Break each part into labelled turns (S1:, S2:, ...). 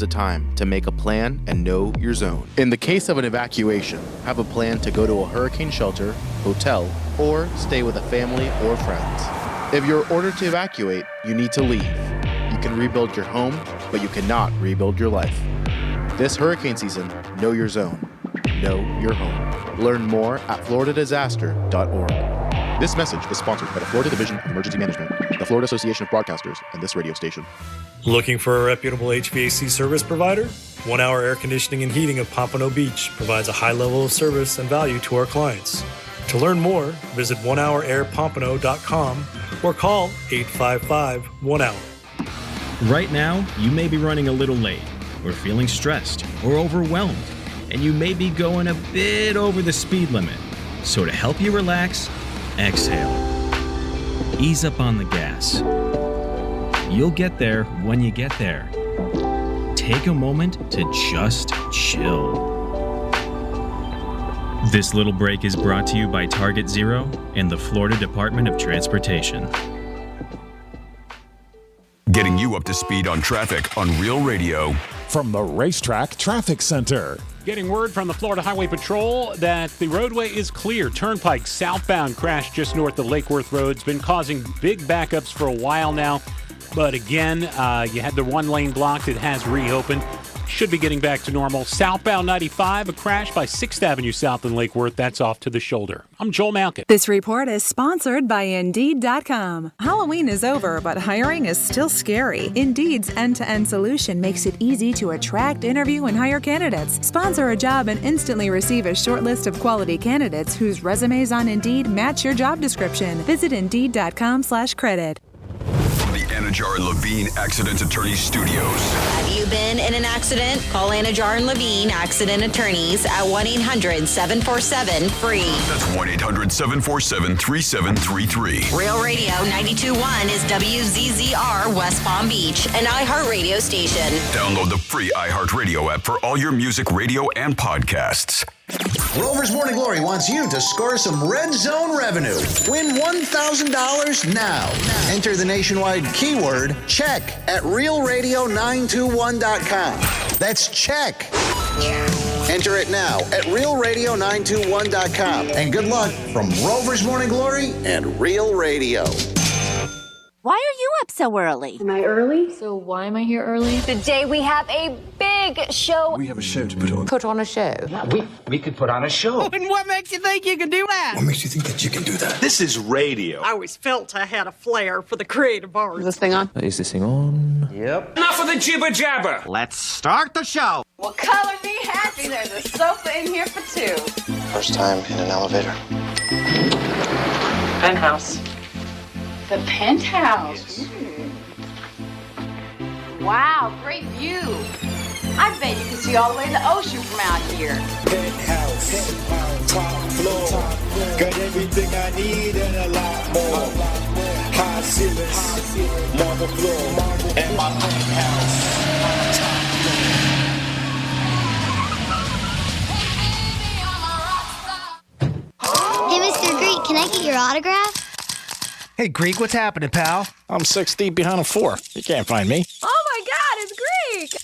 S1: the time to make a plan and know your zone. In the case of an evacuation, have a plan to go to a hurricane shelter, hotel, or stay with a family or friends. If you're ordered to evacuate, you need to leave. You can rebuild your home, but you cannot rebuild your life. This hurricane season, know your zone. Know your home. Learn more at floridadisaster.org. This message is sponsored by the Florida Division of Emergency Management, the Florida Association of Broadcasters, and this radio station.
S2: Looking for a reputable HVAC service provider? 1 Hour Air Conditioning and Heating of Pompano Beach provides a high level of service and value to our clients. To learn more, visit onehourairpompano.com or call 855-1HOUR.
S3: Right now, you may be running a little late, or feeling stressed, or overwhelmed, and you may be going a bit over the speed limit. So to help you relax, exhale. Ease up on the gas. You'll get there when you get there. Take a moment to just chill. This little break is brought to you by Target Zero and the Florida Department of Transportation.
S4: Getting you up to speed on traffic on Real Radio.
S5: From the Racetrack Traffic Center.
S6: Getting word from the Florida Highway Patrol that the roadway is clear. Turnpike southbound crash just north of Lake Worth Road. It's been causing big backups for a while now. But again, you had the one lane blocked. It has reopened. Should be getting back to normal. Southbound 95, a crash by 6th Avenue South in Lake Worth. That's off to the shoulder. I'm Joel Malkin.
S7: This report is sponsored by Indeed.com. Halloween is over, but hiring is still scary. Indeed's end-to-end solution makes it easy to attract, interview, and hire candidates. Sponsor a job and instantly receive a short list of quality candidates whose resumes on Indeed match your job description. Visit Indeed.com/credit.
S4: The Anajar and Levine Accident Attorneys Studios.
S8: Have you been in an accident? Call Anajar and Levine Accident Attorneys at 1-800-747-FREE.
S4: That's 1-800-747-3733.
S8: Real Radio 92.1 is WZZR West Palm Beach, an iHeartRadio station.
S4: Download the free iHeartRadio app for all your music, radio, and podcasts.
S9: Rover's Morning Glory wants you to score some Red Zone revenue. Win $1,000 now. Enter the nationwide keyword check at realradio921.com. That's check. Enter it now at realradio921.com. And good luck from Rover's Morning Glory and Real Radio.
S10: Why are you up so early?
S11: Am I early? So why am I here early?
S10: Today we have a big show.
S12: We have a show to put on.
S10: Put on a show.
S12: Yeah, we could put on a show.
S13: And what makes you think you can do that?
S12: What makes you think that you can do that? This is radio.
S14: I always felt I had a flair for the creative arts.
S11: Is this thing on?
S12: Is this thing on? Yep.
S13: Enough of the jibber jabber.
S12: Let's start the show.
S11: Well, color me happy. There's a sofa in here for two.
S12: First time in an elevator.
S11: Penthouse. The Penthouse.
S12: Yes.
S11: Wow, great view. I bet you can see all the way to the ocean from out here.
S15: Penthouse, top floor, got everything I need and a lot more. High ceilings, marble floor, and my penthouse.
S16: Hey, Mr. Greek, can I get your autograph?
S17: Hey, Greek, what's happening, pal?
S18: I'm 6 deep behind a 4. You can't find me.
S11: Oh my God, it's Greek!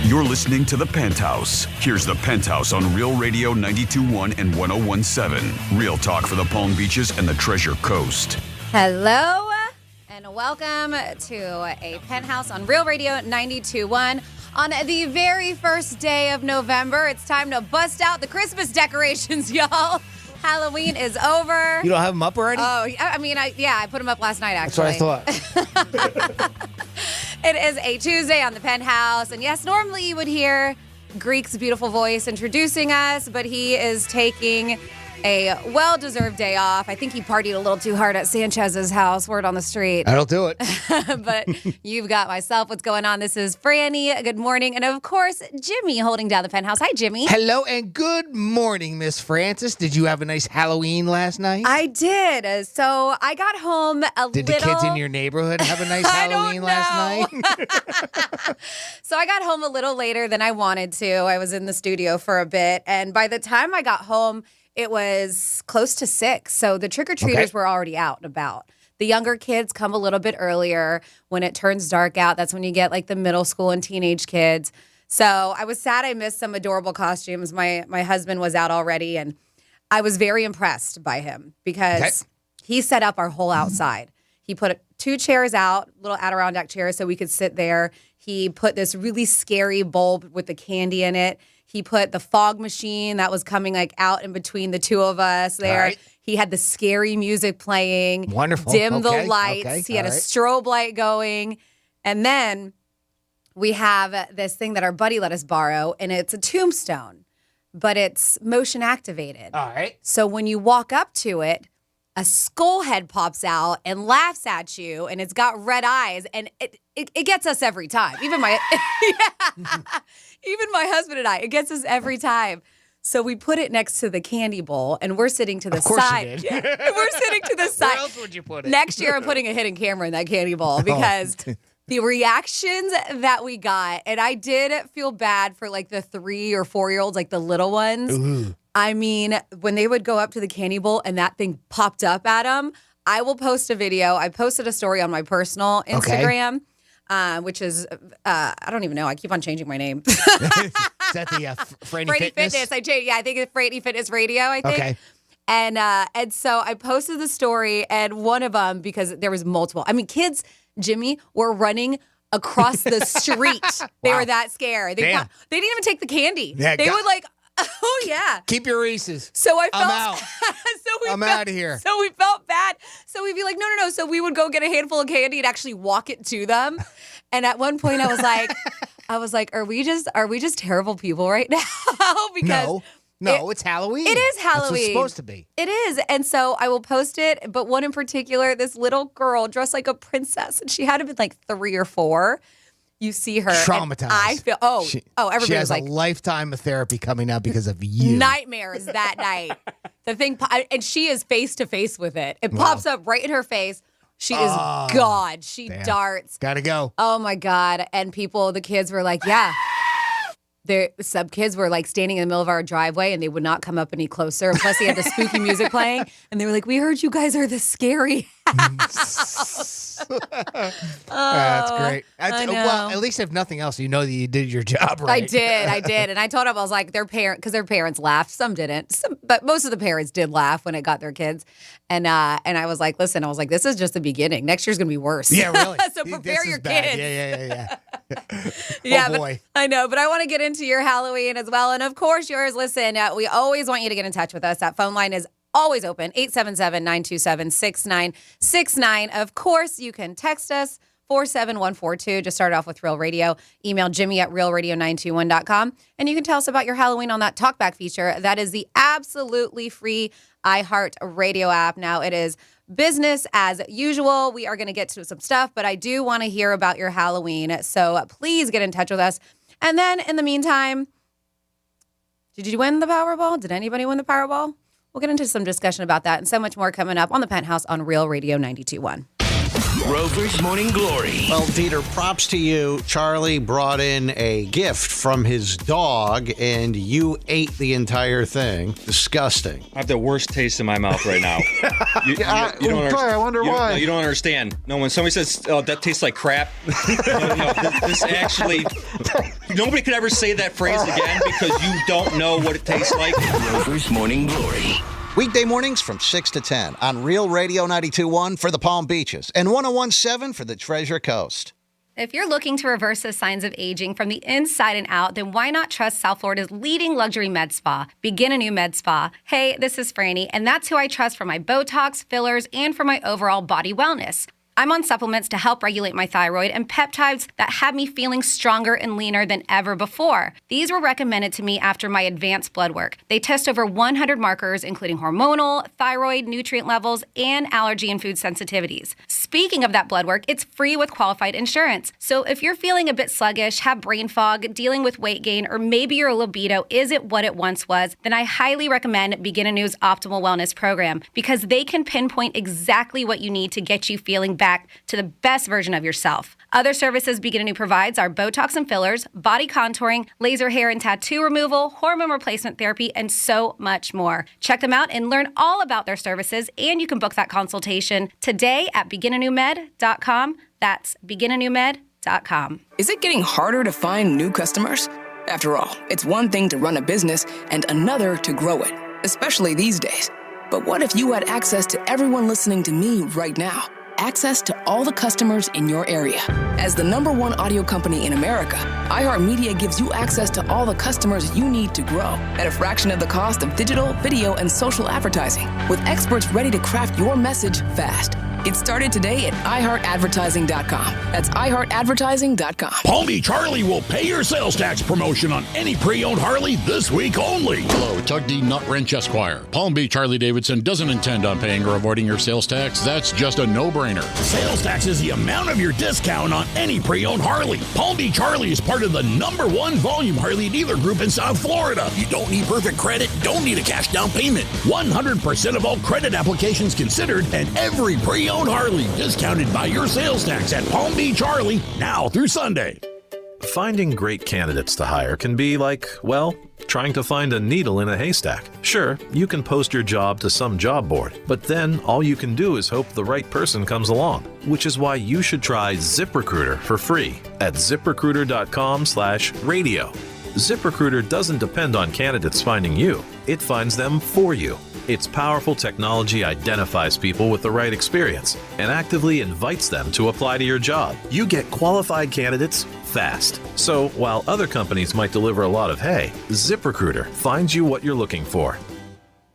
S4: You're listening to The Penthouse. Here's The Penthouse on Real Radio 92.1 and 101.7. Real talk for the Palm Beaches and the Treasure Coast.
S19: Hello, and welcome to a Penthouse on Real Radio 92.1. On the very first day of November, it's time to bust out the Christmas decorations, y'all. Halloween is over.
S17: You don't have them up already?
S19: Oh, I mean, I put them up last night, actually.
S17: That's what I thought.
S19: It is a Tuesday on the Penthouse, and yes, normally you would hear Greek's beautiful voice introducing us, but he is taking a well-deserved day off. I think he partied a little too hard at Sanchez's house, word on the street.
S17: That'll do it.
S19: But you've got myself. What's going on? This is Franny. Good morning. And of course, Jimmy holding down the penthouse. Hi, Jimmy.
S17: Hello and good morning, Miss Francis. Did you have a nice Halloween last night?
S19: I did. So I got home
S17: Did the kids in your neighborhood have a nice Halloween last night?
S19: So I got home a little later than I wanted to. I was in the studio for a bit. And by the time I got home, it was close to 6. So the trick-or-treaters were already out and about. The younger kids come a little bit earlier. When it turns dark out, that's when you get like the middle school and teenage kids. So I was sad I missed some adorable costumes. My husband was out already, and I was very impressed by him because he set up our whole outside. He put 2 chairs out, little Adirondack chairs, so we could sit there. He put this really scary bulb with the candy in it. He put the fog machine that was coming like out in between the two of us there. Right. He had the scary music playing.
S17: Wonderful.
S19: Dim the lights. He had a strobe light going. And then we have this thing that our buddy let us borrow, and it's a tombstone, but it's motion activated.
S17: All right.
S19: So when you walk up to it, a skull head pops out and laughs at you, and it's got red eyes, and it gets us every time. Even my even my husband and I, it gets us every time. So we put it next to the candy bowl, and we're sitting to the side.
S17: You did.
S19: We're sitting to the side.
S17: Where else would you put it?
S19: Next year, I'm putting a hidden camera in that candy bowl because the reactions that we got, and I did feel bad for like the 3 or 4-year-olds, like the little ones.
S17: Ooh.
S19: I mean, when they would go up to the candy bowl and that thing popped up at them, I will post a video. I posted a story on my personal Instagram, which is, I don't even know. I keep on changing my name.
S17: Is that the Franny Fitness?
S19: I think it's Franny Fitness Radio, I think.
S17: Okay.
S19: And so I posted the story, and one of them, because there was multiple. I mean, kids, Jimmy, were running across the street. They were that scared. They didn't even take the candy.
S17: Yeah,
S19: they would like, oh yeah.
S17: Keep your Reese's.
S19: So I felt,
S17: I'm out. I'm out of here.
S19: So we felt bad. So we'd be like, no. So we would go get a handful of candy and actually walk it to them. And at one point I was like, are we just terrible people right now? Because
S17: No, it's Halloween.
S19: It is Halloween.
S17: That's what it's supposed to be.
S19: It is. And so I will post it. But one in particular, this little girl dressed like a princess, and she had to be like 3 or 4. You see her.
S17: Traumatized.
S19: I feel, everybody
S17: she has
S19: was like,
S17: a lifetime of therapy coming up because of you.
S19: Nightmares that night. The thing, and she is face to face with it. It pops up right in her face. She is God. She darts.
S17: Gotta go.
S19: Oh my God. And the kids were like, yeah. Some kids were like standing in the middle of our driveway, and they would not come up any closer. And plus, they had the spooky music playing, and they were like, "We heard you guys are the scary house."
S17: That's great.
S19: I know.
S17: Well, at least if nothing else, you know that you did your job right.
S19: I did, and I told them, I was like, their parents laughed. Some didn't, but most of the parents did laugh when it got their kids. And I was like, listen, this is just the beginning. Next year's gonna be worse.
S17: Yeah, really.
S19: So prepare your kids.
S17: Yeah.
S19: Yeah,
S17: oh boy.
S19: I know, but I want to get into your Halloween as well. And of course, yours. Listen, we always want you to get in touch with us. That phone line is always open, 877-927-6969. Of course, you can text us, 47142. Just start off with Real Radio. Email Jimmy at realradio921.com. And you can tell us about your Halloween on that talkback feature. That is the absolutely free iHeart Radio app. Now, it is business as usual. We are going to get to some stuff, but I do want to hear about your Halloween. So please get in touch with us. And then in the meantime, did you win the Powerball? Did anybody win the Powerball? We'll get into some discussion about that and so much more coming up on the Penthouse on Real Radio 92.1.
S13: Rover's Morning Glory.
S9: Well, Dieter, props to you. Charlie brought in a gift from his dog, and you ate the entire thing. Disgusting.
S20: I have the worst taste in my mouth right now. You don't
S9: I wonder why.
S20: You don't understand. No, when somebody says, "Oh, that tastes like crap," this actually, nobody could ever say that phrase again because you don't know what it tastes like.
S13: Rover's Morning Glory.
S9: Weekday mornings from 6 to 10 on Real Radio 92.1 for the Palm Beaches and 101.7 for the Treasure Coast.
S19: If you're looking to reverse the signs of aging from the inside and out, then why not trust South Florida's leading luxury med spa, Begin a New Med Spa. Hey, this is Franny, and that's who I trust for my Botox, fillers, and for my overall body wellness. I'm on supplements to help regulate my thyroid and peptides that have me feeling stronger and leaner than ever before. These were recommended to me after my advanced blood work. They test over 100 markers, including hormonal, thyroid, nutrient levels, and allergy and food sensitivities. Speaking of that blood work, it's free with qualified insurance. So if you're feeling a bit sluggish, have brain fog, dealing with weight gain, or maybe your libido isn't what it once was, then I highly recommend Begin Anew's Optimal Wellness Program because they can pinpoint exactly what you need to get you feeling back to the best version of yourself. Other services Begin Anew provides are Botox and fillers, body contouring, laser hair and tattoo removal, hormone replacement therapy, and so much more. Check them out and learn all about their services, and you can book that consultation today at beginanewmed.com. That's beginanewmed.com.
S21: Is it getting harder to find new customers? After all, it's one thing to run a business and another to grow it, especially these days. But what if you had access to everyone listening to me right now? Access to all the customers in your area. As the #1 audio company in America, iHeartMedia gives you access to all the customers you need to grow at a fraction of the cost of digital, video, and social advertising, with experts ready to craft your message fast. Get started today at iHeartAdvertising.com. That's iHeartAdvertising.com.
S22: Palm Beach Harley will pay your sales tax promotion on any pre-owned Harley this week only.
S23: Hello, Tug D. Nut Wrench Esquire. Palm Beach Harley Davidson doesn't intend on paying or avoiding your sales tax. That's just a no-brainer.
S22: Sales tax is the amount of your discount on any pre-owned Harley. Palm Beach Harley is part of the #1 volume Harley dealer group in South Florida. You don't need perfect credit, don't need a cash down payment. 100% of all credit applications considered, and every pre-owned Harley discounted by your sales tax at Palm Beach Harley now through Sunday.
S24: Finding great candidates to hire can be like, well, trying to find a needle in a haystack. Sure, you can post your job to some job board, but then all you can do is hope the right person comes along, which is why you should try ZipRecruiter for free at ziprecruiter.com/radio. ZipRecruiter doesn't depend on candidates finding you. It finds them for you. Its powerful technology identifies people with the right experience and actively invites them to apply to your job. You get qualified candidates fast. So while other companies might deliver a lot of hay, ZipRecruiter finds you what you're looking for.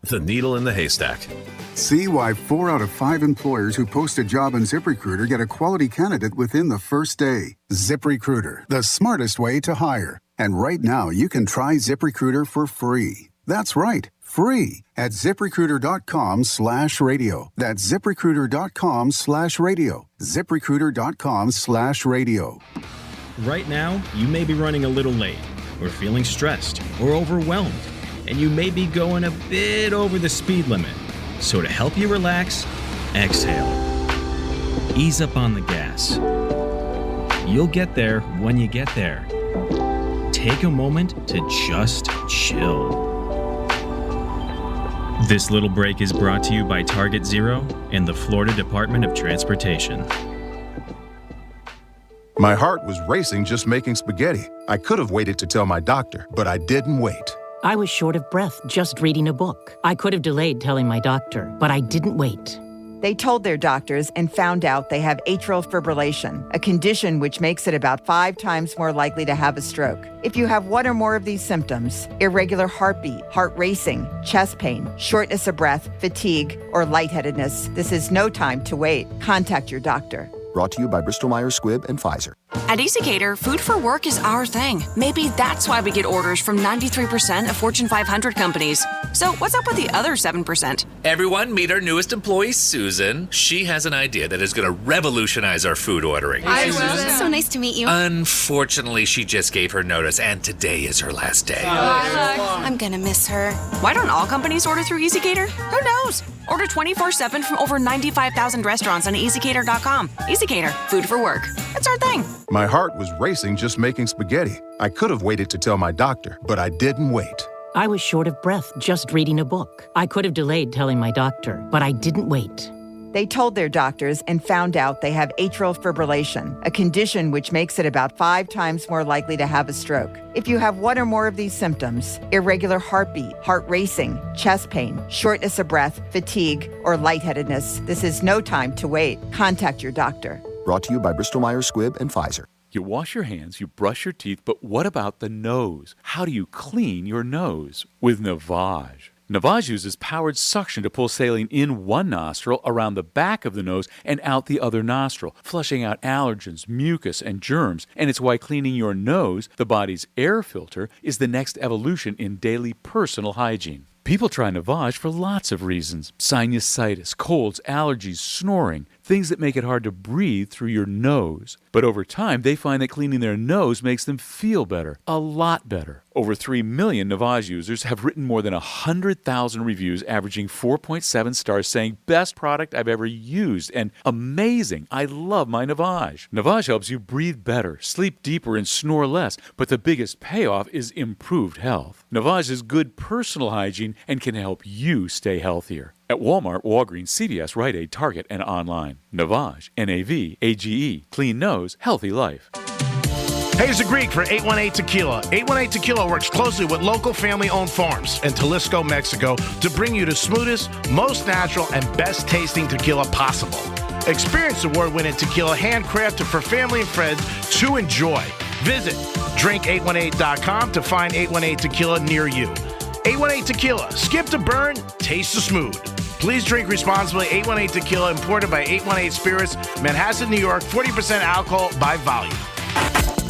S24: The needle in the haystack.
S25: See why 4 out of 5 employers who post a job on ZipRecruiter get a quality candidate within the first day. ZipRecruiter, the smartest way to hire. And right now, you can try ZipRecruiter for free. That's right, free at ZipRecruiter.com/radio. That's ZipRecruiter.com/radio. ZipRecruiter.com/radio.
S3: Right now, you may be running a little late, or feeling stressed, or overwhelmed, and you may be going a bit over the speed limit. So to help you relax, exhale. Ease up on the gas. You'll get there when you get there. Take a moment to just chill. This little break is brought to you by Target Zero and the Florida Department of Transportation.
S26: My heart was racing just making spaghetti. I could have waited to tell my doctor, but I didn't wait.
S27: I was short of breath just reading a book. I could have delayed telling my doctor, but I didn't wait.
S28: They told their doctors and found out they have atrial fibrillation, a condition which makes it about 5 times more likely to have a stroke. If you have one or more of these symptoms, irregular heartbeat, heart racing, chest pain, shortness of breath, fatigue, or lightheadedness, this is no time to wait. Contact your doctor.
S29: Brought to you by Bristol-Myers Squibb and Pfizer.
S30: At EasyCater, food for work is our thing. Maybe that's why we get orders from 93% of Fortune 500 companies. So what's up with the other 7%?
S31: Everyone, meet our newest employee, Susan. She has an idea that is going to revolutionize our food ordering.
S30: Hi, Susan. So nice to meet you.
S31: Unfortunately, she just gave her notice, and today is her last day.
S30: I'm gonna miss her. Why don't all companies order through EasyCater? Who knows? Order 24/7 from over 95,000 restaurants on EasyCater.com. EasyCater, food for work. It's our thing.
S26: My heart was racing just making spaghetti. I could have waited to tell my doctor, but I didn't wait.
S27: I was short of breath just reading a book. I could have delayed telling my doctor, but I didn't wait.
S28: They told their doctors and found out they have atrial fibrillation, a condition which makes it about 5 times more likely to have a stroke. If you have one or more of these symptoms, irregular heartbeat, heart racing, chest pain, shortness of breath, fatigue, or lightheadedness, this is no time to wait. Contact your doctor.
S29: Brought to you by Bristol-Myers Squibb and Pfizer.
S32: You wash your hands, you brush your teeth, but what about the nose? How do you clean your nose? With Navage. Navage uses powered suction to pull saline in one nostril, around the back of the nose, and out the other nostril, flushing out allergens, mucus, and germs. And it's why cleaning your nose, the body's air filter, is the next evolution in daily personal hygiene. People try Navage for lots of reasons. Sinusitis, colds, allergies, snoring, things that make it hard to breathe through your nose. But over time, they find that cleaning their nose makes them feel better, a lot better. Over 3 million Navage users have written more than 100,000 reviews, averaging 4.7 stars, saying, best product I've ever used, and amazing, I love my Navage. Navage helps you breathe better, sleep deeper, and snore less, but the biggest payoff is improved health. Navage is good personal hygiene and can help you stay healthier. At Walmart, Walgreens, CVS, Rite Aid, Target, and online. Navage, N-A-V-A-G-E. Clean nose, healthy life.
S1: Hey, it's the Greek for 818 Tequila. 818 Tequila works closely with local family-owned farms in Jalisco, Mexico to bring you the smoothest, most natural, and best-tasting tequila possible. Experience award-winning tequila handcrafted for family and friends to enjoy. Visit drink818.com to find 818 Tequila near you. 818 Tequila. Skip the burn, taste the smooth. Please drink responsibly. 818 Tequila, imported by 818 Spirits, Manhasset, New York. 40% alcohol by volume.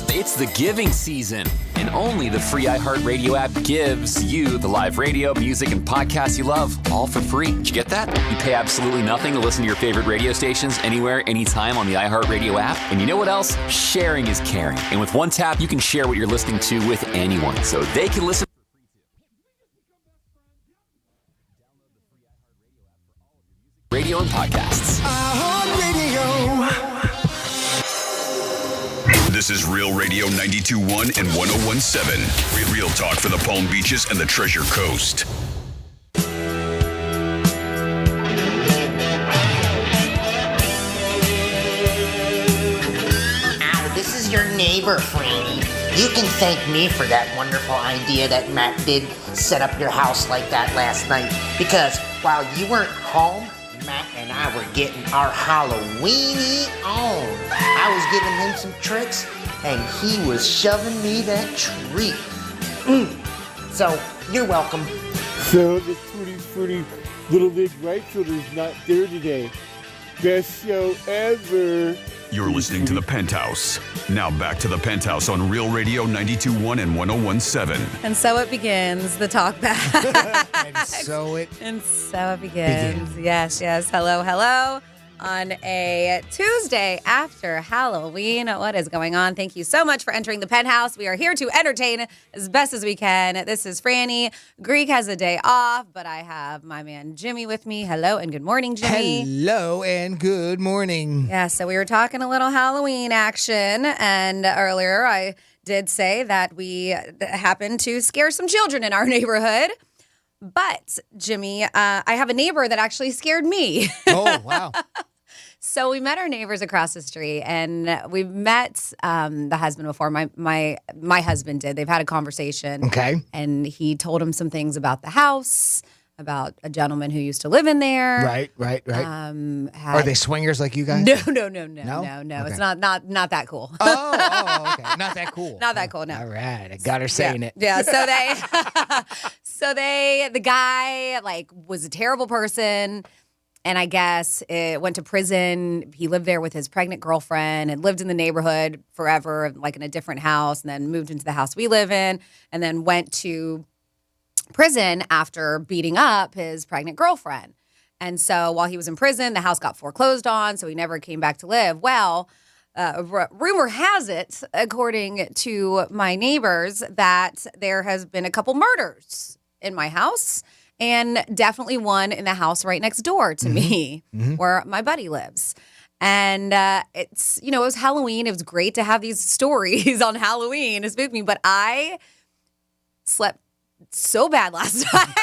S2: It's the giving season, and only the free iHeartRadio app gives you the live radio, music, and podcasts you love, all for free. Did you get that? You pay absolutely nothing to listen to your favorite radio stations anywhere, anytime on the iHeartRadio app. And you know what else? Sharing is caring. And with one tap, you can share what you're listening to with anyone, so they can listen. Radio and podcasts.
S4: This is Real Radio 92.1 and 101.7. Real talk for the Palm Beaches and the Treasure Coast.
S5: Ow, this is your neighbor, Franny. You can thank me for that wonderful idea that Matt did set up your house like that last night. Because while you weren't home, Matt and I were getting our Halloweeny on. I was giving him some tricks, and he was shoving me that treat. So, you're welcome.
S6: So, the Tutti Frutti Little League Right Shoulder's not there today. Best show ever.
S4: You're listening to The Penthouse. Now back to The Penthouse on Real Radio 92.1 and 101.7.
S19: And so it begins, the talk back.
S17: And so it
S19: begins. Yes. Hello. On a Tuesday after Halloween. What is going on? Thank you so much for entering the Penthouse. We are here to entertain as best as we can. This is Franny. Greek has a day off, but I have my man Jimmy with me. Hello and good morning, Jimmy.
S17: Hello and good morning.
S19: Yeah, so we were talking a little Halloween action, and earlier I did say that we happened to scare some children in our neighborhood. But, Jimmy, I have a neighbor that actually scared me.
S17: Oh, wow.
S19: So we met our neighbors across the street, and we've met the husband before. My husband did. They've had a conversation.
S17: Okay.
S19: And he told him some things about the house, about a gentleman who used to live in there.
S17: Right. Are they swingers like you guys?
S19: No.
S17: Okay.
S19: It's not that cool.
S17: Oh, okay. Not that cool.
S19: Not that cool, no.
S17: All right. I got her saying it.
S19: Yeah, the guy, like, was a terrible person, and I guess went to prison. He lived there with his pregnant girlfriend and lived in the neighborhood forever, like in a different house, and then moved into the house we live in, and then went to prison after beating up his pregnant girlfriend. And so while he was in prison, the house got foreclosed on, so he never came back to live. Well, rumor has it, according to my neighbors, that there has been a couple murders in my house, and definitely one in the house right next door to me, where my buddy lives. And it's, it was Halloween. It was great to have these stories on Halloween. It spooked me, but I slept so bad last night.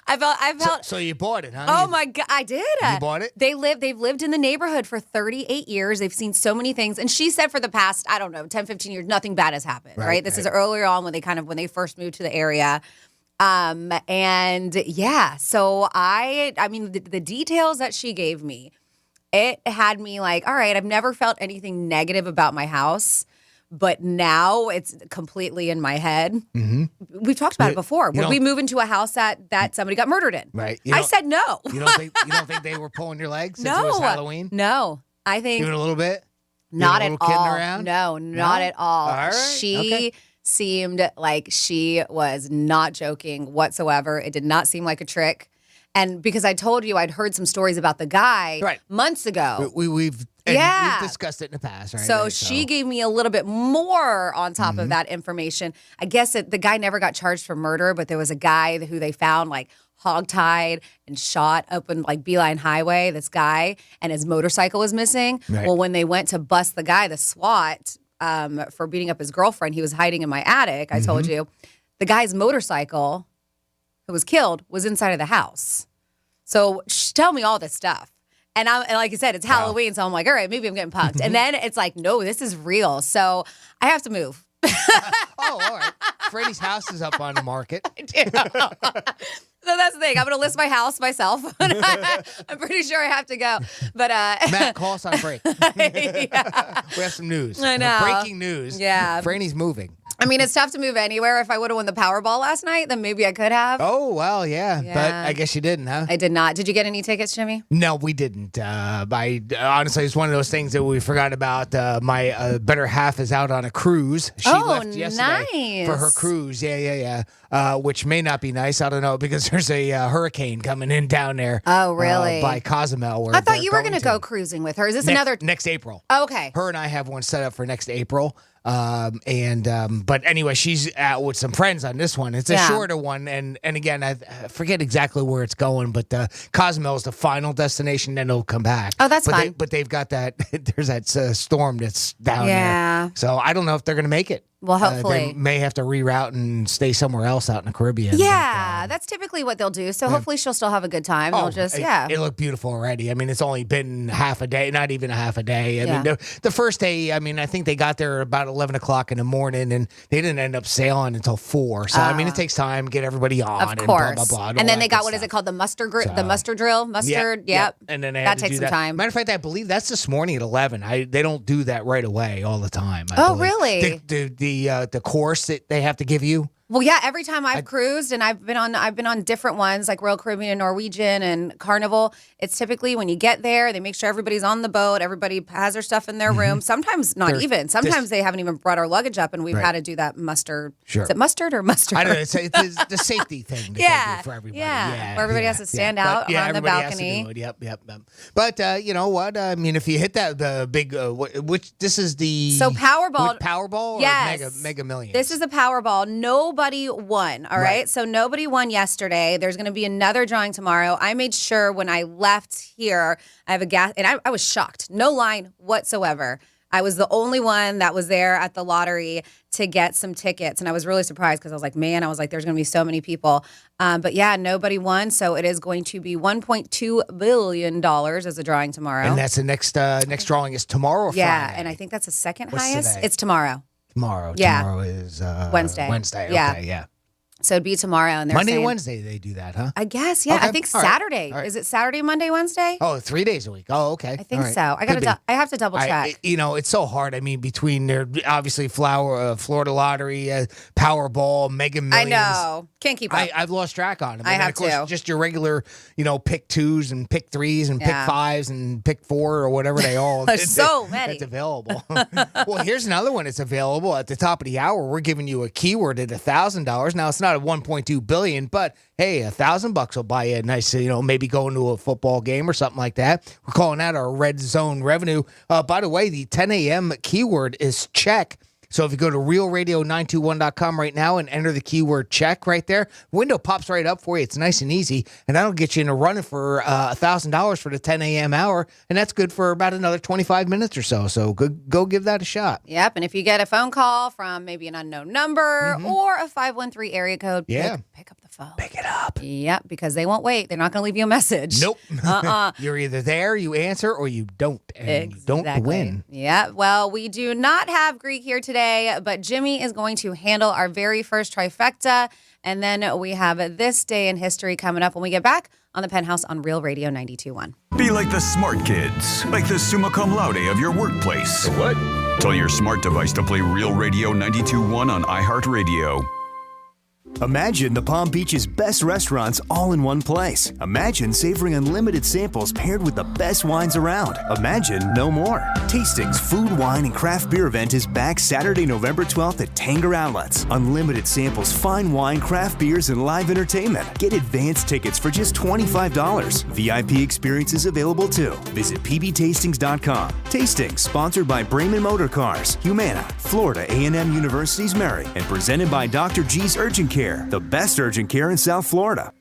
S19: I felt.
S17: So you bought it, huh?
S19: Oh my God, I did.
S17: You bought it?
S19: They've lived in the neighborhood for 38 years. They've seen so many things. And she said for the past, 10, 15 years, nothing bad has happened, right? This is earlier on when they first moved to the area. And yeah, so the details that she gave me, it had me like, all right, I've never felt anything negative about my house. but now it's completely in my head.
S17: Mm-hmm.
S19: We've talked about it before. Would we move into a house that somebody got murdered in?
S17: Right.
S19: I said no.
S17: You don't think they were pulling your legs since it was Halloween?
S19: No. I think
S17: even a little bit.
S19: Not at all.
S17: Kidding around?
S19: No, not at all.
S17: All right.
S19: She seemed like she was not joking whatsoever. It did not seem like a trick. And because I told you I'd heard some stories about the guy months ago.
S17: We've discussed it in the past, right?
S19: So she gave me a little bit more on top of that information. I guess the guy never got charged for murder, but there was a guy who they found like hogtied and shot up in like Beeline Highway, this guy, and his motorcycle was missing.
S17: Right.
S19: Well, when they went to bust the guy, the SWAT, for beating up his girlfriend, he was hiding in my attic, I told you. The guy's motorcycle who was killed was inside of the house. So tell me all this stuff. And like you said, it's Halloween, so I'm like, all right, maybe I'm getting punked. And then it's like, no, this is real. So I have to move.
S17: All right. Freddie's house is up on the market.
S19: I do. So that's the thing. I'm going to list my house myself. I'm pretty sure I have to go. But
S17: Matt, call us on break. We have some news.
S19: I know.
S17: Breaking news.
S19: Yeah.
S17: Franny's moving.
S19: I mean, it's tough to move anywhere. If I would have won the Powerball last night, then maybe I could have.
S17: Oh, well, yeah. But I guess you didn't, huh?
S19: I did not. Did you get any tickets, Jimmy?
S17: No, we didn't. Honestly, it's one of those things that we forgot about. My better half is out on a cruise. She left yesterday for her cruise. Yeah. Which may not be nice. I don't know, because there's a hurricane coming in down there.
S19: Oh, really?
S17: By Cozumel.
S19: I thought you were going to go cruising with her. Is this another?
S17: Next April.
S19: Oh, okay.
S17: Her and I have one set up for next April. But anyway, she's out with some friends on this one. It's a shorter one, and again, I forget exactly where it's going, but Cozumel is the final destination, then it'll come back.
S19: Oh, that's fine.
S17: But they've got that. There's that storm that's down there. So I don't know if they're going to make it.
S19: Well, hopefully.
S17: They may have to reroute and stay somewhere else out in the Caribbean.
S19: Yeah, that's typically what they'll do. So hopefully she'll still have a good time. They'll just,
S17: It looked beautiful already. I mean, it's only been half a day, not even a half a day. I mean, the first day, I mean, I think they got there about 11 o'clock in the morning, and they didn't end up sailing until 4. So, I mean, it takes time to get everybody on.
S19: Of
S17: and
S19: course.
S17: blah, blah, blah.
S19: And then they got, what is it called? The muster the muster drill? Mustard? Yep.
S17: And then they
S19: that
S17: had to
S19: takes
S17: do
S19: some time.
S17: Matter of fact, I believe that's this morning at 11. They don't do that right away all the time. I believe.
S19: Really?
S17: The course that they have to give you?
S19: Well, yeah, every time I've cruised, and I've been on different ones like Royal Caribbean and Norwegian and Carnival, it's typically when you get there, they make sure everybody's on the boat, everybody has their stuff in their room. Sometimes not even. Sometimes they haven't even brought our luggage up, and we've had to do that mustard.
S17: Sure.
S19: Is it mustard or mustard?
S17: I don't know. It's the safety thing that they do for everybody.
S19: Yeah. Where everybody has to stand out on the balcony.
S17: Has to do it. Yep. But you know what? I mean, if you hit the big, which this is the
S19: Powerball.
S17: Powerball or Mega Millions?
S19: This is the Powerball. Nobody won. All right. So nobody won yesterday. There's going to be another drawing tomorrow. I made sure when I left here, I have a gas, and I was shocked. No line whatsoever. I was the only one that was there at the lottery to get some tickets. And I was really surprised because I was like, there's going to be so many people. But yeah, nobody won. So it is going to be $1.2 billion as a drawing tomorrow.
S17: And that's the next drawing is tomorrow or Friday?
S19: Yeah. And I think that's the second highest.
S17: Today?
S19: It's tomorrow.
S17: Tomorrow is
S19: Wednesday.
S17: Wednesday.
S19: Yeah.
S17: Okay, yeah.
S19: So it'd be tomorrow. And they're
S17: Monday
S19: saying,
S17: and Wednesday they do that, huh?
S19: I guess, yeah.
S17: Okay.
S19: I think
S17: All right.
S19: Saturday.
S17: All right.
S19: Is it Saturday, Monday, Wednesday?
S17: Oh, 3 days a week. Oh, okay.
S19: I think so. I have to double check.
S17: It's so hard. I mean, between their obviously Florida Lottery, Powerball, Mega Millions.
S19: I know. Can't keep up.
S17: I've lost track on them.
S19: I have
S17: of course,
S19: to.
S17: just your regular, pick 2s and pick 3s and pick 5s and pick 4 or whatever they all.
S19: There's so many.
S17: It's available. Well, here's another one that's available at the top of the hour. We're giving you a keyword at $1,000. Now, it's not a $1.2 billion, but hey, $1,000 will buy you a nice, maybe going to a football game or something like that. We're calling that our red zone revenue. By the way, the 10 a.m. keyword is check. So if you go to realradio921.com right now and enter the keyword check right there, window pops right up for you. It's nice and easy, and that'll get you in a running for $1,000 for the 10 a.m. hour, and that's good for about another 25 minutes or so. So go give that a shot.
S19: Yep, and if you get a phone call from maybe an unknown number or a 513 area code, pick up the phone.
S17: Pick it up.
S19: Yep, because they won't wait. They're not going to leave you a message.
S17: Nope. You're either there, you answer, or you don't, and you don't win.
S19: Yeah, well, we do not have Greek here today, but Jimmy is going to handle our very first trifecta, and then we have this day in history coming up when we get back on the Penthouse on Real Radio 92.1.
S4: Be like the smart kids, like the summa cum laude of your workplace.
S22: What?
S4: Tell your smart device to play Real Radio 92.1 on iHeartRadio.
S7: Imagine the Palm Beach's best restaurants all in one place. Imagine savoring unlimited samples paired with the best wines around. Imagine no more. Tastings Food, Wine, and Craft Beer event is back Saturday, November 12th at Tanger Outlets. Unlimited samples, fine wine, craft beers, and live entertainment. Get advance tickets for just $25. VIP experiences available too. Visit pbtastings.com. Tastings sponsored by Brayman Motor Cars, Humana, Florida A&M University's Mary, and presented by Dr. G's Urgent Care. The best urgent care in South Florida.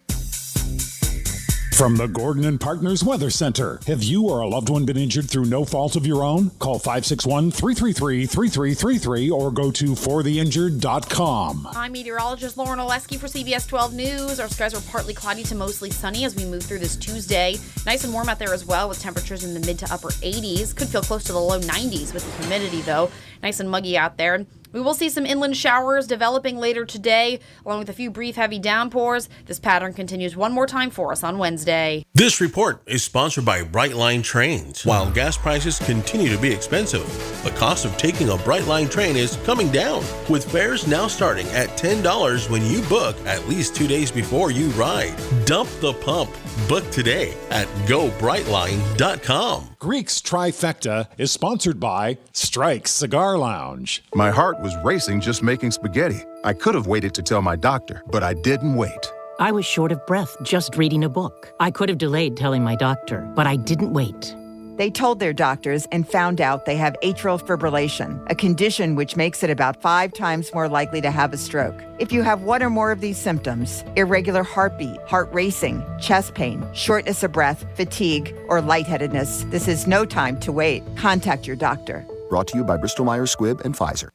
S22: From the Gordon and Partners Weather Center. Have you or a loved one been injured through no fault of your own? Call 561-333-3333 or go to fortheinjured.com.
S8: I'm meteorologist Lauren Oleski for CBS 12 News. Our skies are partly cloudy to mostly sunny as we move through this Tuesday. Nice and warm out there as well with temperatures in the mid to upper 80s. Could feel close to the low 90s with the humidity though. Nice and muggy out there. We will see some inland showers developing later today, along with a few brief heavy downpours. This pattern continues one more time for us on Wednesday.
S9: This report is sponsored by Brightline Trains. While gas prices continue to be expensive, the cost of taking a Brightline train is coming down, with fares now starting at $10 when you book at least 2 days before you ride. Dump the pump. Book today at gobrightline.com.
S22: Greek's Trifecta is sponsored by Strike Cigar Lounge.
S26: My heart was racing just making spaghetti. I could have waited to tell my doctor, but I didn't wait.
S27: I was short of breath just reading a book. I could have delayed telling my doctor, but I didn't wait.
S28: They told their doctors and found out they have atrial fibrillation, a condition which makes it about 5 times more likely to have a stroke. If you have one or more of these symptoms, irregular heartbeat, heart racing, chest pain, shortness of breath, fatigue, or lightheadedness, this is no time to wait. Contact your doctor.
S29: Brought to you by Bristol-Myers Squibb and Pfizer.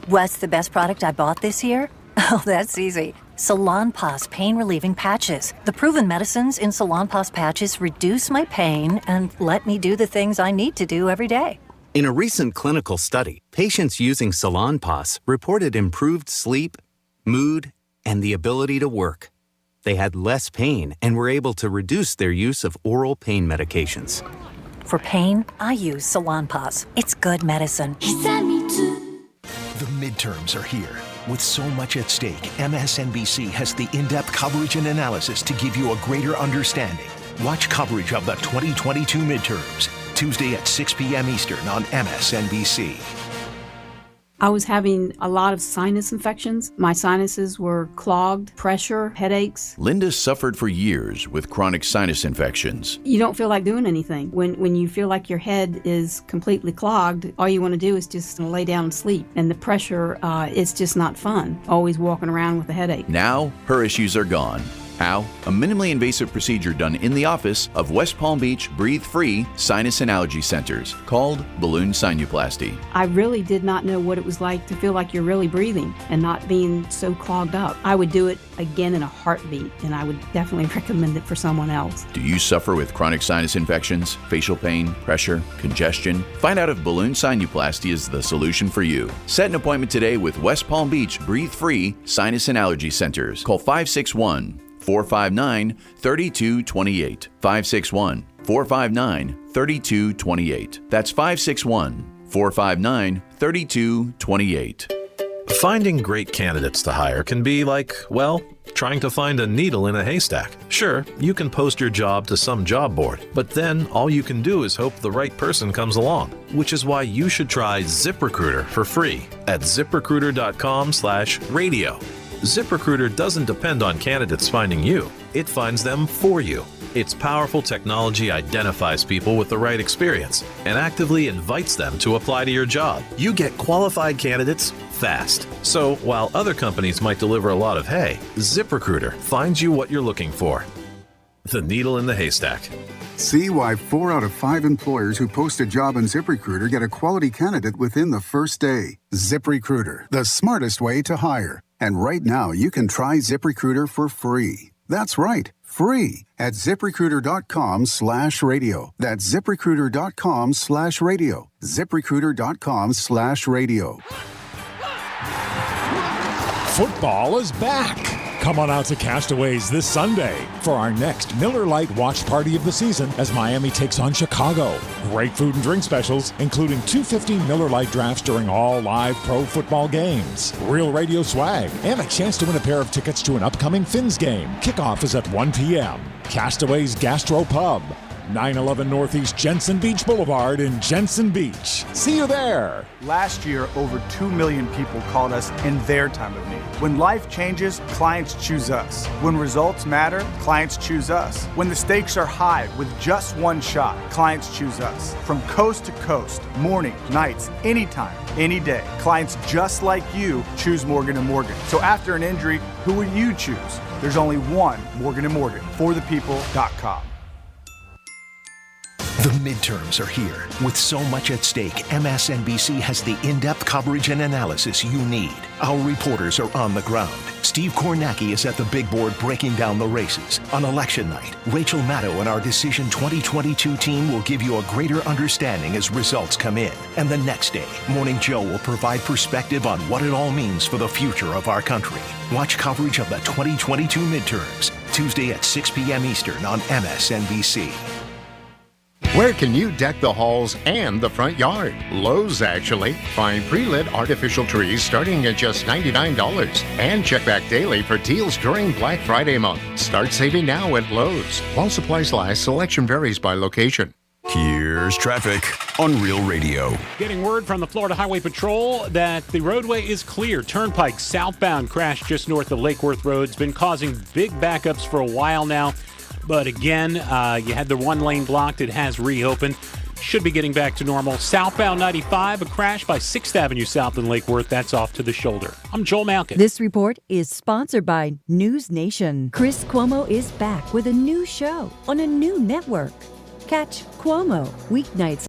S10: What's the best product I bought this year? Oh, that's easy. Salonpas pain-relieving patches. The proven medicines in Salonpas patches reduce my pain and let me do the things I need to do every day.
S11: In a recent clinical study, patients using Salonpas reported improved sleep, mood, and the ability to work. They had less pain and were able to reduce their use of oral pain medications.
S10: For pain, I use Salonpas. It's good medicine.
S12: The midterms are here. With so much at stake, MSNBC has the in-depth coverage and analysis to give you a greater understanding. Watch coverage of the 2022 midterms, Tuesday at 6 p.m. Eastern on MSNBC.
S13: I was having a lot of sinus infections. My sinuses were clogged, pressure, headaches.
S14: Linda suffered for years with chronic sinus infections.
S13: You don't feel like doing anything. When you feel like your head is completely clogged, all you want to do is just lay down and sleep. And the pressure, it's just not fun, always walking around with a headache.
S14: Now, her issues are gone. How? A minimally invasive procedure done in the office of West Palm Beach Breathe Free Sinus and Allergy Centers called balloon sinuplasty.
S13: I really did not know what it was like to feel like you're really breathing and not being so clogged up. I would do it again in a heartbeat, and I would definitely recommend it for someone else.
S14: Do you suffer with chronic sinus infections, facial pain, pressure, congestion? Find out if balloon sinuplasty is the solution for you. Set an appointment today with West Palm Beach Breathe Free Sinus and Allergy Centers. Call 561-459-3228. 561-459-3228. That's 561-459-3228.
S24: Finding great candidates to hire can be like, well, trying to find a needle in a haystack. Sure, you can post your job to some job board, but then all you can do is hope the right person comes along, which is why you should try ZipRecruiter for free at ZipRecruiter.com/radio. ZipRecruiter doesn't depend on candidates finding you. It finds them for you. Its powerful technology identifies people with the right experience and actively invites them to apply to your job. You get qualified candidates fast. So while other companies might deliver a lot of hay, ZipRecruiter finds you what you're looking for. The needle in the haystack.
S25: See why 4 out of 5 employers who post a job on ZipRecruiter get a quality candidate within the first day. ZipRecruiter, the smartest way to hire. And right now, you can try ZipRecruiter for free. That's right, free at ZipRecruiter.com/radio. That's ZipRecruiter.com/radio. ZipRecruiter.com/radio.
S22: Football is back.
S1: Come on out to Castaways this Sunday for our next Miller Lite watch party of the season as Miami takes on Chicago. Great food and drink specials, including $2.50 Miller Lite drafts during all live pro football games, Real Radio swag, and a chance to win a pair of tickets to an upcoming Finns game. Kickoff is at 1 p.m. Castaways Gastro Pub, 911 Northeast Jensen Beach Boulevard in Jensen Beach. See you there.
S2: Last year, over 2 million people called us in their time of need. When life changes, clients choose us. When results matter, clients choose us. When the stakes are high with just one shot, clients choose us. From coast to coast, morning, nights, anytime, any day, clients just like you choose Morgan & Morgan. So after an injury, who will you choose? There's only one Morgan & Morgan, forthepeople.com.
S12: The midterms are here. With so much at stake, MSNBC has the in-depth coverage and analysis you need. Our reporters are on the ground. Steve Kornacki is at the big board breaking down the races. On election night, Rachel Maddow and our Decision 2022 team will give you a greater understanding as results come in. And the next day, Morning Joe will provide perspective on what it all means for the future of our country. Watch coverage of the 2022 midterms, Tuesday at 6 p.m. Eastern on MSNBC.
S3: Where can you deck the halls and the front yard? Lowe's, actually. Find pre-lit artificial trees starting at just $99. And check back daily for deals during Black Friday month. Start saving now at Lowe's. While supplies last, selection varies by location.
S4: Here's traffic on Real Radio.
S15: Getting word from the Florida Highway Patrol that the roadway is clear. Turnpike southbound crash just north of Lake Worth Road. It's been causing big backups for a while now. But again, you had the one lane blocked. It has reopened. Should be getting back to normal. Southbound 95, a crash by 6th Avenue South in Lake Worth. That's off to the shoulder. I'm Joel Malkin.
S16: This report is sponsored by News Nation. Chris Cuomo is back with a new show on a new network. Catch Cuomo weeknights.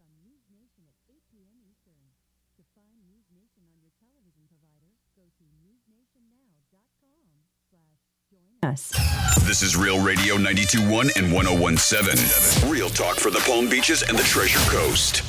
S4: This is Real Radio 92.1 and 101.7. Real talk for the Palm Beaches and the Treasure Coast.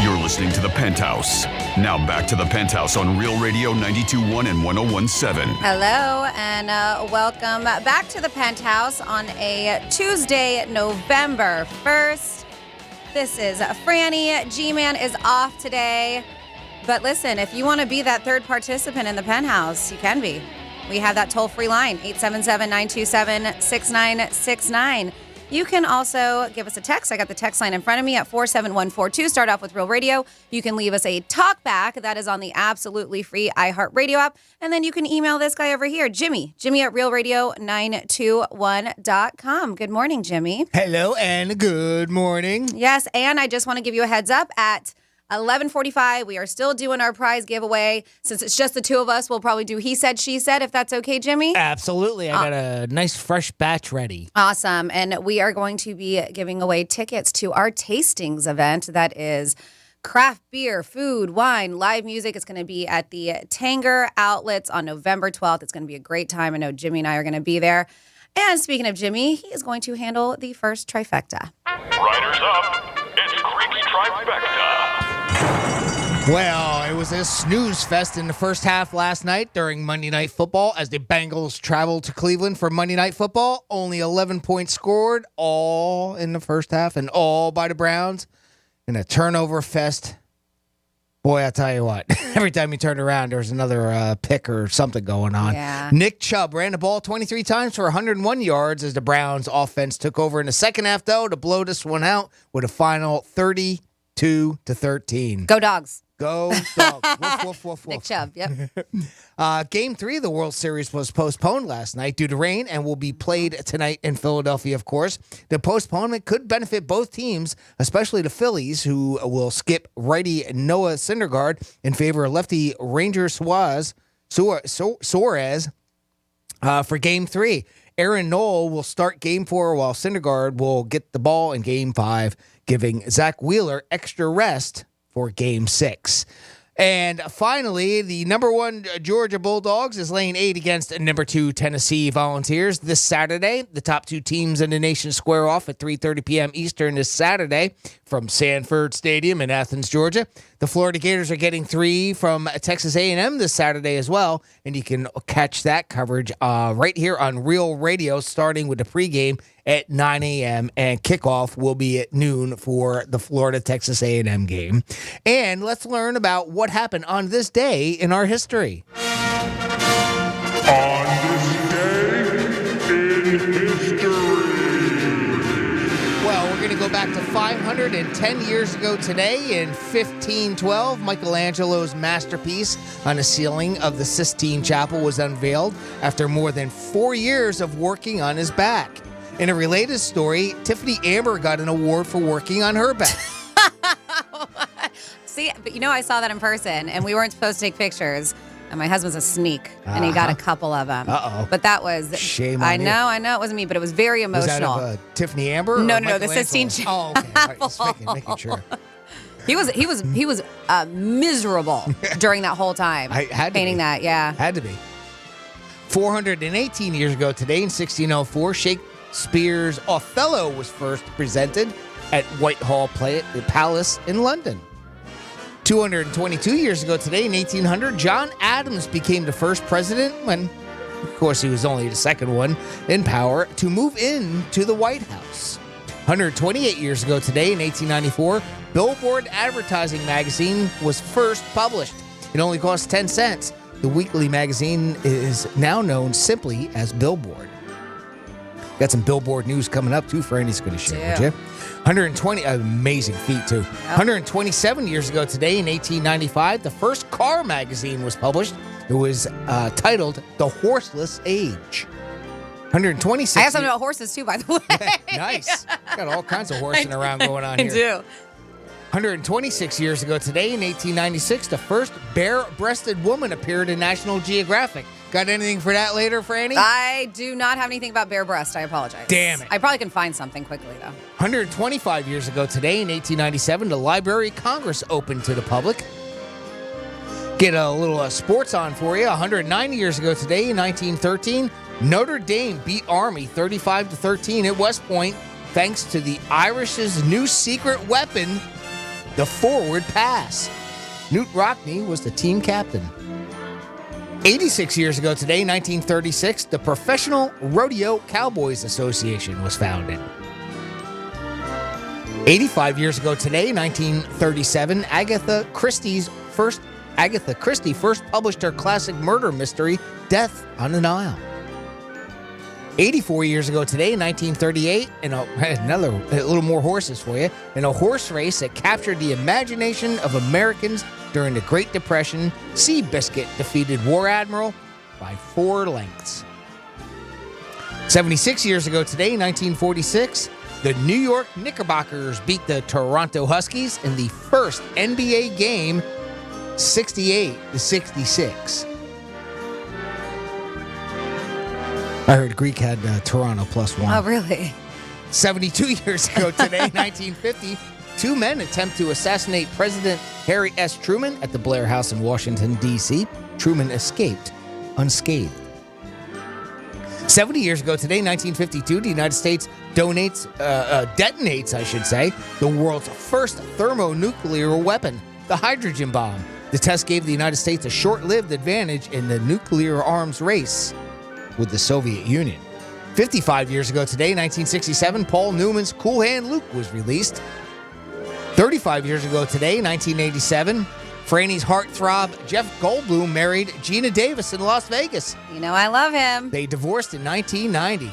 S4: You're listening to the Penthouse. Now back to the Penthouse on Real Radio 92.1 and 101.7.
S19: Hello and welcome back to the Penthouse on a Tuesday, November 1st. This is Franny. G-Man is off today. But listen, if you want to be that third participant in the Penthouse, you can be. We have that toll-free line, 877-927-6969. You can also give us a text. I got the text line in front of me at 47142. Start off with Real Radio. You can leave us a talk back. That is on the absolutely free iHeartRadio app. And then you can email this guy over here, Jimmy at realradio921.com. Good morning, Jimmy.
S17: Hello and good morning.
S19: Yes, and I just want to give you a heads up at 11:45, we are still doing our prize giveaway. Since it's just the two of us, we'll probably do He Said, She Said, if that's okay, Jimmy?
S17: Absolutely. I got a nice fresh batch ready.
S19: Awesome. And we are going to be giving away tickets to our tastings event. That is craft beer, food, wine, live music. It's going to be at the Tanger Outlets on November 12th. It's going to be a great time. I know Jimmy and I are going to be there. And speaking of Jimmy, he is going to handle the first trifecta.
S18: Riders up. It's Creek's Trifecta.
S17: Well, it was a snooze fest in the first half last night during Monday Night Football as the Bengals traveled to Cleveland for Monday Night Football. Only 11 points scored, all in the first half and all by the Browns. In a turnover fest. Boy, I tell you what, every time you turned around, there was another pick or something going on.
S19: Yeah.
S17: Nick Chubb ran the ball 23 times for 101 yards as the Browns offense took over in the second half, though, to blow this one out with a final 32-13.
S19: Go Dogs.
S17: Go Dogs. Woof, woof, woof,
S19: Nick
S17: woof.
S19: Chubb, yep.
S17: Game 3 of the World Series was postponed last night due to rain and will be played tonight in Philadelphia, of course. The postponement could benefit both teams, especially the Phillies, who will skip righty Noah Syndergaard in favor of lefty Ranger Suarez for Game 3. Aaron Noel will start Game 4 while Syndergaard will get the ball in Game 5, giving Zach Wheeler extra rest for Game 6. And finally, the number 1 Georgia Bulldogs is laying 8 against number 2 Tennessee Volunteers this Saturday. The top 2 teams in the nation square off at 3:30 p.m. Eastern this Saturday from Sanford Stadium in Athens, Georgia. The Florida Gators are getting 3 from Texas A&M this Saturday as well, and you can catch that coverage right here on Real Radio, starting with the pregame at 9 a.m. and kickoff will be at noon for the Florida-Texas A&M game. And let's learn about what happened on this day in our history.
S18: On this day in history.
S17: Well, we're going to go back to 510 years ago today in 1512. Michelangelo's masterpiece on the ceiling of the Sistine Chapel was unveiled after more than 4 years of working on his back. In a related story, Tiffany Amber got an award for working on her back.
S19: See, but I saw that in person, and we weren't supposed to take pictures. And my husband's a sneak, and he got a couple of them.
S17: Uh-oh.
S19: But that was...
S17: Shame on you.
S19: I know it wasn't me, but it was very emotional.
S17: Was that of Tiffany Amber?
S19: No, the Sistine Chapel.
S17: Oh, okay. All right, just making sure.
S19: He was miserable during that whole time. Painting that, yeah.
S17: Had to be. 418 years ago today, in 1604, Shakespeare's Othello was first presented at Whitehall Palace in London. 222 years ago today, in 1800, John Adams became the first president, when, of course, he was only the second one in power, to move into the White House. 128 years ago today, in 1894, Billboard Advertising Magazine was first published. It only cost 10 cents. The weekly magazine is now known simply as Billboard. Got some Billboard news coming up, too, Franny's going to share with you. 120, amazing feat, too. Yep. 127 years ago today, in 1895, the first car magazine was published. It was titled The Horseless Age. 126.
S19: I have something about horses, too, by the way.
S17: Nice. Got all kinds of horsing around going on here.
S19: I do.
S17: 126 years ago today, in 1896, the first bare-breasted woman appeared in National Geographic. Got anything for that later, Franny?
S19: I do not have anything about bare breast. I apologize.
S17: Damn it.
S19: I probably can find something quickly, though.
S17: 125 years ago today, in 1897, the Library of Congress opened to the public. Get a little sports on for you. 109 years ago today, in 1913, Notre Dame beat Army 35-13 at West Point, thanks to the Irish's new secret weapon, the forward pass. Newt Rockne was the team captain. 86 years ago today, 1936, the Professional Rodeo Cowboys Association was founded. 85 years ago today, 1937, Agatha Christie first published her classic murder mystery, Death on the Nile. 84 years ago today, 1938, another a little more horses for you, in a horse race that captured the imagination of Americans during the Great Depression, Seabiscuit defeated War Admiral by 4 lengths. 76 years ago today, 1946, the New York Knickerbockers beat the Toronto Huskies in the first NBA game, 68-66. I heard Greek had Toronto +1.
S19: Oh, really?
S17: 72 years ago today, 1950, 2 men attempt to assassinate President Harry S. Truman at the Blair House in Washington, D.C. Truman escaped unscathed. 70 years ago today, 1952, the United States detonates the world's first thermonuclear weapon, the hydrogen bomb. The test gave the United States a short-lived advantage in the nuclear arms race with the Soviet Union. 55 years ago today, 1967, Paul Newman's Cool Hand Luke was released. 35 years ago today, 1987, Franny's heartthrob Jeff Goldblum married Gina Davis in Las Vegas.
S19: You know I love him.
S17: They divorced in 1990.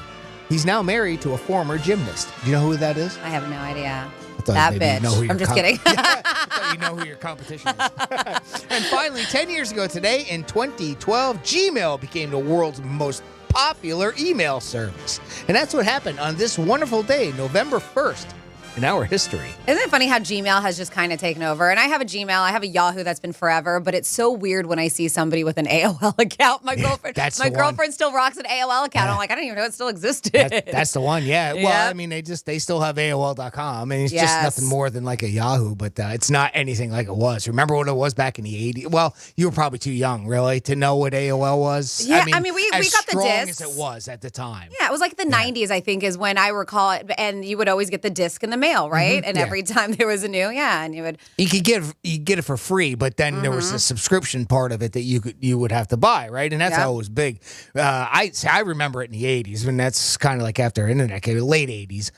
S17: He's now married to a former gymnast. Do you know who that is?
S19: I have no idea.
S17: That
S19: bitch.
S17: You know who
S19: I'm just kidding.
S17: I thought you know who your competition is. And finally, 10 years ago today, in 2012, Gmail became the world's most popular email service. And that's what happened on this wonderful day, November 1st, and now we're history.
S19: Isn't it funny how Gmail has just kind of taken over? And I have a Gmail, I have a Yahoo that's been forever, but it's so weird when I see somebody with an AOL account. My girlfriend still rocks an AOL account.
S17: Yeah.
S19: I'm like, I didn't even know it still existed.
S17: That's the one, yeah. Well,
S19: Yep.
S17: I mean, they still have AOL.com, and it's just nothing more than like a Yahoo, but it's not anything like it was. Remember what it was back in the 80s? Well, you were probably too young, really, to know what AOL was.
S19: Yeah, I mean, we got the
S17: strong
S19: discs.
S17: as it was at the time.
S19: Yeah, it was like the 90s, I think, is when I recall it. And you would always get the disc in the mail, right? And every time there was a new, and you would.
S17: You could get it for free, but then there was a subscription part of it that you would have to buy, right? And that's how it was big. I remember it in the 80s, when that's kind of like after internet came, late 80s.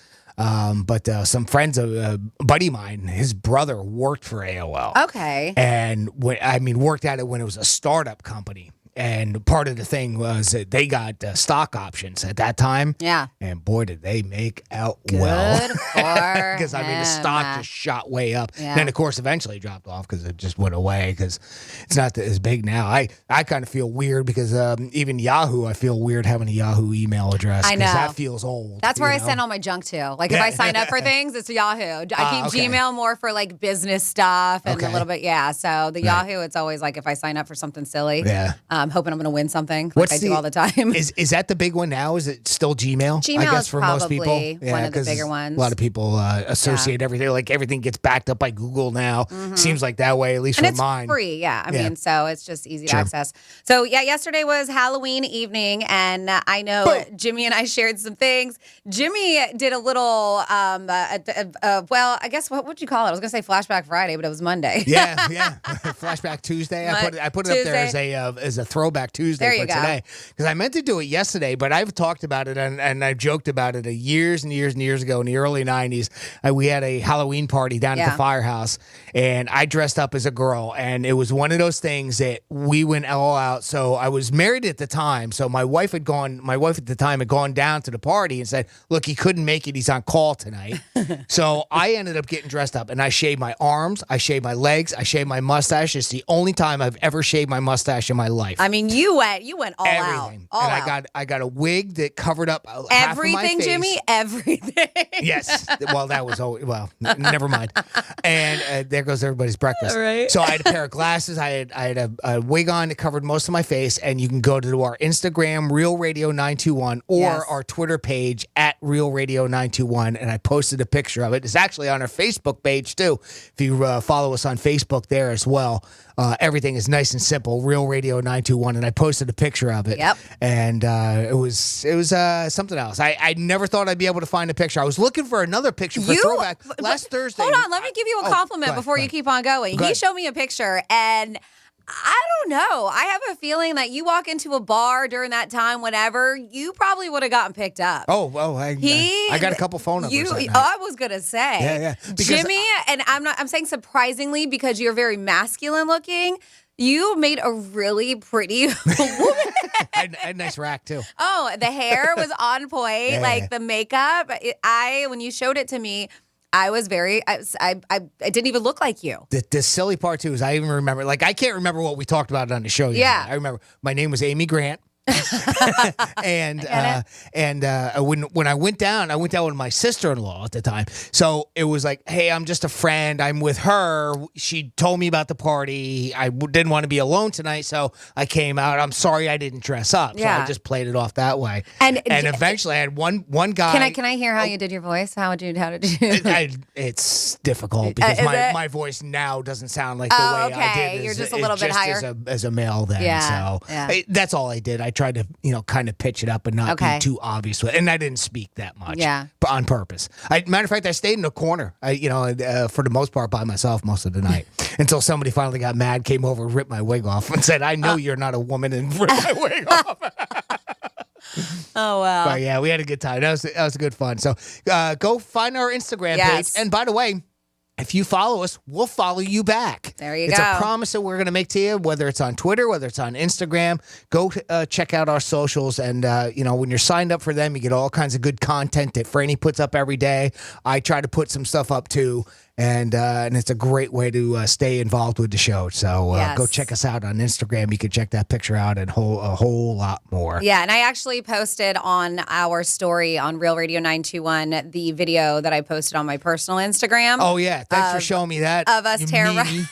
S17: But some friends of a buddy of mine, his brother worked for AOL.
S19: Okay.
S17: And worked at it when it was a startup company. And part of the thing was that they got stock options at that time.
S19: Yeah.
S17: And boy, did they make out well.
S19: Good for
S17: Because, the stock just shot way up.
S19: Yeah.
S17: Then, of course, eventually dropped off because it just went away because it's not as big now. I kind of feel weird because even Yahoo, I feel weird having a Yahoo email address.
S19: I know.
S17: Because that feels old.
S19: That's where I send all my junk to. Like, if I sign up for things, it's Yahoo. I keep Gmail more for, like, business stuff and a little bit, So the Yahoo, it's always, like, if I sign up for something silly, I'm hoping I'm going to win something like I do all the time.
S17: Is that the big one now? Is it still Gmail?
S19: Gmail
S17: I guess
S19: is
S17: for
S19: probably
S17: most people.
S19: one of the bigger ones.
S17: A lot of people associate everything. Like everything gets backed up by Google now. Seems like that way, at least
S19: and
S17: for
S19: it's
S17: mine.
S19: free, I mean, so it's just easy to access. So, yesterday was Halloween evening, and I know Jimmy and I shared some things. Jimmy did a little, well, I guess, what would you call it? I was going to say Flashback Friday, but it was Monday.
S17: Yeah. Flashback Tuesday. I put it up there as a throwback Tuesday for today. Because I meant to do it yesterday, but I've talked about it and I've joked about it years and years and years ago in the early 90s. We had a Halloween party down at the firehouse, and I dressed up as a girl, and it was one of those things that we went all out. So I was married at the time, so my wife at the time had gone down to the party and said, look, he couldn't make it, he's on call tonight. So I ended up getting dressed up, and I shaved my arms, I shaved my legs, I shaved my mustache. It's the only time I've ever shaved my mustache in my life.
S19: I mean, you went all
S17: everything.
S19: out.
S17: I got a wig that covered up half
S19: everything,
S17: of my face.
S19: Jimmy, everything.
S17: Yes. Well, that was never mind. And there goes everybody's breakfast.
S19: All right.
S17: So I had a pair of glasses. I had a wig on that covered most of my face. And you can go to our Instagram, Real Radio 921, or our Twitter page at Real Radio 921. And I posted a picture of it. It's actually on our Facebook page too. If you follow us on Facebook there as well. Everything is nice and simple, Real Radio 921, and I posted a picture of it.
S19: Yep.
S17: And it was something else. I never thought I'd be able to find a picture. I was looking for another picture for throwback last Thursday.
S19: Hold on, let me give you a compliment before you keep on going. He showed me a picture, and I don't know. I have a feeling that you walk into a bar during that time, whatever, you probably would have gotten picked up.
S17: I got a couple phone numbers.
S19: I was gonna say,
S17: yeah.
S19: Jimmy, and I'm saying surprisingly because you're very masculine looking. You made a really pretty woman.
S17: I had a nice rack too.
S19: Oh, the hair was on point, like the makeup. When you showed it to me, I was I didn't even look like you.
S17: The silly part too is I even remember, like, I can't remember what we talked about on the show.
S19: Yeah.
S17: I remember my name was Amy Grant. and when I went down with my sister-in-law at the time. So it was like, hey, I'm just a friend. I'm with her. She told me about the party. I didn't want to be alone tonight, so I came out. I'm sorry I didn't dress up. So I just played it off that way. And eventually I had one guy.
S19: Can I hear how you did your voice? How did you?
S17: It's difficult because my voice now doesn't sound like the way I did.
S19: You're just a little bit higher
S17: as a male then.
S19: Yeah.
S17: So that's all I did. I tried to, kind of pitch it up and not be too obvious with it. And I didn't speak that much.
S19: Yeah.
S17: On purpose. Matter of fact, I stayed in a corner, for the most part by myself most of the night until somebody finally got mad, came over, ripped my wig off and said, I know you're not a woman, and ripped my wig off.
S19: Oh, wow.
S17: But yeah, we had a good time. That was good fun. So go find our Instagram page. And by the way, if you follow us, we'll follow you back.
S19: There you
S17: go. It's a promise that we're going to make to you, whether it's on Twitter, whether it's on Instagram. Go check out our socials. And, when you're signed up for them, you get all kinds of good content that Franny puts up every day. I try to put some stuff up too. and it's a great way to stay involved with the show. So go check us out on Instagram. You can check that picture out and a whole lot more.
S19: Yeah, and I actually posted on our story on Real Radio 921 the video that I posted on my personal Instagram.
S17: Oh yeah, thanks for showing me that.
S19: Of us terrorizing.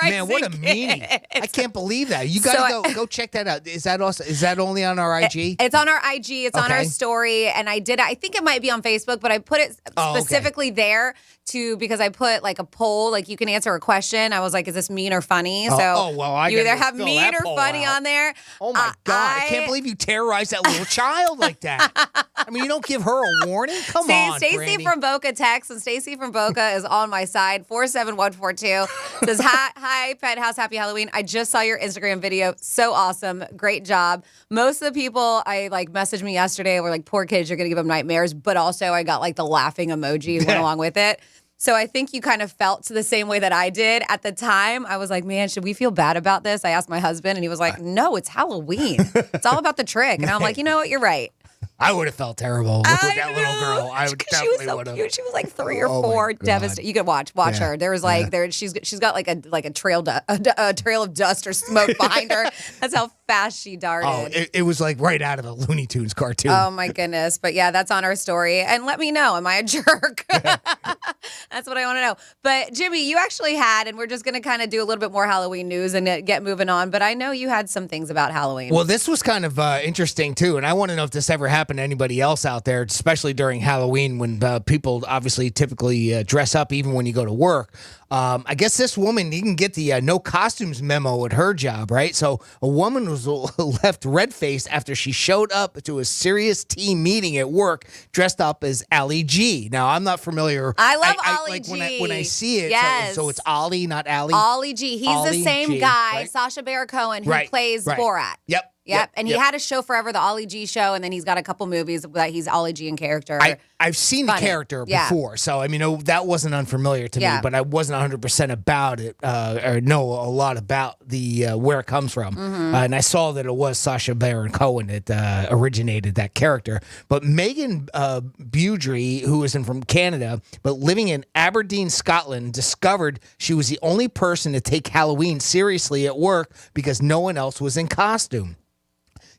S17: Man, what a meanie! I can't believe that. You got to go check that out. Is that only on our IG?
S19: It's on our IG. It's on our story, and I think it might be on Facebook, but I put it specifically there because I put like a poll, like you can answer a question. I was like, is this mean or funny? So you either have mean or funny on there.
S17: Oh my God, I can't believe you terrorized that little child like that. I mean, you don't give her a warning? Come on,
S19: Stacy from Boca texts, and Stacy from Boca is on my side, 47142. Says, hi, Penthouse, happy Halloween. I just saw your Instagram video. So awesome. Great job. Most of the people I messaged me yesterday were like, poor kids, you're going to give them nightmares. But also I got like the laughing emoji and went along with it. So I think you kind of felt the same way that I did at the time. I was like, man, should we feel bad about this? I asked my husband, and he was like, no, it's Halloween. It's all about the trick. And I'm like, you know what? You're right.
S17: I would have felt terrible with that little girl. I would definitely would have.
S19: Cute. She was like 3 or 4, devastated. You could watch her. There was she's got like a trail of dust or smoke behind her. That's how fast she darted.
S17: Oh, it was like right out of the Looney Tunes cartoon.
S19: Oh my goodness! But yeah, that's on our story. And let me know. Am I a jerk? That's what I want to know. But Jimmy, you actually had, and we're just going to kind of do a little bit more Halloween news and get moving on. But I know you had some things about Halloween.
S17: Well, this was kind of interesting too, and I want to know if this ever happened to anybody else out there, especially during Halloween when people obviously typically dress up even when you go to work. I guess this woman didn't get the no costumes memo at her job, right? So a woman was left red-faced after she showed up to a serious team meeting at work dressed up as Ali G. Now, I'm not familiar.
S19: I love Ali G.
S17: When I see it,
S19: yes.
S17: so it's Ali, not Ali?
S19: Ali G. He's
S17: Ali
S19: the same
S17: G,
S19: guy,
S17: right?
S19: Sacha Baron Cohen, who plays Borat.
S17: Yep.
S19: And he had a show forever, the Ollie G show, and then he's got a couple movies that he's Ollie G in character.
S17: I've seen the character before, so I mean that wasn't unfamiliar to me, but I wasn't 100% about it or know a lot about the where it comes from. And I saw that it was Sacha Baron Cohen that originated that character. But Megan Beaudry, who is from Canada but living in Aberdeen, Scotland, discovered she was the only person to take Halloween seriously at work because no one else was in costume.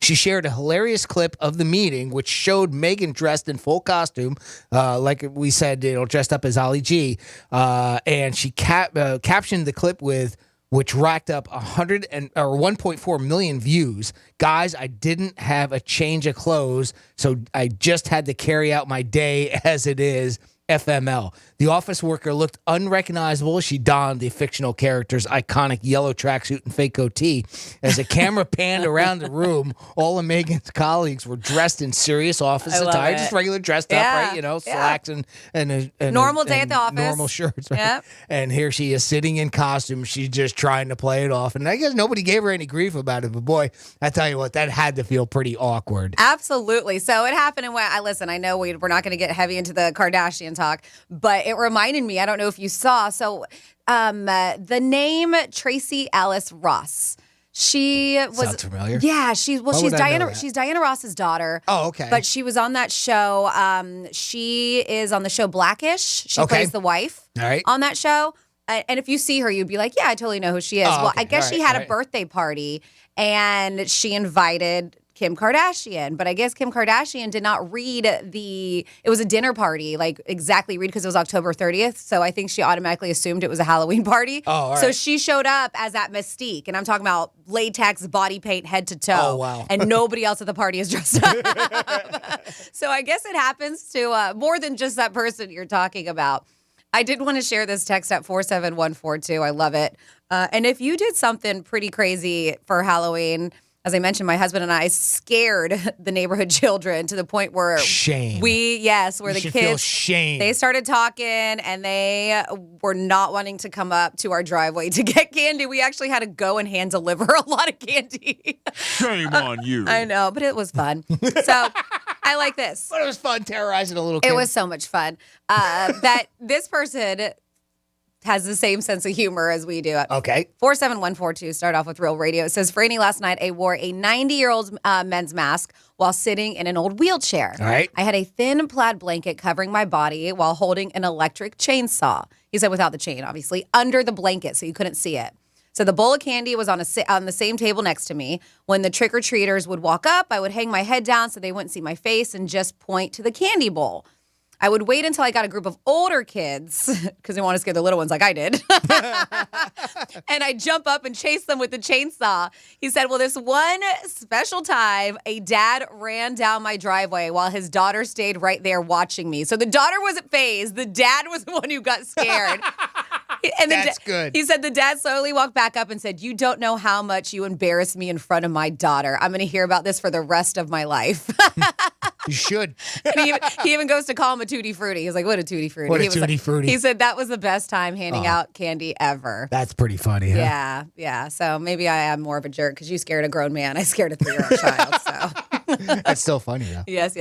S17: She shared a hilarious clip of the meeting, which showed Megan dressed in full costume, like we said, dressed up as Ali G. And she captioned the clip with, which racked up 1.4 million views. Guys, I didn't have a change of clothes, so I just had to carry out my day as it is. FML. The office worker looked unrecognizable as she donned the fictional character's iconic yellow tracksuit and fake goatee. As the camera panned around the room, all of Megan's colleagues were dressed in serious office attire, just regular dressed up, right? Slacks and
S19: normal day at the office,
S17: normal shirts. Right?
S19: Yep.
S17: And here she is sitting in costume. She's just trying to play it off, and I guess nobody gave her any grief about it. But boy, I tell you what, that had to feel pretty awkward.
S19: Absolutely. So it happened, and I know we're not going to get heavy into the Kardashian talk, but it reminded me, I don't know if you saw, so the name Tracee Ellis Ross, she was
S17: sounds familiar.
S19: Yeah, she's Diana Ross's daughter.
S17: Oh, okay.
S19: But she was on that show. She is on the show Blackish. She plays the wife on that show. And if you see her, you'd be like, yeah, I totally know who she is. Well, I guess she had a birthday party, and she invited Kim Kardashian, but I guess Kim Kardashian did not read it was a dinner party, because it was October 30th. So I think she automatically assumed it was a Halloween party.
S17: Oh, all right.
S19: So she showed up as that Mystique, and I'm talking about latex body paint head to toe.
S17: Oh, wow.
S19: And nobody else at the party is dressed up. So I guess it happens to more than just that person you're talking about. I did want to share this text at 47142. I love it. And if you did something pretty crazy for Halloween, as I mentioned, my husband and I scared the neighborhood children to the point where
S17: shame.
S19: Where the
S17: kids
S19: feel
S17: shame.
S19: They started talking, and they were not wanting to come up to our driveway to get candy. We actually had to go and hand deliver a lot of candy.
S24: Shame on you.
S19: I know, but it was fun. So I like this.
S17: But it was fun terrorizing a little kid.
S19: It was so much fun. That this person has the same sense of humor as we do.
S17: Okay.
S19: 47142, start off with Real Radio. It says, for any last night, I wore a 90-year-old men's mask while sitting in an old wheelchair.
S17: All right.
S19: I had a thin plaid blanket covering my body while holding an electric chainsaw. He said without the chain, obviously, under the blanket so you couldn't see it. So the bowl of candy was on the same table next to me. When the trick-or-treaters would walk up, I would hang my head down so they wouldn't see my face and just point to the candy bowl. I would wait until I got a group of older kids because they want to scare the little ones like I did. And I'd jump up and chase them with the chainsaw. He said, well, this one special time, a dad ran down my driveway while his daughter stayed right there watching me. So the daughter wasn't phased. The dad was the one who got scared. And
S17: That's good.
S19: He said the dad slowly walked back up and said, you don't know how much you embarrassed me in front of my daughter. I'm going to hear about this for the rest of my life.
S17: You should.
S19: And he even goes to call him a tutti frutti. He's like, what a tutti frutti.
S17: What a
S19: He was
S17: tutti
S19: like-
S17: frutti.
S19: He said that was the best time handing out candy ever.
S17: That's pretty funny, huh?
S19: Yeah. So maybe I am more of a jerk because you scared a grown man. I scared a 3-year-old child. So
S17: That's still funny, though.
S19: yes.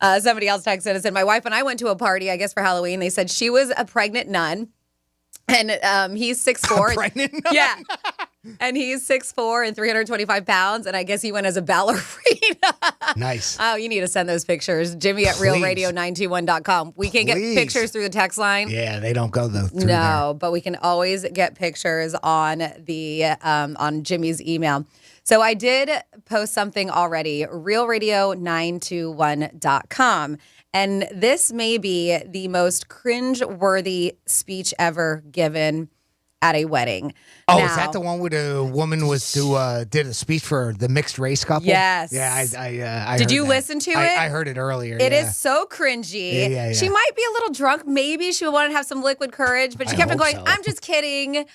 S19: Somebody else texted and said, my wife and I went to a party, I guess for Halloween. They said she was a pregnant nun. And he's 6'4".
S17: Pregnant nun?
S19: Yeah. And he's 6'4" and 325 pounds. And I guess he went as a ballerina.
S17: Nice.
S19: Oh, you need to send those pictures. Jimmy at realradio921.com. We can get
S17: Please.
S19: pictures through the text line.
S17: Yeah, they don't go through there.
S19: No, but we can always get pictures on the on Jimmy's email. So I did post something already, realradio921.com. And this may be the most cringe-worthy speech ever given at a wedding.
S17: Oh,
S19: Now-
S17: is that the one where the woman did a speech for the mixed race couple?
S19: Yes.
S17: Yeah, I
S19: Did
S17: heard
S19: you
S17: that.
S19: listen to it?
S17: I heard it earlier.
S19: It
S17: yeah.
S19: is so cringy.
S17: Yeah.
S19: She might be a little drunk. Maybe she wanted to have some liquid courage, but she
S17: I
S19: kept on
S17: hope
S19: going,
S17: so.
S19: I'm just kidding.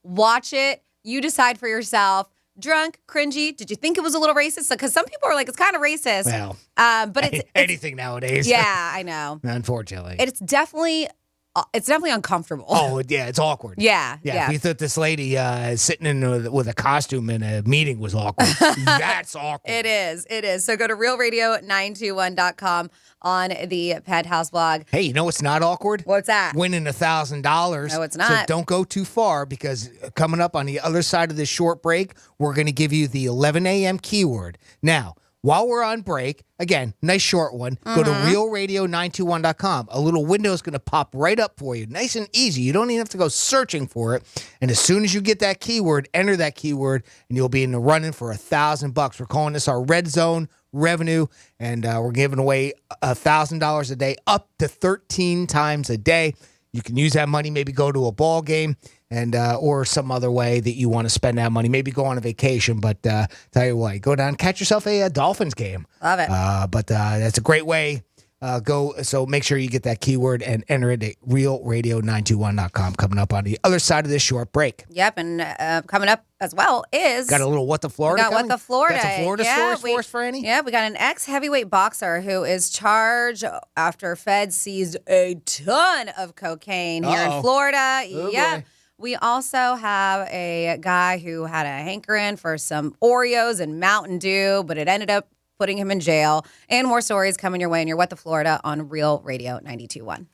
S19: Watch it. You decide for yourself. Drunk, cringy. Did you think it was a little racist? Because some people are like, it's kind of racist.
S17: Well,
S19: but it's
S17: anything nowadays.
S19: Yeah, I know.
S17: Unfortunately.
S19: It's definitely uncomfortable.
S17: Oh, yeah, it's awkward.
S19: Yeah.
S17: If you thought this lady sitting with a costume in a meeting was awkward, that's awkward.
S19: It is. So go to realradio921.com on the Penthouse blog.
S17: Hey, you know what's not awkward?
S19: What's that?
S17: Winning $1,000.
S19: No, it's
S17: So
S19: not.
S17: don't go too far because coming up on the other side of this short break, we're going to give you the 11 a.m. keyword. Now, while we're on break, again, nice short one, go to realradio921.com. A little window is going to pop right up for you. Nice and easy. You don't even have to go searching for it. And as soon as you get that keyword, enter that keyword, and you'll be in the running for $1,000. We're calling this our red zone revenue, and we're giving away $1,000 a day, up to 13 times a day. You can use that money, maybe go to a ball game, and or some other way that you want to spend that money. Maybe go on a vacation, but tell you what, go down and catch yourself a Dolphins game.
S19: Love it.
S17: But that's a great way. So make sure you get that keyword and enter it at realradio921.com. Coming up on the other side of this short break.
S19: Yep, and coming up as well is...
S17: Got a little What the Florida
S19: We got
S17: coming?
S19: What the Florida.
S17: Got some Florida stories for us, Franny?
S19: Yeah, we got an ex-heavyweight boxer who is charged after feds seized a ton of cocaine here in Florida.
S17: Oh,
S19: yeah.
S17: boy.
S19: We also have a guy who had a hankering for some Oreos and Mountain Dew, but it ended up putting him in jail. And more stories coming your way in your What the Florida on Real Radio 92.1.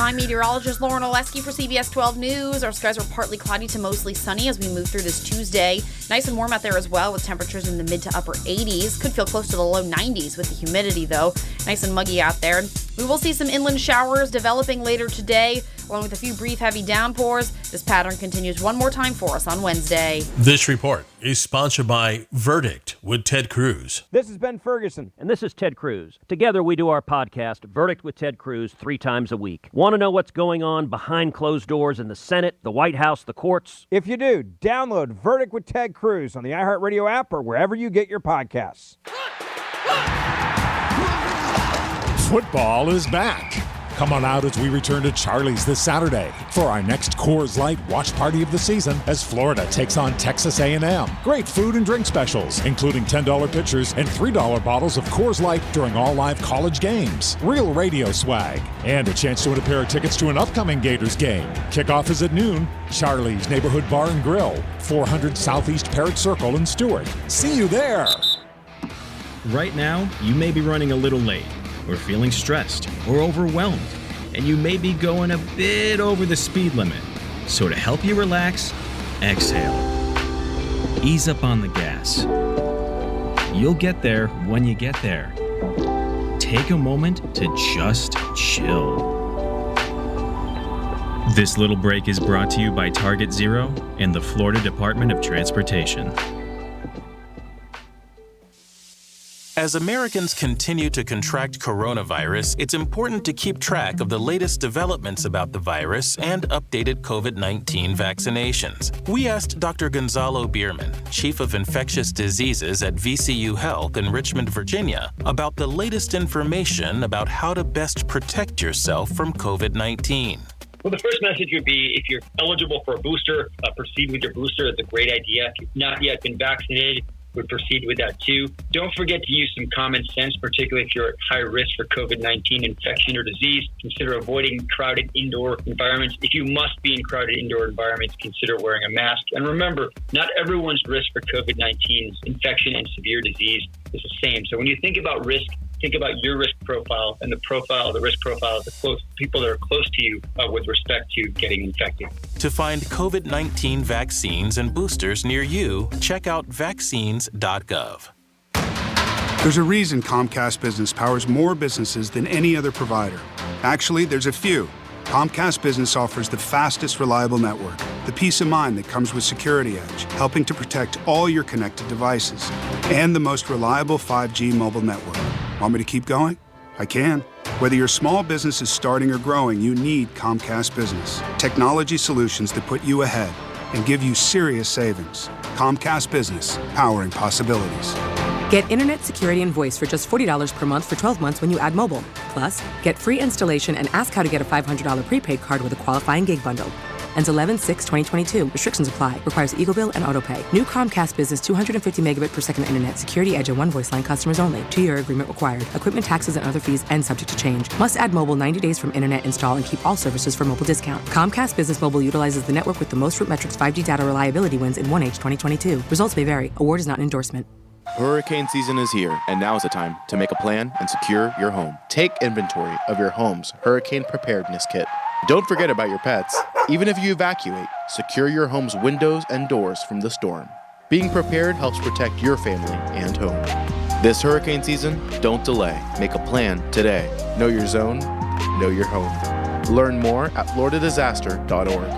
S5: I'm meteorologist Lauren Oleski for CBS 12 News. Our skies are partly cloudy to mostly sunny as we move through this Tuesday. Nice and warm out there as well with temperatures in the mid to upper 80s. Could feel close to the low 90s with the humidity though. Nice and muggy out there. We will see some inland showers developing later today, along with a few brief heavy downpours. This pattern continues one more time for us on Wednesday.
S6: This report is sponsored by Verdict with Ted Cruz.
S7: This is Ben Ferguson. And this is Ted Cruz. Together we do our podcast, Verdict with Ted Cruz, 3 times a week. Want to know what's going on behind closed doors in the Senate, the White House, the courts?
S8: If you do, download Verdict with Ted Cruz on the iHeartRadio app or wherever you get your podcasts.
S1: Football is back. Come on out as we return to Charlie's this Saturday for our next Coors Light watch party of the season as Florida takes on Texas A&M. Great food and drink specials, including $10 pitchers and $3 bottles of Coors Light during all live college games. Real radio swag, and a chance to win a pair of tickets to an upcoming Gators game. Kickoff is at noon. Charlie's Neighborhood Bar and Grill, 400 Southeast Parrott Circle in Stewart. See you there.
S9: Right now, you may be running a little late, or feeling stressed, or overwhelmed, and you may be going a bit over the speed limit. So to help you relax, exhale. Ease up on the gas. You'll get there when you get there. Take a moment to just chill. This little break is brought to you by Target Zero and the Florida Department of Transportation.
S10: As Americans continue to contract coronavirus, it's important to keep track of the latest developments about the virus and updated COVID-19 vaccinations. We asked Dr. Gonzalo Bierman, Chief of Infectious Diseases at VCU Health in Richmond, Virginia, about the latest information about how to best protect yourself from COVID-19.
S11: Well, the first message would be if you're eligible for a booster, proceed with your booster. That's a great idea. If you've not yet been vaccinated, would proceed with that too. Don't forget to use some common sense, particularly if you're at high risk for COVID-19 infection or disease. Consider avoiding crowded indoor environments. If you must be in crowded indoor environments, consider wearing a mask. And remember, not everyone's risk for COVID-19 infection and severe disease is the same. So when you think about risk, think about your risk profile and the risk profile of the people that are close to you with respect to getting infected.
S10: To find COVID-19 vaccines and boosters near you, check out vaccines.gov.
S25: There's a reason Comcast Business powers more businesses than any other provider. Actually, there's a few. Comcast Business offers the fastest, reliable network, the peace of mind that comes with Security Edge, helping to protect all your connected devices, and the most reliable 5G mobile network. Want me to keep going? I can. Whether your small business is starting or growing, you need Comcast Business. Technology solutions that put you ahead and give you serious savings. Comcast Business, powering possibilities.
S20: Get internet, security, and voice for just $40 per month for 12 months when you add mobile. Plus, get free installation and ask how to get a $500 prepaid card with a qualifying gig bundle. Ends 11/6/2022. Restrictions apply. Requires Eagle Bill and AutoPay. New Comcast Business 250 megabit per second internet. Security Edge and one voice line customers only. 2-year agreement required. Equipment taxes and other fees and subject to change. Must add mobile 90 days from internet install and keep all services for mobile discount. Comcast Business Mobile utilizes the network with the most RootMetrics 5G data reliability wins in 1H 2022. Results may vary. Award is not an endorsement.
S21: Hurricane season is here, and now is the time to make a plan and secure your home. Take inventory of your home's hurricane preparedness kit. Don't forget about your pets. Even if you evacuate, secure your home's windows and doors from the storm. Being prepared helps protect your family and home. This hurricane season, don't delay. Make a plan today. Know your zone, know your home. Learn more at floridadisaster.org.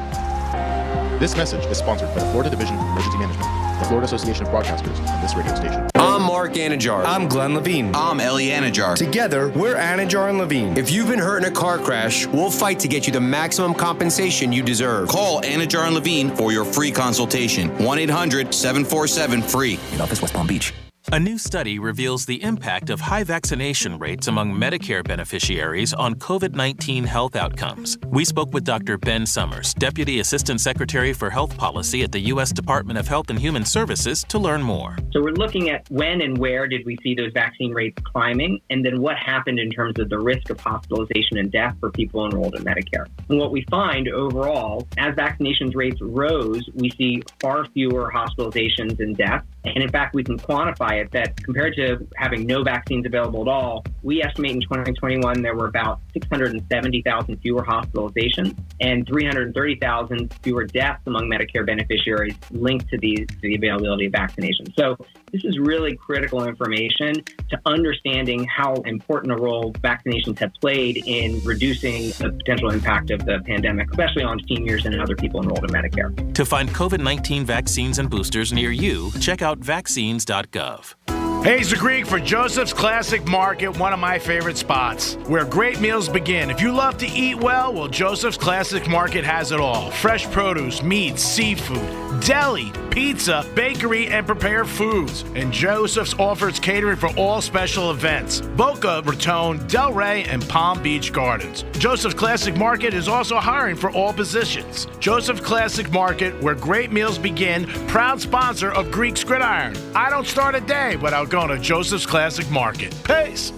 S21: This message is sponsored by the Florida Division of Emergency Management, the Florida Association of Broadcasters, and this radio station.
S23: I'm Mark Anajar.
S26: I'm Glenn Levine.
S23: I'm Ellie Anajar.
S26: Together, we're Anajar and Levine.
S23: If you've been hurt in a car crash, we'll fight to get you the maximum compensation you deserve. Call Anajar and Levine for your free consultation. 1-800-747-FREE.
S26: In office, West Palm Beach.
S10: A new study reveals the impact of high vaccination rates among Medicare beneficiaries on COVID-19 health outcomes. We spoke with Dr. Ben Summers, Deputy Assistant Secretary for Health Policy at the U.S. Department of Health and Human Services, to learn more.
S27: So we're looking at when and where did we see those vaccine rates climbing, and then what happened in terms of the risk of hospitalization and death for people enrolled in Medicare. And what we find overall, as vaccinations rates rose, we see far fewer hospitalizations and deaths. And in fact, we can quantify it that compared to having no vaccines available at all, we estimate in 2021 there were about 670,000 fewer hospitalizations and 330,000 fewer deaths among Medicare beneficiaries linked to the availability of vaccinations. So this is really critical information to understanding how important a role vaccinations have played in reducing the potential impact of the pandemic, especially on seniors and other people enrolled in Medicare.
S10: To find COVID-19 vaccines and boosters near you, check out vaccines.gov.
S28: Hey, it's the Greek for Joseph's Classic Market, one of my favorite spots, where great meals begin. If you love to eat well, Joseph's Classic Market has it all. Fresh produce, meats, seafood, deli, pizza, bakery, and prepared foods. And Joseph's offers catering for all special events. Boca Raton, Delray, and Palm Beach Gardens. Joseph's Classic Market is also hiring for all positions. Joseph's Classic Market, where great meals begin, proud sponsor of Greek's Gridiron. I don't start a day without going to Joseph's Classic Market. Peace.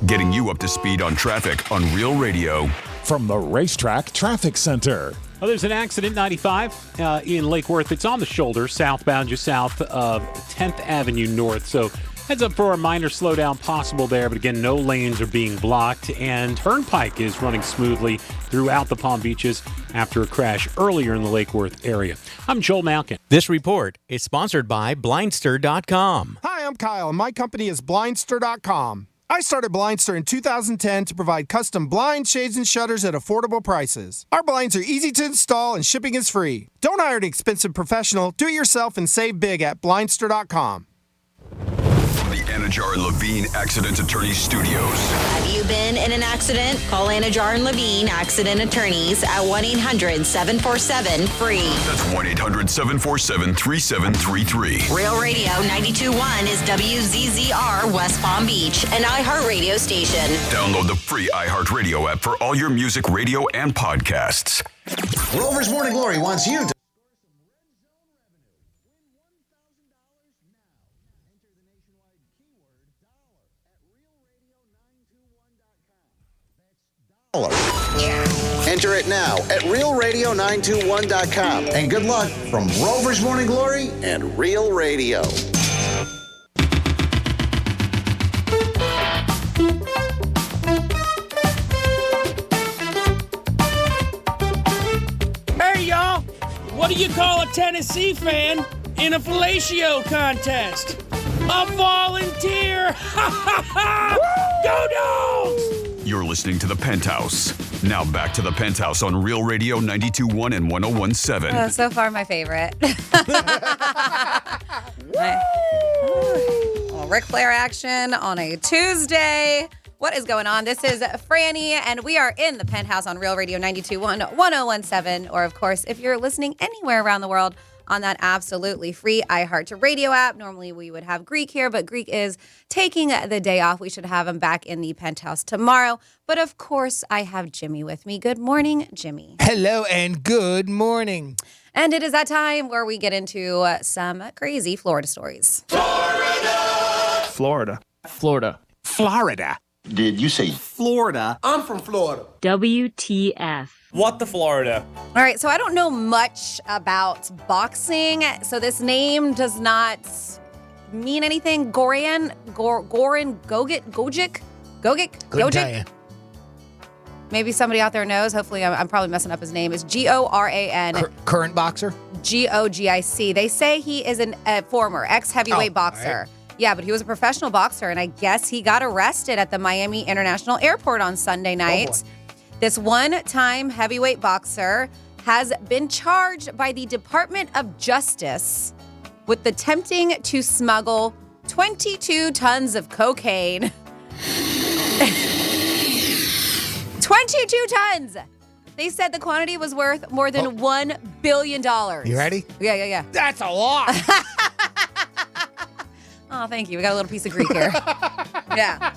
S4: Getting you up to speed on traffic on Real Radio.
S1: From the Racetrack Traffic Center.
S15: Well, there's an accident 95 in Lake Worth. It's on the shoulder, southbound, just south of 10th Avenue North. So heads up for a minor slowdown possible there. But again, no lanes are being blocked. And Turnpike is running smoothly throughout the Palm Beaches after a crash earlier in the Lake Worth area. I'm Joel Malkin.
S29: This report is sponsored by Blindster.com.
S30: Hi,
S2: I'm Kyle, and my company is Blindster.com. I started Blindster in 2010 to provide custom blinds, shades, and shutters at affordable prices. Our blinds are easy to install and shipping is free. Don't hire an expensive professional. Do it yourself and save big at Blindster.com.
S4: From the Anajar and Levine Accident Attorney Studios.
S3: Have you been in an accident? Call Anajar and Levine Accident Attorneys at 1-800-747-FREE.
S4: That's 1-800-747-3733.
S3: Real Radio 92.1 is WZZR West Palm Beach, an iHeartRadio station.
S4: Download the free iHeartRadio app for all your music, radio, and podcasts.
S12: Rover's Morning Glory wants you to enter it now at realradio921.com. And good luck from Rover's Morning Glory and Real Radio.
S13: Hey, y'all! What do you call a Tennessee fan in a fellatio contest? A volunteer! Ha ha ha! Go Dogs!
S4: You're listening to The Penthouse. Now back to The Penthouse on Real Radio 92.1 and 101.7.
S19: So far, my favorite. Ric Flair action on a Tuesday. What is going on? This is Franny, and we are in The Penthouse on Real Radio 92.1, 101.7, or, of course, if you're listening anywhere around the world, on that absolutely free iHeartRadio app. Normally we would have Greek here, but Greek is taking the day off. We should have him back in the Penthouse tomorrow. But of course, I have Jimmy with me. Good morning, Jimmy.
S17: Hello and good morning.
S19: And it is that time where we get into some crazy Florida stories.
S2: Florida.
S12: Florida. Did you say Florida?
S13: I'm from Florida.
S14: WTF.
S13: What the Florida?
S19: All right, so I don't know much about boxing, so this name does not mean anything. Goran Gogic? Maybe somebody out there knows. Hopefully, I'm probably messing up his name. It's Goran.
S17: Current boxer?
S19: Gogic. They say he is a former ex-heavyweight boxer. Right. Yeah, but he was a professional boxer, and I guess he got arrested at the Miami International Airport on Sunday night. This one-time heavyweight boxer has been charged by the Department of Justice with attempting to smuggle 22 tons of cocaine. 22 tons! They said the quantity was worth more than $1 billion.
S17: You ready?
S19: Yeah.
S17: That's a lot.
S19: Oh, thank you. We got a little piece of Greek here. Yeah.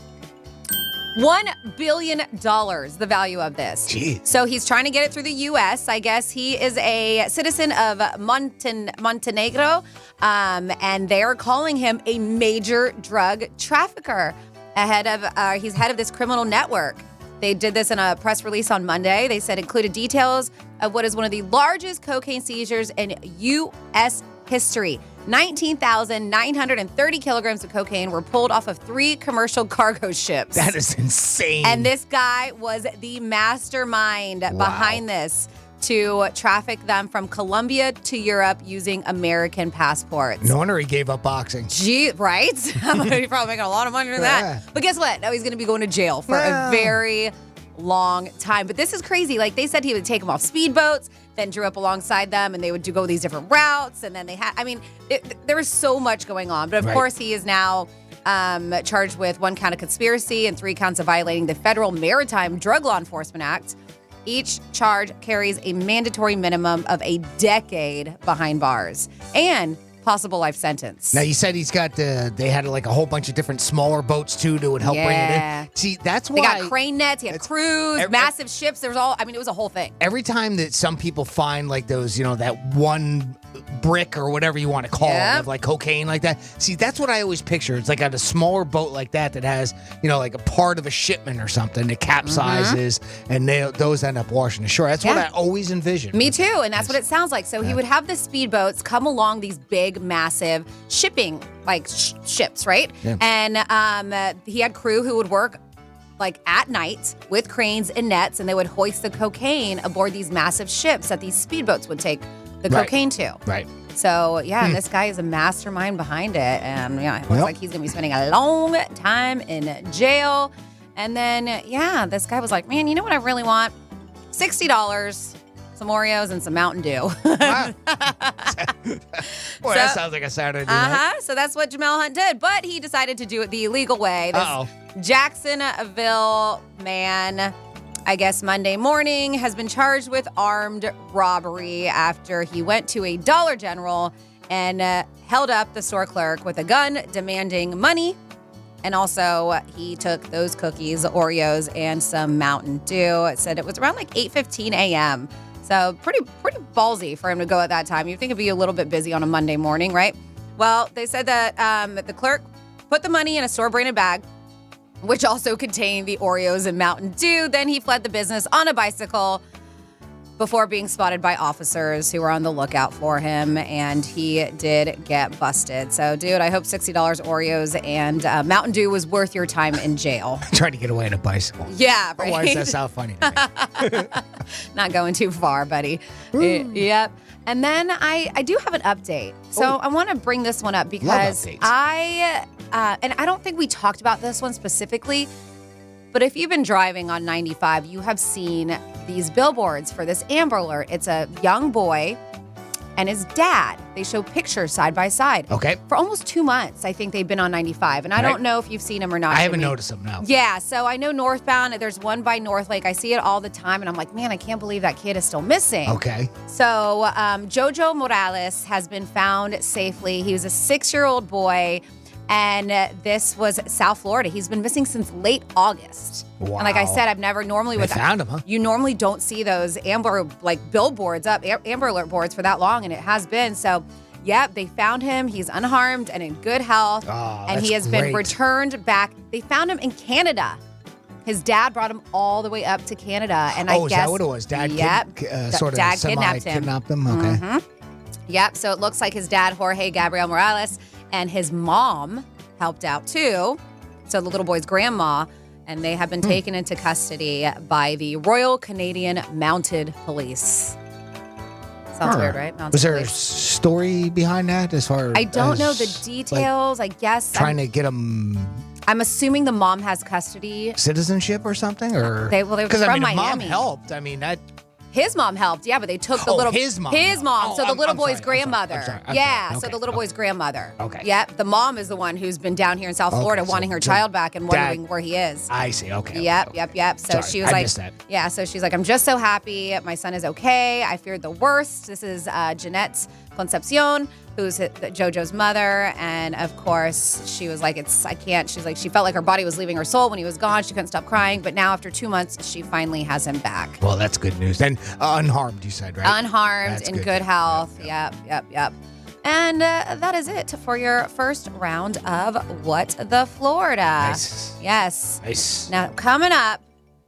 S19: $1 billion, the value of this.
S17: Jeez.
S19: So he's trying to get it through the U.S. I guess he is a citizen of Montenegro, and they're calling him a major drug trafficker. He's head of this criminal network. They did this in a press release on Monday. They said included details of what is one of the largest cocaine seizures in U.S. history. 19,930 kilograms of cocaine were pulled off of 3 commercial cargo ships.
S17: That is insane.
S19: And this guy was the mastermind behind this to traffic them from Colombia to Europe using American passports.
S17: No wonder he gave up boxing.
S19: Gee, right? He's probably making a lot of money doing that. But guess what? Now he's going to be going to jail for a very long time. But this is crazy. Like they said he would take them off speedboats, then drew up alongside them, and they would go these different routes. And then there was so much going on. But of course, he is now charged with 1 count of conspiracy and 3 counts of violating the Federal Maritime Drug Law Enforcement Act. Each charge carries a mandatory minimum of a decade behind bars and possible life sentence.
S17: Now, you said he's got they had like a whole bunch of different smaller boats too to help bring it in. See, that's why.
S19: They got crane nets, he had crews, massive ships. There was it was a whole thing.
S17: Every time that some people find like those, that one brick or whatever you want to call it, of like cocaine like that. See, that's what I always picture. It's like on a smaller boat like that has, like a part of a shipment or something that capsizes and those end up washing ashore. That's what I always envision.
S19: Me too, and that's what it sounds like. So he would have the speedboats come along these big, massive shipping ships, right? Yeah. And he had crew who would work like at night with cranes and nets, and they would hoist the cocaine aboard these massive ships that these speedboats would take the cocaine to.
S17: Right.
S19: So, yeah, and this guy is a mastermind behind it. And, yeah, it looks like he's going to be spending a long time in jail. And then, yeah, this guy was like, man, you know what I really want? $60, some Oreos, and some Mountain Dew.
S17: Boy, that sounds like a Saturday night.
S19: So that's what Jamel Hunt did. But he decided to do it the illegal way. This Jacksonville man, I guess Monday morning, has been charged with armed robbery after he went to a Dollar General and held up the store clerk with a gun demanding money. And also, he took those cookies, Oreos, and some Mountain Dew. It said it was around like 8:15 a.m. So pretty ballsy for him to go at that time. You'd think it'd be a little bit busy on a Monday morning, right? Well, they said that the clerk put the money in a store-branded bag, which also contained the Oreos and Mountain Dew. Then he fled the business on a bicycle before being spotted by officers who were on the lookout for him, and he did get busted. So, dude, I hope $60 Oreos and Mountain Dew was worth your time in jail.
S17: Trying to get away on a bicycle.
S19: Yeah, right.
S17: Why does that sound funny to me?
S19: Not going too far, buddy. Yep. And then I do have an update. So I want to bring this one up because and I don't think we talked about this one specifically, but if you've been driving on 95, you have seen these billboards for this Amber Alert. It's a young boy and his dad. They show pictures side by side.
S17: Okay.
S19: For almost 2 months, I think they've been on 95. And I don't know if you've seen them or not.
S17: I haven't noticed them, no.
S19: Yeah, so I know northbound, there's one by North Lake. I see it all the time, and I'm like, man, I can't believe that kid is still missing.
S17: Okay.
S19: So Jojo Morales has been found safely. He was a 6-year-old boy, and this was South Florida. He's been missing since late August.
S17: Wow.
S19: And like I said, I've never normally
S17: They found him, huh?
S19: You normally don't see those Amber billboards up, Amber Alert boards for that long, and it has been. So, yeah, they found him. He's unharmed and in good health, and he has been returned back. They found him in Canada. His dad brought him all the way up to Canada, and I guess
S17: is that what it was? Dad,
S19: dad kidnapped him.
S17: Kidnapped him. Okay.
S19: Mm-hmm. Yep. So it looks like his dad, Jorge Gabriel Morales, and his mom helped out too. So the little boy's grandma, and they have been taken into custody by the Royal Canadian Mounted Police. Sounds weird, right?
S17: Was there a story behind that as far as...
S19: I don't know the details. I guess
S17: trying to get him...
S19: I'm assuming the mom has custody.
S17: Citizenship or something? Or
S19: they were
S17: because
S19: from
S17: Miami.
S19: Miami.
S17: Mom helped. I mean, that...
S19: His mom helped, yeah, but they took the little...
S17: his mom.
S19: So the little boy's grandmother.
S17: I'm sorry.
S19: So the little boy's grandmother.
S17: Okay.
S19: Yep, the mom is the one who's been down here in South Florida wanting her child back and wondering where he is.
S17: I see, okay.
S19: Yep. So
S17: Sorry,
S19: she was
S17: I
S19: like...
S17: missed that.
S19: Yeah, so she's like, I'm just so happy. My son is okay. I feared the worst. This is Jeanette Concepcion, who's JoJo's mother. And of course, she was like, she's like, she felt like her body was leaving her soul when he was gone. She couldn't stop crying. But now after 2 months, she finally has him back.
S17: Well, that's good news. And unharmed, you said, right?
S19: Unharmed,
S17: That's
S19: in good health. Yep. And that is it for your first round of What the Florida.
S17: Nice.
S19: Yes.
S17: Nice.
S19: Now, coming up,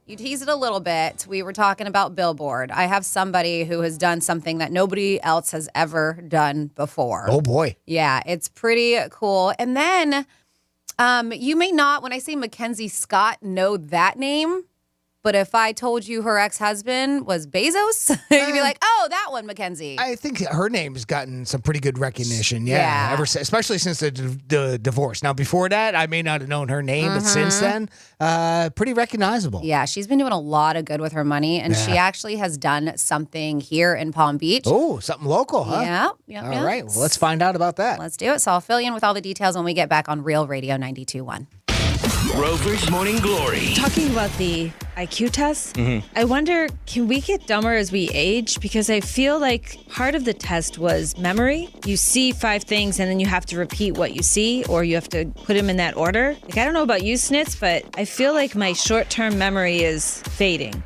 S19: you teased it a little bit. We were talking about Billboard. I have somebody who has done something that nobody else has ever done before.
S17: Oh, boy.
S19: Yeah, it's pretty cool. And then you may not, when I say Mackenzie Scott, know that name. But if I told you her ex-husband was Bezos, you'd be like, oh, that one, Mackenzie.
S17: I think her name has gotten some pretty good recognition. Yeah. Especially since the divorce. Now, before that, I may not have known her name, but since then, pretty recognizable.
S19: Yeah, she's been doing a lot of good with her money, and she actually has done something here in Palm Beach.
S17: Oh, something local, huh?
S19: Yeah.
S17: All right, well, let's find out about that.
S19: Let's do it. So I'll fill you in with all the details when we get back on Real Radio 92.1.
S5: Rover's Morning Glory.
S6: Talking about the IQ test, I wonder, can we get dumber as we age? Because I feel like part of the test was memory. You see 5 things and then you have to repeat what you see, or you have to put them in that order. Like, I don't know about you, Snitz, but I feel like my short-term memory is fading.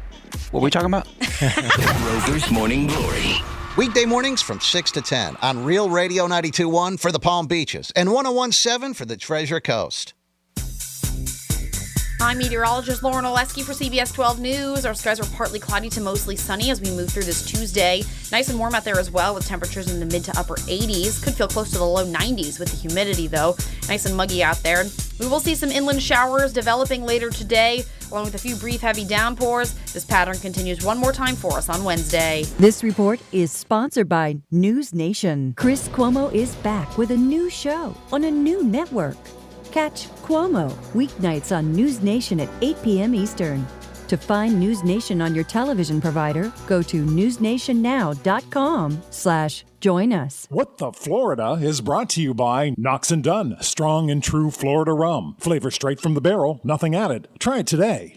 S5: What are we talking about? Rover's Morning Glory.
S12: Weekday mornings from 6 to 10 on Real Radio 92.1 for the Palm Beaches and 101.7 for the Treasure Coast.
S7: I'm meteorologist Lauren Oleski for CBS 12 News. Our skies are partly cloudy to mostly sunny as we move through this Tuesday. Nice and warm out there as well with temperatures in the mid to upper 80s. Could feel close to the low 90s with the humidity, though. Nice and muggy out there. We will see some inland showers developing later today, along with a few brief heavy downpours. This pattern continues one more time for us on Wednesday.
S8: This report is sponsored by News Nation. Chris Cuomo is back with a new show on a new network. Catch Cuomo weeknights on News Nation at 8 p.m. Eastern. To find News Nation on your television provider, go to newsnationnow.com/join us.
S1: What the Florida is brought to you by Knox & Dunn, strong and true Florida rum. Flavor straight from the barrel, nothing added. Try it today.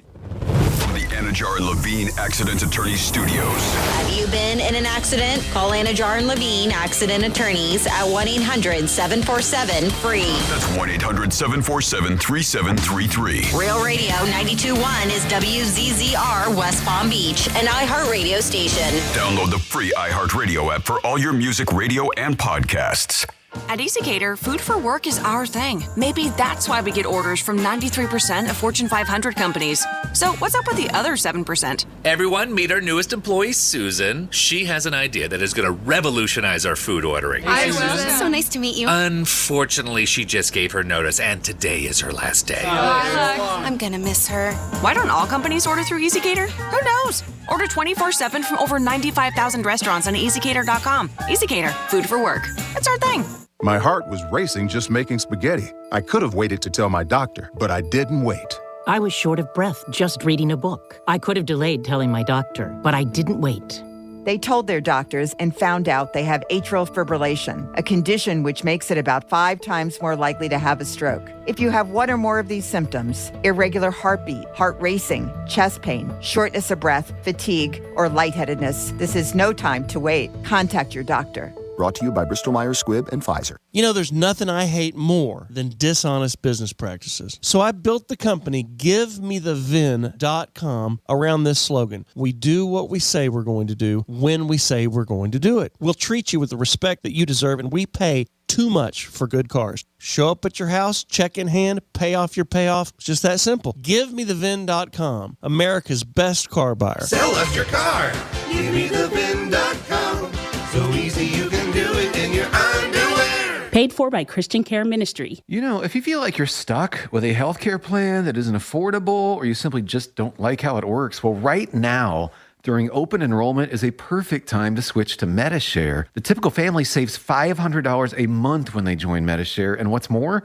S4: From the Anajar and Levine Accident Attorney Studios.
S3: Have you been in an accident? Call Anajar and Levine Accident Attorneys at 1-800-747-FREE.
S4: That's 1-800-747-3733.
S3: Real Radio 92.1 is WZZR West Palm Beach, an iHeartRadio station.
S4: Download the free iHeartRadio app for all your music, radio, and podcasts.
S9: At EasyCater, food for work is our thing. Maybe that's why we get orders from 93% of Fortune 500 companies. So what's up with the other 7%?
S14: Everyone, meet our newest employee, Susan. She has an idea that is going to revolutionize our food ordering.
S9: Hi, Susan. So nice to meet you.
S14: Unfortunately, she just gave her notice, and today is her last day.
S9: I'm gonna miss her. Why don't all companies order through EasyCater? Who knows? Order 24/7 from over 95,000 restaurants on EasyCater.com. EasyCater, food for work. It's our thing.
S16: My heart was racing just making spaghetti. I could have waited to tell my doctor, but I didn't wait.
S18: I was short of breath just reading a book. I could have delayed telling my doctor, but I didn't wait.
S22: They told their doctors and found out they have atrial fibrillation, a condition which makes it about 5 times more likely to have a stroke. If you have one or more of these symptoms, irregular heartbeat, heart racing, chest pain, shortness of breath, fatigue, or lightheadedness, this is no time to wait. Contact your doctor.
S24: Brought to you by Bristol-Myers Squibb and Pfizer.
S29: You know, there's nothing I hate more than dishonest business practices. So I built the company GiveMeTheVin.com around this slogan. We do what we say we're going to do when we say we're going to do it. We'll treat you with the respect that you deserve, and we pay too much for good cars. Show up at your house, check in hand, pay off your payoff. It's just that simple. GiveMeTheVin.com, America's best car buyer.
S30: Sell us your car. GiveMeTheVin.com. So easy you can do it in your underwear.
S31: Paid for by Christian Care Ministry.
S32: You know, if you feel like you're stuck with a healthcare plan that isn't affordable, or you simply just don't like how it works, well, right now, during open enrollment is a perfect time to switch to MediShare. The typical family saves $500 a month when they join MediShare, and what's more,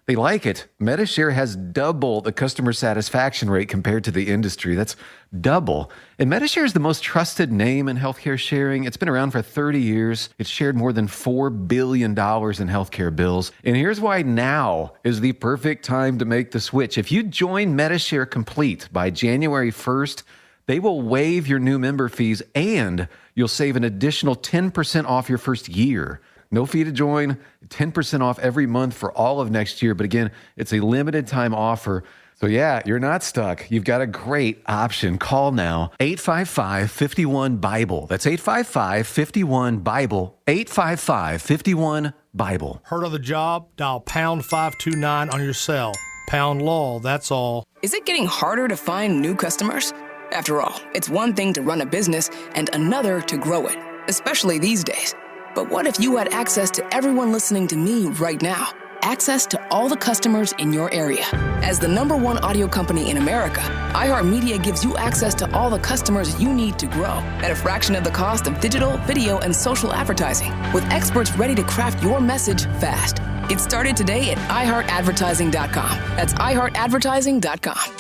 S32: they like it. MediShare has double the customer satisfaction rate compared to the industry. That's double. And MediShare is the most trusted name in healthcare sharing. It's been around for 30 years. It's shared more than $4 billion in healthcare bills. And here's why now is the perfect time to make the switch. If you join MediShare Complete by January 1st, they will waive your new member fees and you'll save an additional 10% off your first year. No fee to join, 10% off every month for all of next year. But again, it's a limited time offer. So yeah, you're not stuck. You've got a great option. Call now, 855-51-BIBLE. That's 855-51-BIBLE, 855-51-BIBLE.
S28: Heard of the job? Dial pound 529 on your cell. Pound law, that's all.
S33: Is it getting harder to find new customers? After all, it's one thing to run a business and another to grow it, especially these days. But what if you had access to everyone listening to me right now? Access to all the customers in your area. As the #1 audio company in America, iHeartMedia gives you access to all the customers you need to grow at a fraction of the cost of digital, video, and social advertising, with experts ready to craft your message fast. Get started today at iHeartAdvertising.com. That's iHeartAdvertising.com.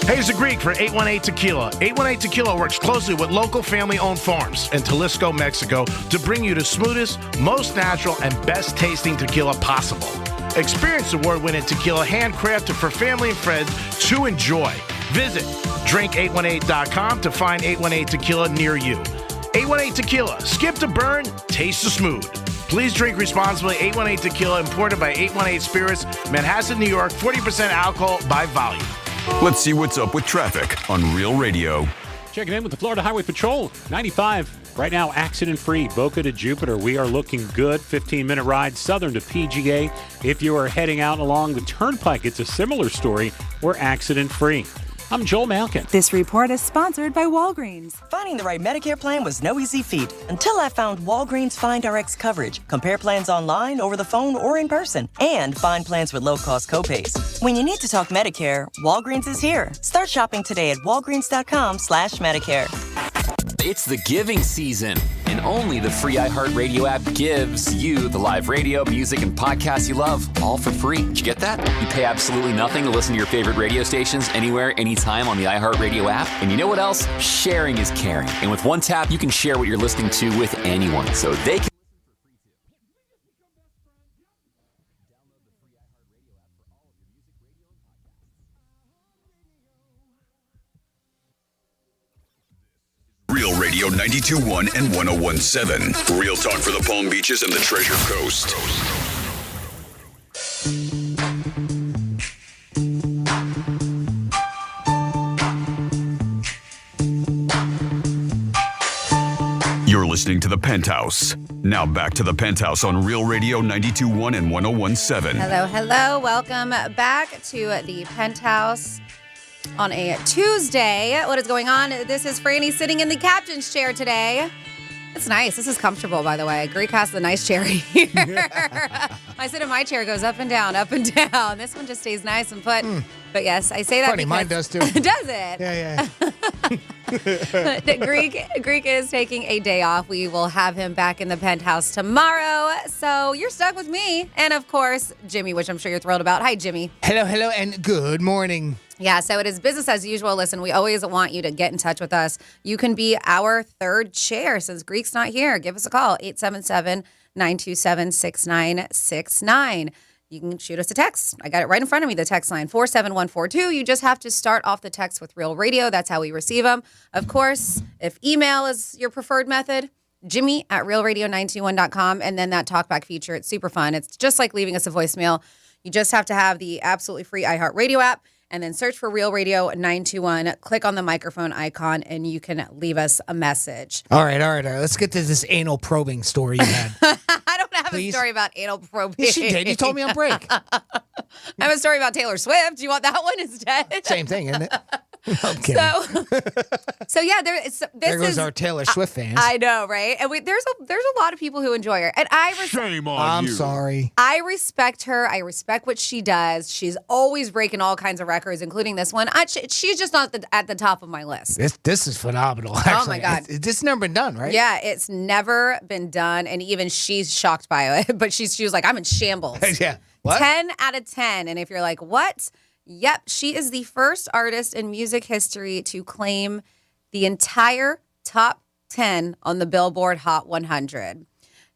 S28: Hayes the Greek for 818 Tequila. 818 Tequila works closely with local family-owned farms in Jalisco, Mexico to bring you the smoothest, most natural, and best-tasting tequila possible. Experience award-winning tequila handcrafted for family and friends to enjoy. Visit drink818.com to find 818 Tequila near you. 818 Tequila. Skip the burn, taste the smooth. Please drink responsibly. 818 Tequila, imported by 818 Spirits, Manhasset, New York. 40% alcohol by volume.
S4: Let's see what's up with traffic on Real Radio.
S2: Checking in with the Florida Highway Patrol. 95 right now, accident-free. Boca to Jupiter. We are looking good. 15-minute ride southern to PGA. If you are heading out along the turnpike, it's a similar story. We're accident-free. I'm Joel Malkin.
S10: This report is sponsored by Walgreens.
S11: Finding the right Medicare plan was no easy feat until I found Walgreens Find Rx coverage. Compare plans online, over the phone, or in person, and find plans with low-cost copays. When you need to talk Medicare, Walgreens is here. Start shopping today at walgreens.com/Medicare.
S5: It's the giving season, and only the free iHeartRadio app gives you the live radio, music, and podcasts you love, all for free. Did you get that? You pay absolutely nothing to listen to your favorite radio stations anywhere, anytime on the iHeartRadio app. And you know what else? Sharing is caring. And with one tap, you can share what you're listening to with anyone, so they can.
S4: Real Radio 92.1 and 101.7. Real talk for the Palm Beaches and the Treasure Coast. You're listening to The Penthouse. Now back to The Penthouse on Real Radio 92.1 and 101.7.
S7: Hello. Welcome back to The Penthouse. On a Tuesday, what is going on? This is Franny sitting in the captain's chair today. It's nice. This is comfortable, by the way. Greek has the nice chair here. I sit in my chair, goes up and down, up and down. This one just stays nice and put. But yes, I say that
S13: Funny, mine does too.
S7: Does it?
S13: Yeah.
S7: Greek is taking a day off. We will have him back in the Penthouse tomorrow. So you're stuck with me. And of course, Jimmy, which I'm sure you're thrilled about. Hi, Jimmy.
S13: Hello, and good morning.
S7: Yeah, so it is business as usual. Listen, we always want you to get in touch with us. You can be our third chair since Greek's not here. Give us a call, 877-927-6969. You can shoot us a text. I got it right in front of me, the text line, 47142. You just have to start off the text with Real Radio. That's how we receive them. Of course, if email is your preferred method, Jimmy@realradio921.com, and then that talkback feature. It's super fun. It's just like leaving us a voicemail. You just have to have the absolutely free iHeartRadio app, and then search for Real Radio 921. Click on the microphone icon, and you can leave us a message.
S13: All right. Let's get to this anal probing story you had.
S7: I don't have a story about anal probing.
S13: Yes, you did. You told me on break.
S7: I have a story about Taylor Swift. Do you want that one instead?
S13: Same thing, isn't it? I'm kidding.
S7: So yeah,
S13: there goes our Taylor Swift fans.
S7: I know, right? And there's a lot of people who enjoy her, and
S13: shame on you. I'm sorry.
S7: I respect her. I respect what she does. She's always breaking all kinds of records, including this one. She's just not at the top of my list.
S13: This is phenomenal. Actually.
S7: Oh my God,
S13: this has never been done, right?
S7: Yeah, it's never been done, and even she's shocked by it. But she was like, "I'm in shambles."
S13: Yeah. What?
S7: 10 out of 10, and if you're like, "What?" Yep, she is the first artist in music history to claim the entire top 10 on the Billboard Hot 100.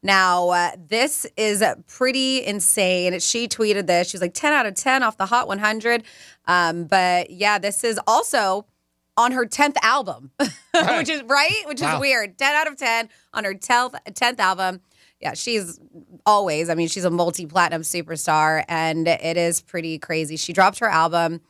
S7: Now, this is pretty insane. She tweeted this. She's like, 10 out of 10 off the Hot 100. But yeah, this is also on her 10th album, which is weird. 10 out of 10 on her 10th album. Yeah, she's she's a multi-platinum superstar, and it is pretty crazy. She dropped her album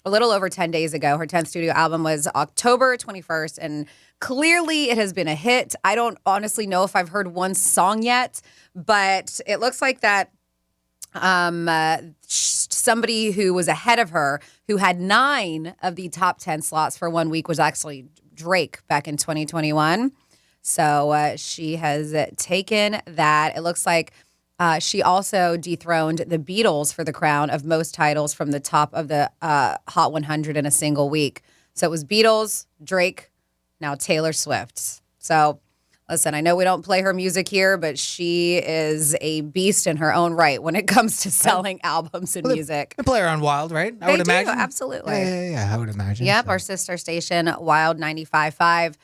S7: a little over 10 days ago. Her 10th studio album was October 21st, and clearly it has been a hit. I don't honestly know if I've heard one song yet, but it looks like that somebody who was ahead of her, who had 9 of the top 10 slots for 1 week, was actually Drake back in 2021. So she has taken that. It looks like she also dethroned the Beatles for the crown of most titles from the top of the Hot 100 in a single week. So it was Beatles, Drake, now Taylor Swift. So listen, I know we don't play her music here, but she is a beast in her own right when it comes to selling albums and music.
S13: They play her on Wild, right? I would imagine.
S7: Absolutely.
S13: Yeah, I would imagine.
S7: Yep, our sister station, Wild 95.5.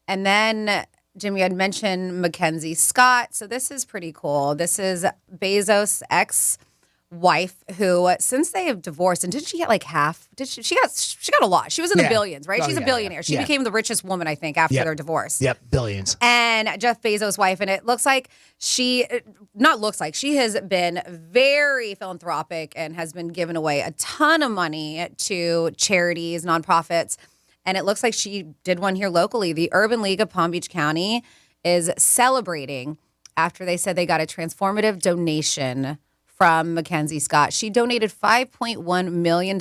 S7: And then Jim, you had mentioned Mackenzie Scott. So this is pretty cool. This is Bezos' ex-wife who, since they have divorced, and didn't she get like half? She got a lot. She was in the billions, right? She's a billionaire. She became the richest woman, I think, after their divorce.
S13: Yep, billions.
S7: And Jeff Bezos' wife, and it looks like she has been very philanthropic and has been giving away a ton of money to charities, nonprofits.
S1: And it looks like she did one here locally. The Urban League of Palm Beach County is celebrating after they said they got a transformative donation from Mackenzie Scott. She donated $5.1 million,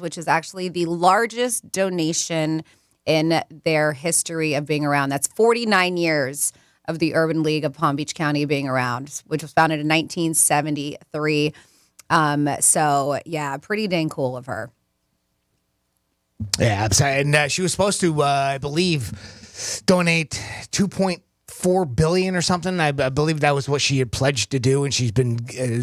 S1: which is actually the largest donation in their history of being around. That's 49 years of the Urban League of Palm Beach County being around, which was founded in 1973. So, yeah, pretty dang cool of her.
S13: Yeah, and she was supposed to, I believe, donate $2.4 billion or something. I believe that was what she had pledged to do, and she's been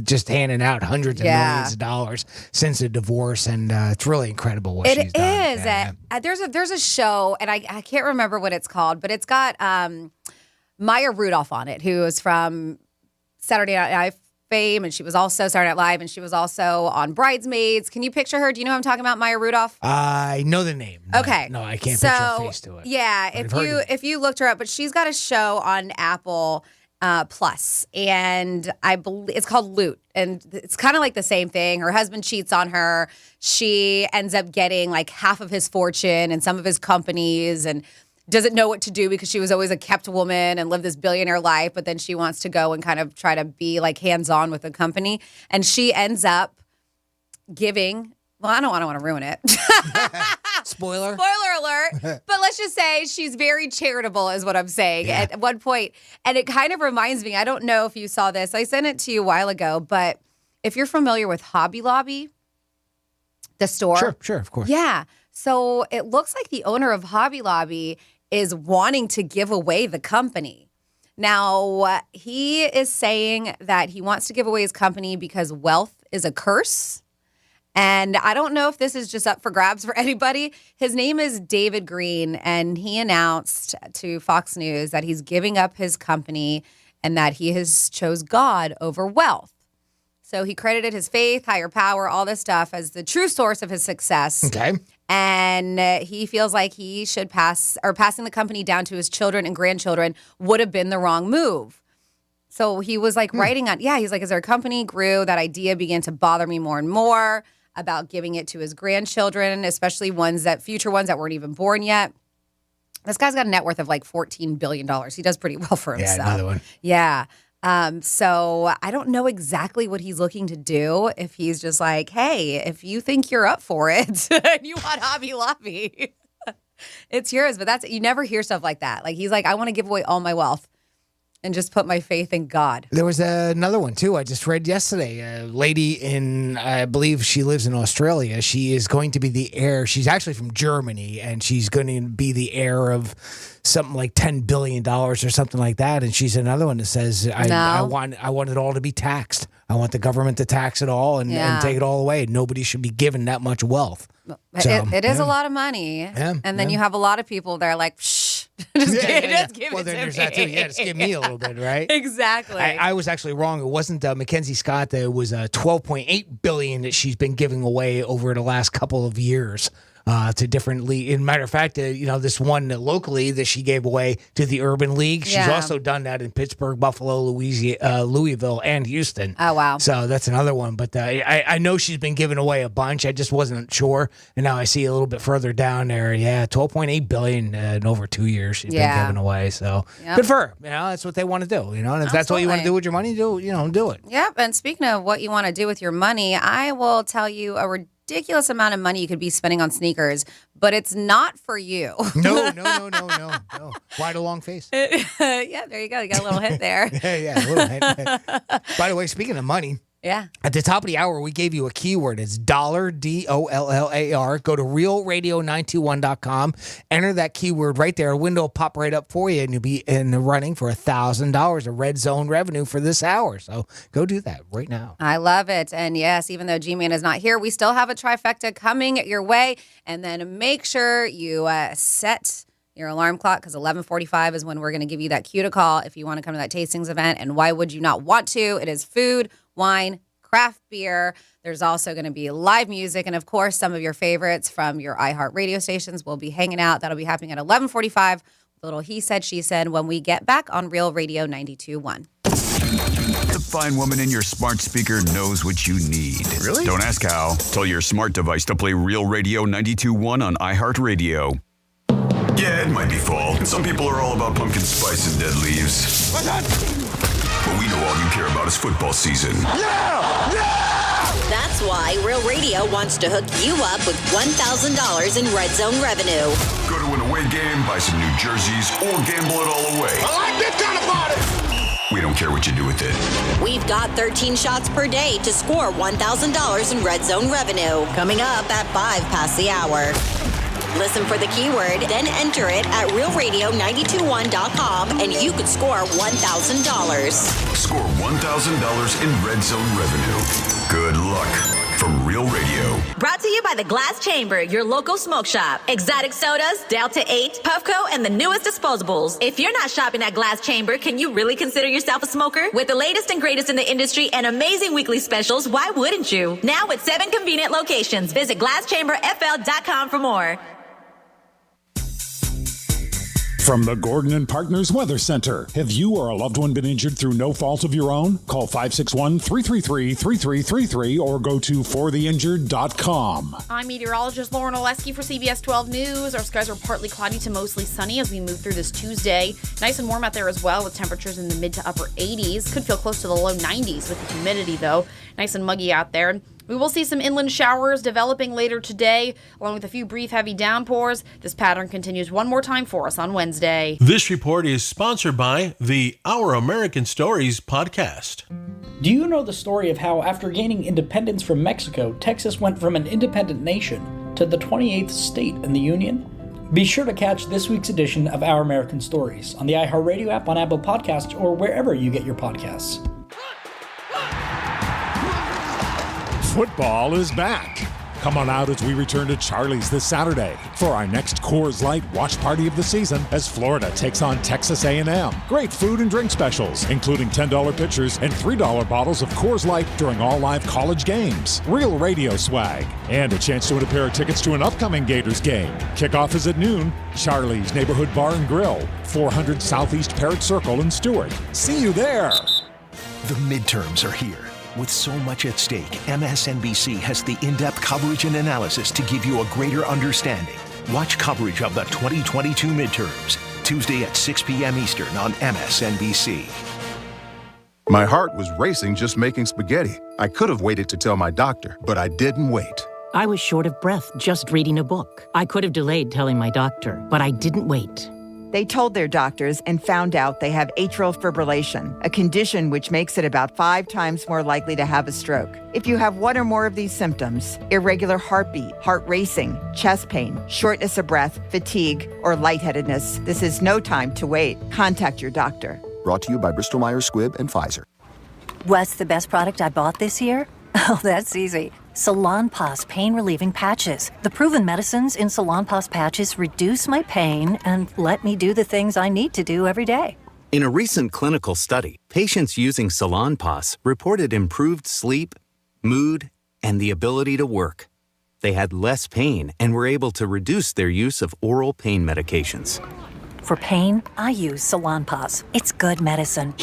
S13: just handing out hundreds of millions of dollars since the divorce, and it's really incredible what she's done.
S1: It is. Yeah. There's a show, and I can't remember what it's called, but it's got Maya Rudolph on it, who is from Saturday Night Live fame, and she was also Saturday Night Live, and she was also on Bridesmaids. Can you picture her? Do you know who I'm talking about, Maya Rudolph?
S13: I know the name.
S1: Okay.
S13: No, I can't picture her face to it.
S1: Yeah, if you looked her up, but she's got a show on Apple Plus, and I believe it's called Loot, and it's kind of like the same thing. Her husband cheats on her. She ends up getting like half of his fortune and some of his companies, and doesn't know what to do because she was always a kept woman and lived this billionaire life, but then she wants to go and kind of try to be like hands-on with the company. And she ends up giving, well, I don't want to ruin it.
S13: Spoiler
S1: alert. But let's just say she's very charitable is what I'm saying at one point. And it kind of reminds me, I don't know if you saw this. I sent it to you a while ago, but if you're familiar with Hobby Lobby, the store.
S13: Sure, of course.
S1: Yeah. So it looks like the owner of Hobby Lobby is wanting to give away the company. Now, he is saying that he wants to give away his company because wealth is a curse. And I don't know if this is just up for grabs for anybody. His name is David Green, and he announced to Fox News that he's giving up his company and that he has chose God over wealth. So he credited his faith, higher power, all this stuff as the true source of his success.
S13: Okay.
S1: And he feels like he should passing the company down to his children and grandchildren would have been the wrong move. So he was like writing on, he's like, as our company grew, that idea began to bother me more and more about giving it to his grandchildren, especially future ones that weren't even born yet. This guy's got a net worth of like $14 billion. He does pretty well for himself.
S13: Yeah, another one.
S1: Yeah. So I don't know exactly what he's looking to do. If he's just like, hey, if you think you're up for it and you want Hobby Lobby, it's yours. But you never hear stuff like that. Like he's like, I want to give away all my wealth and just put my faith in God.
S13: There was another one, too. I just read yesterday. A lady I believe she lives in Australia. She is going to be the heir. She's actually from Germany, and she's going to be the heir of something like $10 billion or something like that. And she's another one that says, I want it all to be taxed. I want the government to tax it all and take it all away. Nobody should be given that much wealth.
S1: It is a lot a lot. And then you have a lot of people that are like, shh. Just give it to
S13: then there's that too. Yeah, just give me a little bit, right?
S1: Exactly.
S13: I was actually wrong. It wasn't Mackenzie Scott. It was $12.8 billion that she's been giving away over the last couple of years. To different league. In matter of fact, this one locally that she gave away to the Urban League. She's also done that in Pittsburgh, Buffalo, Louisville, and Houston.
S1: Oh, wow.
S13: So that's another one. But I know she's been giving away a bunch. I just wasn't sure. And now I see a little bit further down there. Yeah, $12.8 billion in over 2 years she's been giving away. So good for her. That's what they want to do. And if that's what you want to do with your money, do it.
S1: Yep. And speaking of what you want to do with your money, I will tell you a ridiculous amount of money you could be spending on sneakers, but it's not for you.
S13: No. Why the long face?
S1: Yeah, there you go. You got a little hint there.
S13: yeah, a little hint. By the way, speaking of money, at the top of the hour, we gave you a keyword. It's dollar, DOLLAR. Go to realradio921.com. Enter that keyword right there. A window will pop right up for you, and you'll be in the running for $1,000 of red zone revenue for this hour. So go do that right now.
S1: I love it. And yes, even though G-Man is not here, we still have a trifecta coming your way. And then make sure you set your alarm clock, because 11:45 is when we're going to give you that cue to call if you want to come to that tastings event. And why would you not want to? It is food, wine, craft beer. There's also going to be live music. And, of course, some of your favorites from your iHeart radio stations will be hanging out. That'll be happening at 11:45. A little he said, she said when we get back on Real Radio 92.1.
S4: The fine woman in your smart speaker knows what you need.
S16: Really?
S4: Don't ask how. Tell your smart device to play Real Radio 92.1 on iHeartRadio. Yeah, it might be fall, and some people are all about pumpkin spice and dead leaves. But we know all you care about is football season.
S3: That's why Real Radio wants to hook you up with $1,000 in Red Zone revenue.
S4: Go to an away game, buy some new jerseys, or gamble it all away.
S30: I like this kind of party.
S4: We don't care what you do with it.
S3: We've got 13 shots per day to score $1,000 in Red Zone revenue. Coming up at 5 past the hour. Listen for the keyword, then enter it at realradio921.com, and you could score $1,000.
S4: Score $1,000 in Red Zone revenue. Good luck from Real Radio.
S6: Brought to you by the Glass Chamber, your local smoke shop. Exotic sodas, Delta 8, Puffco, and the newest disposables. If you're not shopping at Glass Chamber, can you really consider yourself a smoker? With the latest and greatest in the industry and amazing weekly specials, why wouldn't you? Now with 7 convenient locations. Visit glasschamberfl.com for more.
S8: From the Gordon and Partners Weather Center. Have you or a loved one been injured through no fault of your own? Call 561-333-3333 or go to fortheinjured.com.
S7: I'm meteorologist Lauren Oleski for CBS 12 News. Our skies are partly cloudy to mostly sunny as we move through this Tuesday. Nice and warm out there as well, with temperatures in the mid to upper 80s. Could feel close to the low 90s with the humidity, though. Nice and muggy out there. We will see some inland showers developing later today, along with a few brief heavy downpours. This pattern continues one more time for us on Wednesday.
S12: This report is sponsored by the Our American Stories podcast.
S15: Do you know the story of how, after gaining independence from Mexico, Texas went from an independent nation to the 28th state in the Union? Be sure to catch this week's edition of Our American Stories on the iHeartRadio app, on Apple Podcasts, or wherever you get your podcasts.
S8: Football is back. Come on out as we return to Charlie's this Saturday for our next Coors Light watch party of the season as Florida takes on Texas A&M. Great food and drink specials, including $10 pitchers and $3 bottles of Coors Light during all live college games. Real radio swag, and a chance to win a pair of tickets to an upcoming Gators game. Kickoff is at noon. Charlie's Neighborhood Bar and Grill, 400 Southeast Parrott Circle in Stewart. See you there.
S17: The midterms are here. With so much at stake, MSNBC has the in-depth coverage and analysis to give you a greater understanding. Watch coverage of the 2022 midterms, Tuesday at 6 p.m. Eastern on MSNBC.
S16: My heart was racing just making spaghetti. I could have waited to tell my doctor, but I didn't wait.
S18: I was short of breath just reading a book. I could have delayed telling my doctor, but I didn't wait.
S22: They told their doctors and found out they have atrial fibrillation, a condition which makes it about 5 times more likely to have a stroke. If you have one or more of these symptoms, irregular heartbeat, heart racing, chest pain, shortness of breath, fatigue, or lightheadedness, this is no time to wait. Contact your doctor.
S24: Brought to you by Bristol Myers Squibb and Pfizer.
S19: What's the best product I bought this year? Oh, that's easy. Salonpas pain-relieving patches. The proven medicines in Salonpas patches reduce my pain and let me do the things I need to do every day.
S20: In a recent clinical study, patients using Salonpas reported improved sleep, mood, and the ability to work. They had less pain and were able to reduce their use of oral pain medications.
S19: For pain, I use Salonpas. It's good medicine.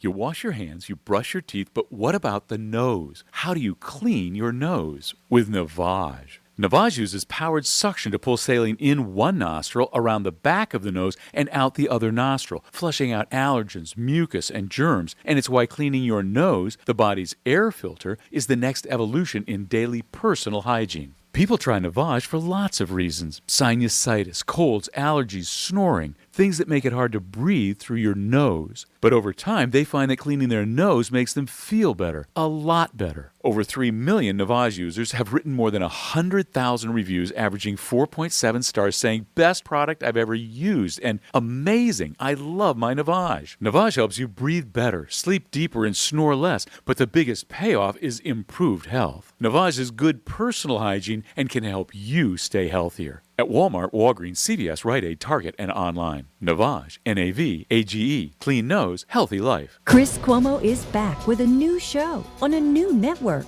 S21: You wash your hands, you brush your teeth, but what about the nose? How do you clean your nose? With Navage. Navage uses powered suction to pull saline in one nostril, around the back of the nose, and out the other nostril, flushing out allergens, mucus, and germs. And it's why cleaning your nose, the body's air filter, is the next evolution in daily personal hygiene. People try Navage for lots of reasons. Sinusitis, colds, allergies, snoring, things that make it hard to breathe through your nose. But over time, they find that cleaning their nose makes them feel better, a lot better. Over 3 million Navage users have written more than 100,000 reviews, averaging 4.7 stars, saying, best product I've ever used, and amazing, I love my Navage. Navage helps you breathe better, sleep deeper, and snore less, but the biggest payoff is improved health. Navage is good personal hygiene and can help you stay healthier. At Walmart, Walgreens, CVS, Rite Aid, Target, and online. Navage, N-A-V-A-G-E, clean nose, healthy life.
S23: Chris Cuomo is back with a new show on a new network.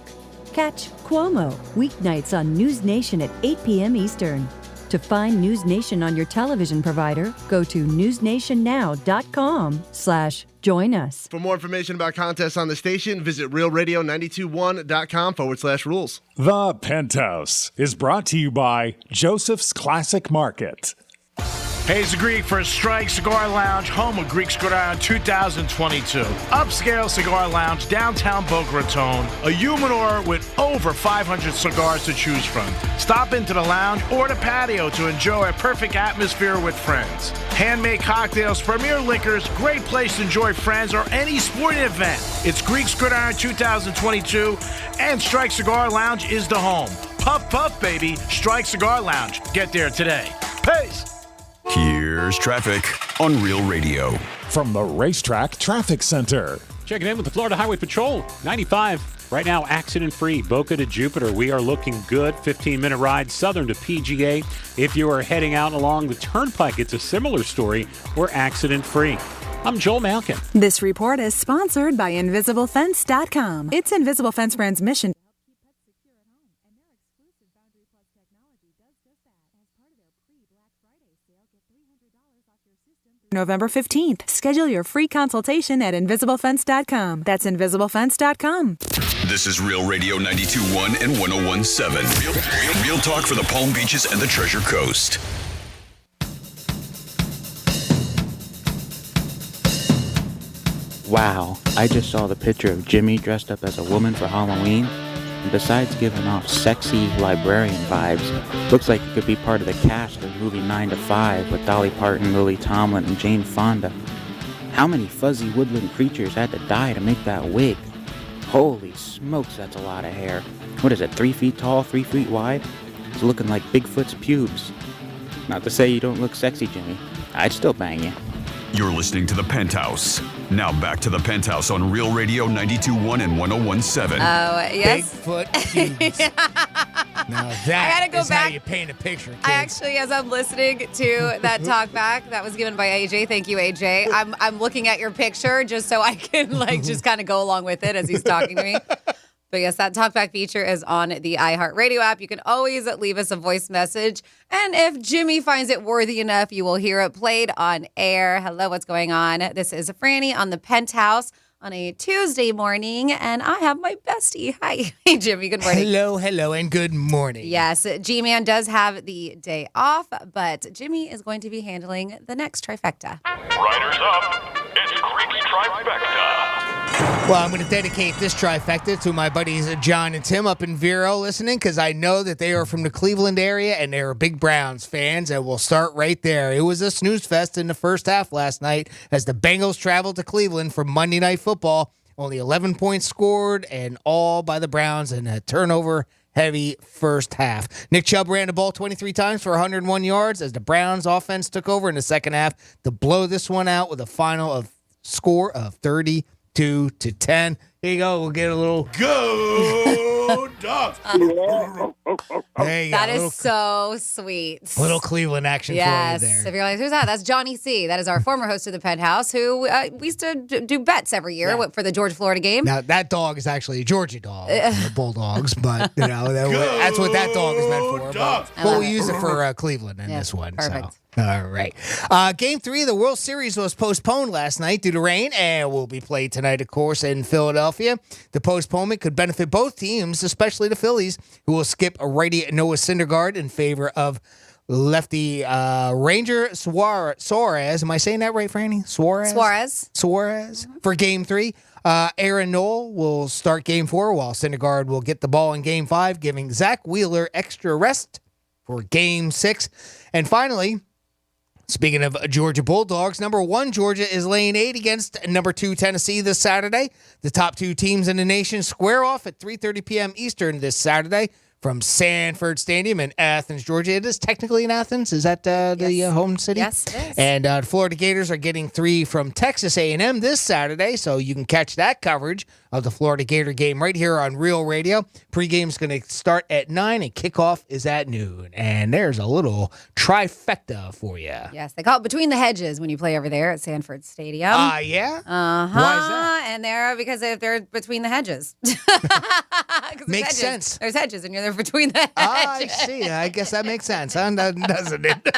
S23: Catch Cuomo weeknights on News Nation at 8 p.m. Eastern. To find News Nation on your television provider, go to newsnationnow.com/join us.
S2: For more information about contests on the station, visit realradio921.com/rules.
S8: The Penthouse is brought to you by Joseph's Classic Market.
S9: Hey, it's Greek for Strike Cigar Lounge, home of Greek Cigar Lounge 2022. Upscale cigar lounge, downtown Boca Raton. A humidor with over 500 cigars to choose from. Stop into the lounge or the patio to enjoy a perfect atmosphere with friends. Handmade cocktails, premier liquors, great place to enjoy friends or any sporting event. It's Greek Cigar Lounge 2022, and Strike Cigar Lounge is the home. Puff, puff, baby. Strike Cigar Lounge. Get there today. Peace.
S4: Here's traffic on Real Radio.
S8: From the Racetrack Traffic Center.
S10: Checking in with the Florida Highway Patrol. 95, right now accident-free. Boca to Jupiter, we are looking good. 15-minute ride southern to PGA. If you are heading out along the Turnpike, it's a similar story. We're accident-free. I'm Joel Malkin.
S11: This report is sponsored by InvisibleFence.com. It's Invisible Fence Brand's mission. November 15th. Schedule your free consultation at InvisibleFence.com. That's InvisibleFence.com.
S4: This is Real Radio 92.1 and 101.7. Real talk for the Palm Beaches and the Treasure Coast.
S14: Wow, I just saw the picture of Jimmy dressed up as a woman for Halloween. And besides giving off sexy librarian vibes, looks like it could be part of the cast of the movie 9 to 5 with Dolly Parton, Lily Tomlin, and Jane Fonda. How many fuzzy woodland creatures had to die to make that wig? Holy smokes, that's a lot of hair. What is it, 3 feet tall, 3 feet wide? It's looking like Bigfoot's pubes. Not to say you don't look sexy, Jimmy. I'd still bang you.
S4: You're listening to The Penthouse. Now back to The Penthouse on Real Radio 92.1 and 101.7.
S1: Oh, yes.
S13: Bigfoot cubes. Now that is how you paint a picture, kids.
S1: I actually, as I'm listening to that talk back that was given by AJ, thank you, AJ. I'm looking at your picture just so I can just kind of go along with it as he's talking to me. But yes, that talkback feature is on the iHeartRadio app. You can always leave us a voice message. And if Jimmy finds it worthy enough, you will hear it played on air. Hello, what's going on? This is Franny on the Penthouse on a Tuesday morning. And I have my bestie. Hi. Hey, Jimmy. Good morning.
S13: Hello, and good morning.
S1: Yes, G-Man does have the day off, but Jimmy is going to be handling the next trifecta.
S25: Riders up. It's Creek's Trifecta.
S13: Well, I'm going to dedicate this trifecta to my buddies John and Tim up in Vero listening, because I know that they are from the Cleveland area and they're big Browns fans, and we'll start right there. It was a snooze fest in the first half last night as the Bengals traveled to Cleveland for Monday Night Football. Only 11 points scored, and all by the Browns in a turnover-heavy first half. Nick Chubb ran the ball 23 times for 101 yards as the Browns offense took over in the second half to blow this one out with a final score of 32-10. Here you go. We'll get a little
S9: go Dogs.
S13: There you go.
S1: That is so sweet.
S13: Little Cleveland action
S1: yes.
S13: for you there.
S1: If you're like, who's that? That's Johnny C. That is our former host of the Penthouse, who we used to do bets every year for the Georgia-Florida game.
S13: Now, that dog is actually a Georgia dog, the Bulldogs, but that's what that dog is meant for. But we'll use it for Cleveland in this one.
S1: Perfect.
S13: So. All right. Game 3 of the World Series was postponed last night due to rain and will be played tonight, of course, in Philadelphia. The postponement could benefit both teams, especially the Phillies, who will skip a righty Noah Syndergaard in favor of lefty Ranger Suarez. Am I saying that right, Franny? Suarez. For Game 3. Aaron Noel will start Game 4, while Syndergaard will get the ball in Game 5, giving Zach Wheeler extra rest for Game 6. And finally, speaking of Georgia Bulldogs, number 1 Georgia is laying 8 against number 2 Tennessee this Saturday. The top 2 teams in the nation square off at 3:30 p.m. Eastern this Saturday from Sanford Stadium in Athens, Georgia. It is technically in Athens. Is that the home city?
S1: Yes, it is.
S13: And the Florida Gators are getting 3 from Texas A&M this Saturday, so you can catch that coverage of the Florida Gator game right here on Real Radio. Pregame's going to start at 9 and kickoff is at noon. And there's a little trifecta for you.
S1: Yes, they call it Between the Hedges when you play over there at Sanford Stadium.
S13: Yeah?
S1: Uh-huh.
S13: Why is that?
S1: And because if they're between the hedges.
S13: Makes sense.
S1: There's hedges, and you're there between the hedges.
S13: I see. I guess that makes sense, huh? Doesn't it?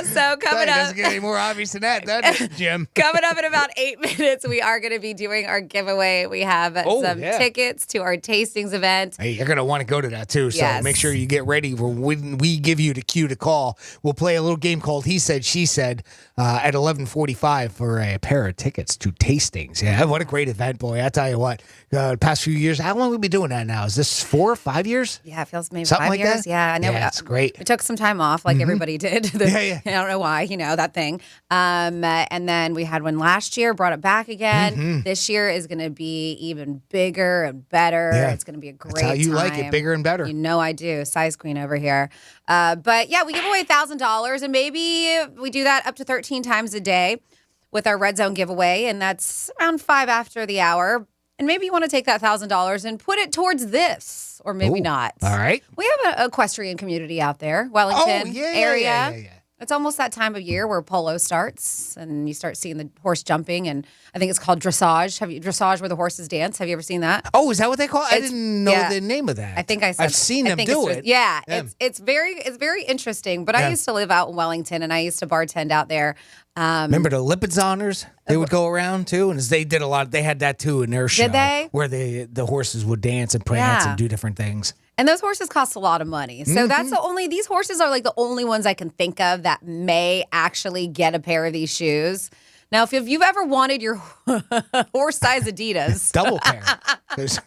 S1: So coming
S13: It
S1: up.
S13: doesn't get any more obvious than that, does it, Jim?
S1: Coming up in about 8 minutes, we are going to be doing our giveaway. We have some tickets to our tastings event.
S13: Hey, you're going to want to go to that, too. So
S1: Yes.
S13: make sure you get ready for when we give you the cue to call. We'll play a little game called He Said, She Said at 11:45 for a pair of tickets to tastings. Yeah, what a great event, boy. I tell you what, the past few years, how long have we been doing that now? Is this 4 or 5 years?
S1: Yeah, it feels maybe
S13: Something
S1: 5
S13: like
S1: years.
S13: that?
S1: Yeah, I know.
S13: Yeah, it's great.
S1: We took some time off like everybody did.
S13: Yeah.
S1: I don't know why, that thing. And then we had one last year, brought it back again. This year is going to be even bigger and better.
S13: Yeah.
S1: It's going to be a great
S13: That's how you like it,
S1: time.
S13: bigger and better.
S1: You know I do. Size queen over here. But yeah, we give away $1,000, and maybe we do that up to 13 times a day with our Red Zone giveaway, and that's around 5 after the hour. And maybe you want to take that $1,000 and put it towards this, or maybe not.
S13: All right.
S1: We have an equestrian community out there, Wellington area.
S13: Yeah.
S1: It's almost that time of year where polo starts, and you start seeing the horse jumping, and I think it's called dressage. Dressage where the horses dance? Have you ever seen that?
S13: Oh, is that what they call it? I didn't know the name of that.
S1: I think I said.
S13: I've seen them do it.
S1: Yeah, it's very interesting. But I used to live out in Wellington, and I used to bartend out there.
S13: Remember the Lipids honors? They would go around too, and they did a lot. They had that too in their show.
S1: Did they?
S13: Where the horses would dance and prance and do different things.
S1: And those horses cost a lot of money. So that's these horses are like the only ones I can think of that may actually get a pair of these shoes. Now, if you've ever wanted your horse size Adidas.
S13: Double pair. There's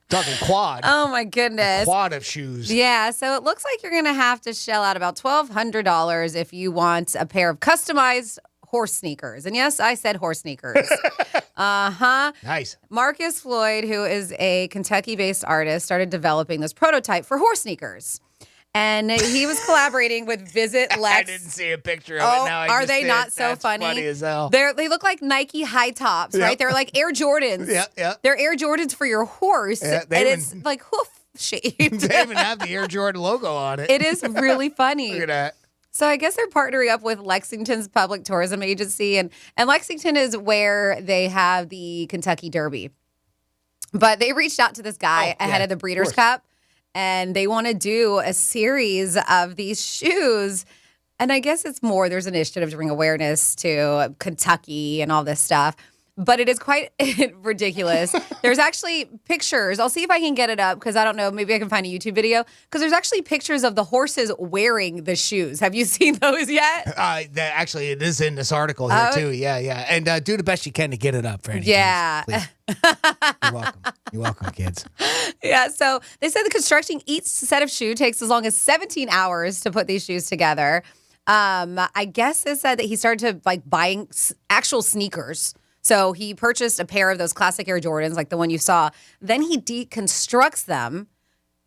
S13: talking quad.
S1: Oh my goodness.
S13: A quad of shoes.
S1: Yeah. So it looks like you're going to have to shell out about $1,200 if you want a pair of customized horse sneakers. And yes, I said horse sneakers.
S13: Nice.
S1: Marcus Floyd, who is a Kentucky-based artist, started developing this prototype for horse sneakers. And he was collaborating with Visit Lex.
S13: I didn't see a picture of it. Now I
S1: are
S13: just
S1: they
S13: did.
S1: not so
S13: That's
S1: funny?
S13: Funny as hell.
S1: They look like Nike high tops, right?
S13: Yep.
S1: They're like Air Jordans.
S13: Yeah.
S1: They're Air Jordans for your horse.
S13: Yeah,
S1: and it's like hoof shaped.
S13: They even have the Air Jordan logo on it.
S1: It is really funny.
S13: Look at that.
S1: So I guess they're partnering up with Lexington's public tourism agency, and Lexington is where they have the Kentucky Derby. But they reached out to this guy ahead of the Breeders' Cup, and they want to do a series of these shoes. And I guess it's more, there's an initiative to bring awareness to Kentucky and all this stuff. But it is quite ridiculous. There's actually pictures. I'll see if I can get it up because I don't know. Maybe I can find a YouTube video because there's actually pictures of the horses wearing the shoes. Have you seen those yet?
S13: Actually, it is in this article here, too. Yeah. And do the best you can to get it up, Franny.
S1: Yeah.
S13: You're welcome. You're welcome, kids.
S1: Yeah. So they said the constructing each set of shoe takes as long as 17 hours to put these shoes together. I guess it said that he started to buying actual sneakers. So he purchased a pair of those classic Air Jordans, like the one you saw. Then he deconstructs them,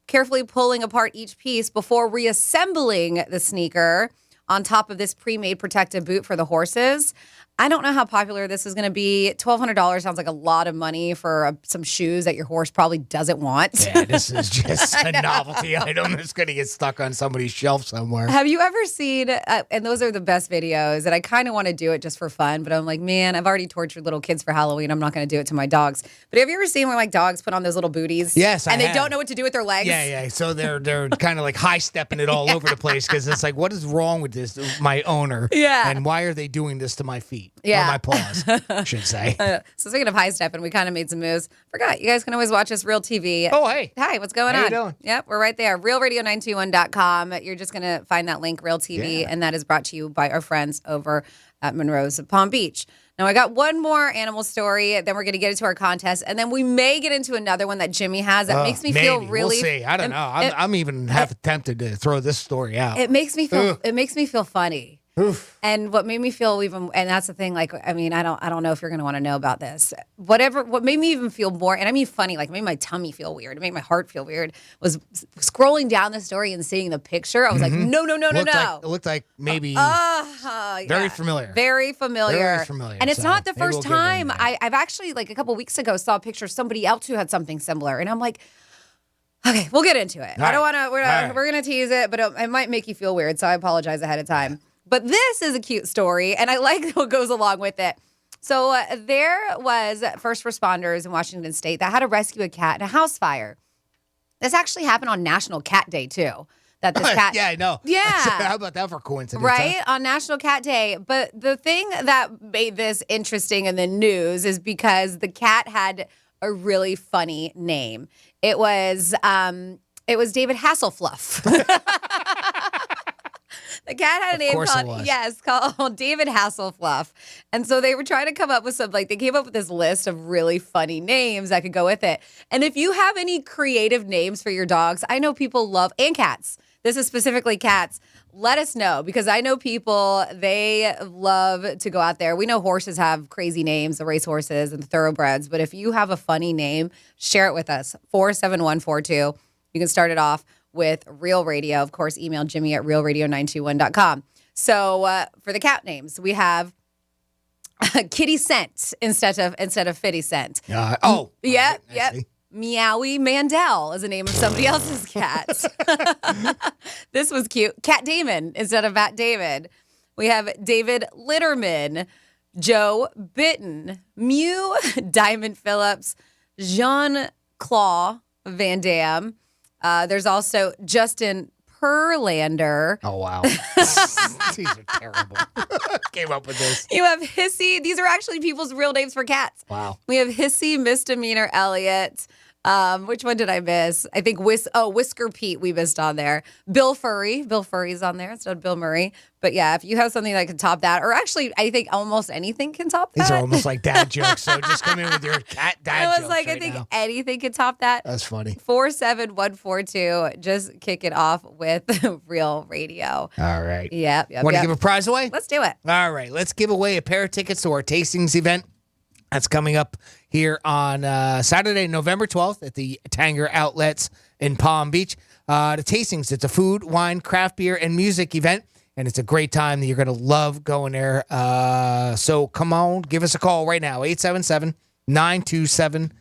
S1: carefully pulling apart each piece before reassembling the sneaker on top of this pre-made protective boot for the horses. I don't know how popular this is going to be. $1,200 sounds like a lot of money for some shoes that your horse probably doesn't want.
S13: Yeah, this is just a novelty item that's going to get stuck on somebody's shelf somewhere.
S1: Have you ever seen, and those are the best videos, and I kind of want to do it just for fun, but I'm like, man, I've already tortured little kids for Halloween. I'm not going to do it to my dogs. But have you ever seen where dogs put on those little booties?
S13: Yes,
S1: and
S13: I
S1: they
S13: have.
S1: don't know what to do with their legs?
S13: Yeah. So they're kind of like high-stepping it all over the place because it's like, what is wrong with this, my owner?
S1: Yeah.
S13: And why are they doing this to my feet?
S1: Yeah.
S13: Or my paws, I should say.
S1: So speaking of high stepping, we kind of made some moves. Forgot, you guys can always watch us Real TV.
S13: Oh, hey.
S1: Hi, what's going
S13: How
S1: on?
S13: you doing?
S1: Yep, we're right there. RealRadio921.com. You're just going to find that link, Real TV, and that is brought to you by our friends over at Monroe's Palm Beach. Now, I got one more animal story, then we're going to get into our contest, and then we may get into another one that Jimmy has that makes me feel really...
S13: We'll see. I don't know. I'm even half tempted to throw this story out.
S1: It makes me feel funny. And what made me feel even, and that's the thing, like, I mean, I don't know if you're going to want to know about this. What made me even feel more, and I mean funny, like, it made my tummy feel weird, it made my heart feel weird, was scrolling down the story and seeing the picture. I was like, no.
S13: It looked like maybe very familiar.
S1: Very familiar.
S13: Very familiar.
S1: And it's
S13: So
S1: not the
S13: maybe
S1: first
S13: we'll get in
S1: time.
S13: there.
S1: I've actually, like, a couple weeks ago, saw a picture of somebody else who had something similar. And I'm like, okay, we'll get into it. I don't want to, we're going to tease it, but it might make you feel weird. So I apologize ahead of time. But this is a cute story, and I like what goes along with it. So there was first responders in Washington State that had to rescue a cat in a house fire. This actually happened on National Cat Day, too. That this cat.
S13: Yeah, I know.
S1: Yeah.
S13: How about that for coincidence?
S1: Right?
S13: Huh?
S1: On National Cat Day. But the thing that made this interesting in the news is because the cat had a really funny name. It was David Hasselfluff. The cat had a name called David Hasselfluff. And so they were trying to come up with they came up with this list of really funny names that could go with it. And if you have any creative names for your dogs, I know people love, and cats. This is specifically cats. Let us know, because I know people, they love to go out there. We know horses have crazy names, the race horses and the thoroughbreds. But if you have a funny name, share it with us. 47142. You can start it off with Real Radio. Of course, email Jimmy at realradio921.com. So for the cat names, we have Kitty Scent instead of Fitty Scent. Yep. Meowie Mandel is the name of somebody else's cat. This was cute. Cat Damon instead of Matt David. We have David Litterman, Joe Bitten, Mew Diamond Phillips, Jean-Claude Van Damme. There's also Justin Perlander.
S13: Oh, wow. These are terrible. Came up with this.
S1: You have Hissy. These are actually people's real names for cats.
S13: Wow.
S1: We have Hissy Misdemeanor Elliott. Which one did I miss? I think Whisker Pete we missed on there. Bill Furry. Bill Furry's on there instead of Bill Murray. But yeah, if you have something that can top that, or actually I think almost anything can top that.
S13: These are almost like dad jokes, so just come in with your cat dad jokes.
S1: I was like, I think anything can top that.
S13: That's funny.
S1: 47142. Just kick it off with Real Radio.
S13: All right.
S1: Yep.
S13: Want to give a prize away?
S1: Let's do it.
S13: All right. Let's give away a pair of tickets to our tastings event. That's coming up here on Saturday, November 12th at the Tanger Outlets in Palm Beach. The tastings, it's a food, wine, craft beer, and music event, and it's a great time that you're going to love going there. So come on, give us a call right now, 877-927-6969,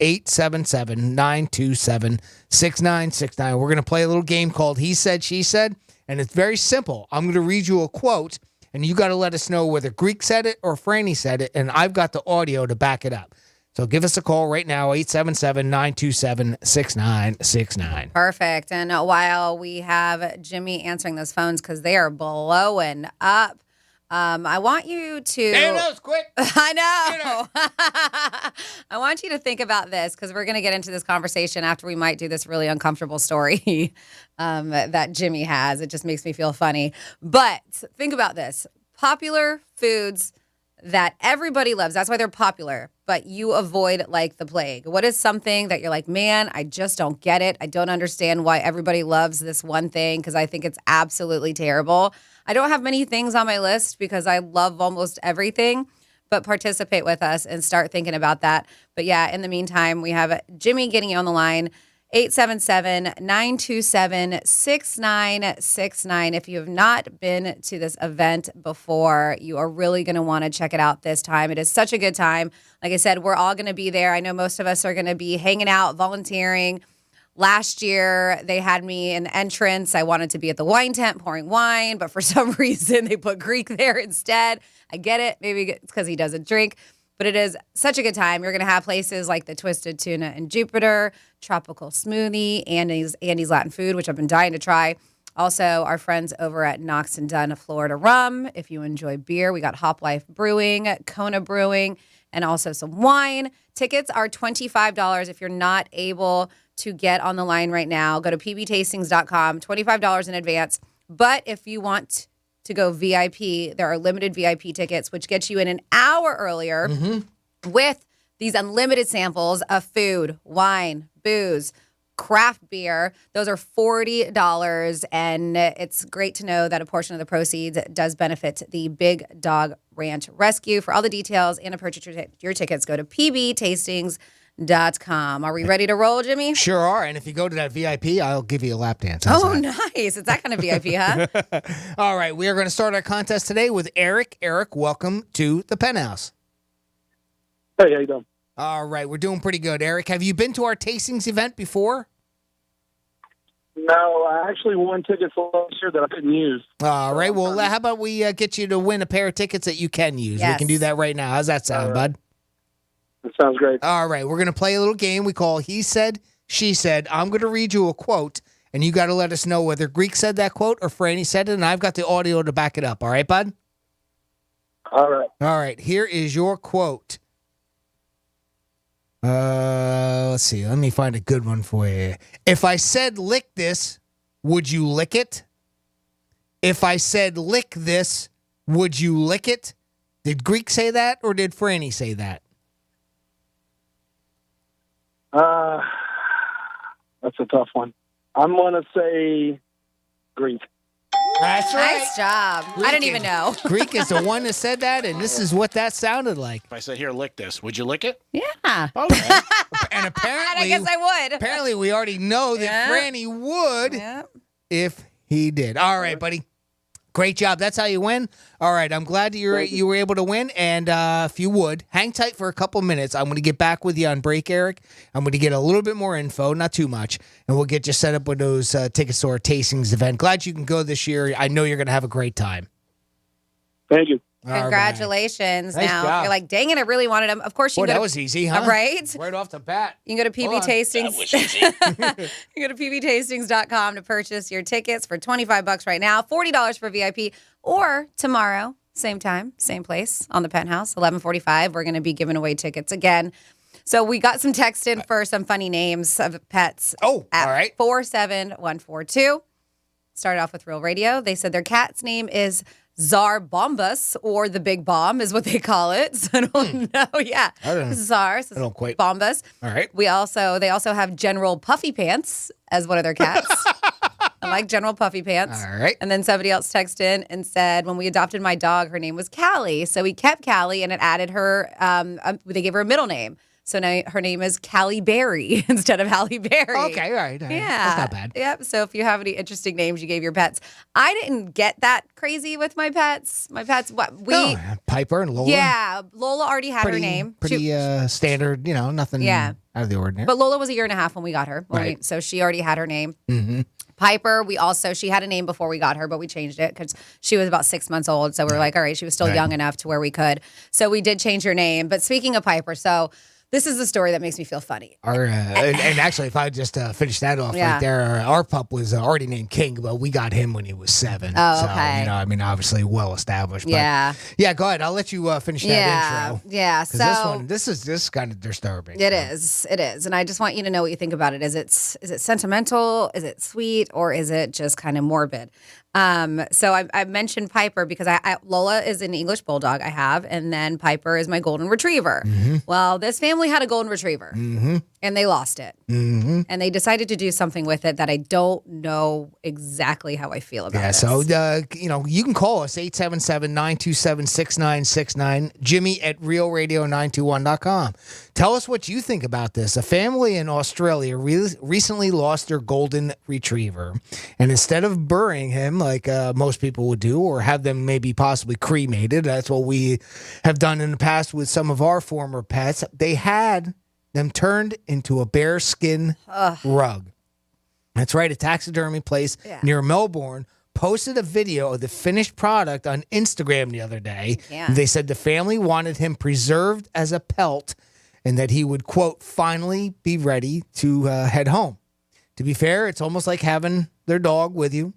S13: 877-927-6969. We're going to play a little game called He Said, She Said, and it's very simple. I'm going to read you a quote, and you got to let us know whether Greek said it or Franny said it, and I've got the audio to back it up. So give us a call right now, 877-927-6969.
S1: Perfect. And while we have Jimmy answering those phones because they are blowing up, I want you to...
S13: Damn those, quick!
S1: I know! I want you to think about this, because we're going to get into this conversation after we might do this really uncomfortable story that Jimmy has. It just makes me feel funny. But think about this. Popular foods that everybody loves. That's why they're popular, but you avoid like the plague. What is something that you're like, man, I just don't get it. I don't understand why everybody loves this one thing, because I think it's absolutely terrible. I don't have many things on my list because I love almost everything, but participate with us and start thinking about that. But yeah, in the meantime, we have Jimmy getting you on the line, 877-927-6969. If you have not been to this event before, you are really going to want to check it out this time. It is such a good time. Like I said, we're all going to be there. I know most of us are going to be hanging out, volunteering. Last year, they had me in the entrance. I wanted to be at the wine tent pouring wine, but for some reason, they put Greek there instead. I get it. Maybe it's because he doesn't drink. But it is such a good time. You're going to have places like the Twisted Tuna in Jupiter, Tropical Smoothie, Andy's Latin Food, which I've been dying to try. Also, our friends over at Knox and Dunn Florida Rum. If you enjoy beer, we got Hop Life Brewing, Kona Brewing, and also some wine. Tickets are $25 if you're not able to get on the line right now. Go to pbtastings.com, $25 in advance. But if you want to go VIP, there are limited VIP tickets, which gets you in an hour earlier with these unlimited samples of food, wine, booze, craft beer. Those are $40, and it's great to know that a portion of the proceeds does benefit the Big Dog Ranch Rescue. For all the details and to purchase your tickets, go to pbtastings.com. Are we ready to roll, Jimmy?
S13: Sure are. And if you go to that VIP, I'll give you a lap dance.
S1: Oh, nice. It's that kind of VIP, huh?
S13: All right. We are going to start our contest today with Eric. Eric, welcome to the Penthouse.
S3: Hey, how you doing?
S13: All right. We're doing pretty good. Eric, have you been to our tastings event before?
S3: No, I actually won tickets last year that I couldn't use.
S13: All right. Well, how about we get you to win a pair of tickets that you can use?
S1: Yes.
S13: We can do that right now. How's that sound, bud?
S3: That sounds great.
S13: All right. We're going to play a little game we call He Said, She Said. I'm going to read you a quote, and you got to let us know whether Greek said that quote or Franny said it, and I've got the audio to back it up. All right, bud?
S3: All right.
S13: All right. Here is your quote. Let's see. Let me find a good one for you. If I said lick this, would you lick it? If I said lick this, would you lick it? Did Greek say that or did Franny say that?
S3: That's a tough one. I'm going to say Greek.
S13: That's right.
S1: Nice job. I didn't even know.
S13: Greek is the one that said that, and this is what that sounded like.
S9: If I said, here, lick this, would you lick it?
S1: Yeah.
S9: Okay.
S13: And apparently,
S1: I guess I would.
S13: Apparently, we already know that Franny would if he did. All right, buddy. Great job. That's how you win. All right. I'm glad that you were able to win. And if you would, hang tight for a couple minutes. I'm going to get back with you on break, Eric. I'm going to get a little bit more info, not too much, and we'll get you set up with those tickets to our tastings event. Glad you can go this year. I know you're going to have a great time.
S3: Thank you.
S1: Congratulations.
S13: Nice
S1: Now,
S13: job.
S1: you're like, dang it, I really wanted them. Of course, you
S13: Boy,
S1: can go
S13: that
S1: to,
S13: was easy, huh?
S1: Right?
S13: Right off the bat.
S1: You can go to PB
S13: Hold on.
S1: Tastings.
S13: That was easy.
S1: You go to pbtastings.com to purchase your tickets for $25 right now, $40 for VIP, or tomorrow, same time, same place on the Penthouse, 11:45. We're going to be giving away tickets again. So we got some text in for some funny names of pets.
S13: Oh,
S1: at
S13: all right.
S1: 47142. Started off with Real Radio. They said their cat's name is Czar Bombas, or the Big Bomb is what they call it. So I don't know. Yeah.
S13: I don't know.
S1: Czar. So
S13: I don't quite.
S1: Bombas.
S13: All right.
S1: They also have General Puffy Pants as one of their cats. I like General Puffy Pants.
S13: All right.
S1: And then somebody else texted in and said, when we adopted my dog, her name was Callie. So we kept Callie and it added her, they gave her a middle name. So now her name is Callie Berry instead of Halle Berry.
S13: Okay, all right.
S1: Yeah.
S13: That's not bad.
S1: Yep. So if you have any interesting names you gave your pets, I didn't get that crazy with my pets. My pets,
S13: Piper and Lola.
S1: Yeah, Lola already had her name.
S13: Pretty standard, nothing out of the ordinary.
S1: But Lola was a year and a half when we got her.
S13: Right.
S1: So she already had her name.
S13: Mm-hmm.
S1: Piper, she had a name before we got her, but we changed it because she was about 6 months old. So we were like, all right, she was still young enough to where we could. So we did change her name. But speaking of Piper, so this is the story that makes me feel funny.
S13: And actually, if I just finish that off right there, our pup was already named King, but we got him when he was 7.
S1: Oh, okay.
S13: So, obviously well established. But
S1: Yeah.
S13: Yeah, go ahead. I'll let you finish that intro.
S1: Yeah.
S13: 'Cause
S1: So
S13: this is kind of disturbing.
S1: It is. And I just want you to know what you think about it. Is it sentimental? Is it sweet? Or is it just kind of morbid? So I mentioned Piper because Lola is an English bulldog I have, and then Piper is my golden retriever.
S13: Mm-hmm.
S1: Well, this family had a golden retriever, and they lost it.
S13: Mm-hmm.
S1: And they decided to do something with it that I don't know exactly how I feel about.
S13: Yeah, so, you can call us, 877-927-6969, Jimmy@realradio921.com. Tell us what you think about this. A family in Australia recently lost their golden retriever, and instead of burying him like most people would do, or have them maybe possibly cremated, that's what we have done in the past with some of our former pets, they had them turned into a bearskin rug. That's right. A taxidermy place near Melbourne posted a video of the finished product on Instagram the other day.
S1: Yeah.
S13: They said the family wanted him preserved as a pelt and that he would, quote, finally be ready to head home. To be fair, it's almost like having their dog with you.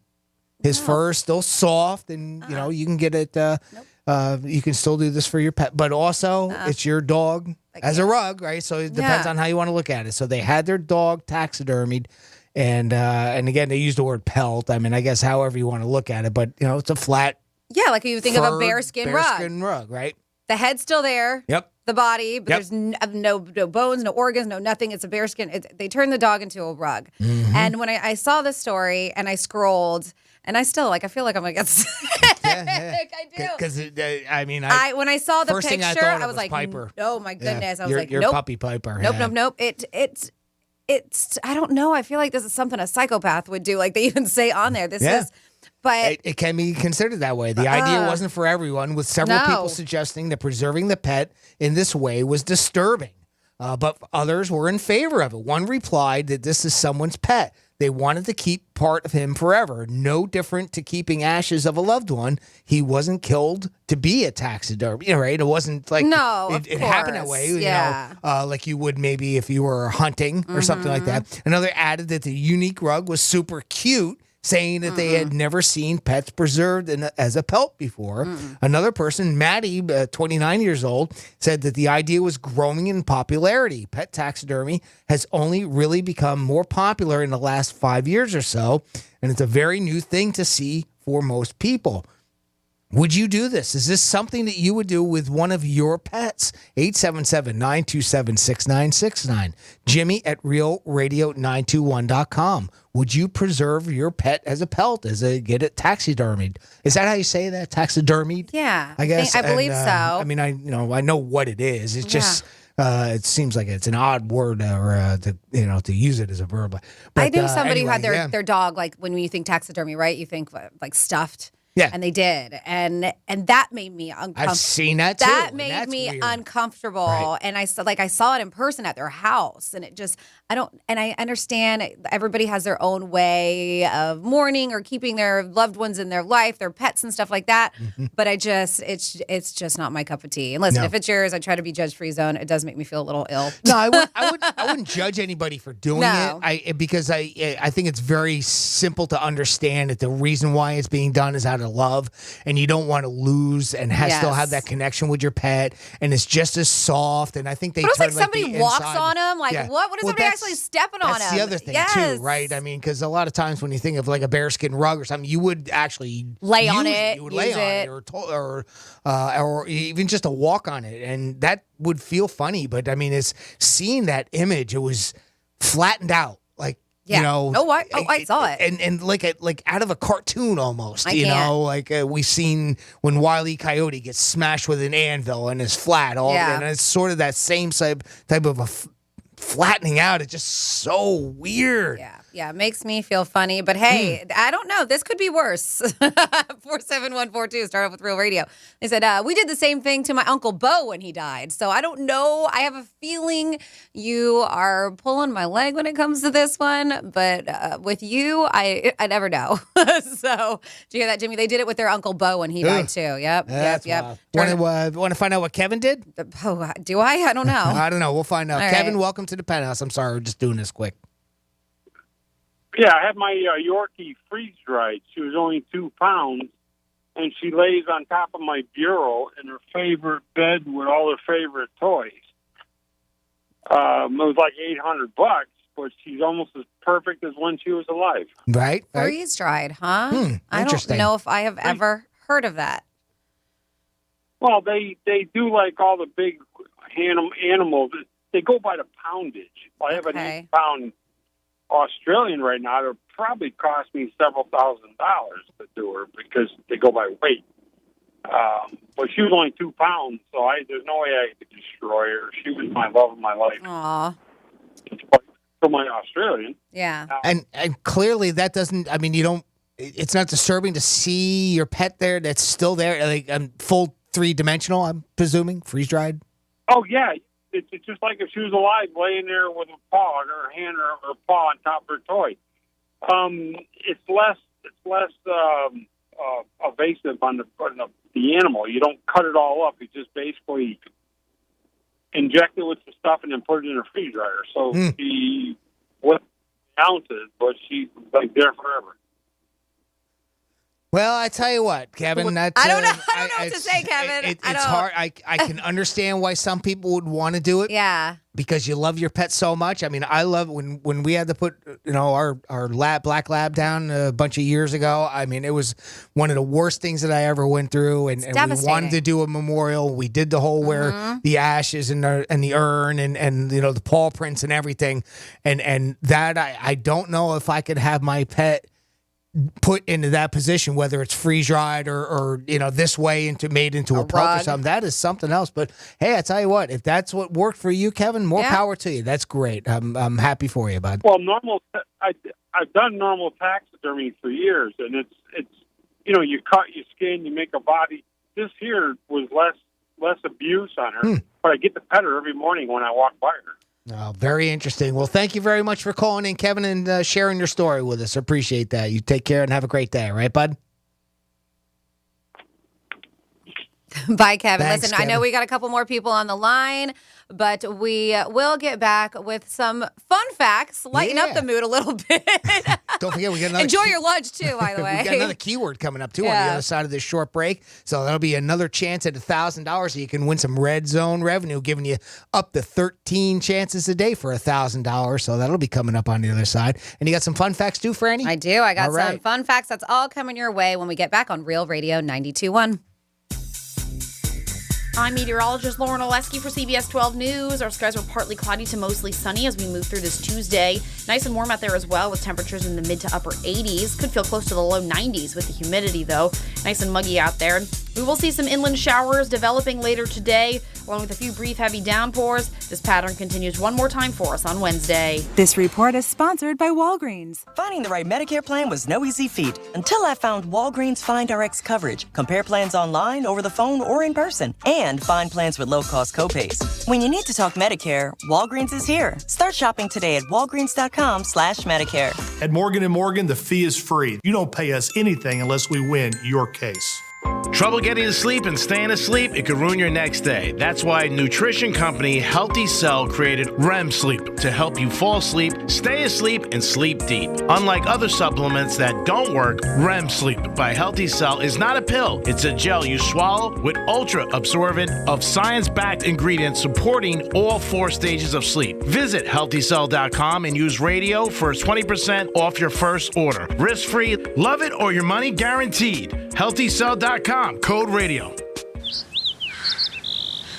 S13: His fur is still soft, and, you can get it. You can still do this for your pet, but also it's your dog as a rug, right? So it depends on how you want to look at it. So they had their dog taxidermied, and again, they used the word pelt. I mean, I guess however you want to look at it, but it's a flat.
S1: Yeah, like you think of a bearskin rug.
S13: Bearskin rug, right?
S1: The head's still there.
S13: Yep.
S1: the body, but
S13: Yep.
S1: there's no bones, no organs, no nothing. It's a bearskin. They turned the dog into a rug.
S13: Mm-hmm.
S1: And when I saw this story and I scrolled, and I still I feel like I'm gonna get sick. I do.
S13: Because
S1: When I saw the
S13: first thing
S1: picture,
S13: I thought
S1: I was like,
S13: Piper.
S1: oh my goodness. I was like,
S13: your
S1: nope.
S13: puppy Piper.
S1: Nope,
S13: yeah.
S1: nope. It's I don't know. I feel like this is something a psychopath would do. Like they even say on there. This is but
S13: It can be considered that way. The idea wasn't for everyone, with several people suggesting that preserving the pet in this way was disturbing. But others were in favor of it. One replied that this is someone's pet. They wanted to keep part of him forever. No different to keeping ashes of a loved one. He wasn't killed to be a taxidermy, right? It wasn't like it happened that way, like you would maybe if you were hunting or something like that. Another added that the unique rug was super cute, saying that they had never seen pets preserved as a pelt before. Another person, Maddie, 29 years old, said that the idea was growing in popularity. Pet taxidermy has only really become more popular in the last 5 years or so, and it's a very new thing to see for most people. Would you do this? Is this something that you would do with one of your pets? 877-927-6969. Jimmy at realradio921.com. Would you preserve your pet as a pelt, get it taxidermied? Is that how you say that? Taxidermied?
S1: Yeah.
S13: I guess.
S1: I believe so.
S13: I mean, I know what it is. It's just it seems like it's an odd word to use it as a verb. But,
S1: I knew somebody who
S13: anyway,
S1: had their dog, like when you think taxidermy, right? You think like stuffed.
S13: Yeah.
S1: And they did. And that made me uncomfortable.
S13: I've seen that too.
S1: That
S13: and
S1: made
S13: that's
S1: me
S13: weird.
S1: uncomfortable.
S13: Right.
S1: And I saw it in person at their house. And I understand everybody has their own way of mourning or keeping their loved ones in their life, their pets and stuff like that. But it's just not my cup of tea. And listen, if it's yours, I try to be judge-free zone. It does make me feel a little ill.
S13: No, I wouldn't judge anybody for doing it. Because I think it's very simple to understand that the reason why it's being done is out of love, and you don't want to lose and still have that connection with your pet, and it's just as soft. And I think they.
S1: But it's
S13: turn,
S1: like somebody
S13: the
S1: walks
S13: inside-
S1: on him. Like what? What is somebody actually stepping on him?
S13: That's the other thing too, right? I mean, because a lot of times when you think of like a bearskin rug or something, you would actually
S1: lay on
S13: use
S1: it.
S13: You would lay on it, or even just a walk on it, and that would feel funny. But I mean, it's seeing that image. It was flattened out, like.
S1: Yeah.
S13: You know,
S1: I saw it.
S13: And like out of a cartoon almost,
S1: can't.
S13: like we've seen when Wile E. Coyote gets smashed with an anvil and is flat. And it's sort of that same type of a flattening out. It's just so weird.
S1: Yeah, it makes me feel funny. But hey, I don't know. This could be worse. 47142, start off with Real Radio. They said, we did the same thing to my Uncle Bo when he died. So I don't know. I have a feeling you are pulling my leg when it comes to this one. But with you, I never know. So, do you hear that, Jimmy? They did it with their Uncle Bo when he died too. Yep.
S13: Want to find out what Kevin did?
S1: Oh, do I? I don't know.
S13: I don't know. We'll find out.
S1: All
S13: Kevin,
S1: right.
S13: welcome to the Penthouse. I'm sorry, we're just doing this quick.
S5: Yeah, I had my Yorkie freeze-dried. She was only 2 pounds, and she lays on top of my bureau in her favorite bed with all her favorite toys. It was like $800, but she's almost as perfect as when she was alive.
S13: Right?
S1: Freeze-dried, huh? I don't
S13: interesting.
S1: know if I have ever heard of that.
S5: Well, they do like all the big animals. They go by the poundage. I have an 8-pound Australian right now. It'll probably cost me several $1,000s to do her because they go by weight. But she was only 2 pounds, so there's no way I could destroy her. She was my love of my life.
S1: Aw.
S5: For my Australian.
S1: Yeah.
S13: And clearly that doesn't, I mean, you don't, it's not disturbing to see your pet there that's still there, like full 3-dimensional, I'm presuming, freeze-dried?
S5: Oh, yeah. It's just like if she was alive, laying there with a paw, her hand or her paw on top of her toy. It's less evasive on the animal. You don't cut it all up. You just basically inject it with the stuff and then put it in a freeze dryer. So she with ounces, but she's like there forever.
S13: Well, I tell you what, Kevin, that's...
S1: I don't know what to say, Kevin.
S13: It's hard. I can understand why some people would want to do it.
S1: Yeah.
S13: because you love your pet so much. I mean, I love when we had to put, our black lab down a bunch of years ago. I mean, it was one of the worst things that I ever went through, and we wanted to do a memorial. We did the whole where the ashes and the urn and the paw prints and everything, and that I don't know if I could have my pet put into that position, whether it's freeze dried or this way made into a pup or something. That is something else. But hey, I tell you what, if that's what worked for you, Kevin, more power to you. That's great. I'm happy for you, bud.
S5: Well, I've done normal taxidermy for years, and it's you cut, you skin, you make a body. This here was less abuse on her, but I get to pet her every morning when I walk by her.
S13: Oh, very interesting. Well, thank you very much for calling in, Kevin, and sharing your story with us. I appreciate that. You take care and have a great day, all right, bud?
S1: Bye, Kevin.
S13: Thanks,
S1: Listen,
S13: Kevin.
S1: I know we got a couple more people on the line, but we will get back with some fun facts, lighten up the mood a little bit.
S13: Don't forget, we got another
S1: Enjoy your lunch, too, by the way.
S13: We got another keyword coming up, too, on the other side of this short break. So that'll be another chance at $1,000 so you can win some red zone revenue, giving you up to 13 chances a day for $1,000. So that'll be coming up on the other side. And you got some fun facts, too, Franny?
S1: I do. I got some fun facts. That's all coming your way when we get back on Real Radio 92.1.
S6: I'm meteorologist Lauren Oleski for CBS 12 News. Our skies are partly cloudy to mostly sunny as we move through this Tuesday. Nice and warm out there as well, with temperatures in the mid to upper 80s. Could feel close to the low 90s with the humidity, though. Nice and muggy out there. We will see some inland showers developing later today, along with a few brief heavy downpours. This pattern continues one more time for us on Wednesday.
S11: This report is sponsored by Walgreens.
S7: Finding the right Medicare plan was no easy feat until I found Walgreens Find RX coverage. Compare plans online, over the phone, or in person, and find plans with low-cost copays. When you need to talk Medicare, Walgreens is here. Start shopping today at walgreens.com/Medicare.
S9: At Morgan & Morgan, the fee is free. You don't pay us anything unless we win your case. Trouble getting to sleep and staying asleep? It could ruin your next day. That's why nutrition company Healthy Cell created REM Sleep to help you fall asleep, stay asleep, and sleep deep. Unlike other supplements that don't work, REM Sleep by Healthy Cell is not a pill. It's a gel you swallow with ultra-absorbent of science-backed ingredients supporting all 4 stages of sleep. Visit HealthyCell.com and use radio for 20% off your first order. Risk-free, love it or your money guaranteed. HealthyCell.com, code radio.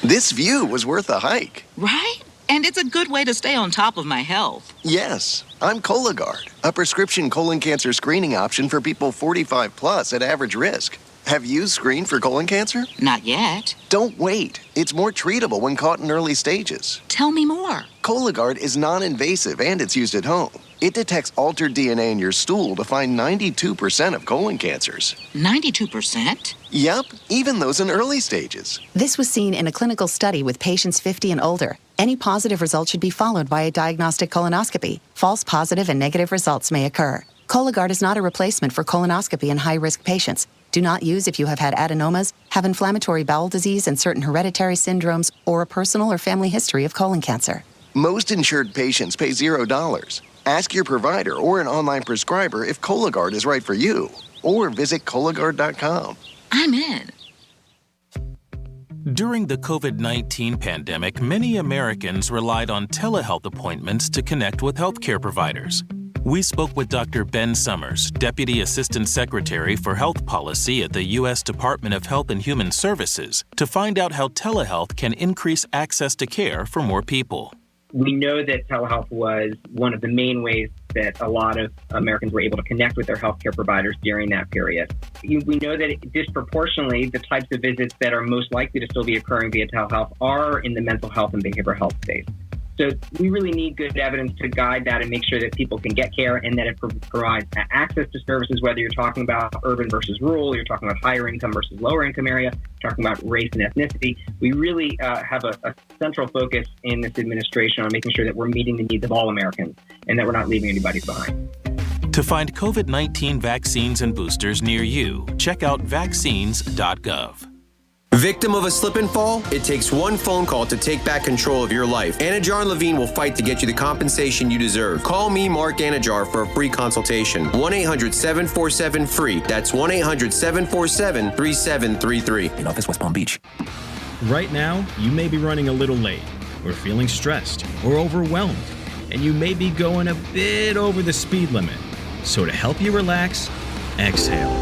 S12: This view was worth a hike.
S15: Right? And it's a good way to stay on top of my health.
S12: Yes, I'm Cologuard, a prescription colon cancer screening option for people 45 plus at average risk. Have you screened for colon cancer?
S15: Not yet.
S12: Don't wait. It's more treatable when caught in early stages.
S15: Tell me more.
S12: Cologuard is non-invasive and it's used at home. It detects altered DNA in your stool to find 92% of colon cancers.
S15: 92%?
S12: Yep, even those in early stages.
S17: This was seen in a clinical study with patients 50 and older. Any positive result should be followed by a diagnostic colonoscopy. False positive and negative results may occur. Cologuard is not a replacement for colonoscopy in high-risk patients. Do not use if you have had adenomas, have inflammatory bowel disease and certain hereditary syndromes, or a personal or family history of colon cancer.
S12: Most insured patients pay $0. Ask your provider or an online prescriber if Cologuard is right for you, or visit Cologuard.com.
S15: I'm in.
S26: During the COVID-19 pandemic, many Americans relied on telehealth appointments to connect with healthcare providers. We spoke with Dr. Ben Summers, Deputy Assistant Secretary for Health Policy at the U.S. Department of Health and Human Services, to find out how telehealth can increase access to care for more people.
S27: We know that telehealth was one of the main ways that a lot of Americans were able to connect with their healthcare providers during that period. We know that disproportionately, the types of visits that are most likely to still be occurring via telehealth are in the mental health and behavioral health space. So we really need good evidence to guide that and make sure that people can get care and that it provides access to services, whether you're talking about urban versus rural, you're talking about higher income versus lower income area, talking about race and ethnicity. We really have a central focus in this administration on making sure that we're meeting the needs of all Americans and that we're not leaving anybody behind.
S26: To find COVID-19 vaccines and boosters near you, check out vaccines.gov.
S28: Victim of a slip and fall? It takes one phone call to take back control of your life. Anajar and Levine will fight to get you the compensation you deserve. Call me, Mark Anajar, for a free consultation. 1-800-747-FREE. That's 1-800-747-3733.
S29: In office, West Palm Beach. Right now, you may be running a little late.
S16: or feeling stressed or overwhelmed, and you may be going a bit over the speed limit. So to help you relax, exhale.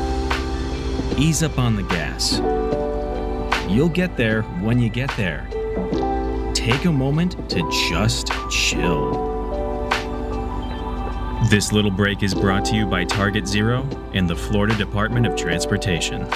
S16: Ease up on the gas. You'll get there when you get there. Take a moment to just chill. This little break is brought to you by Target Zero and the Florida Department of Transportation.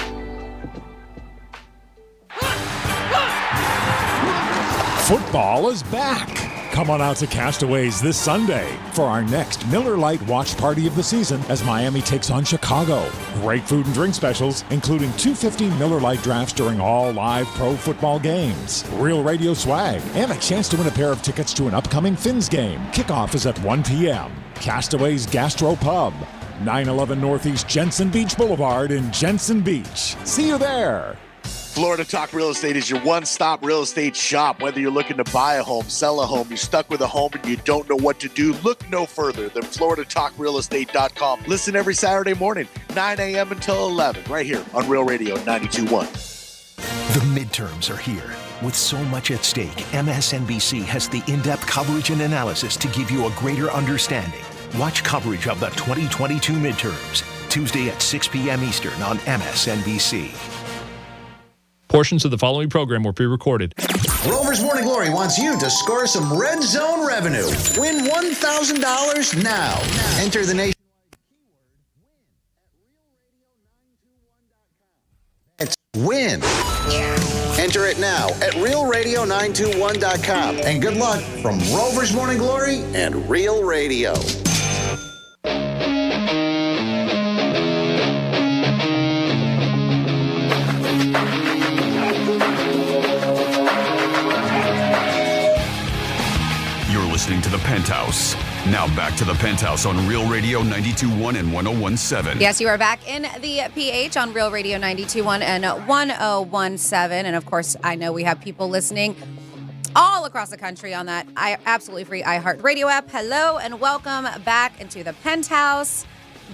S8: Football is back. Come on out to Castaways this Sunday for our next Miller Lite watch party of the season as Miami takes on Chicago. Great food and drink specials, including $2.50 Miller Lite drafts during all live pro football games, real radio swag, and a chance to win a pair of tickets to an upcoming Fins game. Kickoff is at 1 p.m. Castaways Gastro Pub, 911 Northeast Jensen Beach Boulevard in Jensen Beach. See you there.
S18: Florida Talk Real Estate is your one-stop real estate shop. Whether you're looking to buy a home, sell a home, you're stuck with a home and you don't know what to do, look no further than FloridaTalkRealEstate.com. Listen every Saturday morning, 9 a.m. until 11, right here on Real Radio 92.1.
S19: The midterms are here. With so much at stake, MSNBC has the in-depth coverage and analysis to give you a greater understanding. Watch coverage of the 2022 midterms, Tuesday at 6 p.m. Eastern on MSNBC.
S20: Portions of the following program were pre-recorded.
S21: Rover's Morning Glory wants you to score some Red Zone revenue. Win $1,000 now. Enter the nationwide keyword It's win. Enter it now at realradio921.com. And good luck from Rover's Morning Glory and Real Radio.
S4: Listening to the Penthouse. Now back to the Penthouse on Real Radio 92.1 and 101.7.
S1: Yes, you are back in the PH on Real Radio 92.1 and 101.7. And of course, I know we have people listening all across the country on that absolutely free iHeartRadio app. Hello and welcome back into the Penthouse.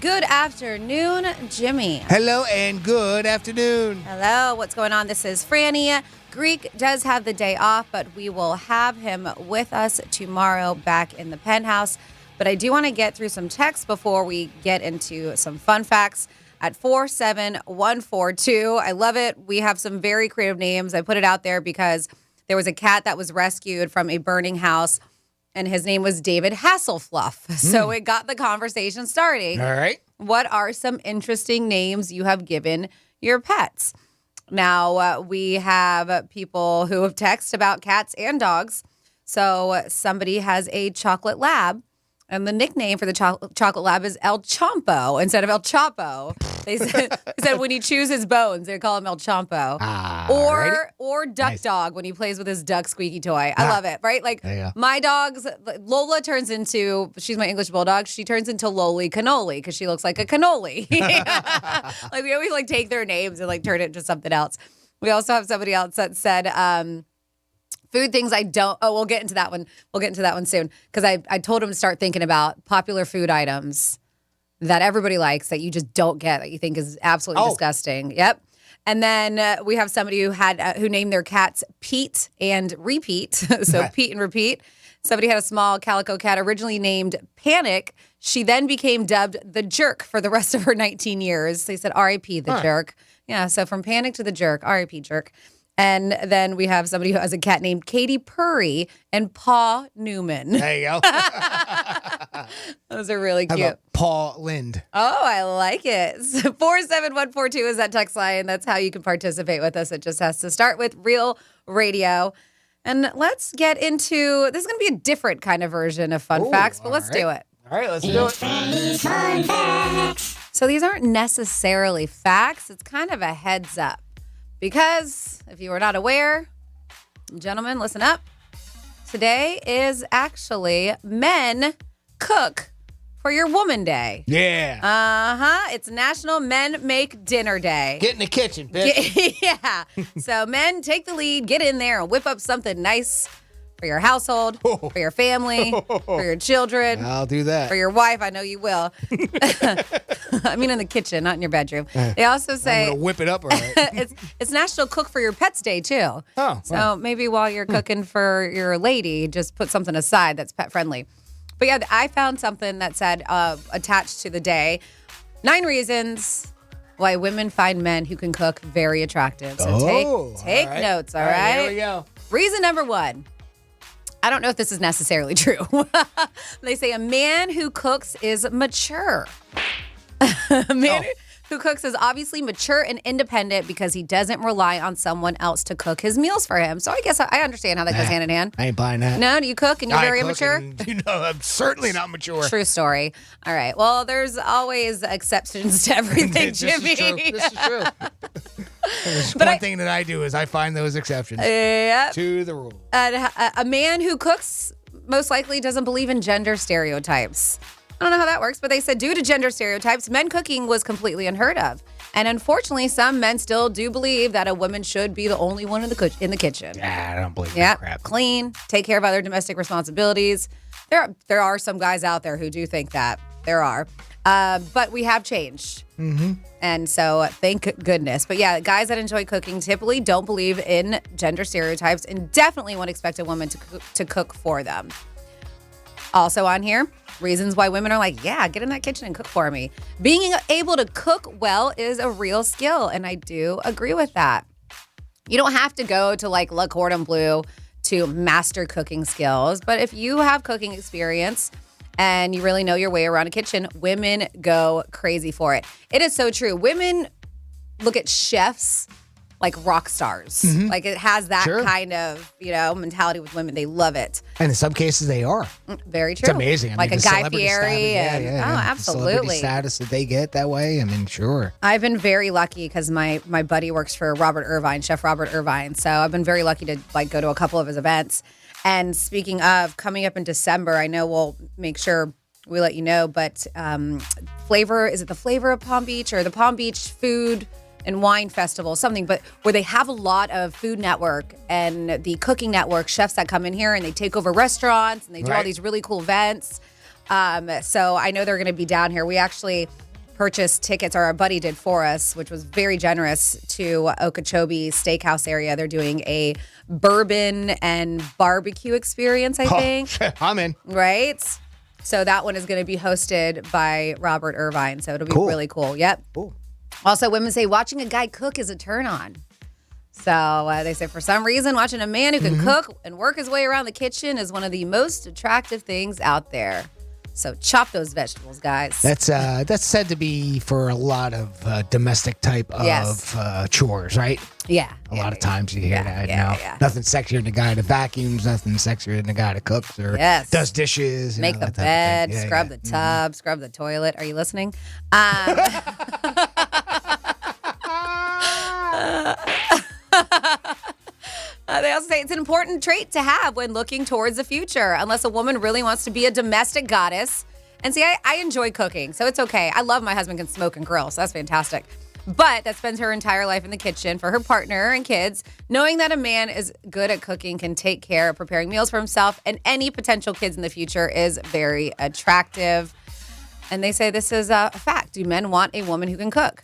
S1: Good afternoon, Jimmy.
S13: Hello and good afternoon.
S1: Hello, what's going on? This is Franny. Greek does have the day off, but we will have him with us tomorrow back in the Penthouse. But I do want to get through some texts before we get into some fun facts at 47142. I love it. We have some very creative names. I put it out there because there was a cat that was rescued from a burning house, and his name was David Hasselfluff. So it got the conversation starting.
S13: All right.
S1: What are some interesting names you have given your pets? Now, we have people who have texted about cats and dogs. So somebody has a chocolate lab, and the nickname for the chocolate lab is El Chompo instead of El Chapo. They said when he chews his bones, they call him El Chompo. Or Duck Dog when he plays with his duck squeaky toy. I love it, right? Like my dogs, Lola turns into, she's my English bulldog, she turns into Loli Cannoli because she looks like a cannoli. Like we always like take their names and like turn it into something else. We also have somebody else that said, food things I don't. Oh, we'll get into that one. We'll get into that one soon because I told him to start thinking about popular food items that everybody likes that you just don't get that you think is absolutely disgusting. Yep. And then we have somebody who named their cats Pete and Repeat. So Pete and Repeat. Somebody had a small calico cat originally named Panic. She then became dubbed the Jerk for the rest of her 19 years. They said R.I.P. the Jerk. Yeah. So from Panic to the Jerk, R.I.P. Jerk. And then we have somebody who has a cat named Katie Purry and Paw Newman.
S13: There you go.
S1: Those are really cute.
S13: How about Paw Lind?
S1: Oh, I like it. 47142 is that text line. That's how you can participate with us. It just has to start with Real Radio. And let's get into, this is going to be a different kind of version of fun facts, but let's do it.
S13: All right, let's do it.
S1: Fun facts. So these aren't necessarily facts. It's kind of a heads up. Because if you were not aware, gentlemen, listen up. Today is actually Men Cook for Your Woman Day.
S13: Yeah.
S1: It's National Men Make Dinner Day.
S13: Get in the kitchen, bitch.
S1: Yeah. So men, take the lead, get in there and whip up something nice for your household, for your family, for your children.
S13: I'll do that.
S1: For your wife, I know you will. I mean, in the kitchen, not in your bedroom. They also say
S13: I'm gonna whip it up. All right.
S1: it's National Cook for Your Pets Day too.
S13: Oh,
S1: so maybe while you're cooking for your lady, just put something aside that's pet friendly. But yeah, I found something that said attached to the day, 9 reasons why women find men who can cook very attractive. So take notes, all right?
S13: Here we go.
S1: Reason number 1. I don't know if this is necessarily true. They say a man who cooks is mature. A man who cooks is obviously mature and independent because he doesn't rely on someone else to cook his meals for him. So I guess I understand how that goes hand in hand.
S13: I ain't buying that.
S1: No, do you cook and you're very
S13: cook
S1: immature?
S13: and, I'm certainly not mature.
S1: True story. All right. Well, there's always exceptions to everything, Jimmy.
S13: This is true. There's one thing that I do is I find those exceptions to the rule.
S1: A man who cooks most likely doesn't believe in gender stereotypes. I don't know how that works, but they said due to gender stereotypes, men cooking was completely unheard of. And unfortunately, some men still do believe that a woman should be the only one in the kitchen.
S13: Yeah, I don't believe that crap.
S1: Clean, take care of other domestic responsibilities. There are some guys out there who do think that. There are. But we have changed.
S13: Mm-hmm.
S1: And so thank goodness. But yeah, guys that enjoy cooking typically don't believe in gender stereotypes and definitely won't expect a woman to cook for them. Also on here, reasons why women are like, yeah, get in that kitchen and cook for me. Being able to cook well is a real skill, and I do agree with that. You don't have to go to like Le Cordon Bleu to master cooking skills, but if you have cooking experience and you really know your way around a kitchen, women go crazy for it. It is so true. Women look at chefs like rock stars.
S13: Mm-hmm.
S1: Like it has that kind of, mentality with women. They love it.
S13: And in some cases, they are.
S1: Very true.
S13: It's amazing. I
S1: like
S13: mean,
S1: a Guy Fieri. Oh, absolutely.
S13: The celebrity status that they get that way. I mean, sure.
S1: I've been very lucky because my buddy works for Robert Irvine, Chef Robert Irvine. So I've been very lucky to go to a couple of his events. And speaking of coming up in December, I know we'll make sure we let you know, but is it the Flavor of Palm Beach or the Palm Beach Food and Wine Festival, something, but where they have a lot of Food Network and the Cooking Network chefs that come in here and they take over restaurants and they do all these really cool events. So I know they're going to be down here. We actually purchased tickets, or our buddy did for us, which was very generous, to Okeechobee Steakhouse area. They're doing a bourbon and barbecue experience, I think.
S13: I'm in.
S1: Right? So that one is going to be hosted by Robert Irvine. So it'll be really cool. Yep.
S13: Cool.
S1: Also, women say watching a guy cook is a turn on. So they say for some reason, watching a man who can cook and work his way around the kitchen is one of the most attractive things out there. So chop those vegetables, guys.
S13: That's said to be for a lot of domestic type of chores, right?
S1: Yeah.
S13: A lot of times you hear that. Nothing sexier than a guy that vacuums, nothing sexier than a guy that cooks or does dishes.
S1: Make the bed, scrub the tub, scrub the toilet. Are you listening? They also say it's an important trait to have when looking towards the future, unless a woman really wants to be a domestic goddess. And see, I enjoy cooking, so it's okay. I love my husband can smoke and grill, so that's fantastic. But that spends her entire life in the kitchen for her partner and kids. Knowing that a man is good at cooking, can take care of preparing meals for himself and any potential kids in the future is very attractive. And they say this is a fact. Do men want a woman who can cook?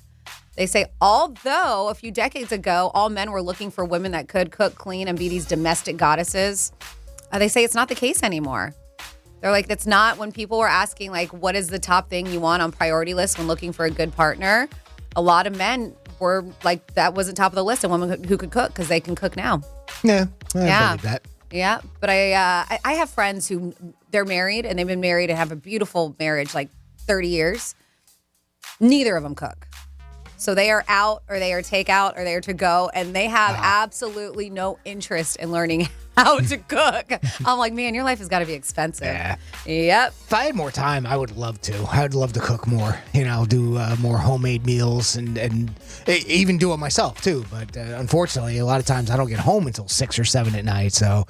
S1: They say, although a few decades ago, all men were looking for women that could cook, clean, and be these domestic goddesses, they say it's not the case anymore. They're like, that's not when people were asking, like, what is the top thing you want on priority list when looking for a good partner? A lot of men were like, that wasn't top of the list, a woman who could cook because they can cook now.
S13: Yeah, I believe that.
S1: Yeah, but I have friends who, they're married and they've been married and have a beautiful marriage, like 30 years. Neither of them cook. So they are out or they are takeout or they are to go and they have absolutely no interest in learning how to cook. I'm like, man, your life has got to be expensive.
S13: Yeah.
S1: Yep.
S13: If I had more time, I would love to. I would love to cook more, do more homemade meals and even do it myself too. But unfortunately, a lot of times I don't get home until 6 or 7 at night. So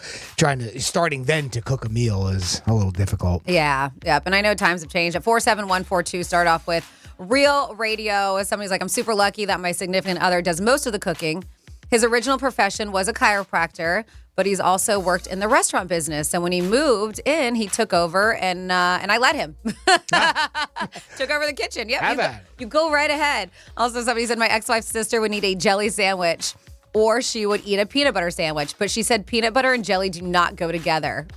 S13: starting then to cook a meal is a little difficult.
S1: Yeah. Yep. And I know times have changed. At 47142, start off with Real Radio. Somebody's like, I'm super lucky that my significant other does most of the cooking His original profession was a chiropractor, but he's also worked in the restaurant business. And when he moved in, he took over, and I let him. Took over the kitchen. Yep. You go right ahead. Also, somebody said my ex-wife's sister would need a jelly sandwich, or she would eat a peanut butter sandwich. But she said peanut butter and jelly do not go together.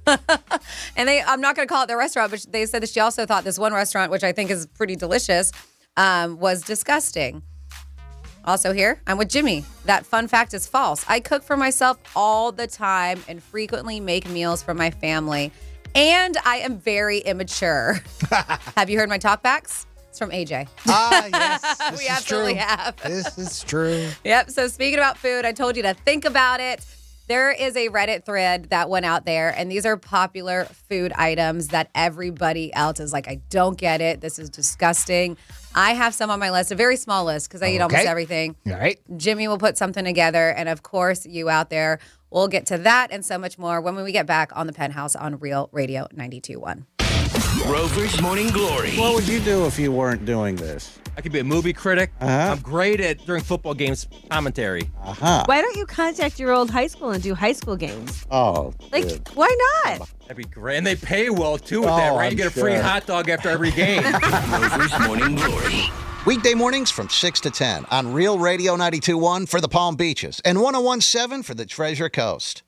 S1: And I'm not going to call it the restaurant, but they said that she also thought this one restaurant, which I think is pretty delicious, was disgusting. Also here, I'm with Jimmy. That fun fact is false. I cook for myself all the time and frequently make meals for my family. And I am very immature. Have you heard my talkbacks? It's from AJ.
S13: Yes.
S1: We absolutely have.
S13: This is true.
S1: Yep. So speaking about food, I told you to think about it. There is a Reddit thread that went out there, and these are popular food items that everybody else is like, I don't get it. This is disgusting. I have some on my list, a very small list because I eat almost everything.
S13: All right.
S1: Jimmy will put something together, and of course, you out there. We'll get to that and so much more when we get back on the Penthouse on Real Radio 92.1.
S21: Rover's Morning Glory.
S2: What would you do if you weren't doing this?
S3: I could be a movie critic. I'm great at during football games commentary.
S10: Why don't you contact your old high school and do high school games?
S2: Oh,
S10: like, why not?
S3: That'd be great. And they pay well, too, with that, right?
S2: I'm
S3: You get a free
S2: sure.
S3: hot dog after every game.
S21: Rover's Morning Glory. Weekday mornings from 6 to 10 on Real Radio 92.1 for the Palm Beaches and 101.7 for the Treasure Coast.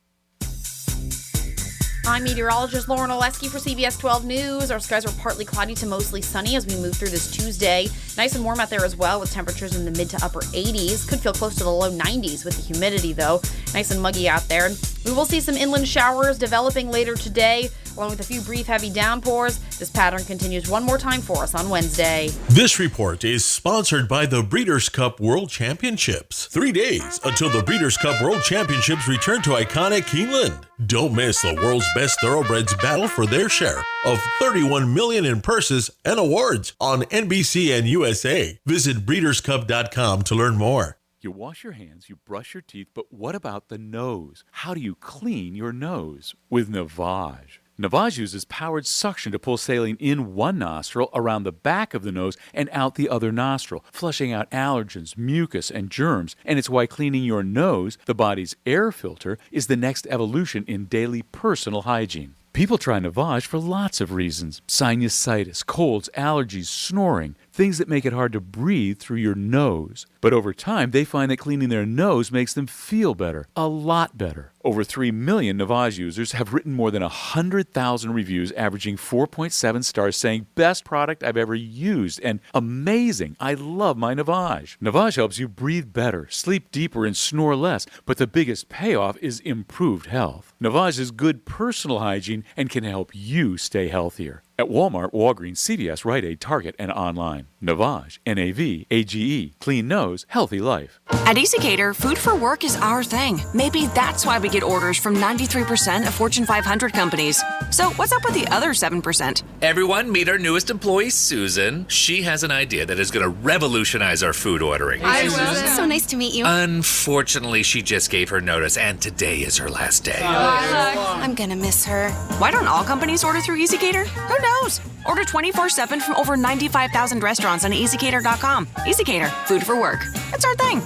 S6: I'm meteorologist Lauren Oleski for CBS 12 News. Our skies are partly cloudy to mostly sunny as we move through this Tuesday. Nice and warm out there as well with temperatures in the mid to upper 80s. Could feel close to the low 90s with the humidity, though. Nice and muggy out there. And we will see some inland showers developing later today, along with a few brief heavy downpours. This pattern continues one more time for us on Wednesday.
S14: This report is sponsored by the Breeders' Cup World Championships. 3 days until the Breeders' Cup World Championships return to iconic Keeneland. Don't miss the world's best thoroughbreds battle for their share of $31 million in purses and awards on NBC and USA. Visit breederscup.com to learn more.
S22: You wash your hands, you brush your teeth, but what about the nose? How do you clean your nose? With Navage. Navage uses powered suction to pull saline in one nostril, around the back of the nose, and out the other nostril, flushing out allergens, mucus, and germs. And it's why cleaning your nose, the body's air filter, is the next evolution in daily personal hygiene. People try Navage for lots of reasons. Sinusitis, colds, allergies, snoring, things that make it hard to breathe through your nose. But over time, they find that cleaning their nose makes them feel better, a lot better. Over 3 million Navage users have written more than 100,000 reviews, averaging 4.7 stars, saying, best product I've ever used, and amazing, I love my Navage. Navage helps you breathe better, sleep deeper, and snore less, but the biggest payoff is improved health. Navage is good personal hygiene and can help you stay healthier. At Walmart, Walgreens, CVS, Rite Aid, Target, and online. Navage, N-A-V-A-G-E. Clean nose, healthy life.
S23: At EasyCater, food for work is our thing. Maybe that's why we get orders from 93% of Fortune 500 companies. So what's up with the other 7%?
S24: Everyone, meet our newest employee, Susan. She has an idea that is going to revolutionize our food ordering.
S23: Hi, Susan. So nice to meet you.
S24: Unfortunately, she just gave her notice, and today is her last day.
S23: I'm gonna miss her. Why don't all companies order through EasyCater? Who knows? Order 24/7 from over 95,000 restaurants on EasyCater.com. EasyCater, food for work. That's our thing.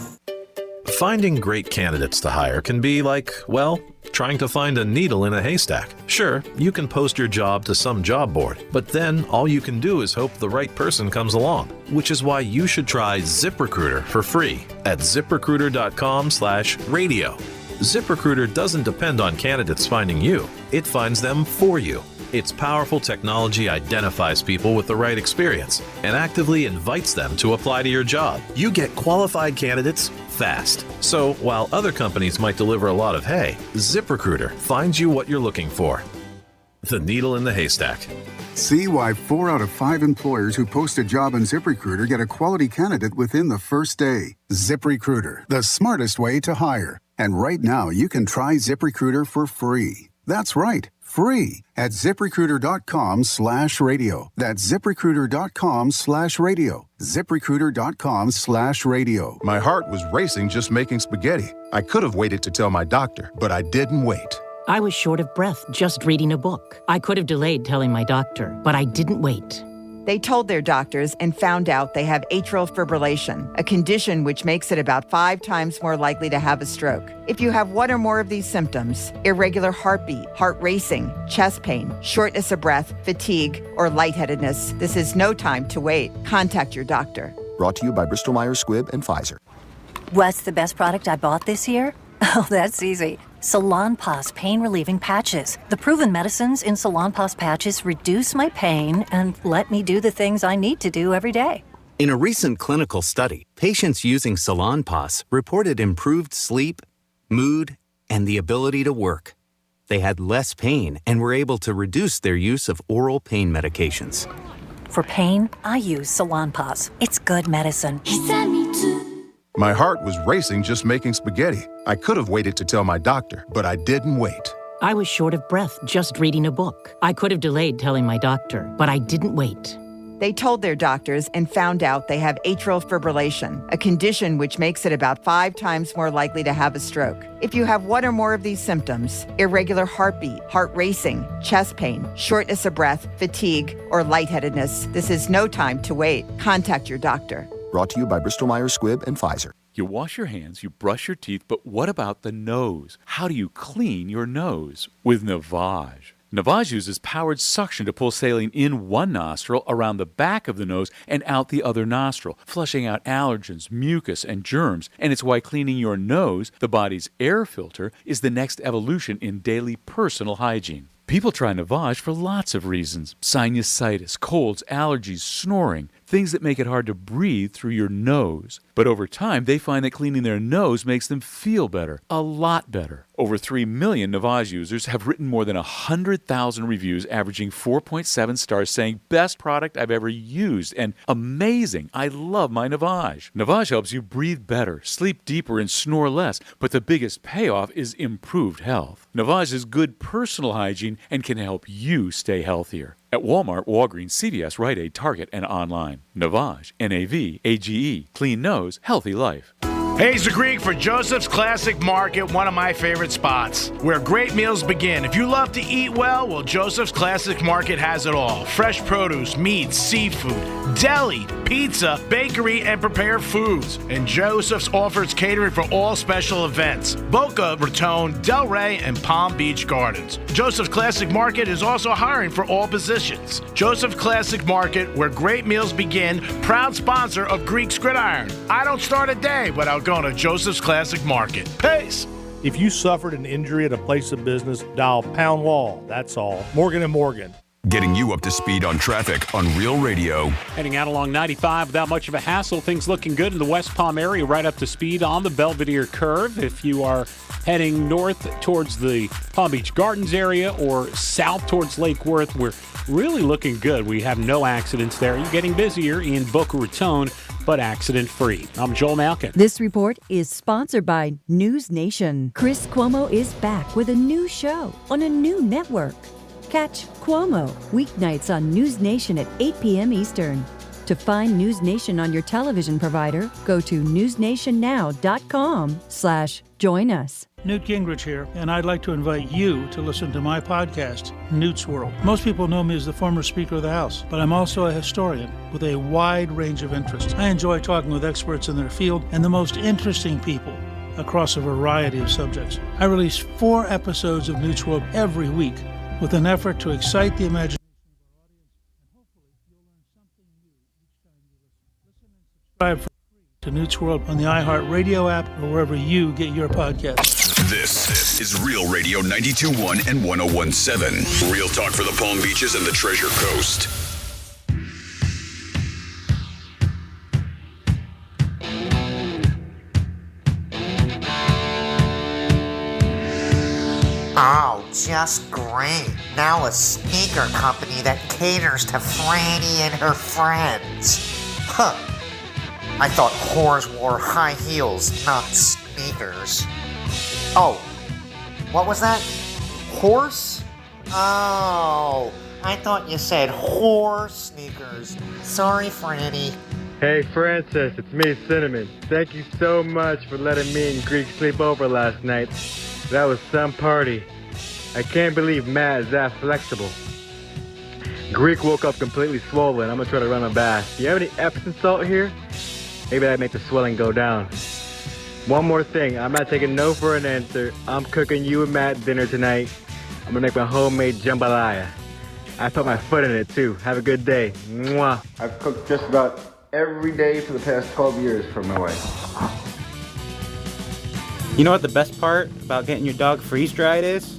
S25: Finding great candidates to hire can be like, well, trying to find a needle in a haystack. Sure, you can post your job to some job board, but then all you can do is hope the right person comes along, which is why you should try ZipRecruiter for free at ZipRecruiter.com/radio. ZipRecruiter doesn't depend on candidates finding you. It finds them for you. Its powerful technology identifies people with the right experience and actively invites them to apply to your job. You get qualified candidates fast. So while other companies might deliver a lot of hay, ZipRecruiter finds you what you're looking for. The needle in the haystack.
S29: See why 4 out of 5 employers who post a job on ZipRecruiter get a quality candidate within the first day. ZipRecruiter, the smartest way to hire. And right now, you can try ZipRecruiter for free. That's right, free at ZipRecruiter.com/radio. That's ZipRecruiter.com/radio. ZipRecruiter.com/radio.
S30: My heart was racing just making spaghetti. I could have waited to tell my doctor, but I didn't wait.
S31: I was short of breath just reading a book. I could have delayed telling my doctor, but I didn't wait.
S5: They told their doctors and found out they have atrial fibrillation, a condition which makes it about 5 times more likely to have a stroke. If you have one or more of these symptoms, irregular heartbeat, heart racing, chest pain, shortness of breath, fatigue, or lightheadedness, this is no time to wait. Contact your doctor.
S7: Brought to you by Bristol Myers Squibb and Pfizer.
S9: What's the best product I bought this year? Oh, that's easy. Salonpas pain-relieving patches. The proven medicines in Salonpas patches reduce my pain and let me do the things I need to do every day.
S11: In a recent clinical study, patients using Salonpas reported improved sleep, mood, and the ability to work. They had less pain and were able to reduce their use of oral pain medications.
S9: For pain, I use Salonpas. It's good medicine.
S30: My heart was racing just making spaghetti. I could have waited to tell my doctor, but I didn't wait.
S12: I was short of breath just reading a book. I could have delayed telling my doctor, but I didn't wait.
S5: They told their doctors and found out they have atrial fibrillation, a condition which makes it about 5 times more likely to have a stroke. If you have one or more of these symptoms, irregular heartbeat, heart racing, chest pain, shortness of breath, fatigue, or lightheadedness, this is no time to wait. Contact your doctor.
S7: Brought to you by Bristol Myers Squibb and Pfizer.
S22: You wash your hands, you brush your teeth, but what about the nose? How do you clean your nose? With Navage. Navage uses powered suction to pull saline in one nostril, around the back of the nose, and out the other nostril, flushing out allergens, mucus, and germs. And it's why cleaning your nose, the body's air filter, is the next evolution in daily personal hygiene. People try Navage for lots of reasons. Sinusitis, colds, allergies, snoring, things that make it hard to breathe through your nose. But over time, they find that cleaning their nose makes them feel better, a lot better. Over 3 million Navage users have written more than 100,000 reviews, averaging 4.7 stars, saying, best product I've ever used, and amazing, I love my Navage. Navage helps you breathe better, sleep deeper, and snore less, but the biggest payoff is improved health. Navage is good personal hygiene and can help you stay healthier. At Walmart, Walgreens, CVS, Rite Aid, Target, and online. Navage, N-A-V-A-G-E. Clean nose, healthy life.
S15: Hey, it's the Greek for Joseph's Classic Market, one of my favorite spots, where great meals begin. If you love to eat well, Joseph's Classic Market has it all. Fresh produce, meats, seafood, deli, pizza, bakery, and prepared foods. And Joseph's offers catering for all special events. Boca Raton, Delray, and Palm Beach Gardens. Joseph's Classic Market is also hiring for all positions. Joseph's Classic Market, where great meals begin, proud sponsor of Greek's Gridiron. I don't start a day without going to Joseph's Classic Market. Peace!
S17: If you suffered an injury at a place of business, dial Pound Law. That's all. Morgan & Morgan.
S4: Getting you up to speed on traffic on Real Radio.
S26: Heading out along 95 without much of a hassle. Things looking good in the West Palm area, right up to speed on the Belvedere Curve. If you are heading north towards the Palm Beach Gardens area or south towards Lake Worth, we're really looking good. We have no accidents there. You're getting busier in Boca Raton, but accident-free. I'm Joel Malkin.
S27: This report is sponsored by News Nation. Chris Cuomo is back with a new show on a new network. Catch Cuomo weeknights on News Nation at 8 p.m. Eastern. To find News Nation on your television provider, go to newsnationnow.com/join us.
S28: Newt Gingrich here, and I'd like to invite you to listen to my podcast, Newt's World. Most people know me as the former Speaker of the House, but I'm also a historian with a wide range of interests. I enjoy talking with experts in their field and the most interesting people across a variety of subjects. I release 4 episodes of Newt's World every week with an effort to excite the imagination of our audience, and hopefully you'll learn something new each time you listen. Listen and subscribe for free to Newt's World on the iHeartRadio app or wherever you get your podcasts.
S4: This is Real Radio 92.1 and 101.7. Real talk for the Palm Beaches and the Treasure Coast.
S31: Oh, just great. Now a sneaker company that caters to Franny and her friends. Huh. I thought whores wore high heels, not sneakers. Oh, what was that? Horse? Oh, I thought you said whore sneakers. Sorry, Franny.
S32: Hey, Francis, it's me, Cinnamon. Thank you so much for letting me and Greek sleep over last night. That was some party. I can't believe Matt is that flexible. Greek woke up completely swollen. I'm gonna try to run a bath. Do you have any Epsom salt here? Maybe that'd make the swelling go down. One more thing, I'm not taking no for an answer. I'm cooking you and Matt dinner tonight. I'm gonna make my homemade jambalaya. I put my foot in it too. Have a good day. Mwah.
S1: I've cooked just about every day for the past 12 years for my wife.
S2: You know what the best part about getting your dog freeze-dried is?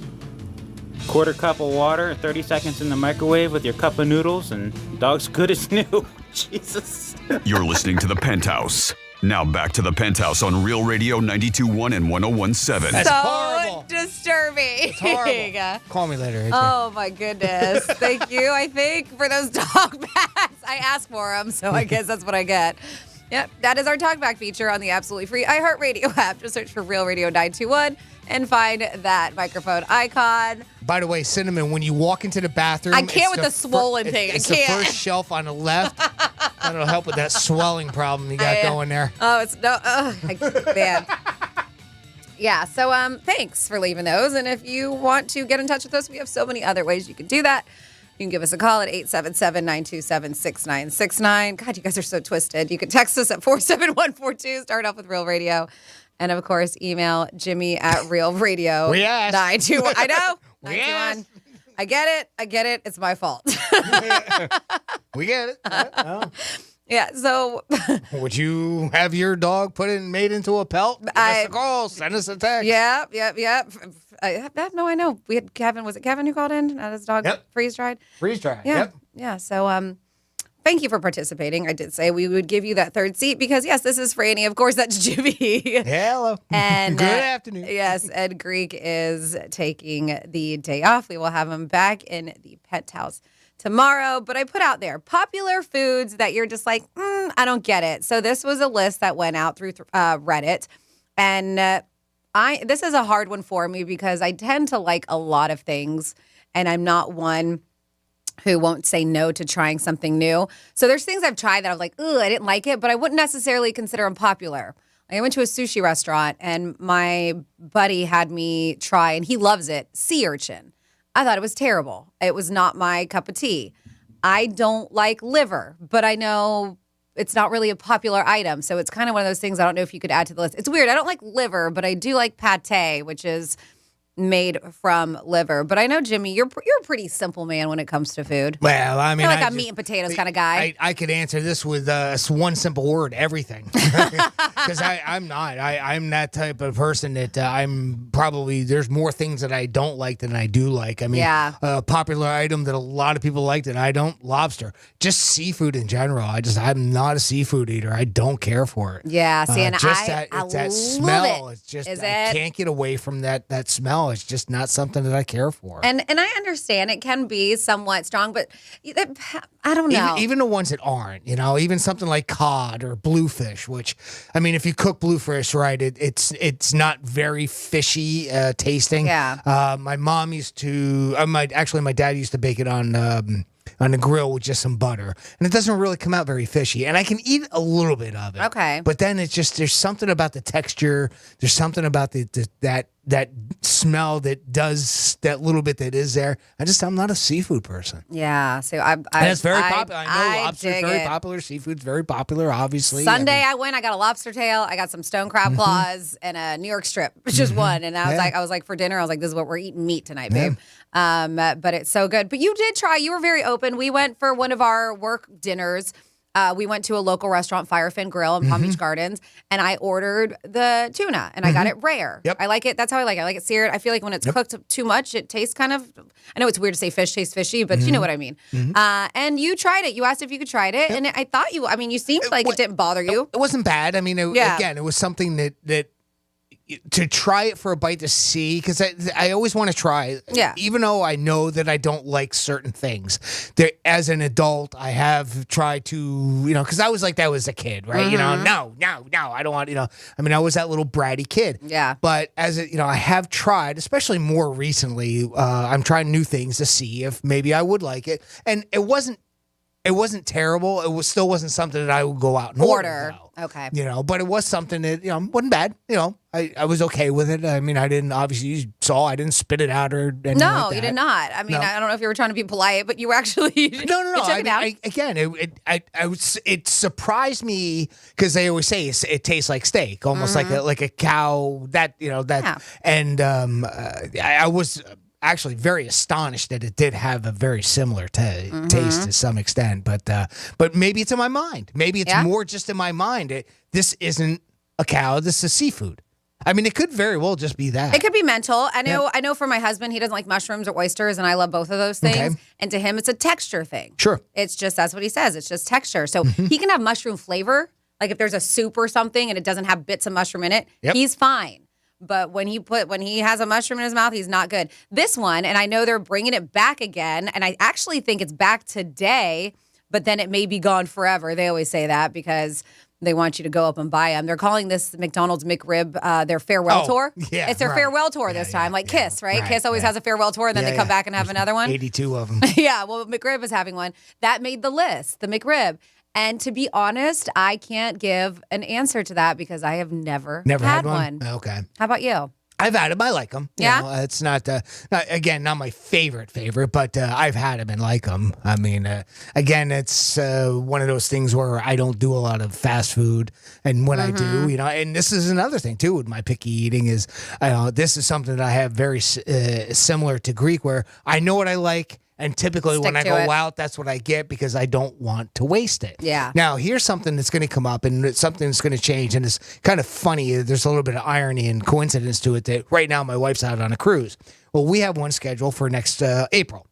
S2: Quarter cup of water, 30 seconds in the microwave with your cup of noodles, and dog's good as new. Jesus.
S4: You're listening to The Penthouse. Now back to The Penthouse on Real Radio 92.1 and 101.7.
S3: That's
S6: so
S3: horrible.
S6: Disturbing.
S3: It's horrible. Call me later. AJ.
S6: Oh, my goodness. Thank you, I think, for those dog bags. I asked for them, so I guess that's what I get. Yep, that is our talkback feature on the absolutely free iHeartRadio app. Just search for Real Radio 921 and find that microphone icon.
S3: By the way, Cinnamon, when you walk into the bathroom...
S6: I can't with the swollen thing.
S3: It's
S6: I can't.
S3: the first shelf on the left. That'll help with that swelling problem you got going there.
S6: Oh, it's no... man. Yeah, so thanks for leaving those. And if you want to get in touch with us, we have so many other ways you can do that. You can give us a call at 877-927-6969. God, you guys are so twisted. You can text us at 47142. Start off with Real Radio. And, of course, email Jimmy at Real Radio.
S3: We asked.
S6: 921. I know.
S3: We
S6: 921. I get it. It's my fault.
S3: We get it.
S6: Yeah, so...
S3: Would you have your dog made into a pelt? Give us a call. Send us a text.
S6: Yep. I know. We had Kevin. Was it Kevin who called in? His dog freeze-dried?
S3: Freeze-dried,
S6: Yeah.
S3: yep.
S6: Yeah, so thank you for participating. I did say we would give you that third seat because, yes, this is Franny. Of course, that's Jimmy.
S3: Hello.
S6: And
S3: good afternoon.
S6: Yes, Ed Greek is taking the day off. We will have him back in the Penthouse tomorrow. But I put out there popular foods that you're just like, I don't get it. So this was a list that went out through Reddit. And this is a hard one for me because I tend to like a lot of things. And I'm not one who won't say no to trying something new. So there's things I've tried that I'm like, I didn't like it, but I wouldn't necessarily consider them popular. I went to a sushi restaurant and my buddy had me try, and he loves it, sea urchin. I thought it was terrible. It was not my cup of tea. I don't like liver, but I know it's not really a popular item. So it's kind of one of those things I don't know if you could add to the list. It's weird. I don't like liver, but I do like pate, which is made from liver. But I know, Jimmy, you're a pretty simple man when it comes to food.
S3: Well, I mean,
S6: you're like a meat and potatoes kind of guy.
S3: I could answer this with one simple word: everything. Because I'm not. I'm that type of person that I'm probably. There's more things that I don't like than I do like. I mean, a popular item that a lot of people like that I don't: lobster. Just seafood in general. I'm not a seafood eater. I don't care for it.
S6: Yeah, see, and
S3: I that smell.
S6: It.
S3: It's just
S6: I
S3: can't get away from that smell. It's just not something that I care for.
S6: And I understand it can be somewhat strong, but I don't know.
S3: Even the ones that aren't, even something like cod or bluefish, which, I mean, if you cook bluefish right, it's not very fishy tasting.
S6: Yeah.
S3: My mom used to, my dad used to bake it on the grill with just some butter. And it doesn't really come out very fishy. And I can eat a little bit of it.
S6: Okay.
S3: But then it's just, there's something about the texture. There's something about that smell that does that little bit that is there. I'm not a seafood person.
S6: Yeah. So
S3: and it's very popular. I know lobster's very popular. Seafood's very popular, obviously.
S6: Sunday I went, I got a lobster tail, I got some stone crab claws and a New York strip, which is one. And I was like, for dinner, I was like, this is what we're eating meat tonight, babe. But it's so good. But you did try, you were very open. We went for one of our work dinners. We went to a local restaurant, Firefin Grill in Palm Beach Gardens, and I ordered the tuna, and I got it rare.
S3: Yep.
S6: I like it. That's how I like it. I like it seared. I feel like when it's cooked too much, it tastes kind of, I know it's weird to say fish tastes fishy, but you know what I mean. And you tried it. You asked if you could try it, and I thought you seemed like it didn't bother you.
S3: It wasn't bad. I mean, again, it was something that to try it for a bite to see, because I always want to try.
S6: Yeah.
S3: Even though I know that I don't like certain things. As an adult, I have tried to, because I was like that as a kid, right? No, I don't want, I mean, I was that little bratty kid.
S6: Yeah.
S3: But I have tried, especially more recently, I'm trying new things to see if maybe I would like it. And it wasn't It wasn't terrible. It still wasn't something that I would go out and order.
S6: Okay.
S3: But it was something that, wasn't bad. I was okay with it. I mean, I didn't, obviously, you saw, I didn't spit it out or anything
S6: No,
S3: like that.
S6: you did not. I mean,
S3: No.
S6: I don't know if you were trying to be polite, but you were actually.
S3: No.
S6: You took it out.
S3: It surprised me because they always say it tastes like steak, almost like a cow. And I was actually very astonished that it did have a very similar taste to some extent, but maybe it's in my mind. Maybe it's more just in my mind. This isn't a cow. This is seafood. I mean, it could very well just be that.
S6: It could be mental. I know for my husband, he doesn't like mushrooms or oysters, and I love both of those things. Okay. And to him, it's a texture thing.
S3: Sure.
S6: It's just, that's what he says. It's just texture. So he can have mushroom flavor. Like if there's a soup or something and it doesn't have bits of mushroom in it, he's fine. But when he has a mushroom in his mouth, he's not good. This one, and I know they're bringing it back again, and I actually think it's back today, but then it may be gone forever. They always say that because they want you to go up and buy them. They're calling this McDonald's McRib their farewell tour.
S3: Yeah,
S6: it's their farewell tour this time, like Kiss, right? Kiss always has a farewell tour, and then they come back and have another one.
S3: 82 of them.
S6: Yeah, well, McRib is having one. That made the list, the McRib. And to be honest, I can't give an answer to that because I have never had one.
S3: Okay.
S6: How about you?
S3: I've had them. I like them.
S6: Yeah?
S3: It's not my favorite, but I've had them and like them. I mean, again, it's one of those things where I don't do a lot of fast food. And when I do, and this is another thing, too, with my picky eating is this is something that I have very similar to Greek where I know what I like. And typically when I go out, that's what I get because I don't want to waste it.
S6: Yeah.
S3: Now, here's something that's going to come up and it's something that's going to change. And it's kind of funny. There's a little bit of irony and coincidence to it that right now my wife's out on a cruise. Well, we have one scheduled for next April.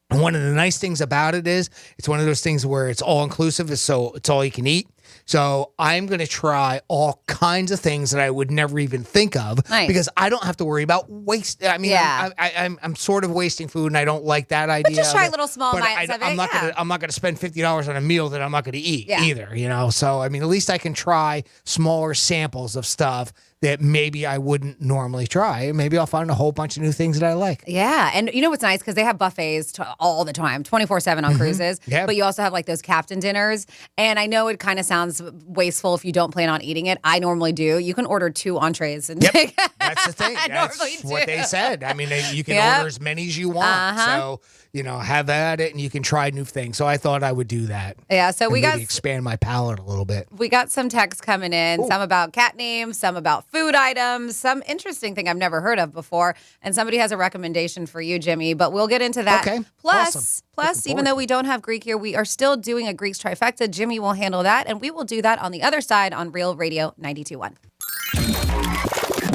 S3: And one of the nice things about it is it's one of those things where it's all inclusive. So it's all you can eat. So I'm going to try all kinds of things that I would never even think of because I don't have to worry about waste. I mean, I'm sort of wasting food and I don't like that idea.
S6: But just try little small bites of it.
S3: I'm not going to spend $50 on a meal that I'm not going to eat either, So, I mean, at least I can try smaller samples of stuff that maybe I wouldn't normally try. Maybe I'll find a whole bunch of new things that I like.
S6: Yeah. And you know what's nice? Because they have buffets all the time, 24/7 on cruises. Yeah. But you also have like those captain dinners. And I know it kind of sounds wasteful if you don't plan on eating it. I normally do. You can order 2 entrees. And
S3: That's the thing. That's what they said. I mean, you can order as many as you want. So, have at it and you can try new things. So I thought I would do that.
S6: Yeah. So we got
S3: expand my palate a little bit.
S6: We got some texts coming in, some about cat names, some about food items, some interesting thing I've never heard of before. And somebody has a recommendation for you, Jimmy, but we'll get into that.
S3: Okay.
S6: Plus, even though we don't have Greek here, we are still doing a Greek's trifecta. Jimmy will handle that, and we will do that on the other side on Real Radio 92.1.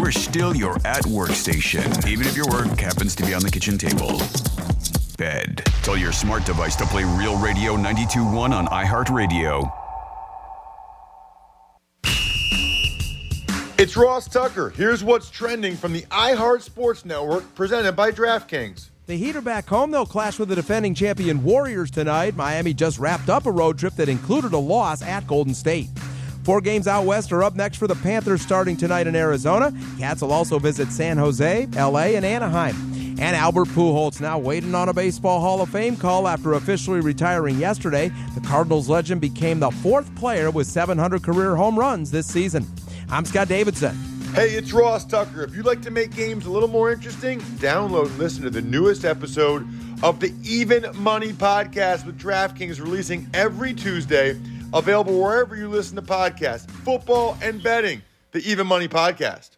S4: We're still your at-work station, even if your work happens to be on the kitchen table. Bed. Tell your smart device to play Real Radio 92.1 on iHeartRadio.
S8: It's Ross Tucker. Here's what's trending from the iHeart Sports Network, presented by DraftKings.
S10: The Heat are back home. They'll clash with the defending champion Warriors tonight. Miami just wrapped up a road trip that included a loss at Golden State. 4 games out west are up next for the Panthers starting tonight in Arizona. Cats will also visit San Jose, L.A., and Anaheim. And Albert Pujols now waiting on a Baseball Hall of Fame call after officially retiring yesterday. The Cardinals legend became the 4th player with 700 career home runs this season. I'm Scott Davidson.
S8: Hey, it's Ross Tucker. If you'd like to make games a little more interesting, download and listen to the newest episode of the Even Money Podcast with DraftKings, releasing every Tuesday, available wherever you listen to podcasts, football and betting. The Even Money Podcast.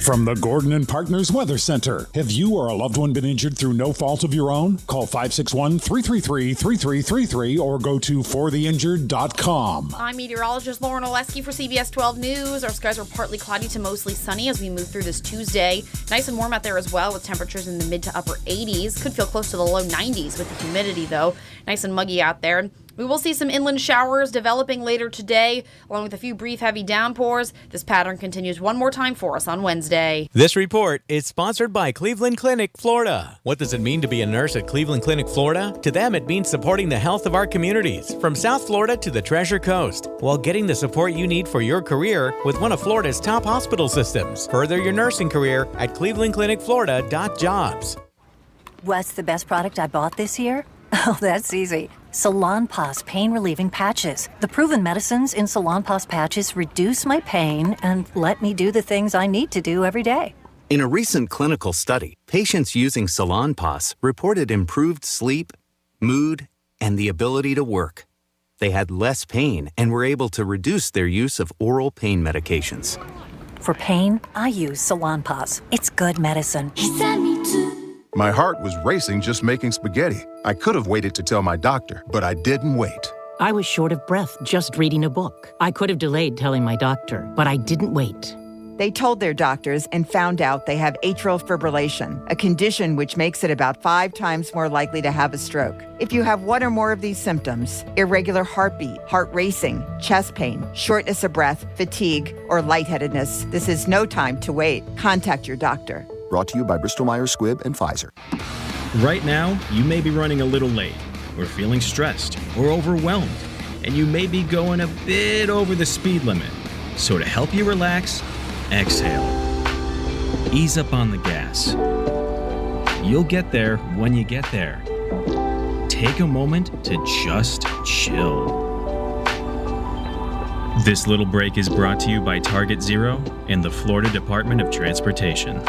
S13: From the Gordon and Partners Weather Center. Have you or a loved one been injured through no fault of your own? Call 561-333-3333 or go to fortheinjured.com.
S14: I'm meteorologist Lauren Oleski for CBS 12 News. Our skies are partly cloudy to mostly sunny as we move through this Tuesday. Nice and warm out there as well with temperatures in the mid to upper 80s. Could feel close to the low 90s with the humidity though. Nice and muggy out there. We will see some inland showers developing later today, along with a few brief heavy downpours. This pattern continues one more time for us on Wednesday.
S16: This report is sponsored by Cleveland Clinic, Florida. What does it mean to be a nurse at Cleveland Clinic, Florida? To them, it means supporting the health of our communities, from South Florida to the Treasure Coast, while getting the support you need for your career with one of Florida's top hospital systems. Further your nursing career at clevelandclinicflorida.jobs.
S9: What's the best product I bought this year? Oh, that's easy. Salonpas pain relieving patches. The proven medicines in Salonpas patches reduce my pain and let me do the things I need to do every day.
S5: In a recent clinical study, patients using Salonpas reported improved sleep, mood, and the ability to work. They had less pain and were able to reduce their use of oral pain medications.
S9: For pain, I use Salonpas. It's good medicine.
S11: My heart was racing just making spaghetti. I could have waited to tell my doctor, but I didn't wait.
S12: I was short of breath just reading a book. I could have delayed telling my doctor, but I didn't wait.
S18: They told their doctors and found out they have atrial fibrillation, a condition which makes it about 5 times more likely to have a stroke. If you have one or more of these symptoms, irregular heartbeat, heart racing, chest pain, shortness of breath, fatigue, or lightheadedness, this is no time to wait. Contact your doctor.
S7: Brought to you by Bristol-Myers Squibb and Pfizer.
S19: Right now, you may be running a little late, or feeling stressed, or overwhelmed, and you may be going a bit over the speed limit. So to help you relax, exhale. Ease up on the gas. You'll get there when you get there. Take a moment to just chill. This little break is brought to you by Target Zero and the Florida Department of Transportation.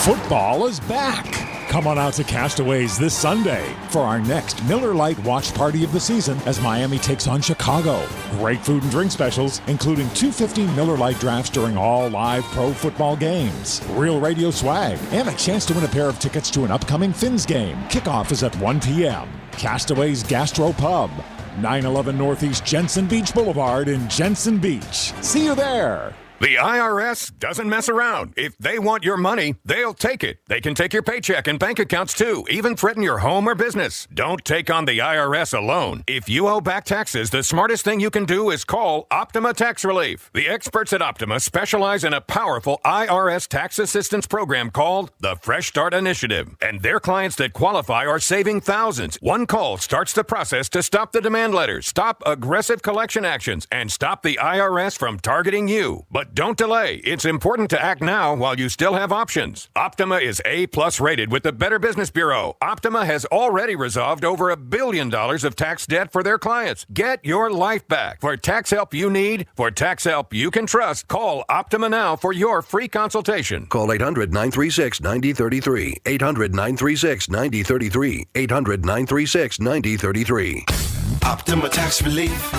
S13: Football is back. Come on out to Castaways this Sunday for our next Miller Lite watch party of the season as Miami takes on Chicago. Great food and drink specials, including 250 Miller Lite drafts during all live pro football games, real radio swag, and a chance to win a pair of tickets to an upcoming Fins game. Kickoff is at 1 p.m. Castaways Gastro Pub, 911 Northeast Jensen Beach Boulevard in Jensen Beach. See you there.
S20: The IRS doesn't mess around. If they want your money, they'll take it. They can take your paycheck and bank accounts too, even threaten your home or business. Don't take on the IRS alone. If you owe back taxes, the smartest thing you can do is call Optima Tax Relief. The experts at Optima specialize in a powerful IRS tax assistance program called the Fresh Start Initiative. And their clients that qualify are saving thousands. One call starts the process to stop the demand letters, stop aggressive collection actions, and stop the IRS from targeting you. But don't delay. It's important to act now while you still have options. Optima is A+ rated with the Better Business Bureau. Optima has already resolved over $1 billion of tax debt for their clients. Get your life back. For tax help you need, for tax help you can trust, call Optima now for your free consultation.
S21: Call 800-936-9033. 800-936-9033. 800-936-9033.
S23: Optima Tax Relief.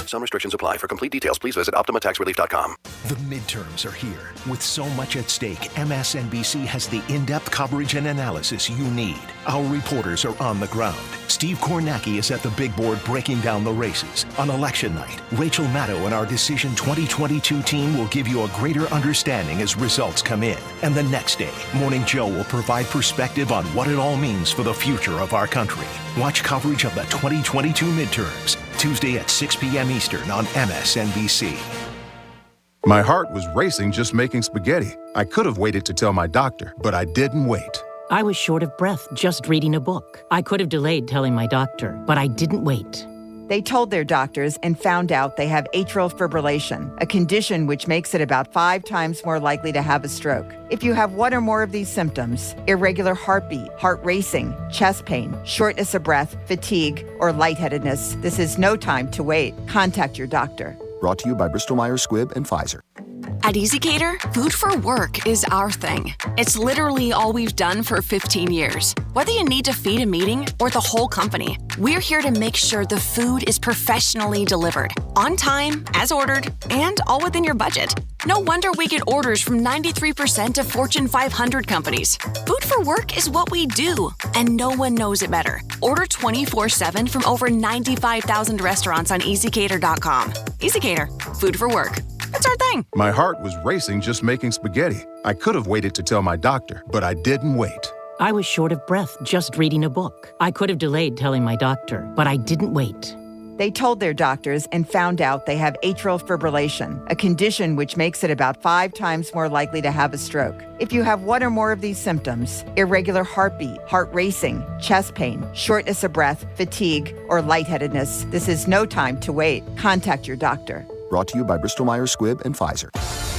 S21: Some restrictions apply. For complete details, please visit OptimaTaxRelief.com.
S23: The midterms are here. With so much at stake, MSNBC has the in-depth coverage and analysis you need. Our reporters are on the ground. Steve Kornacki is at the big board breaking down the races. On election night, Rachel Maddow and our Decision 2022 team will give you a greater understanding as results come in. And the next day, Morning Joe will provide perspective on what it all means for the future of our country. Watch coverage of the 2022 midterms, Tuesday at 6 p.m. Eastern on MSNBC.
S11: My heart was racing just making spaghetti. I could have waited to tell my doctor, but I didn't wait.
S12: I was short of breath just reading a book. I could have delayed telling my doctor, but I didn't wait.
S18: They told their doctors and found out they have atrial fibrillation, a condition which makes it about 5 times more likely to have a stroke. If you have one or more of these symptoms, irregular heartbeat, heart racing, chest pain, shortness of breath, fatigue, or lightheadedness, this is no time to wait. Contact your doctor.
S7: Brought to you by Bristol-Myers Squibb and Pfizer.
S24: At EasyCater, food for work is our thing. It's literally all we've done for 15 years. Whether you need to feed a meeting or the whole company, we're here to make sure the food is professionally delivered, on time, as ordered, and all within your budget. No wonder we get orders from 93% of Fortune 500 companies. Food for work is what we do, and no one knows it better. Order 24/7 from over 95,000 restaurants on EasyCater.com. EasyCater, food for work. It's our thing.
S11: My heart was racing just making spaghetti. I could have waited to tell my doctor, but I didn't wait.
S12: I was short of breath just reading a book. I could have delayed telling my doctor, but I didn't wait.
S18: They told their doctors and found out they have atrial fibrillation, a condition which makes it about 5 times more likely to have a stroke. If you have one or more of these symptoms, irregular heartbeat, heart racing, chest pain, shortness of breath, fatigue, or lightheadedness, this is no time to wait. Contact your doctor.
S7: Brought to you by Bristol-Myers Squibb and Pfizer.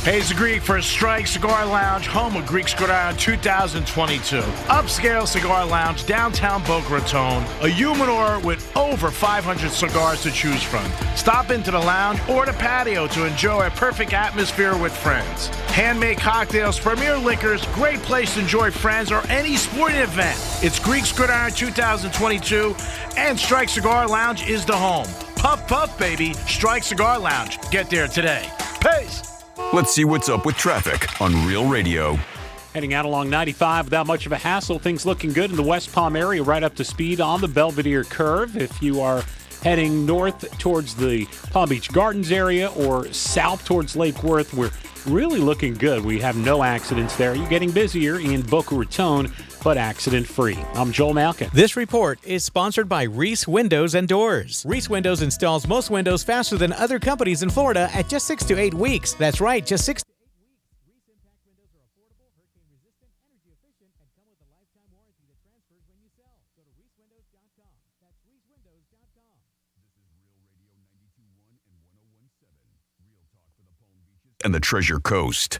S1: Hey, it's Greek for Strike Cigar Lounge, home of Greek Cigar Lounge 2022. Upscale cigar lounge, downtown Boca Raton. A humidor with over 500 cigars to choose from. Stop into the lounge or the patio to enjoy a perfect atmosphere with friends. Handmade cocktails, premier liquors, great place to enjoy friends or any sporting event. It's Greek Cigar Lounge 2022, and Strike Cigar Lounge is the home. Puff, puff, baby. Strike Cigar Lounge. Get there today. Peace.
S4: Let's see what's up with traffic on Real Radio.
S15: Heading out along 95 without much of a hassle. Things looking good in the West Palm area, right up to speed on the Belvedere Curve. If you are heading north towards the Palm Beach Gardens area or south towards Lake Worth, we're really looking good. We have no accidents there. You're getting busier in Boca Raton, but accident-free. I'm Joel Malkin.
S16: This report is sponsored by Reese Windows and Doors. Reese Windows installs most windows faster than other companies in Florida at just 6 to 8 weeks. That's right, just 6 to 8 weeks. Reese Impact windows are affordable, hurricane-resistant, energy-efficient, and come with a lifetime warranty that transfers when you sell. Go to reesewindows.com. That's reesewindows.com.
S4: This is Real Radio 92.1 and 101.7. Real talk for the Palm Beaches and the Treasure Coast.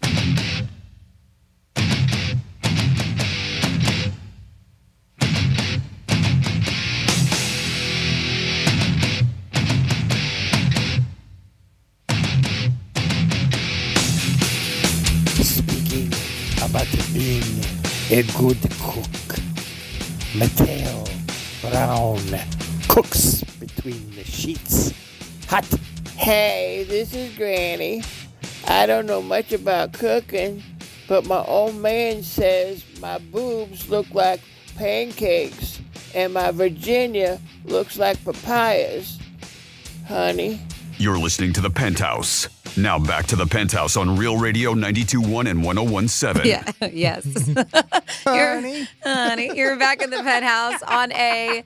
S17: About being a good cook. Mateo Brown cooks between the sheets. Hot.
S22: Hey, this is Granny. I don't know much about cooking, but my old man says my boobs look like pancakes and my Virginia looks like papayas. Honey.
S4: You're listening to the Penthouse. Now back to the Penthouse on Real Radio 92.1 and 101.7.
S6: Yeah, yes. Honey, you're back in the Penthouse on a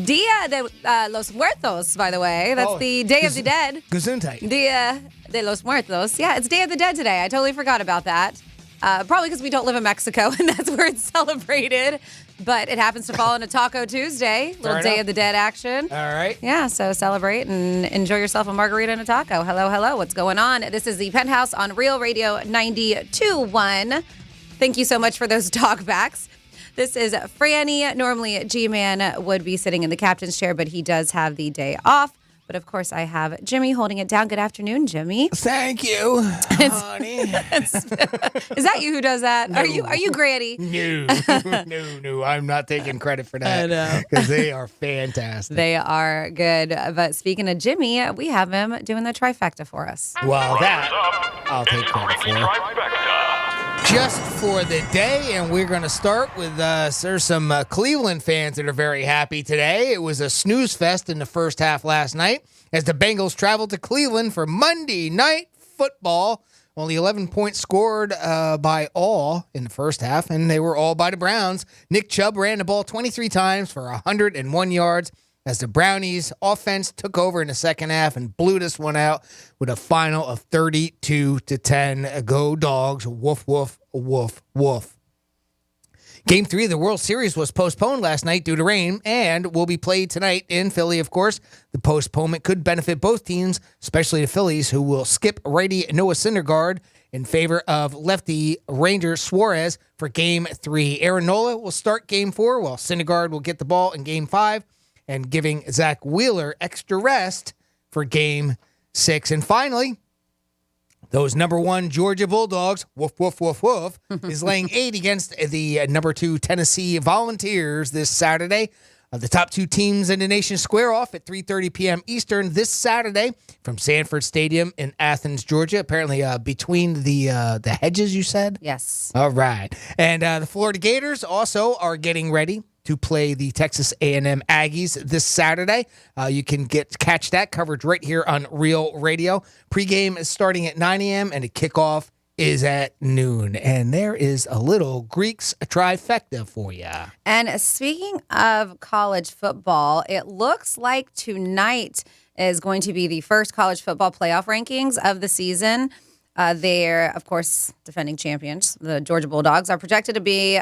S6: Dia de los Muertos, by the way. That's the Day of the Dead.
S3: Gesundheit.
S6: Dia de los Muertos. Yeah, it's Day of the Dead today. I totally forgot about that. Probably because we don't live in Mexico and that's where it's celebrated. But it happens to fall on a Taco Tuesday. Little Day of the Dead action.
S3: All right.
S6: Yeah, so celebrate and enjoy yourself a margarita and a taco. Hello, hello. What's going on? This is the Penthouse on Real Radio 92.1. Thank you so much for those talkbacks. This is Franny. Normally, G-Man would be sitting in the captain's chair, but he does have the day off. But of course, I have Jimmy holding it down. Good afternoon, Jimmy.
S3: Thank you, honey.
S6: Is that you who does that?
S3: No.
S6: Are you Granny?
S3: No. I'm not taking credit for that.
S6: I know.
S3: Because they are fantastic.
S6: They are good. But speaking of Jimmy, we have him doing the trifecta for us.
S3: Well, that I'll take credit for. Just for the day, and we're going to start with there's some Cleveland fans that are very happy today. It was a snooze fest in the first half last night as the Bengals traveled to Cleveland for Monday Night Football. Only 11 points scored by all in the first half, and they were all by the Browns. Nick Chubb ran the ball 23 times for 101 yards as the Brownies offense took over in the second half and blew this one out with a final of 32-10. Go Dogs. Woof, woof, woof, woof. Game 3 of the World Series was postponed last night due to rain and will be played tonight in Philly, of course. The postponement could benefit both teams, especially the Phillies, who will skip righty Noah Syndergaard in favor of lefty Ranger Suarez for Game 3. Aaron Nola will start Game 4, while Syndergaard will get the ball in Game 5, and giving Zach Wheeler extra rest for Game 6. And finally, those number 1 Georgia Bulldogs, woof, woof, woof, woof, is laying 8 against the number 2 Tennessee Volunteers this Saturday. The top 2 teams in the nation square off at 3:30 p.m. Eastern this Saturday from Sanford Stadium in Athens, Georgia. Apparently between the hedges, you said?
S6: Yes.
S3: All right. And the Florida Gators also are getting ready to play the Texas A&M Aggies this Saturday. You can catch that coverage right here on Real Radio. Pregame is starting at 9 a.m. and the kickoff is at noon. And there is a little Greeks trifecta for you.
S6: And speaking of college football, it looks like tonight is going to be the first college football playoff rankings of the season. They're, of course, defending champions. The Georgia Bulldogs are projected to be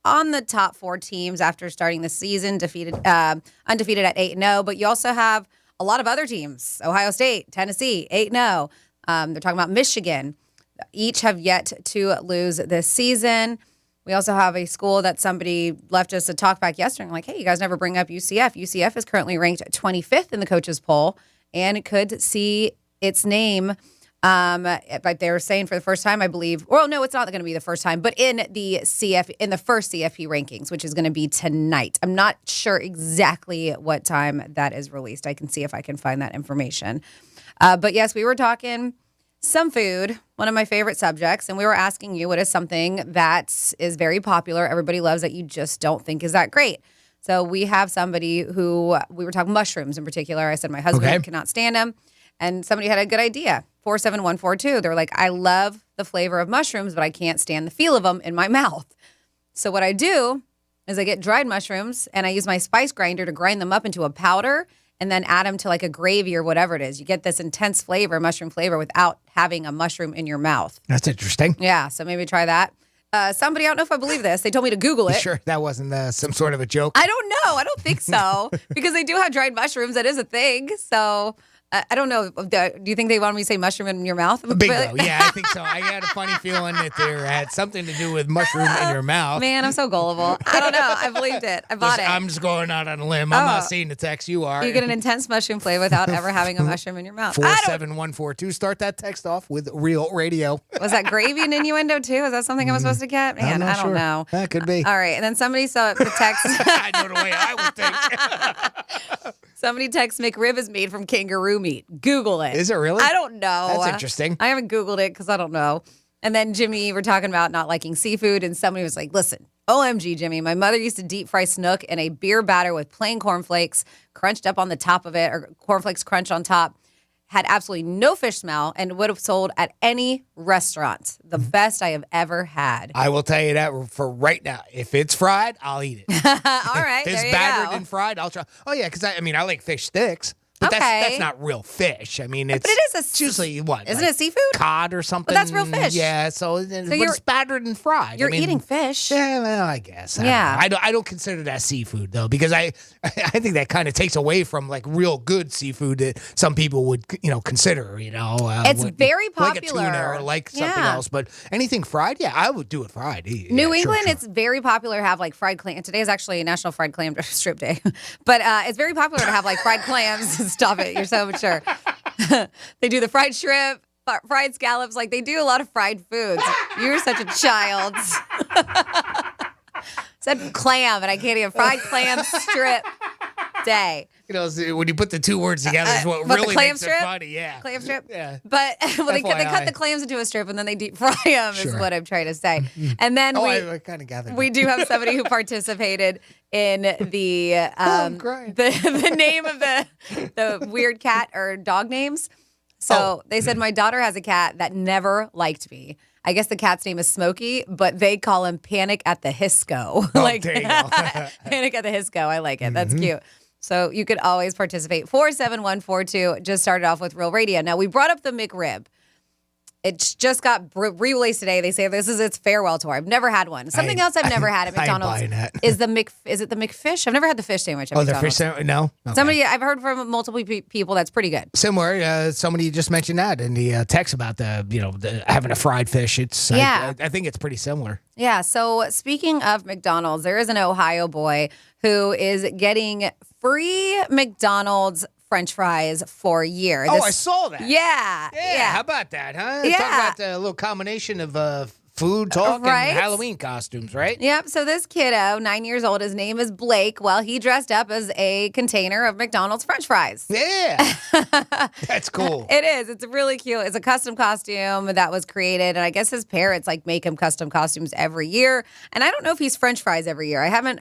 S6: on the top 4 teams after starting the season, undefeated at 8-0. But you also have a lot of other teams, Ohio State, Tennessee, 8-0. They're talking about Michigan. Each have yet to lose this season. We also have a school that somebody left us a talk back yesterday. I'm like, hey, you guys never bring up UCF. UCF is currently ranked 25th in the coaches poll and could see its name. But they were saying for the first time, I believe. Well, no, it's not going to be the first time, but in the first CFP rankings, which is going to be tonight. I'm not sure exactly what time that is released. I can see if I can find that information. But yes, we were talking some food, one of my favorite subjects, and we were asking you what is something that is very popular, everybody loves, that you just don't think is that great. So we have somebody who, we were talking mushrooms in particular. I said my husband cannot stand them. And somebody had a good idea, 47142. They were like, I love the flavor of mushrooms, but I can't stand the feel of them in my mouth. So what I do is I get dried mushrooms and I use my spice grinder to grind them up into a powder and then add them to like a gravy or whatever it is. You get this intense flavor, mushroom flavor, without having a mushroom in your mouth.
S3: That's interesting.
S6: Yeah, so maybe try that. Somebody, I don't know if I believe this. They told me to Google it.
S3: Sure, that wasn't some sort of a joke?
S6: I don't know. I don't think so. Because they do have dried mushrooms. That is a thing. So I don't know. Do you think they want me to say mushroom in your mouth?
S3: Bingo. Yeah, I think so. I had a funny feeling that there had something to do with mushroom in your mouth.
S6: Man, I'm so gullible. I don't know. I believed it. I bought it.
S3: I'm just going out on a limb. I'm not seeing the text. You are.
S6: You get an intense mushroom flavor without ever having a mushroom in your mouth.
S3: 47142. Start that text off with Real Radio.
S6: Was that gravy and innuendo too? Is that something I was supposed to get? Man, I don't know.
S3: That could be.
S6: All right. And then somebody saw the text.
S3: I know the way I would think.
S6: Somebody texts McRib is made from kangaroo meat. Google it.
S3: Is it really?
S6: I don't know.
S3: That's interesting.
S6: I haven't Googled it because I don't know. And then Jimmy, we're talking about not liking seafood, and somebody was like, listen, OMG, Jimmy, my mother used to deep fry snook in a beer batter with plain cornflakes crunched up on the top of it, or cornflakes crunched on top. Had absolutely no fish smell and would have sold at any restaurant. The best I have ever had.
S3: I will tell you that for right now. If it's fried, I'll eat it.
S6: All right,
S3: if it's
S6: there you
S3: battered
S6: go.
S3: and fried, I'll try. Oh, yeah, because I like fish sticks. But that's not real fish. I mean, it's usually what?
S6: Isn't it seafood?
S3: Cod or something.
S6: But that's real fish.
S3: Yeah, but it's battered and fried.
S6: You're eating fish.
S3: Yeah, well, I guess.
S6: Yeah.
S3: I don't consider that seafood, though, because I think that kind of takes away from, like, real good seafood that some people would, consider,
S6: It's very popular.
S3: Like a tuna or like something else. But anything fried, yeah, I would do it fried.
S6: New England, it's very popular to have, like, fried clam. Today is actually National Fried Clam Strip Day. But it's very popular to have, like, fried clams. Stop it. You're so mature. They do the fried shrimp, fried scallops. Like, they do a lot of fried foods. You're such a child. Said clam, and I can't even. Fried clam strip day.
S3: When you put the two words together, is what really makes it funny. Yeah.
S6: Clam strip?
S3: Yeah.
S6: But they cut the clams into a strip, and then they deep fry them, is what I'm trying to say. And then
S3: I kind of gathered
S6: we do have somebody who participated in the the name of the weird cat or dog names. So they said, my daughter has a cat that never liked me. I guess the cat's name is Smokey, but they call him Panic at the Hisco.
S3: There you go.
S6: Panic at the Hisco. I like it. That's cute. So you could always participate. 47142 just started off with Real Radio. Now, we brought up the McRib. It just got re-released today. They say this is its farewell tour. I've never had one. Something else I've never had at McDonald's is is it the McFish? I've never had the fish sandwich at McDonald's.
S3: The fish sandwich? No. Okay.
S6: Somebody, I've heard from multiple people that's pretty good.
S3: Similar. Somebody just mentioned that in the text about the having a fried fish. It's I think it's pretty similar.
S6: Yeah. So speaking of McDonald's, there is an Ohio boy who is getting free McDonald's French fries for a year.
S3: I saw that.
S6: Yeah.
S3: How about that, huh?
S6: Yeah.
S3: Talk about the little combination of food talk and Halloween costumes, right?
S6: Yep. So this kiddo, 9 years old, his name is Blake. Well, he dressed up as a container of McDonald's French fries.
S3: Yeah. That's cool.
S6: It is. It's really cute. It's a custom costume that was created. And I guess his parents make him custom costumes every year. And I don't know if he's French fries every year. I haven't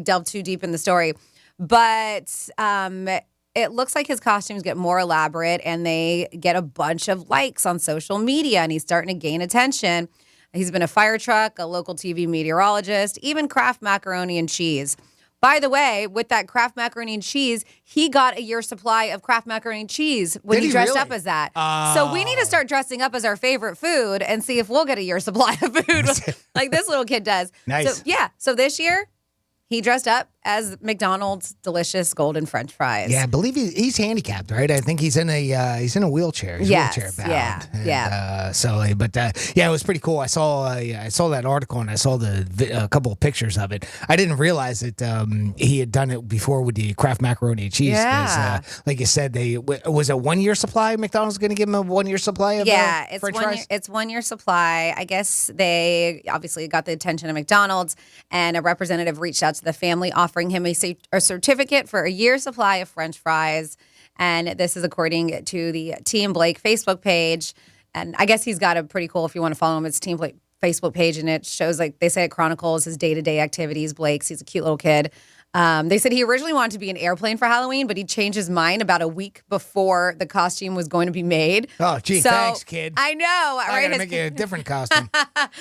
S6: delved too deep in the story. But it looks like his costumes get more elaborate and they get a bunch of likes on social media, and he's starting to gain attention. He's been a fire truck, a local TV meteorologist, even Kraft macaroni and cheese. By the way, with that Kraft macaroni and cheese, he got a year's supply of Kraft macaroni and cheese when he dressed up as that. So we need to start dressing up as our favorite food and see if we'll get a year's supply of food like this little kid does.
S3: Nice.
S6: So this year, he dressed up as McDonald's delicious golden French fries.
S3: Yeah, I believe he's handicapped, right? I think he's in a wheelchair. He's wheelchair bound.
S6: Yeah.
S3: It was pretty cool. I saw that article and I saw a couple of pictures of it. I didn't realize that he had done it before with the Kraft macaroni and cheese.
S6: Yeah.
S3: Like you said, was a 1 year supply. McDonald's going to give him a 1 year supply of
S6: it's
S3: French
S6: 1 year.
S3: fries?
S6: It's 1 year supply. I guess they obviously got the attention of McDonald's, and a representative reached out to the family offering him a certificate for a year supply of French fries. And this is according to the Team Blake Facebook page. And I guess he's got a pretty cool, if you want to follow him, it's Team Blake Facebook page, and it shows, like they say, it chronicles his day-to-day activities. Blake's, he's a cute little kid. They said he originally wanted to be an airplane for Halloween, but he changed his mind about a week before the costume was going to be made.
S3: Oh, gee, thanks, kid.
S6: I know,
S3: I
S6: right?
S3: got to make a different costume.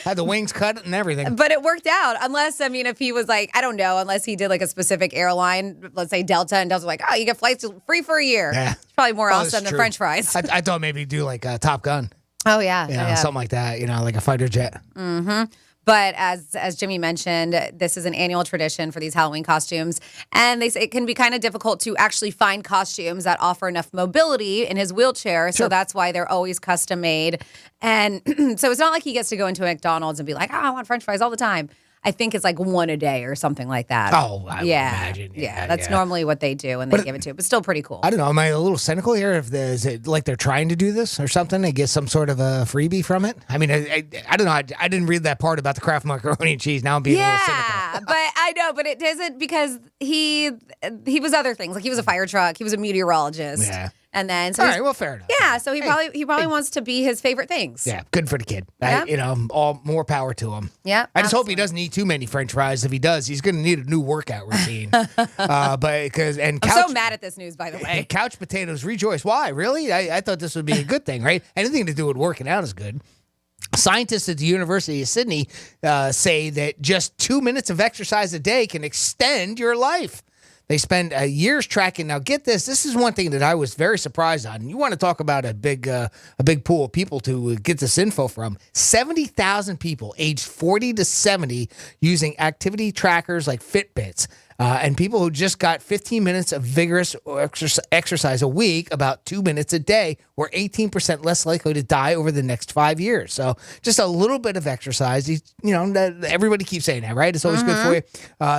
S3: Had the wings cut and everything.
S6: But it worked out. Unless, I mean, if he was like, I don't know, unless he did like a specific airline, let's say Delta, and Delta's like, oh, you get flights free for a year.
S3: Yeah.
S6: It's probably more
S3: Oh, that's
S6: awesome than
S3: true.
S6: French fries.
S3: I thought maybe do like Top Gun.
S6: Oh, yeah.
S3: You know, something like that, like a fighter jet.
S6: Mm-hmm. But as Jimmy mentioned, this is an annual tradition for these Halloween costumes. And they say it can be kind of difficult to actually find costumes that offer enough mobility in his wheelchair. So that's why they're always custom made. And so it's not like he gets to go into a McDonald's and be like, oh, I want French fries all the time. I think it's like one a day or something like that.
S3: Oh, I would imagine.
S6: Yeah, that's normally what they do when they give it to you. But still pretty cool.
S3: I don't know. Am I a little cynical here? Is it like they're trying to do this or something and get some sort of a freebie from it? I mean, I don't know. I didn't read that part about the Kraft macaroni and cheese. Now I'm being a little cynical.
S6: Yeah, but I know, but it isn't because he was other things. Like he was a fire truck. He was a meteorologist.
S3: Yeah.
S6: And then, so
S3: all right, well, fair enough.
S6: Yeah, so he probably wants to be his favorite things.
S3: Yeah, good for the kid.
S6: Yeah.
S3: All more power to him.
S6: Yeah,
S3: I just hope he doesn't eat too many French fries. If he does, he's going to need a new workout routine.
S6: I'm so mad at this news, by the way.
S3: Couch potatoes rejoice. Why? Really? I thought this would be a good thing, right? Anything to do with working out is good. Scientists at the University of Sydney say that just 2 minutes of exercise a day can extend your life. They spend years tracking. Now, get this. This is one thing that I was very surprised on. You want to talk about a big pool of people to get this info from. 70,000 people aged 40 to 70 using activity trackers like Fitbits. And people who just got 15 minutes of vigorous exercise a week, about 2 minutes a day, were 18% less likely to die over the next 5 years. So just a little bit of exercise. Everybody keeps saying that, right? It's always good for you.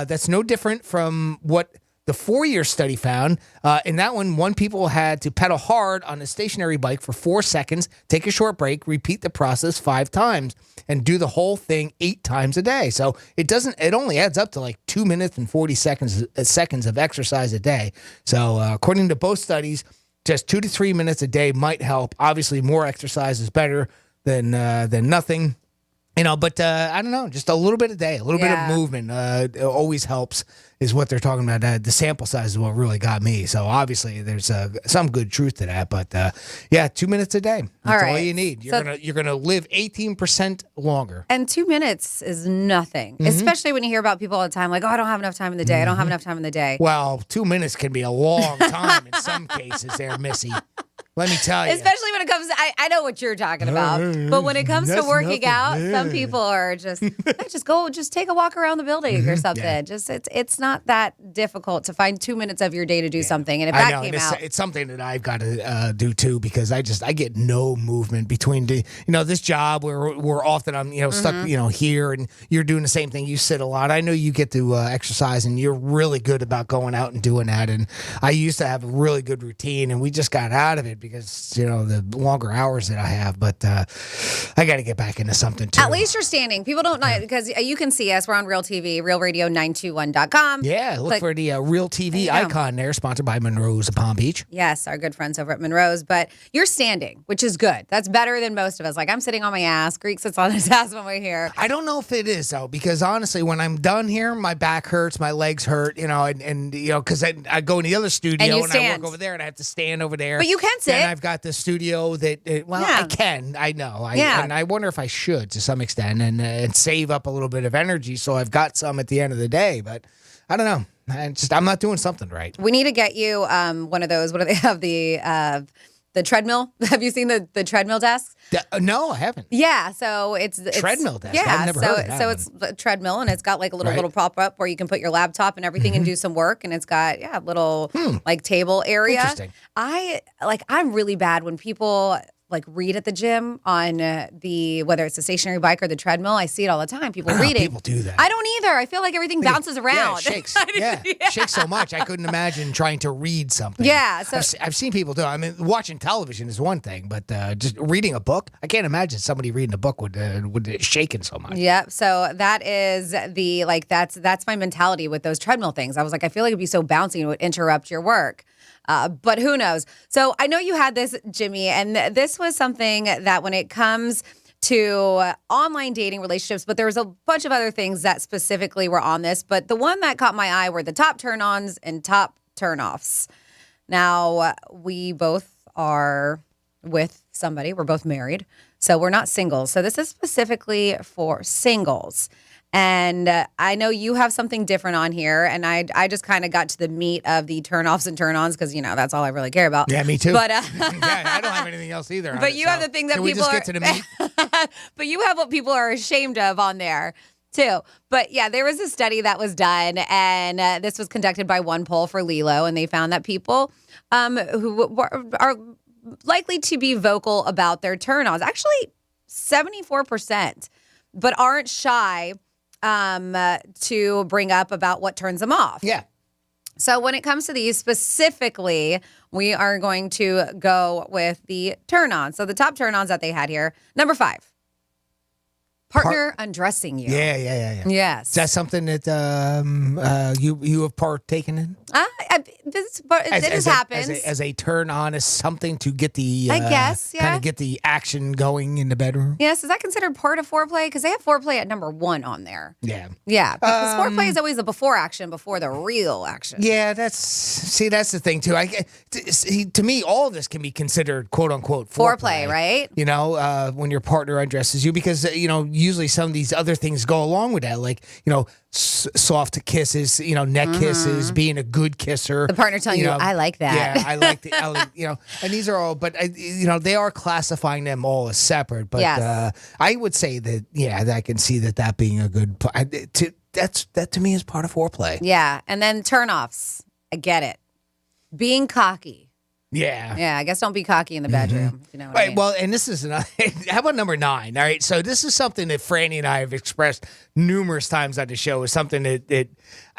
S3: That's no different from what the 4-year study found. In that one people had to pedal hard on a stationary bike for 4 seconds, take a short break, repeat the process 5 times, and do the whole thing 8 times a day. So it only adds up to like 2 minutes and 40 seconds of exercise a day. So according to both studies, just 2 to 3 minutes a day might help. Obviously, more exercise is better than nothing. But I don't know, just a little bit a day, a little bit of movement always helps, is what they're talking about. The sample size is what really got me. So obviously there's some good truth to that. But 2 minutes a day. That's all you need. You're gonna live 18% longer.
S6: And 2 minutes is nothing, especially when you hear about people all the time like, oh, I don't have enough time in the day. I don't have enough time in the day.
S3: Well, 2 minutes can be a long time in some cases there, Missy. Let me tell you.
S6: Especially when it comes to, I know what you're talking about, but when it comes to working out, some people are just take a walk around the building or something. Yeah. It's not that difficult to find 2 minutes of your day to do something. And if that came out,
S3: it's something that I've got to do too, because I get no movement between this job where we're often I'm stuck here, and you're doing the same thing. You sit a lot. I know you get to exercise, and you're really good about going out and doing that. And I used to have a really good routine, and we just got out of it because the longer hours that I have. But I got to get back into something too.
S6: At least you're standing. People don't know, because you can see us. We're on Real TV, realradio921.com.
S3: Yeah, look for the Real TV icon there, sponsored by Monroe's of Palm Beach.
S6: Yes, our good friends over at Monroe's. But you're standing, which is good. That's better than most of us. Like, I'm sitting on my ass. Greek sits on his ass when we're here.
S3: I don't know if it is, though, because honestly, when I'm done here, my back hurts, my legs hurt, and because I go in the other studio and I work over there, and I have to stand over there.
S6: But you can sit.
S3: And I've got the studio that, I can. I know. And I wonder if I should to some extent and save up a little bit of energy so I've got some at the end of the day. But I don't know. I'm not doing something right.
S6: We need to get you one of those. What do they have? The the treadmill. Have you seen the treadmill desks?
S3: No, I haven't.
S6: Yeah, so it's
S3: treadmill desk.
S6: Yeah,
S3: I've never heard of that
S6: so
S3: one.
S6: it's a treadmill, and it's got like a little prop up where you can put your laptop and everything and do some work, and it's got a little like table area.
S3: Interesting.
S6: I'm really bad when people like read at the gym on whether it's the stationary bike or the treadmill. I see it all the time. People reading.
S3: People do that.
S6: I don't either. I feel like everything bounces around.
S3: Yeah, it shakes. Shakes so much. I couldn't imagine trying to read something.
S6: Yeah, so
S3: I've seen people do it. I mean, watching television is one thing, but just reading a book, I can't imagine somebody reading a book would shaking so much.
S6: Yep. So that is that's my mentality with those treadmill things. I was like, I feel like it'd be so bouncy and it would interrupt your work. But who knows? So I know you had this, Jimmy, and this was something that when it comes to online dating relationships, but there was a bunch of other things that specifically were on this. But the one that caught my eye were the top turn-ons and top turn-offs. Now, we both are with somebody. We're both married. So we're not singles. So this is specifically for singles. And I know you have something different on here, and I just kind of got to the meat of the turn-offs and turn-ons because, that's all I really care about.
S3: Yeah, me too.
S6: But
S3: yeah, I don't have anything else either.
S6: But you have the thing that
S3: can
S6: people
S3: we just get to the meat?
S6: But you have what people are ashamed of on there, too. But, yeah, there was a study that was done, and this was conducted by One Poll for Lilo, and they found that people who are likely to be vocal about their turn-ons, actually 74%, but aren't shy to bring up about what turns them off.
S3: Yeah.
S6: So when it comes to these specifically, we are going to go with the turn-ons. So the top turn-ons that they had here. Number 5, partner undressing you.
S3: Yeah.
S6: Yes.
S3: Is that something that you have partaken in?
S6: It just happens.
S3: As a turn on, as something to get the
S6: I guess, yeah.
S3: kind of get the action going in the bedroom.
S6: Yes, is that considered part of foreplay? Because they have foreplay at number 1 on there.
S3: Yeah.
S6: Yeah, because foreplay is always the before action before the real action.
S3: Yeah, that's the thing too. To me, all of this can be considered quote unquote
S6: foreplay, right?
S3: When your partner undresses you, because usually some of these other things go along with that, like soft kisses, neck kisses, being a good kisser.
S6: The partner telling you, I like that.
S3: Yeah, I like and these are all, but they are classifying them all as separate. But
S6: yes.
S3: I would say that, that I can see that being a good, that to me is part of foreplay.
S6: Yeah, and then turn-offs. I get it. Being cocky.
S3: Yeah.
S6: Yeah, I guess don't be cocky in the bedroom. If you know what I mean.
S3: Well, and this is how about number 9? All right. So this is something that Franny and I have expressed numerous times on the show. Is something that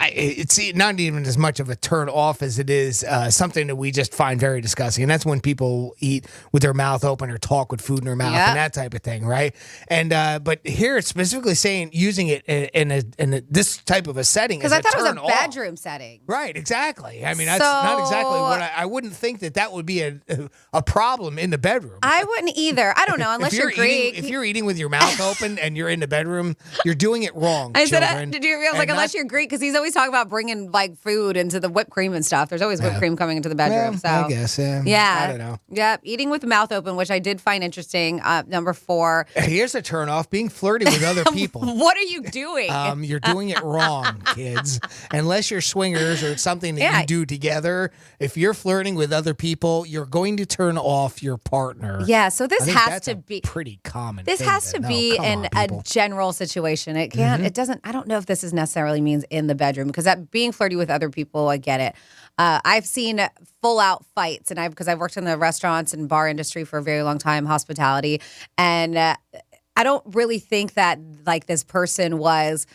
S3: it's not even as much of a turn off as it is something that we just find very disgusting. And that's when people eat with their mouth open or talk with food in their mouth and that type of thing, right? And but here it's specifically saying using it in this type of a setting
S6: because I thought it was a bedroom setting.
S3: Right. Exactly. I mean, that's not exactly what I wouldn't think that would be a problem in the bedroom.
S6: I wouldn't either. I don't know, unless you're Greek.
S3: If you're eating with your mouth open and you're in the bedroom, you're doing it wrong.
S6: I said, did you realize, unless you're Greek, because he's always talking about bringing like food into the whipped cream and stuff. There's always whipped cream coming into the bedroom. So
S3: I guess, yeah.
S6: Yeah.
S3: I don't know.
S6: Yep. Eating with the mouth open, which I did find interesting. Number 4.
S3: Here's a turn off: being flirty with other people.
S6: What are you doing?
S3: You're doing it wrong, kids. Unless you're swingers or it's something that you do together. If you're flirting with other people, you're going to turn off your partner.
S6: Yeah, so this has to be
S3: pretty common.
S6: This has to be in a general situation. It can't. It doesn't. I don't know if this is necessarily means in the bedroom, because that being flirty with other people, I get it. I've seen full out fights, and because I've worked in the restaurants and bar industry for a very long time, hospitality, and I don't really think that like this person was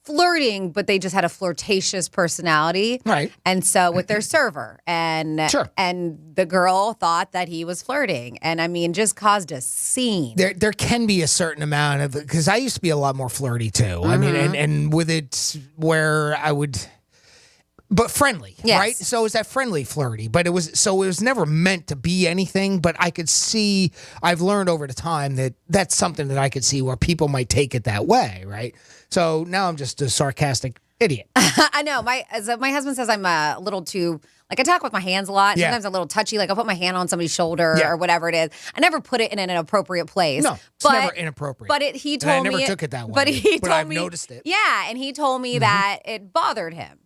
S6: flirting, but they just had a flirtatious personality.
S3: Right.
S6: And so with their server and the girl thought that he was flirting, and I mean just caused a scene.
S3: There can be a certain amount of, because I used to be a lot more flirty too. I mean, and with it where I would, but friendly, right? So it was that friendly flirty, but it was never meant to be anything. But I could see, I've learned over the time that that's something that I could see where people might take it that way, right? So now I'm just a sarcastic idiot.
S6: I know. My husband says I'm a little too, like, I talk with my hands a lot. Sometimes I'm a little touchy. Like, I'll put my hand on somebody's shoulder or whatever it is. I never put it in an inappropriate place.
S3: No, it's never inappropriate.
S6: But he told me.
S3: I never took it that way.
S6: But he told
S3: I've
S6: me.
S3: noticed it.
S6: Yeah, and he told me that it bothered him.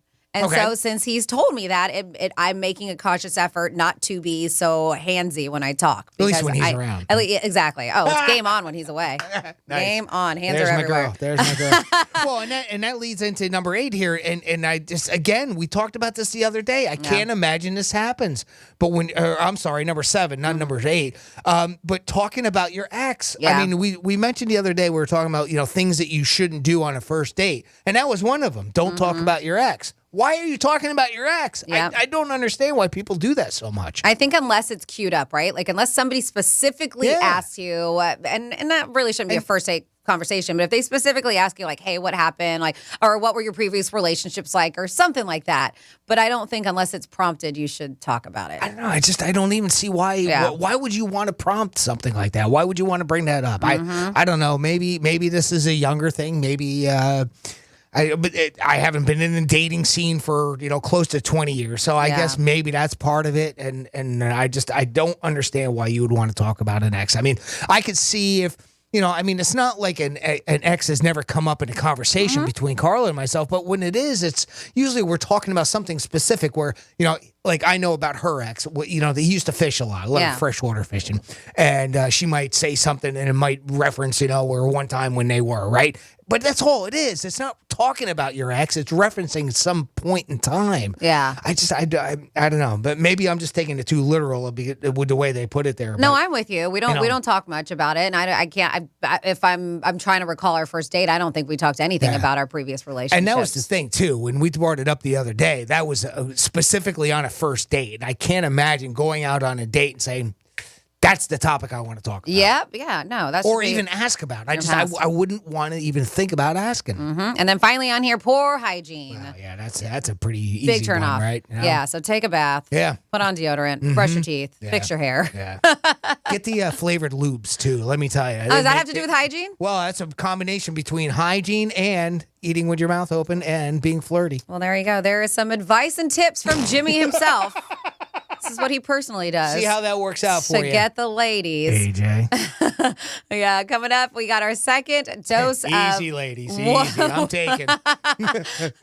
S6: And so since he's told me that, I'm making a conscious effort not to be so handsy when I talk.
S3: At least when he's around.
S6: Exactly. Oh, it's game on when he's away.
S3: Nice.
S6: Game on. Hands
S3: There's
S6: are
S3: my
S6: everywhere.
S3: girl. There's my girl. Well, and that leads into number 8 here. And I just, again, we talked about this the other day. I can't imagine this happens. But I'm sorry, number 7, not number 8. But talking about your ex.
S6: Yeah.
S3: I mean, we mentioned the other day, we were talking about, things that you shouldn't do on a first date. And that was one of them. Don't talk about your ex. Why are you talking about your ex?
S6: Yep.
S3: I don't understand why people do that so much.
S6: I think unless it's queued up, right? Like unless somebody specifically asks you, and that really shouldn't be a first date conversation, but if they specifically ask you like, hey, what happened? Like, or what were your previous relationships like, or something like that. But I don't think unless it's prompted, you should talk about it.
S3: I don't know. I don't even see why. Yeah. Why would you want to prompt something like that? Why would you want to bring that up? I don't know. Maybe this is a younger thing. Maybe I haven't been in the dating scene for close to 20 years, so I guess maybe that's part of it. And I don't understand why you would want to talk about an ex. I mean, I could see if. It's not like an ex has never come up in a conversation between Carla and myself, but when it is, it's usually we're talking about something specific where, like I know about her ex, he used to fish a lot, a lot of freshwater fishing. And she might say something and it might reference, or one time when they were, right? But that's all it is. It's not talking about your ex. It's referencing some point in time.
S6: Yeah.
S3: I don't know. But maybe I'm just taking it too literal with the way they put it there.
S6: No, I'm with you. We don't talk much about it, and I can't. If I'm trying to recall our first date, I don't think we talked anything about our previous relationships.
S3: And that was the thing too. When we brought it up the other day, that was specifically on a first date. I can't imagine going out on a date and saying, that's the topic I want to talk about.
S6: Yep. Yeah. No. That's
S3: or even ask about. I wouldn't want to even think about asking.
S6: And then finally on here, poor hygiene.
S3: Well, yeah, that's a pretty easy
S6: big turn
S3: one,
S6: off,
S3: right?
S6: Yeah. So take a bath.
S3: Yeah.
S6: Put on deodorant. Brush your teeth. Fix your hair.
S3: Yeah. Get the flavored lubes too. Let me tell you.
S6: Oh, does that have to do with hygiene?
S3: Well, that's a combination between hygiene and eating with your mouth open and being flirty.
S6: Well, there you go. There is some advice and tips from Jimmy himself. This is what he personally does.
S3: See how that works out for you.
S6: To get the ladies.
S3: AJ.
S6: Yeah, coming up, we got our second dose of...
S3: Easy, ladies. Easy. I'm taking.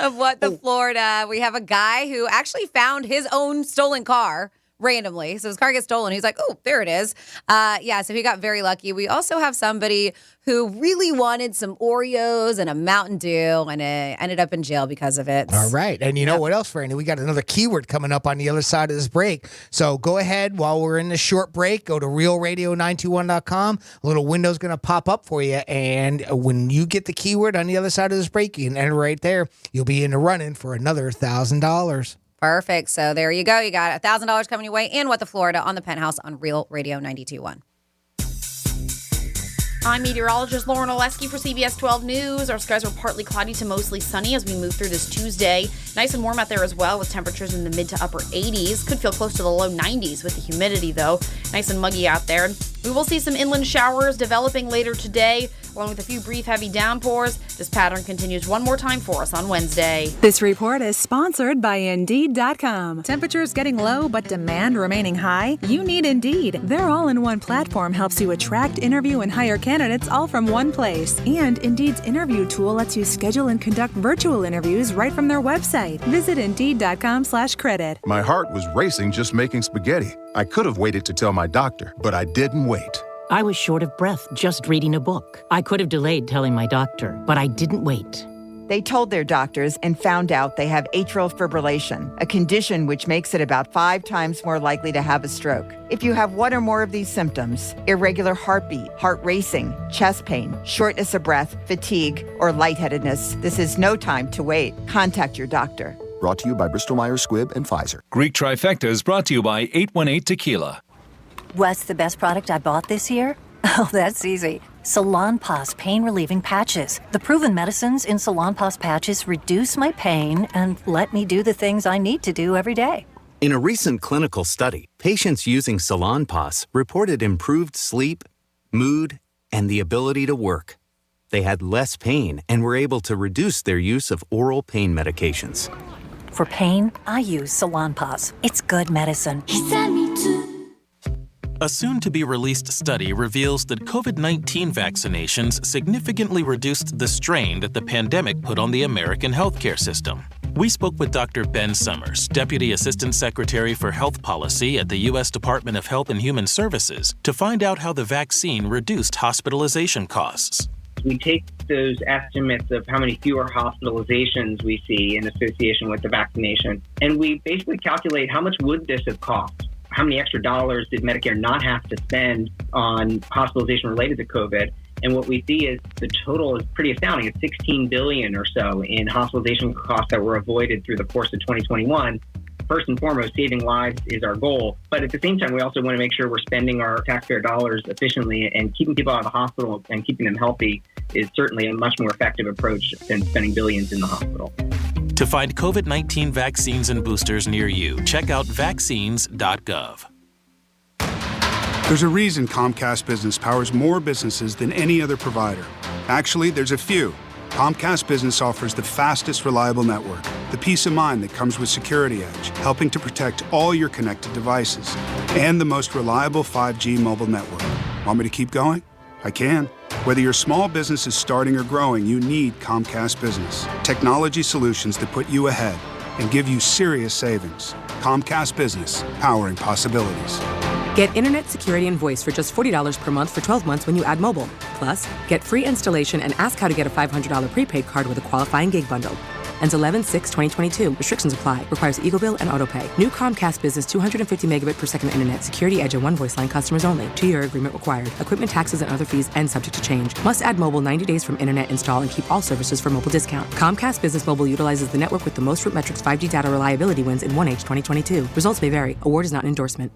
S6: of What the Florida. We have a guy who actually found his own stolen car randomly. So his car gets stolen. He's like, oh, there it is. So he got very lucky. We also have somebody who really wanted some Oreos and a Mountain Dew and ended up in jail because of it.
S3: All right. And you know what else, Randy? We got another keyword coming up on the other side of this break. So go ahead while we're in this short break. Go to realradio921.com. A little window's going to pop up for you. And when you get the keyword on the other side of this break, you can enter right there. You'll be in the running for another $1,000.
S6: Perfect. So there you go. You got $1,000 coming your way in What the Florida on the Penthouse on Real Radio 92.1.
S2: I'm meteorologist Lauren Oleski for CBS 12 News. Our skies are partly cloudy to mostly sunny as we move through this Tuesday. Nice and warm out there as well with temperatures in the mid to upper 80s. Could feel close to the low 90s with the humidity though. Nice and muggy out there. We will see some inland showers developing later today, along with a few brief heavy downpours. This pattern continues one more time for us on Wednesday.
S8: This report is sponsored by Indeed.com. Temperatures getting low, but demand remaining high? You need Indeed. Their all-in-one platform helps you attract, interview, and hire candidates all from one place. And Indeed's interview tool lets you schedule and conduct virtual interviews right from their website. Visit Indeed.com/credit.
S11: My heart was racing just making spaghetti. I could have waited to tell my doctor, but I didn't wait.
S12: I was short of breath just reading a book. I could have delayed telling my doctor, but I didn't wait.
S18: They told their doctors and found out they have atrial fibrillation, a condition which makes it about 5 times more likely to have a stroke. If you have one or more of these symptoms, irregular heartbeat, heart racing, chest pain, shortness of breath, fatigue, or lightheadedness, this is no time to wait. Contact your doctor.
S7: Brought to you by Bristol-Myers Squibb and Pfizer.
S10: Greek Trifecta is brought to you by 818 Tequila.
S9: What's the best product I bought this year? Oh, that's easy. Salonpas pain relieving patches. The proven medicines in Salonpas patches reduce my pain and let me do the things I need to do every day.
S5: In a recent clinical study, patients using Salonpas reported improved sleep, mood, and the ability to work. They had less pain and were able to reduce their use of oral pain medications.
S9: For pain, I use Salonpas. It's good medicine.
S14: A soon-to-be-released study reveals that COVID-19 vaccinations significantly reduced the strain that the pandemic put on the American healthcare system. We spoke with Dr. Ben Summers, Deputy Assistant Secretary for Health Policy at the U.S. Department of Health and Human Services, to find out how the vaccine reduced hospitalization costs.
S13: We take those estimates of how many fewer hospitalizations we see in association with the vaccination, and we basically calculate how much would this have cost. How many extra dollars did Medicare not have to spend on hospitalization related to COVID? And what we see is the total is pretty astounding. It's $16 billion or so in hospitalization costs that were avoided through the course of 2021. First and foremost, saving lives is our goal. But at the same time, we also want to make sure we're spending our taxpayer dollars efficiently, and keeping people out of the hospital and keeping them healthy is certainly a much more effective approach than spending billions in the hospital.
S14: To find COVID-19 vaccines and boosters near you, check out vaccines.gov.
S19: There's a reason Comcast Business powers more businesses than any other provider. Actually, there's a few. Comcast Business offers the fastest, reliable network, the peace of mind that comes with Security Edge, helping to protect all your connected devices, and the most reliable 5G mobile network. Want me to keep going? I can. Whether your small business is starting or growing, you need Comcast Business. Technology solutions that put you ahead and give you serious savings. Comcast Business, powering possibilities.
S20: Get internet, security, and voice for just $40 per month for 12 months when you add mobile. Plus, get free installation and ask how to get a $500 prepaid card with a qualifying gig bundle. Ends 11/6/2022. Restrictions apply. Requires Eagle Bill and AutoPay. New Comcast Business 250 megabit per second internet. Security Edge and one voice line customers only. 2-year agreement required. Equipment taxes and other fees and subject to change. Must add mobile 90 days from internet install and keep all services for mobile discount. Comcast Business Mobile utilizes the network with the most RootMetrics 5G data reliability wins in 1H 2022. Results may vary. Award is not an endorsement.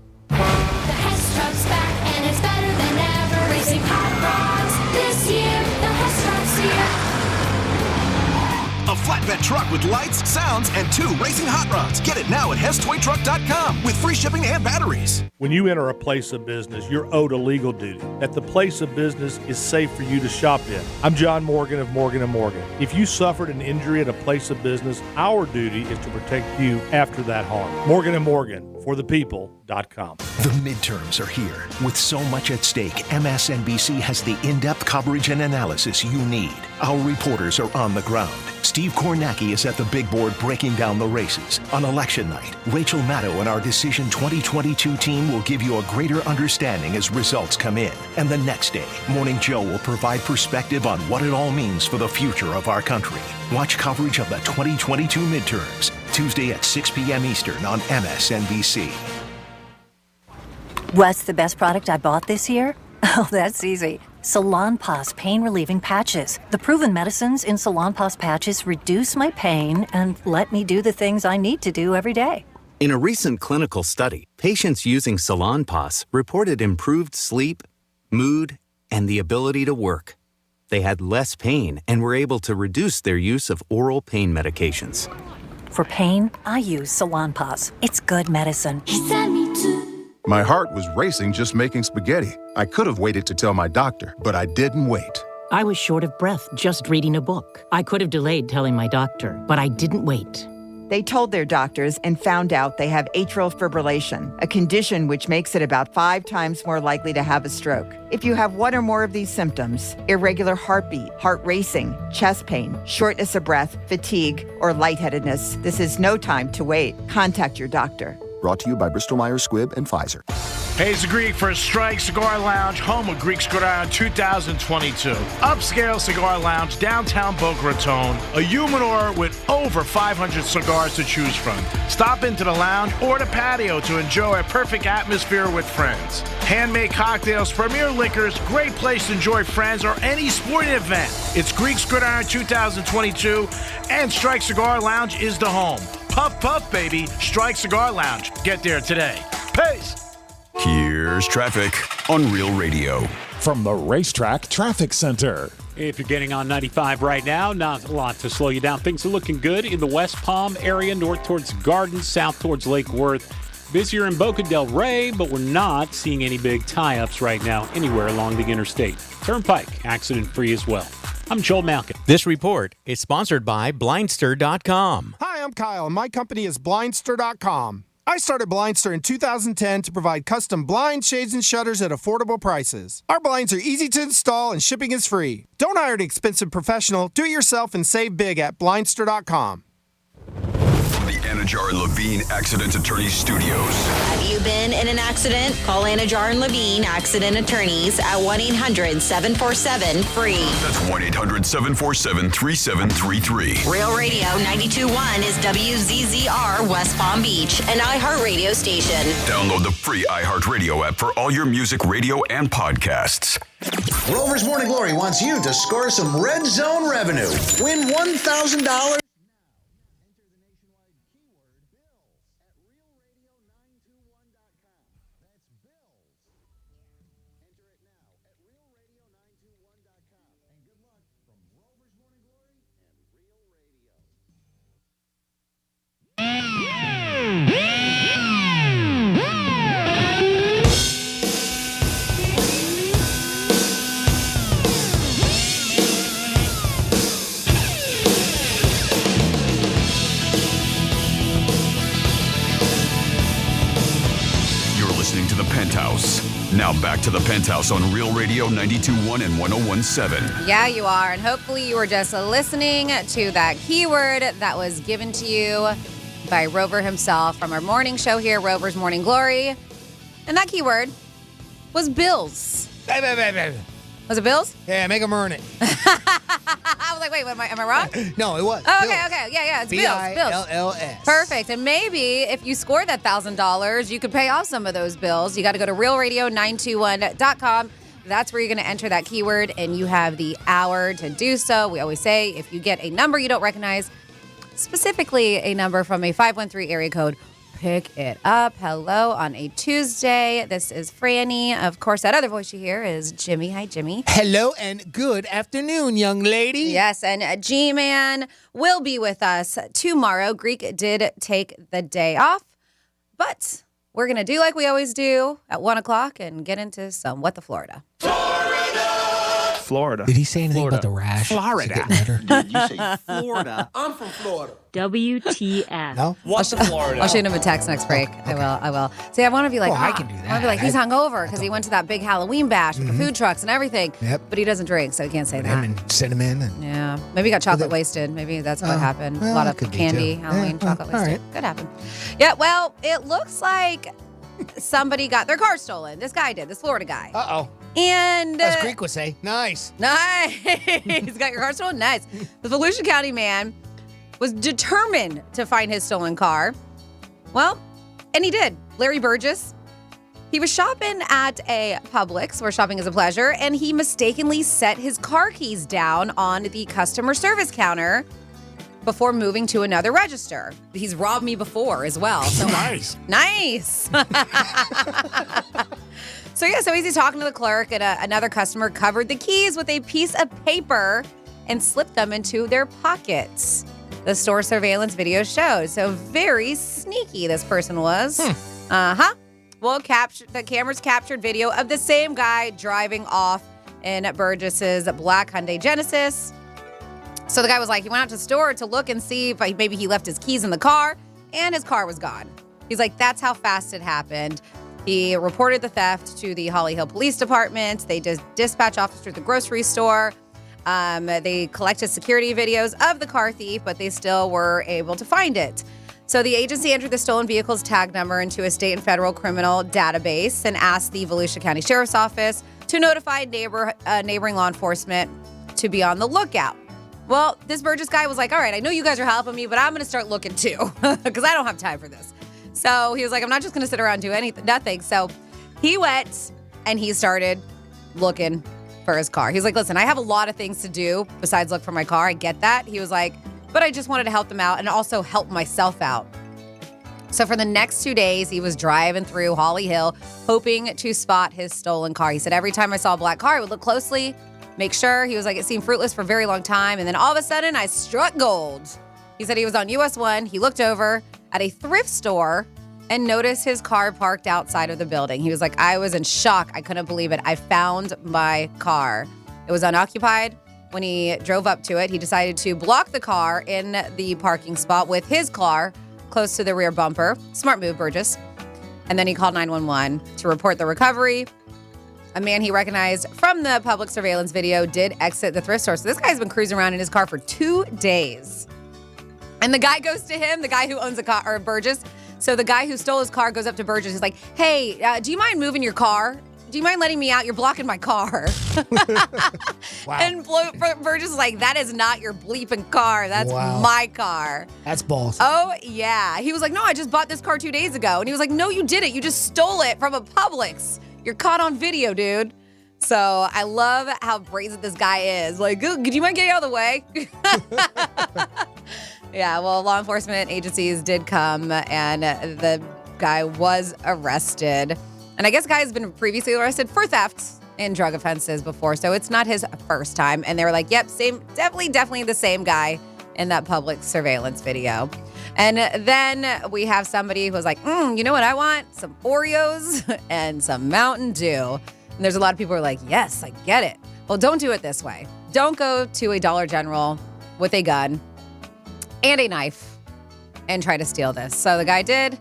S21: A flatbed truck with lights, sounds, and 2 racing hot rods. Get it now at HessToyTruck.com with free shipping and batteries.
S1: When you enter a place of business, you're owed a legal duty, that the place of business is safe for you to shop in. I'm John Morgan of Morgan & Morgan. If you suffered an injury at a place of business, our duty is to protect you after that harm. Morgan & Morgan, for the people.com.
S23: The midterms are here. With so much at stake, MSNBC has the in-depth coverage and analysis you need. Our reporters are on the ground. Steve Kornacki is at the big board breaking down the races. On election night, Rachel Maddow and our Decision 2022 team will give you a greater understanding as results come in. And the next day, Morning Joe will provide perspective on what it all means for the future of our country. Watch coverage of the 2022 midterms, Tuesday at 6 p.m. Eastern on MSNBC.
S9: What's the best product I bought this year? Oh, that's easy. Salonpas pain relieving patches. The proven medicines in Salonpas patches reduce my pain and let me do the things I need to do every day.
S5: In a recent clinical study, patients using Salonpas reported improved sleep, mood, and the ability to work. They had less pain and were able to reduce their use of oral pain medications.
S9: For pain, I use Salonpas. It's good medicine.
S11: My heart was racing just making spaghetti. I could have waited to tell my doctor, but I didn't wait.
S12: I was short of breath just reading a book. I could have delayed telling my doctor, but I didn't wait.
S18: They told their doctors and found out they have atrial fibrillation, a condition which makes it about 5 times more likely to have a stroke. If you have one or more of these symptoms, irregular heartbeat, heart racing, chest pain, shortness of breath, fatigue, or lightheadedness, this is no time to wait. Contact your doctor.
S7: Brought to you by Bristol-Myers Squibb and Pfizer.
S1: Hayes Greek for Strike Cigar Lounge, home of Greek Cigar Island 2022. Upscale cigar lounge, downtown Boca Raton. A humidor with over 500 cigars to choose from. Stop into the lounge or the patio to enjoy a perfect atmosphere with friends. Handmade cocktails, premier liquors, great place to enjoy friends or any sporting event. It's Greek Cigar Island 2022, and Strike Cigar Lounge is the home. Puff, puff, baby. Strike Cigar Lounge. Get there today. Peace.
S4: Here's traffic on Real Radio.
S25: From the Racetrack Traffic Center.
S15: If you're getting on 95 right now, not a lot to slow you down. Things are looking good in the West Palm area, north towards Gardens, south towards Lake Worth. Busier in Boca del Rey, but we're not seeing any big tie-ups right now anywhere along the interstate. Turnpike, accident-free as well. I'm Joel Malkin.
S16: This report is sponsored by Blindster.com.
S26: Hi, I'm Kyle, and my company is Blindster.com. I started Blindster in 2010 to provide custom blinds, shades, and shutters at affordable prices. Our blinds are easy to install and shipping is free. Don't hire an expensive professional. Do it yourself and save big at Blindster.com.
S4: Anajar and Levine Accident Attorneys Studios.
S2: Have you been in an accident? Call Anajar and Levine Accident Attorneys at 1-800-747-FREE.
S4: That's 1-800-747-3733.
S2: Real Radio 92.1 is WZZR West Palm Beach, an iHeartRadio station.
S4: Download the free iHeartRadio app for all your music, radio, and podcasts.
S3: Rover's Morning Glory wants you to score some Red Zone revenue. Win $1,000.
S4: To the Penthouse. Now back to the Penthouse on Real Radio 92.1 and 101.7.
S6: Yeah, you are. And hopefully you were just listening to that keyword that was given to you by Rover himself from our morning show here, Rover's Morning Glory. And that keyword was bills. Was it bills?
S17: Yeah, make them earn it.
S6: I was like, wait, am I wrong?
S17: No, it was.
S6: Oh,
S17: Bills.
S6: okay. Yeah, it's
S17: Bills.
S6: Perfect. And maybe if you score that $1,000, you could pay off some of those bills. You got to go to realradio921.com. That's where you're going to enter that keyword, and you have the hour to do so. We always say if you get a number you don't recognize, specifically a number from a 513 area code, pick it up. Hello on a Tuesday. This is Franny. Of course, that other voice you hear is Jimmy. Hi, Jimmy.
S17: Hello and good afternoon, young lady.
S6: Yes, and G-Man will be with us tomorrow. Greek did take the day off, but we're going to do like we always do at 1 o'clock and get into some What the Florida.
S17: Florida.
S3: Did he say anything about the rash?
S17: Florida.
S3: Did
S17: you say Florida?
S3: I'm from Florida.
S22: WTF.
S17: No?
S6: What's Florida? I'll shoot him a text next break. Okay. I will. See, I want to be like,
S17: I can do that.
S6: I want to be like, he's hungover because he went to that big Halloween bash with the food trucks and everything.
S17: Yep.
S6: But he doesn't drink, so he can't say that.
S17: And cinnamon. And
S6: Yeah. Maybe he got chocolate wasted. Maybe that's what happened.
S17: well,
S6: a lot
S17: that
S6: of
S17: could be
S6: candy,
S17: too.
S6: Halloween,
S17: Yeah,
S6: chocolate
S17: all
S6: wasted.
S17: right.
S6: Could happen. Yeah, well, it looks like somebody got their car stolen. This guy did, this Florida guy.
S17: Uh-oh.
S6: And
S17: as Greek would say, nice.
S6: He's got your car stolen? Nice. The Volusia County man was determined to find his stolen car. Well, and he did. Larry Burgess. He was shopping at a Publix, where shopping is a pleasure, and he mistakenly set his car keys down on the customer service counter before moving to another register. He's robbed me before as well. So
S1: Nice.
S6: So he's talking to the clerk, and another customer covered the keys with a piece of paper and slipped them into their pockets. The store surveillance video showed. So very sneaky this person was. Well, the cameras captured video of the same guy driving off in Burgess's black Hyundai Genesis. So the guy was like, he went out to the store to look and see if maybe he left his keys in the car, and his car was gone. He's like, that's how fast it happened. He reported the theft to the Holly Hill Police Department. They dispatch officers at the grocery store. They collected security videos of the car thief, but they still were able to find it. So the agency entered the stolen vehicle's tag number into a state and federal criminal database and asked the Volusia County Sheriff's Office to notify neighboring law enforcement to be on the lookout. Well, this Burgess guy was like, all right, I know you guys are helping me, but I'm going to start looking too because I don't have time for this. So he was like, I'm not just going to sit around and do nothing. So he went and he started looking for his car. He's like, listen, I have a lot of things to do besides look for my car. I get that. He was like, but I just wanted to help them out and also help myself out. So for the next 2 days, he was driving through Holly Hill, hoping to spot his stolen car. He said, every time I saw a black car, I would look closely, make sure. He was like, it seemed fruitless for a very long time. And then all of a sudden, I struck gold. He said he was on US 1. He looked over at a thrift store and noticed his car parked outside of the building. He was like, I was in shock. I couldn't believe it. I found my car. It was unoccupied. When he drove up to it, he decided to block the car in the parking spot with his car close to the rear bumper. Smart move, Burgess. And then he called 911 to report the recovery. A man he recognized from the public surveillance video did exit the thrift store. So this guy's been cruising around in his car for 2 days. And the guy goes to him, the guy who owns the car, or Burgess. So the guy who stole his car goes up to Burgess. He's like, hey, do you mind moving your car? Do you mind letting me out? You're blocking my car.
S17: Wow.
S6: And Burgess is like, that is not your bleeping car. That's my car.
S17: That's balls.
S6: Oh, yeah. He was like, no, I just bought this car 2 days ago. And he was like, no, you didn't. You just stole it from a Publix. You're caught on video, dude. So I love how brazen this guy is. Like, could you mind getting out of the way? Yeah, well, law enforcement agencies did come and the guy was arrested. And I guess the guy has been previously arrested for theft and drug offenses before, so it's not his first time. And they were like, yep, same, definitely the same guy in that public surveillance video. And then we have somebody who was like, you know what I want? Some Oreos and some Mountain Dew. And there's a lot of people who are like, yes, I get it. Well, don't do it this way. Don't go to a Dollar General with a gun and a knife and try to steal this. So the guy did.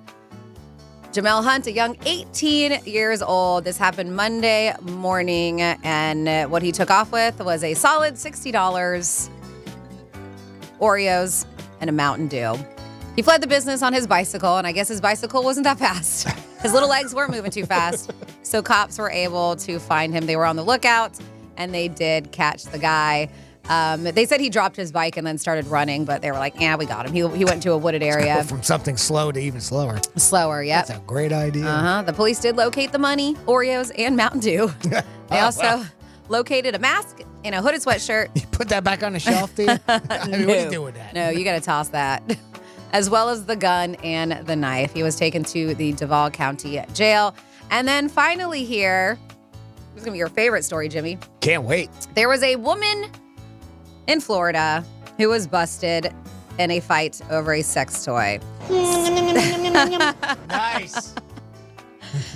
S6: Jamel Hunt, a young 18 years old. This happened Monday morning, and what he took off with was a solid $60, Oreos, and a Mountain Dew. He fled the business on his bicycle, and I guess his bicycle wasn't that fast. His little legs weren't moving too fast, so cops were able to find him. They were on the lookout, and they did catch the guy. They said he dropped his bike and then started running, but they were like, yeah, we got him. He went to a wooded area.
S17: From something slow to even slower.
S6: Slower, yep.
S17: That's a great idea.
S6: The police did locate the money, Oreos, and Mountain Dew. They also located a mask and a hooded sweatshirt.
S17: You put that back on the shelf, dude? I mean, what do you do with that?
S6: No, you got to toss that. As well as the gun and the knife. He was taken to the Duval County Jail. And then finally here, this is going to be your favorite story, Jimmy.
S17: Can't wait.
S6: There was a woman in Florida who was busted in a fight over a sex toy.
S17: Nice.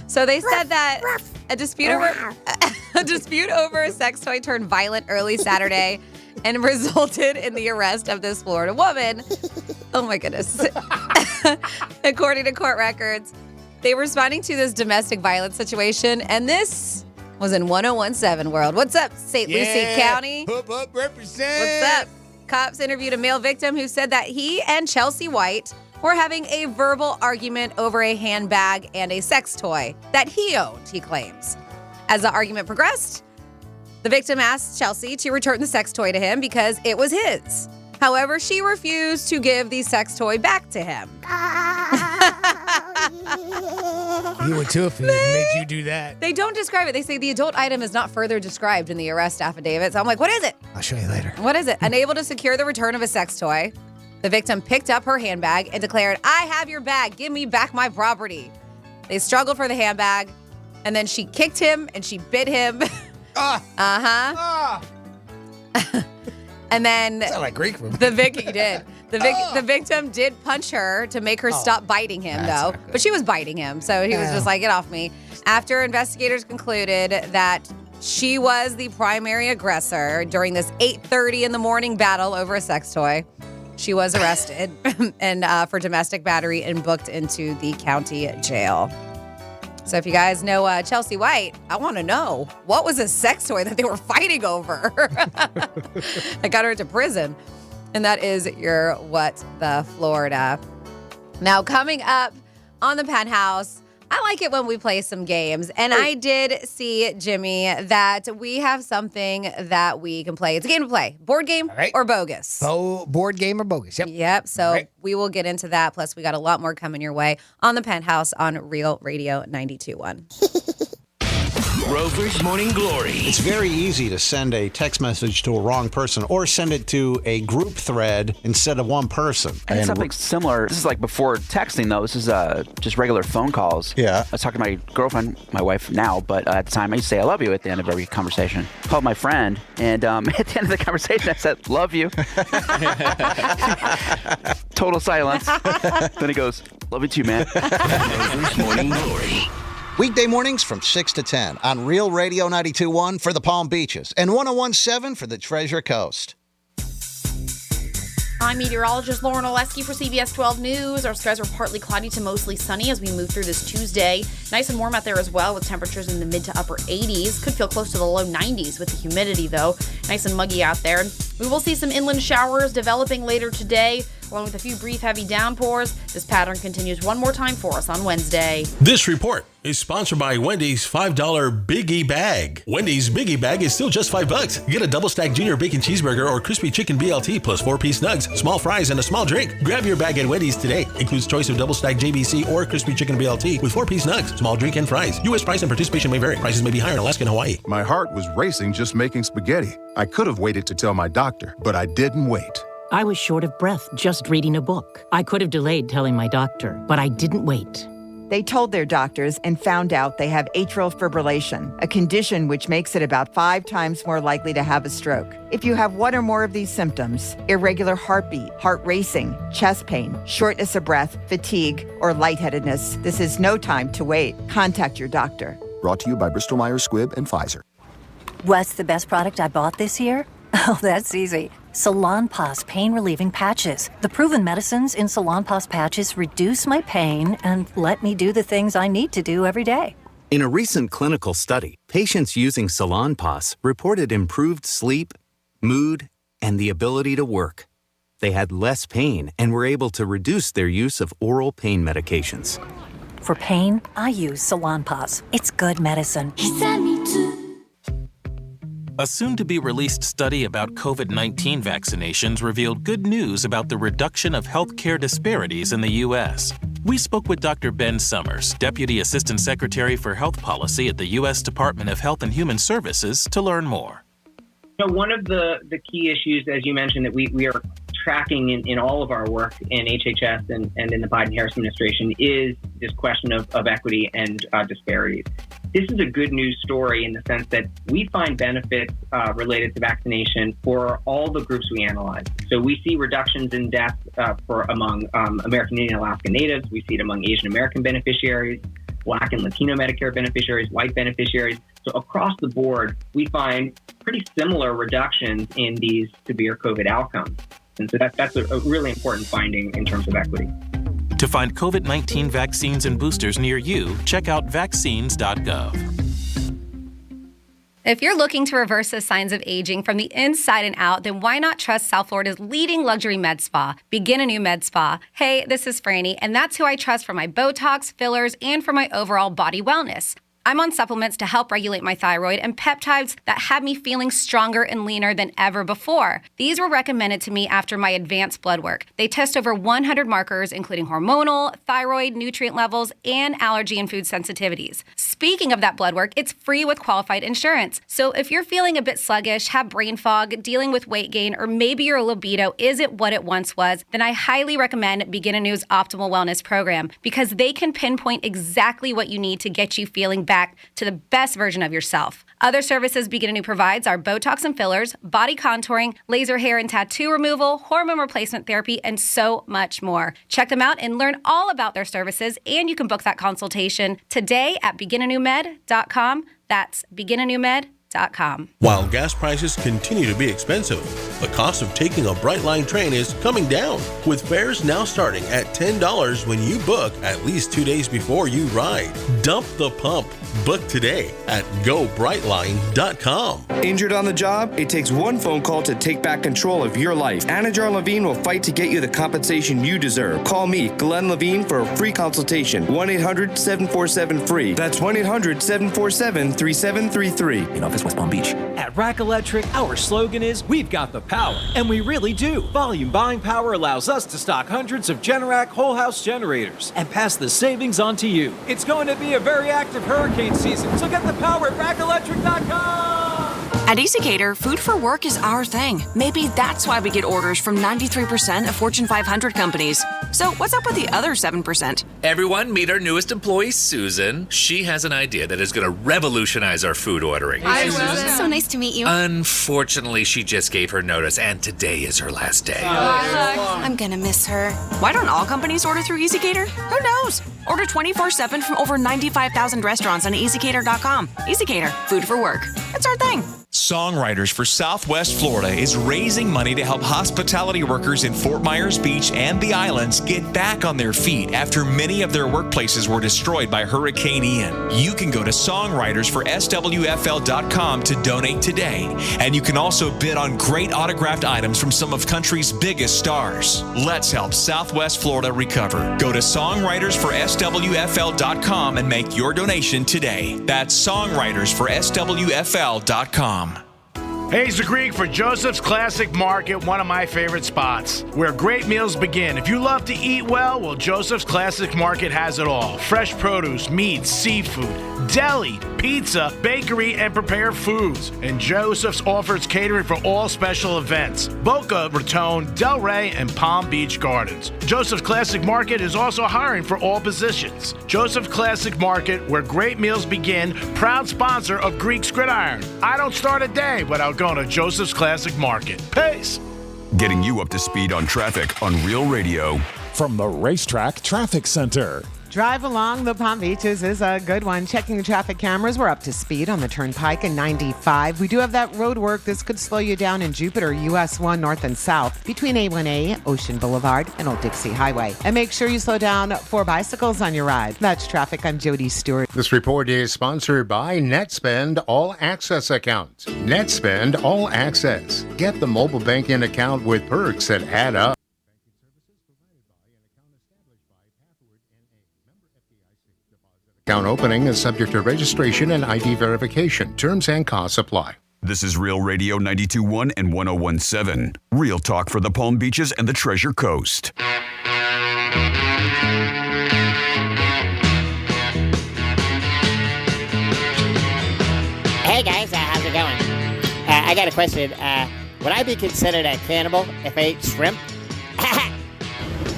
S6: So they said that a dispute over a sex toy turned violent early Saturday and resulted in the arrest of this Florida woman. Oh my goodness. According to court records, they were responding to this domestic violence situation, and this was in 1017 world. What's up, St. Lucie County?
S17: Up, represent.
S6: What's up? Cops interviewed a male victim who said that he and Chelsea White were having a verbal argument over a handbag and a sex toy that he owned, he claims. As the argument progressed, the victim asked Chelsea to return the sex toy to him because it was his. However, she refused to give the sex toy back to him.
S17: You would too if he made you do that.
S6: They don't describe it. They say the adult item is not further described in the arrest affidavit. So I'm like, what is it?
S17: I'll show you later.
S6: What is it? Unable to secure the return of a sex toy, the victim picked up her handbag and declared, I have your bag. Give me back my property. They struggled for the handbag, and then she kicked him and she bit him. And then
S17: sound like Greek from
S6: the victim did punch her to make her stop biting him, though. But she was biting him, so he was just like, get off me. After investigators concluded that she was the primary aggressor during this 8:30 in the morning battle over a sex toy, she was arrested and for domestic battery and booked into the county jail. So if you guys know Chelsea White, I want to know, what was a sex toy that they were fighting over? I got her into prison. And that is your What the Florida. Now, coming up on the Penthouse, I like it when we play some games. And I did see, Jimmy, that we have something that we can play. It's a game to play. Board game or bogus?
S17: Board game or bogus, yep.
S6: Yep, so we will get into that. Plus, we got a lot more coming your way on the Penthouse on Real Radio 92.1.
S8: Rover's Morning Glory.
S10: It's very easy to send a text message to a wrong person or send it to a group thread instead of one person.
S13: And something similar. This is like before texting, though. This is just regular phone calls.
S10: Yeah.
S13: I was talking to my girlfriend, my wife now, but at the time I used to say I love you at the end of every conversation. I called my friend, and at the end of the conversation I said, love you. Total silence. Then he goes, love you too, man.
S8: Rover's Morning Glory.
S10: Weekday mornings from 6 to 10 on Real Radio 92.1 for the Palm Beaches and 101.7 for the Treasure Coast.
S14: I'm meteorologist Lauren Oleski for CBS 12 News. Our skies are partly cloudy to mostly sunny as we move through this Tuesday. Nice and warm out there as well with temperatures in the mid to upper 80s. Could feel close to the low 90s with the humidity, though. Nice and muggy out there. We will see some inland showers developing later today. along with a few brief heavy downpours. This pattern continues one more time for us on Wednesday.
S19: This report is sponsored by Wendy's $5 Biggie Bag. Wendy's Biggie Bag is still just $5. Get a double stack junior bacon cheeseburger or crispy chicken BLT plus 4-piece nugs, small fries, and a small drink. Grab your bag at Wendy's today. Includes choice of double stack JBC or crispy chicken BLT with 4-piece nugs, small drink, and fries. U.S. price and participation may vary. Prices may be higher in Alaska and Hawaii.
S11: My heart was racing just making spaghetti. I could have waited to tell my doctor, but I didn't wait.
S12: I was short of breath just reading a book. I could have delayed telling my doctor, but I didn't wait.
S18: They told their doctors and found out they have atrial fibrillation, a condition which makes it about 5 times more likely to have a stroke. If you have one or more of these symptoms, irregular heartbeat, heart racing, chest pain, shortness of breath, fatigue, or lightheadedness, this is no time to wait. Contact your doctor.
S7: Brought to you by Bristol Myers Squibb and Pfizer.
S9: What's the best product I bought this year? Oh, that's easy. Salonpas pain relieving patches. The proven medicines in Salonpas patches reduce my pain and let me do the things I need to do every day.
S5: In a recent clinical study, patients using Salonpas reported improved sleep, mood, and the ability to work. They had less pain and were able to reduce their use of oral pain medications.
S9: For pain, I use Salonpas. It's good medicine.
S20: A soon-to-be-released study about COVID-19 vaccinations revealed good news about the reduction of healthcare disparities in the U.S. We spoke with Dr. Ben Summers, Deputy Assistant Secretary for Health Policy at the U.S. Department of Health and Human Services, to learn more.
S21: So one of the key issues, as you mentioned, that we are tracking in all of our work in HHS and in the Biden-Harris administration is this question of equity and disparities. This is a good news story in the sense that we find benefits related to vaccination for all the groups we analyze. So we see reductions in deaths among American Indian Alaska Natives. We see it among Asian American beneficiaries, Black and Latino Medicare beneficiaries, white beneficiaries. So across the board, we find pretty similar reductions in these severe COVID outcomes. And so that's a really important finding in terms of equity.
S20: To find COVID-19 vaccines and boosters near you, check out vaccines.gov.
S6: If you're looking to reverse the signs of aging from the inside and out, then why not trust South Florida's leading luxury med spa, Begin Anew Med Spa. Hey, this is Franny, and that's who I trust for my Botox, fillers, and for my overall body wellness. I'm on supplements to help regulate my thyroid and peptides that have me feeling stronger and leaner than ever before. These were recommended to me after my advanced blood work. They test over 100 markers, including hormonal, thyroid, nutrient levels, and allergy and food sensitivities. Speaking of that blood work, it's free with qualified insurance. So if you're feeling a bit sluggish, have brain fog, dealing with weight gain, or maybe your libido isn't what it once was, then I highly recommend Begin Anew's Optimal Wellness Program because they can pinpoint exactly what you need to get you feeling back to the best version of yourself. Other services Begin Anew provides are Botox and fillers, body contouring, laser hair and tattoo removal, hormone replacement therapy, and so much more. Check them out and learn all about their services, and you can book that consultation today at beginanewmed.com. That's beginanewmed.com.
S19: While gas prices continue to be expensive, the cost of taking a Brightline train is coming down, with fares now starting at $10 when you book at least 2 days before you ride. Dump the pump. Book today at GoBrightline.com.
S22: Injured on the job? It takes one phone call to take back control of your life. Anajar Levine will fight to get you the compensation you deserve. Call me, Glenn Levine, for a free consultation. 1-800-747-FREE. That's 1-800-747-3733.
S23: In office, West Palm Beach.
S24: At Rack Electric, our slogan is, we've got the power. And we really do. Volume buying power allows us to stock hundreds of Generac whole house generators and pass the savings on to you. It's going to be a very active hurricane season, so get the power at rackelectric.com.
S27: At EasyCater, food for work is our thing. Maybe that's why we get orders from 93% of Fortune 500 companies. So what's up with the other 7%?
S28: Everyone, meet our newest employee, Susan. She has an idea that is going to revolutionize our food ordering.
S27: Hi, Susan. So nice to meet you.
S28: Unfortunately, she just gave her notice, and today is her last day.
S27: I'm gonna miss her. Why don't all companies order through EasyCater? Who knows? Order 24/7 from over 95,000 restaurants on EasyCater.com. EasyCater, food for work. It's our thing.
S2: Songwriters for Southwest Florida is raising money to help hospitality workers in Fort Myers Beach and the islands get back on their feet after many of their workplaces were destroyed by Hurricane Ian. You can go to songwritersforswfl.com to donate today, and you can also bid on great autographed items from some of country's biggest stars. Let's help Southwest Florida recover. Go to songwritersforswfl.com and make your donation today. That's songwritersforswfl.com.
S1: Hazel Creek for Joseph's Classic Market, one of my favorite spots, where great meals begin. If you love to eat well, Joseph's Classic Market has it all. Fresh produce, meat, seafood, deli, pizza, bakery, and prepared foods. And Joseph's offers catering for all special events. Boca Raton, Delray, and Palm Beach Gardens. Joseph's Classic Market is also hiring for all positions. Joseph's Classic Market, where great meals begin, proud sponsor of Greek's Gridiron. I don't start a day without going to Joseph's Classic Market. Peace.
S3: Getting you up to speed on traffic on Real Radio.
S4: From the Racetrack Traffic Center.
S15: Drive along the Palm Beaches is a good one. Checking the traffic cameras, we're up to speed on the Turnpike and 95. We do have that road work. This could slow you down in Jupiter, US 1 north and south, between A1A, Ocean Boulevard, and Old Dixie Highway. And make sure you slow down for bicycles on your ride. That's traffic. I'm Jody Stewart.
S11: This report is sponsored by NetSpend All Access Account. NetSpend All Access. Get the mobile banking account with perks that add up. Account opening is subject to registration and ID verification. Terms and costs apply.
S3: This is Real Radio 92.1 and 101.7. Real talk for the Palm Beaches and the Treasure Coast.
S16: Hey guys, how's it going? I got a question. Would I be considered a cannibal if I ate shrimp?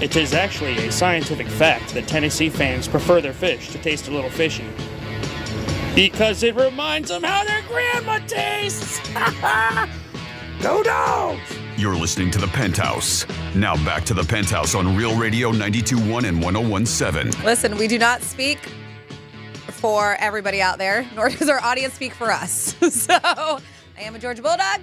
S23: It is actually a scientific fact that Tennessee fans prefer their fish to taste a little fishy. Because it reminds them how their grandma tastes! Go Dogs!
S3: You're listening to the Penthouse. Now back to the Penthouse on Real Radio 92.1 and 101.7.
S6: Listen, we do not speak for everybody out there, nor does our audience speak for us. So I am a Georgia Bulldog.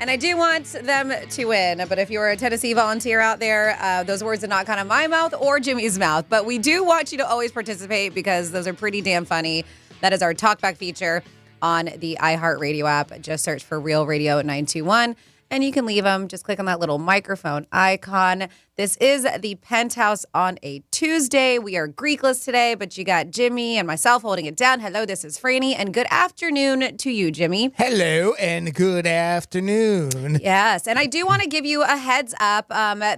S6: And I do want them to win. But if you're a Tennessee Volunteer out there, those words did not come out of my mouth or Jimmy's mouth. But we do want you to always participate because those are pretty damn funny. That is our talkback feature on the iHeartRadio app. Just search for Real Radio 921. And you can leave them. Just click on that little microphone icon. This is the Penthouse on a Tuesday. We are Greekless today, but you got Jimmy and myself holding it down. Hello, this is Franny, and good afternoon to you, Jimmy.
S17: Hello, and good afternoon.
S6: Yes, and I do want to give you a heads up.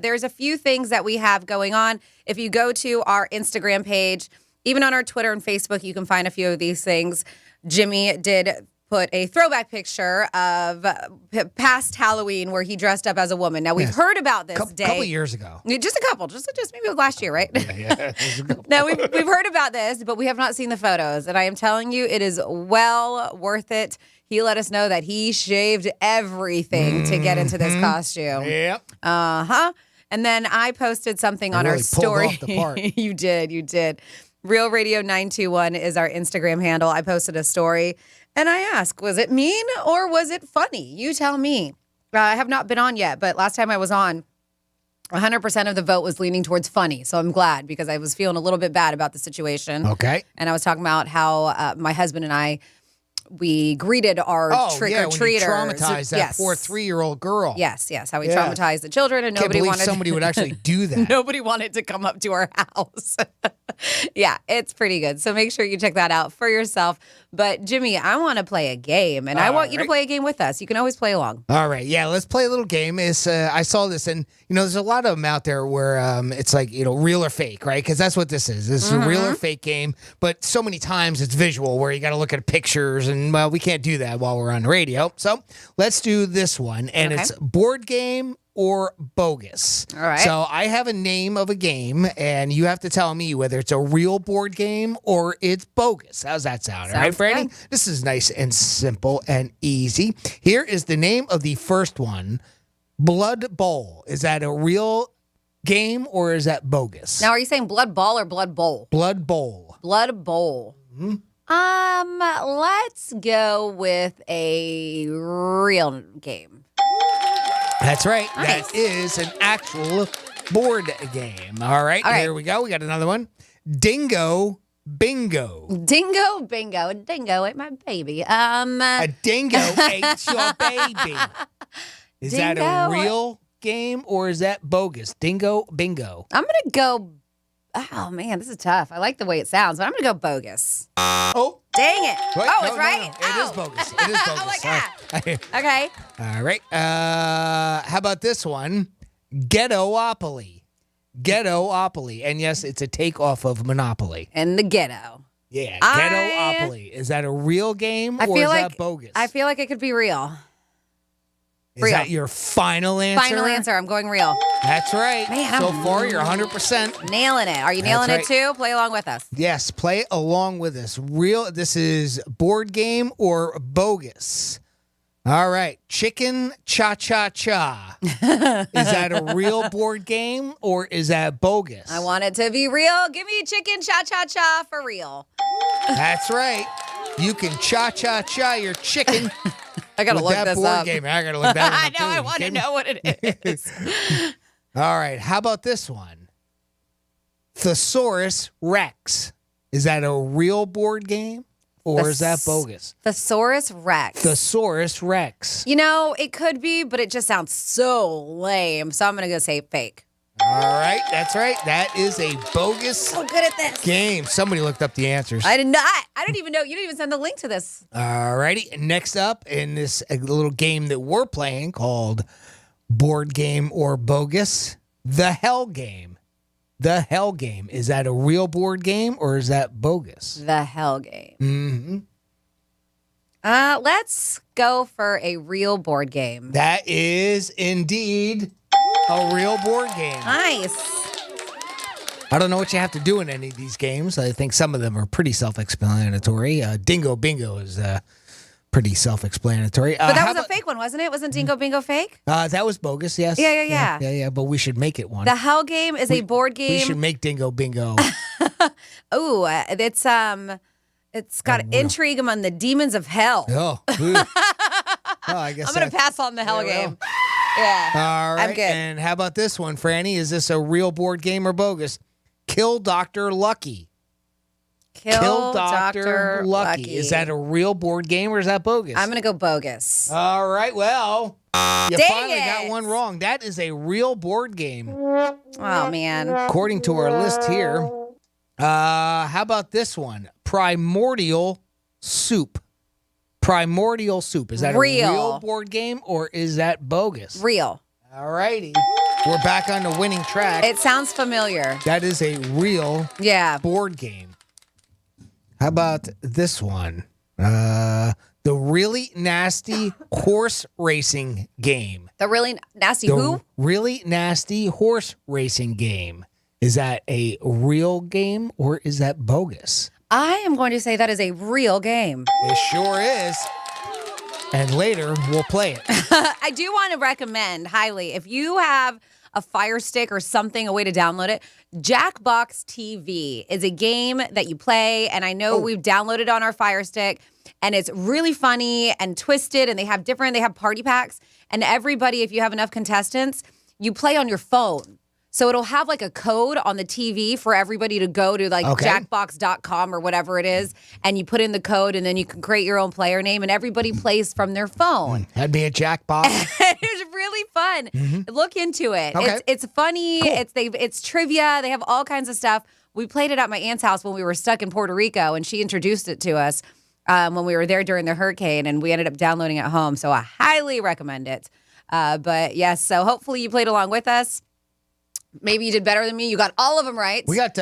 S6: There's a few things that we have going on. If you go to our Instagram page, even on our Twitter and Facebook, you can find a few of these things. Jimmy did put a throwback picture of past Halloween where he dressed up as a woman. Now, we've heard about this day.
S17: A couple years ago.
S6: Just a couple. Just maybe last year, right?
S17: Yeah.
S6: Now, we've heard about this, but we have not seen the photos. And I am telling you, it is well worth it. He let us know that he shaved everything to get into this costume.
S17: Yep.
S6: Uh-huh. And then I posted something on our story.
S17: Pulled off the part.
S6: You did. Real Radio 921 is our Instagram handle. I posted a story. And I asked, was it mean or was it funny? You tell me. I have not been on yet, but last time I was on, 100% of the vote was leaning towards funny. So I'm glad because I was feeling a little bit bad about the situation.
S17: Okay.
S6: And I was talking about how my husband and I, we greeted our trick-or-treaters.
S17: When you traumatized that poor 3-year-old girl.
S6: Yes. How we traumatized the children and nobody wanted.
S17: Somebody would actually do that.
S6: Nobody wanted to come up to our house. Yeah, it's pretty good. So make sure you check that out for yourself. But Jimmy, I want to play a game, and I want you to play a game with us. You can always play along.
S17: All right, yeah, let's play a little game. I saw this, and there's a lot of them out there where it's like real or fake, right? Because that's what this is. This is a real or fake game. But so many times it's visual, where you got to look at pictures, and well, we can't do that while we're on the radio. So let's do this one, and it's board game or bogus.
S6: All right.
S17: So I have a name of a game, and you have to tell me whether it's a real board game or it's bogus. How's that sound? All right, Franny? This is nice and simple and easy. Here is the name of the first one, Blood Bowl. Is that a real game or is that bogus?
S6: Now, are you saying Blood Ball or Blood Bowl?
S17: Blood Bowl.
S6: Blood Bowl.
S17: Mm-hmm.
S6: Let's go with a real game.
S17: That's right.
S6: Nice.
S17: That is an actual board game. All right, here we go. We got another one. Dingo Bingo.
S6: Dingo Bingo. A dingo ate my baby.
S17: A dingo ate your baby. Is that a
S6: Dingo.
S17: real game or is that bogus? Dingo Bingo.
S6: I'm going to go. Oh, man, this is tough. I like the way it sounds, but I'm going to go bogus.
S17: Oh.
S6: Dang it.
S17: Wait,
S6: oh,
S17: no,
S6: it's
S17: no,
S6: right?
S17: no. It is bogus. It is bogus.
S6: Oh, my God.
S17: God.
S6: Okay.
S17: All right. How about this one? Ghetto-opoly. Ghetto-opoly. And yes, it's a takeoff of Monopoly.
S6: In the ghetto.
S17: Yeah, Ghetto-opoly. Is that a real game or is that bogus?
S6: I feel like it could be real.
S17: Is that your final answer?
S6: Final answer. I'm going real.
S17: That's right.
S6: Man,
S17: so
S6: I'm
S17: far, you're 100%.
S6: Nailing it. Are you nailing
S17: That's
S6: it too? Play along with us.
S17: Yes, play along with us. This is board game or bogus? All right. Chicken Cha-Cha-Cha. Is that a real board game or is that bogus?
S6: I want it to be real. Give me chicken cha-cha-cha for real.
S17: That's right. You can cha-cha-cha your chicken.
S6: I gotta
S17: with
S6: look
S17: that
S6: this
S17: board
S6: up.
S17: game. I gotta look that one
S6: I
S17: up,
S6: know.
S17: too.
S6: I want to know what it is.
S17: All right. How about this one? Thesaurus Rex. Is that a real board game or is that bogus?
S6: Thesaurus Rex.
S17: Thesaurus Rex.
S6: You know, it could be, but it just sounds so lame. So I'm gonna go say fake.
S17: All right. That's right. That is a bogus
S6: So good at this.
S17: game. Somebody looked up the answers.
S6: I did not. I don't even know. You didn't even send the link to this.
S17: All righty. Next up in this little game that we're playing called Board Game or Bogus, the Hell Game. The Hell Game. Is that a real board game or is that bogus?
S6: The Hell Game.
S17: Mm-hmm.
S6: Let's go for a real board game.
S17: That is indeed a real board game.
S6: Nice.
S17: I don't know what you have to do in any of these games. I think some of them are pretty self-explanatory. Dingo Bingo is pretty self-explanatory.
S6: But that was a fake one, wasn't it? Wasn't Dingo Bingo fake?
S17: That was bogus, yes.
S6: Yeah.
S17: But we should make it one.
S6: The Hell Game is a board game.
S17: We should make Dingo Bingo.
S6: Ooh, it's got intrigue among the demons of hell.
S17: Oh, I guess
S6: I'm going to pass on the Hell Game. Yeah.
S17: All right.
S6: I'm good.
S17: And how about this one, Franny? Is this a real board game or bogus? Kill Dr. Lucky.
S6: Kill Dr. Lucky.
S17: Is that a real board game or is that bogus?
S6: I'm going to go bogus.
S17: All right. Well, you
S6: Dang
S17: finally
S6: it.
S17: got one wrong. That is a real board game.
S6: Oh, man.
S17: According to our list here. How about this one? Primordial Soup. Primordial Soup. Is that a real board game or is that bogus?
S6: Real.
S17: All righty. We're back on the winning track.
S6: It sounds familiar.
S17: That is a real board game. How about this one? The Really Nasty Horse Racing Game.
S6: The Really Nasty who?
S17: Really Nasty Horse Racing Game. Is that a real game or is that bogus?
S6: I am going to say that is a real game.
S17: It sure is. And later, we'll play it.
S6: I do want to recommend highly, if you have a Fire Stick or something, a way to download it, Jackbox TV is a game that you play, and I know we've downloaded on our Fire Stick, and it's really funny and twisted, and they have party packs, and everybody, if you have enough contestants, you play on your phone. So it'll have like a code on the TV for everybody to go to jackbox.com or whatever it is. And you put in the code and then you can create your own player name and everybody plays from their phone.
S17: That'd be a Jackbox.
S6: It's really fun. Look into it.
S17: Okay.
S6: It's funny. Cool. It's trivia. They have all kinds of stuff. We played it at my aunt's house when we were stuck in Puerto Rico and she introduced it to us when we were there during the hurricane and we ended up downloading it at home. So I highly recommend it. But yes, so hopefully you played along with us. Maybe you did better than me. You got all of them right.
S17: We got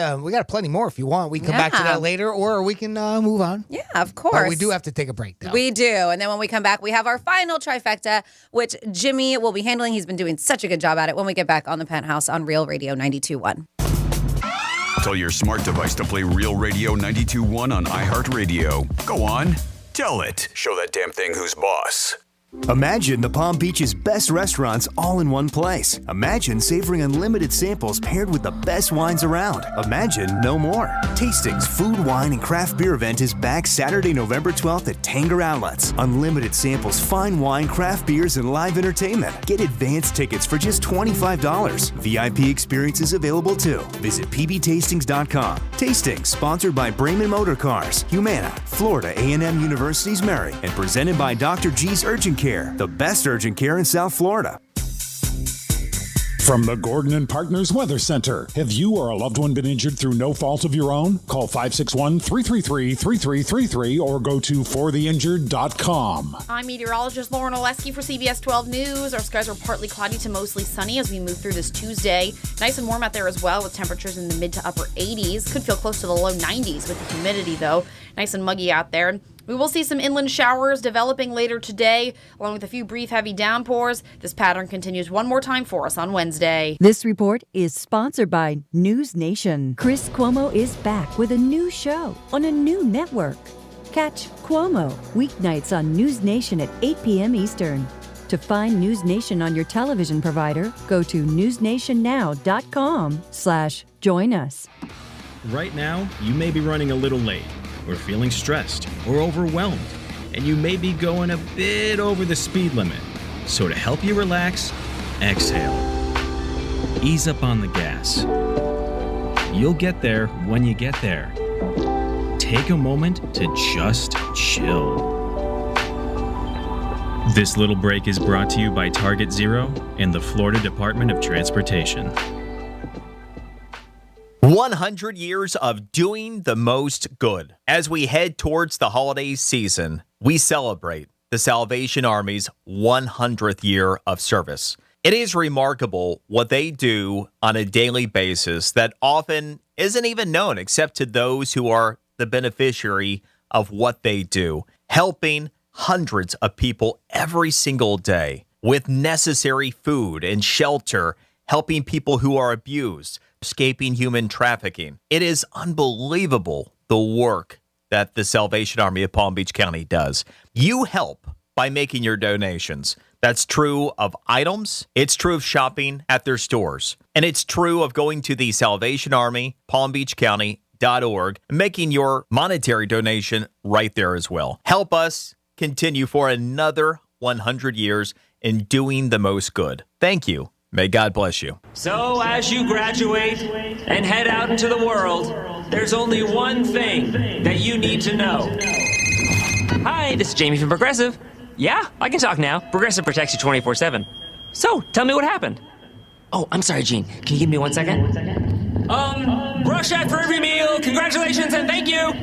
S17: plenty more if you want. We can come back to that later, or we can move on.
S6: Yeah, of course.
S17: But we do have to take a break, though.
S6: We do. And then when we come back, we have our final trifecta, which Jimmy will be handling. He's been doing such a good job at it when we get back on the Penthouse on Real Radio 92.1.
S3: Tell your smart device to play Real Radio 92.1 on iHeartRadio. Go on, tell it. Show that damn thing who's boss.
S8: Imagine the Palm Beach's best restaurants all in one place. Imagine savoring unlimited samples paired with the best wines around. Imagine no more. Tastings Food, Wine, and Craft Beer event is back Saturday, November 12th at Tanger Outlets. Unlimited samples, fine wine, craft beers, and live entertainment. Get advance tickets for just $25. VIP experiences available too. Visit pbtastings.com. Tastings sponsored by Brayman Motor Cars, Humana, Florida A&M University's Mary, and presented by Dr. G's Urgent Care, the best urgent care in South Florida.
S4: From the Gordon and Partners Weather Center. Have you or a loved one been injured through no fault of your own? Call 561-333-3333 or go to fortheinjured.com.
S10: I'm meteorologist Lauren Oleski for CBS 12 News. Our skies are partly cloudy to mostly sunny as we move through this Tuesday. Nice and warm out there as well with temperatures in the mid to upper 80s. Could feel close to the low 90s with the humidity though. Nice and muggy out there. We will see some inland showers developing later today, along with a few brief heavy downpours. This pattern continues one more time for us on Wednesday.
S12: This report is sponsored by News Nation. Chris Cuomo is back with a new show on a new network. Catch Cuomo weeknights on News Nation at 8 p.m. Eastern. To find News Nation on your television provider, go to newsnationnow.com/join us.
S13: Right now, you may be running a little late, or feeling stressed, or overwhelmed, and you may be going a bit over the speed limit. So to help you relax, exhale. Ease up on the gas. You'll get there when you get there. Take a moment to just chill. This little break is brought to you by Target Zero and the Florida Department of Transportation.
S14: 100 years of doing the most good. As we head towards the holiday season, we celebrate the Salvation Army's 100th year of service. It is remarkable what they do on a daily basis that often isn't even known except to those who are the beneficiary of what they do, helping hundreds of people every single day with necessary food and shelter, helping people who are abused, escaping human trafficking. It is unbelievable the work that the Salvation Army of Palm Beach County does. You help by making your donations. That's true of items. It's true of shopping at their stores. And it's true of going to the Salvation Army, palmbeachcounty.org, and making your monetary donation right there as well. Help us continue for another 100 years in doing the most good. Thank you. May God bless you.
S18: So as you graduate and head out into the world, there's only one thing that you need to know. Hi, this is Jamie from Progressive. Yeah, I can talk now. Progressive protects you 24/7. So, tell me what happened. Oh, I'm sorry, Gene. Can you give me 1 second? Brush after every meal. Congratulations and thank you.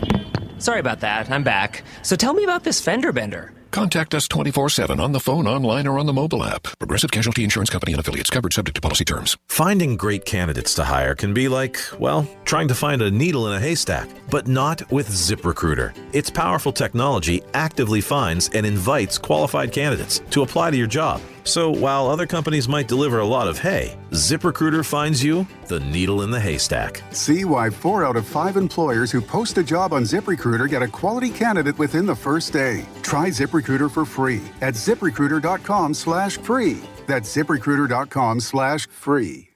S18: Sorry about that. I'm back. So tell me about this fender bender.
S25: Contact us 24/7 on the phone, online, or on the mobile app. Progressive Casualty Insurance Company and affiliates. Covered subject to policy terms.
S26: Finding great candidates to hire can be like, well, trying to find a needle in a haystack, but not with ZipRecruiter. Its powerful technology actively finds and invites qualified candidates to apply to your job. So while other companies might deliver a lot of hay, ZipRecruiter finds you the needle in the haystack.
S29: See why 4 out of 5 employers who post a job on ZipRecruiter get a quality candidate within the first day. Try ZipRecruiter for free at ZipRecruiter.com/free. That's ZipRecruiter.com/free.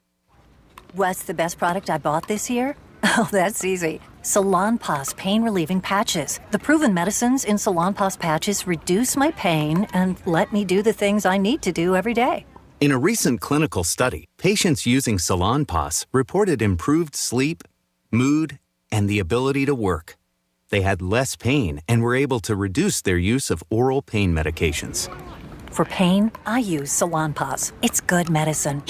S9: What's the best product I bought this year? Oh, that's easy. Salonpas pain relieving patches. The proven medicines in Salonpas patches reduce my pain and let me do the things I need to do every day.
S5: In a recent clinical study, patients using Salonpas reported improved sleep, mood, and the ability to work. They had less pain and were able to reduce their use of oral pain medications.
S9: For pain, I use Salonpas. It's good medicine.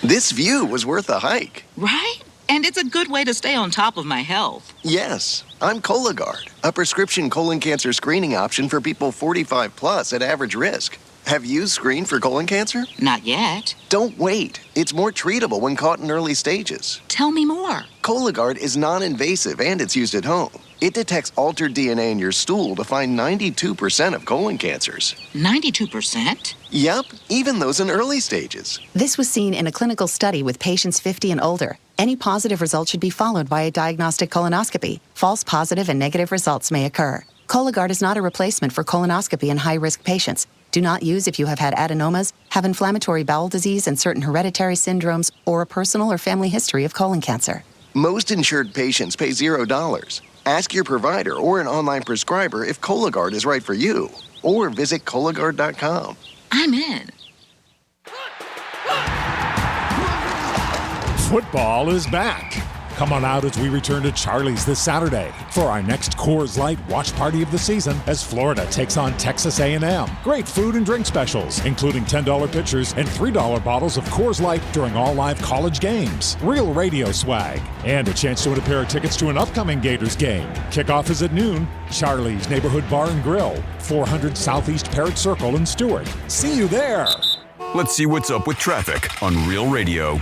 S30: This view was worth a hike.
S31: Right? And it's a good way to stay on top of my health.
S30: Yes, I'm Cologuard, a prescription colon cancer screening option for people 45 plus at average risk. Have you screened for colon cancer?
S31: Not yet.
S30: Don't wait. It's more treatable when caught in early stages.
S31: Tell me more.
S30: Cologuard is non-invasive and it's used at home. It detects altered DNA in your stool to find 92% of colon cancers.
S31: 92%?
S30: Yep, even those in early stages.
S32: This was seen in a clinical study with patients 50 and older. Any positive result should be followed by a diagnostic colonoscopy. False positive and negative results may occur. Cologuard is not a replacement for colonoscopy in high-risk patients. Do not use if you have had adenomas, have inflammatory bowel disease and certain hereditary syndromes, or a personal or family history of colon cancer.
S30: Most insured patients pay $0. Ask your provider or an online prescriber if Cologuard is right for you, or visit Cologuard.com.
S31: I'm in.
S4: Football is back. Come on out as we return to Charlie's this Saturday for our next Coors Light watch party of the season as Florida takes on Texas A&M. Great food and drink specials, including $10 pitchers and $3 bottles of Coors Light during all live college games. Real radio swag, and a chance to win a pair of tickets to an upcoming Gators game. Kickoff is at noon. Charlie's Neighborhood Bar and Grill, 400 Southeast Parrott Circle in Stewart. See you there.
S3: Let's see what's up with traffic on Real Radio.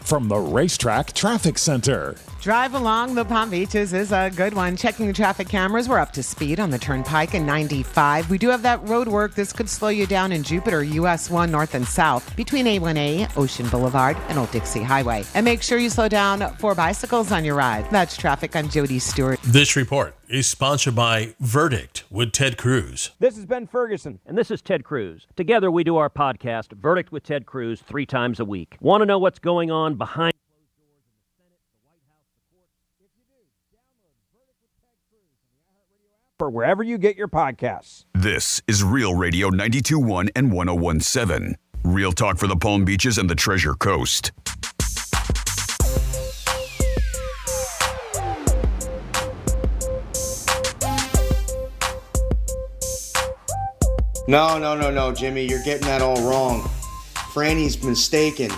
S4: From the Racetrack Traffic Center.
S1: Drive along the Palm Beaches is a good one. Checking the traffic cameras, we're up to speed on the Turnpike and 95. We do have that road work. This could slow you down in Jupiter, US 1 north and south, between A1A, Ocean Boulevard, and Old Dixie Highway. And make sure you slow down for bicycles on your ride. That's traffic. I'm Jody Stewart.
S2: This report is sponsored by Verdict with Ted Cruz.
S7: This is Ben Ferguson. And this is Ted Cruz. Together we do our podcast, Verdict with Ted Cruz, 3 times a week. Want to know what's going on behind closed doors in the Senate, the White House, the court? If you do, download Verdict with Ted Cruz on the iHeartRadio app or wherever you get your podcasts.
S3: This is Real Radio 92.1 and 101.7. Real talk for the Palm Beaches and the Treasure Coast.
S11: No, Jimmy, you're getting that all wrong. Franny's mistaken.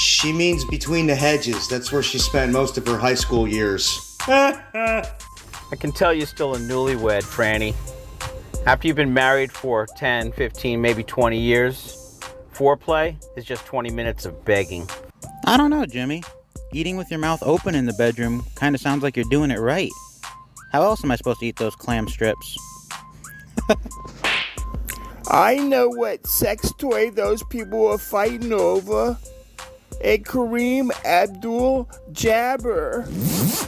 S11: She means between the hedges. That's where she spent most of her high school years.
S15: I can tell you're still a newlywed, Franny. After you've been married for 10, 15, maybe 20 years, foreplay is just 20 minutes of begging.
S19: I don't know, Jimmy. Eating with your mouth open in the bedroom kind of sounds like you're doing it right. How else am I supposed to eat those clam strips?
S20: I know what sex toy those people are fighting over. A Kareem Abdul-Jabbar.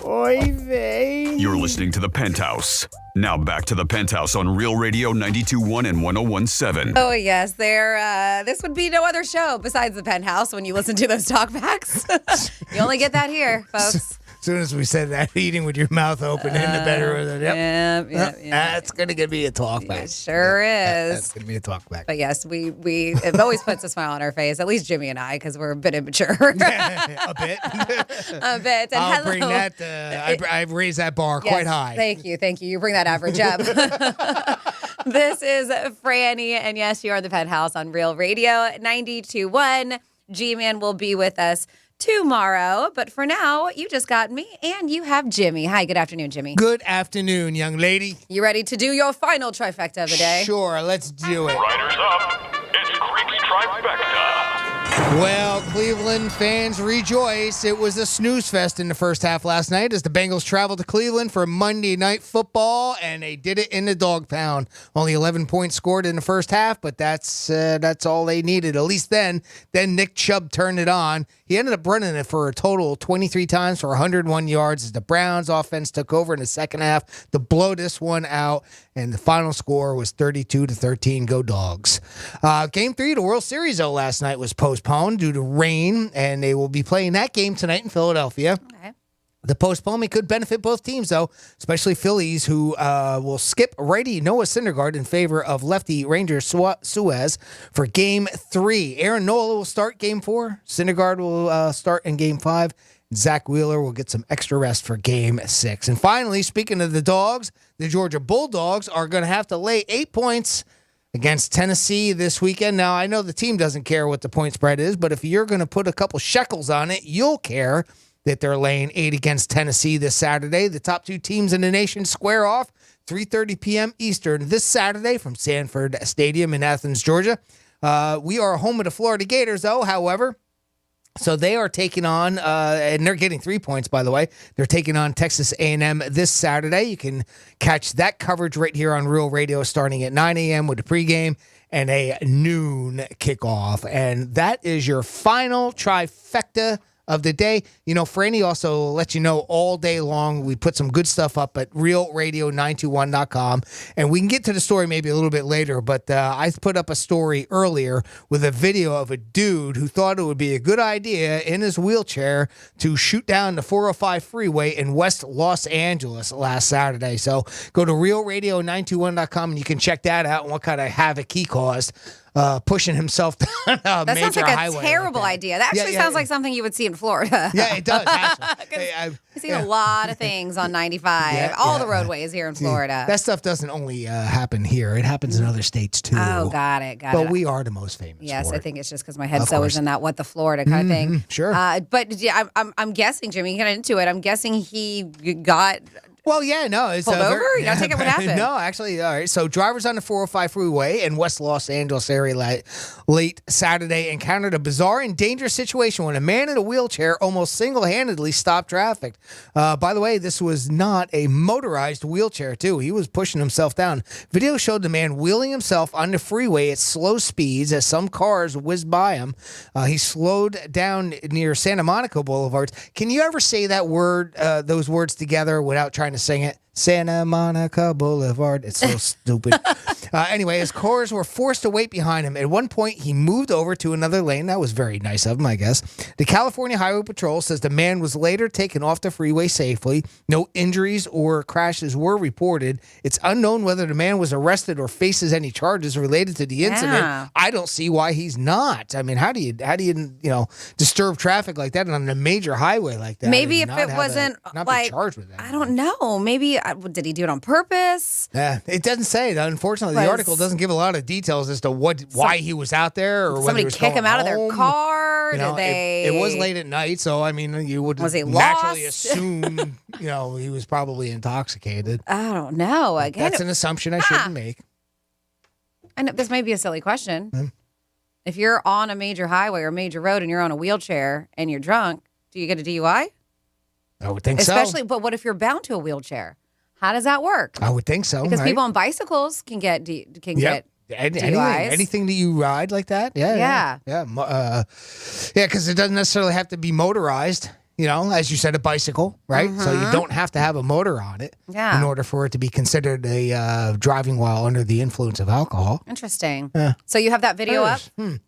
S20: Oy vey.
S3: You're listening to The Penthouse. Now back to The Penthouse on Real Radio 92.1 and 101.7.
S6: Oh, yes. This would be no other show besides The Penthouse when you listen to those talkbacks. You only get that here, folks.
S17: As soon as we said that, eating with your mouth open in the bedroom. Yep. That's going to be a talkback.
S6: It sure is.
S17: That's going to be a talkback.
S6: But yes, it always puts a smile on our face, at least Jimmy and I, because we're a bit immature.
S17: A bit.
S6: A bit. And
S17: I'll bring that. I've raised that bar quite high.
S6: Thank you. You bring that average up. This is Franny, and yes, you are The Penthouse on Real Radio 92.1. G-Man will be with us tomorrow, but for now, you just got me, and you have Jimmy. Hi, good afternoon, Jimmy.
S17: Good afternoon, young lady.
S6: You ready to do your final trifecta of the day?
S17: Sure, let's do it.
S21: Riders up. It's Creek's Trifecta.
S17: Well, Cleveland fans rejoice. It was a snooze fest in the first half last night as the Bengals traveled to Cleveland for Monday Night Football, and they did it in the dog pound. Only 11 points scored in the first half, but that's all they needed, at least then. Then Nick Chubb turned it on. He ended up running it for a total of 23 times for 101 yards as the Browns offense took over in the second half to blow this one out, and the final score was 32-13. Go Dogs. Game 3 of the World Series, though, last night was postponed due to rain, and they will be playing that game tonight in Philadelphia.
S6: Okay.
S17: The postponement could benefit both teams, though, especially Phillies, who will skip righty Noah Syndergaard in favor of lefty Ranger Suez for Game 3. Aaron Nola will start Game 4. Syndergaard will start in Game 5. Zach Wheeler will get some extra rest for Game 6. And finally, speaking of the Dogs, the Georgia Bulldogs are going to have to lay 8 points against Tennessee this weekend. Now, I know the team doesn't care what the point spread is, but if you're going to put a couple shekels on it, you'll care that they're laying 8 against Tennessee this Saturday. The top 2 teams in the nation square off 3:30 p.m. Eastern this Saturday from Sanford Stadium in Athens, Georgia. We are home of the Florida Gators, though, however. So they are taking on, and they're getting 3 points, by the way. They're taking on Texas A&M this Saturday. You can catch that coverage right here on Real Radio starting at 9 a.m. with the pregame and a noon kickoff. And that is your final trifecta of the day. Franny also lets you know all day long. We put some good stuff up at realradio921.com, and we can get to the story maybe a little bit later, but I put up a story earlier with a video of a dude who thought it would be a good idea in his wheelchair to shoot down the 405 freeway in West Los Angeles last Saturday. So go to realradio921.com and you can check that out and what kind of havoc he caused. Pushing himself down a
S6: that
S17: major
S6: sounds like a
S17: highway
S6: terrible
S17: like that.
S6: idea. That actually sounds like something you would see in Florida.
S17: Yeah, it does, actually.
S6: I've seen a lot of things on 95. All the roadways here in Florida.
S17: That stuff doesn't only happen here. It happens in other states, too.
S6: Oh, got it.
S17: But we are the most famous
S6: Yes,
S17: for
S6: I
S17: it.
S6: think it's just because my head's so is in that what the Florida kind of thing.
S17: Sure.
S6: But yeah, I'm guessing, Jimmy, you got into it. I'm guessing he got...
S17: Well, yeah, no. It's
S6: pulled over? You got to take it what happened.
S17: No, actually, all right. So drivers on the 405 freeway in West Los Angeles area late Saturday encountered a bizarre and dangerous situation when a man in a wheelchair almost single-handedly stopped traffic. By the way, this was not a motorized wheelchair, too. He was pushing himself down. Video showed the man wheeling himself on the freeway at slow speeds as some cars whizzed by him. He slowed down near Santa Monica Boulevard. Can you ever say that word, those words together without trying to sing it? Santa Monica Boulevard. It's so stupid. Anyway, his cars were forced to wait behind him. At one point, he moved over to another lane. That was very nice of him, I guess. The California Highway Patrol says the man was later taken off the freeway safely. No injuries or crashes were reported. It's unknown whether the man was arrested or faces any charges related to the incident. I don't see why he's not. I mean, how do you disturb traffic like that on a major highway like that?
S6: Maybe if it wasn't
S17: not
S6: like
S17: be charged with that.
S6: I don't know. Maybe did he do it on purpose?
S17: Yeah, it doesn't say. Unfortunately, the article doesn't give a lot of details as to why he was out there or whether he was
S6: kick him out of their
S17: home.
S6: car.
S17: Did they? It was late at night, so I mean, you would naturally assume he was probably intoxicated.
S6: I don't know.
S17: That's an assumption I shouldn't make.
S6: I know this may be a silly question. If you're on a major highway or major road and you're on a wheelchair and you're drunk, do you get a DUI?
S17: I would think so.
S6: Especially, but what if you're bound to a wheelchair? How does that work?
S17: I would think so.
S6: Because people on bicycles can get get DUIs.
S17: Anything that you ride like that, yeah. Because it doesn't necessarily have to be motorized. As you said, a bicycle, right? So you don't have to have a motor on it in order for it to be considered a driving while under the influence of alcohol.
S6: Interesting. So you have that video up?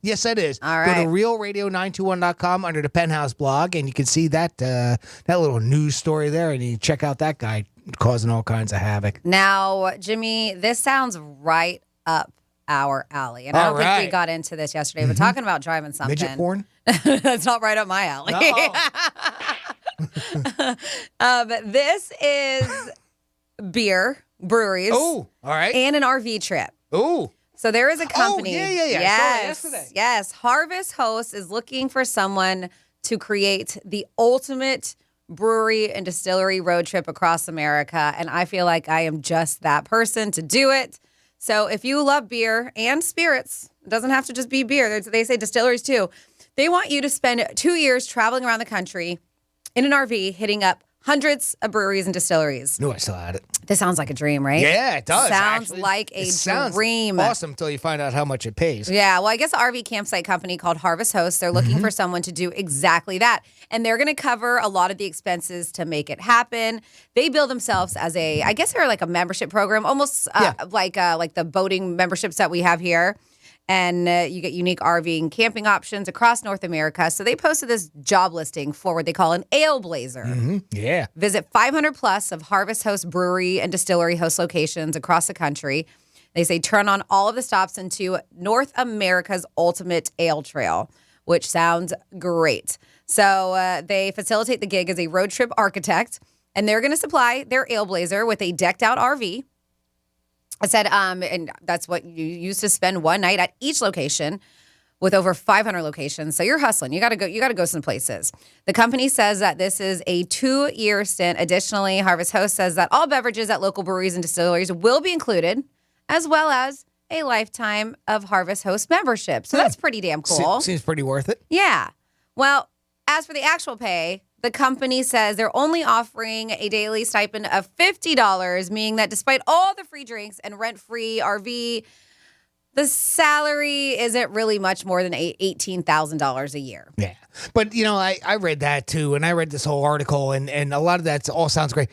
S17: Yes, it is.
S6: All right.
S17: Go to realradio921.com under the Penthouse blog, and you can see that little news story there, and you check out that guy causing all kinds of havoc.
S6: Now, Jimmy, this sounds right up our alley. And I don't think we got into this yesterday, but talking about driving something.
S17: Midget porn?
S6: That's not right up my alley. This is beer, breweries.
S17: Oh, all right.
S6: And an RV trip.
S17: Oh.
S6: So there is a company.
S17: Oh, yeah.
S6: Yes.
S17: I saw that yesterday.
S6: Yes. Harvest Host is looking for someone to create the ultimate brewery and distillery road trip across America. And I feel like I am just that person to do it. So if you love beer and spirits, it doesn't have to just be beer. They say distilleries too. They want you to spend 2 years traveling around the country in an RV, hitting up hundreds of breweries and distilleries.
S17: No, I still had it.
S6: This sounds like a dream, right?
S17: Yeah, it does.
S6: Sounds
S17: actually.
S6: like a
S17: Sounds
S6: dream.
S17: Awesome until you find out how much it pays.
S6: Yeah, well, I guess the RV campsite company called Harvest Host, they're looking for someone to do exactly that. And they're going to cover a lot of the expenses to make it happen. They bill themselves as I guess they're like a membership program, almost like the boating memberships that we have here. And you get unique RV and camping options across North America. So they posted this job listing for what they call an ale blazer.
S17: Yeah.
S6: Visit 500 plus of Harvest Host brewery and distillery host locations across the country. They say turn on all of the stops into North America's ultimate ale trail, which sounds great. So they facilitate the gig as a road trip architect, and they're going to supply their ale blazer with a decked out RV. I said, and that's what you use to spend one night at each location with over 500 locations. So you're hustling. You got to go some places. The company says that this is a 2-year stint. Additionally, Harvest Host says that all beverages at local breweries and distilleries will be included, as well as a lifetime of Harvest Host membership. So that's pretty damn cool.
S17: Seems pretty worth it.
S6: Yeah. Well, as for the actual pay, the company says they're only offering a daily stipend of $50, meaning that despite all the free drinks and rent-free RV, The salary isn't really much more than $18,000 a year.
S17: Yeah. But, I read that too, and I read this whole article, and a lot of that all sounds great.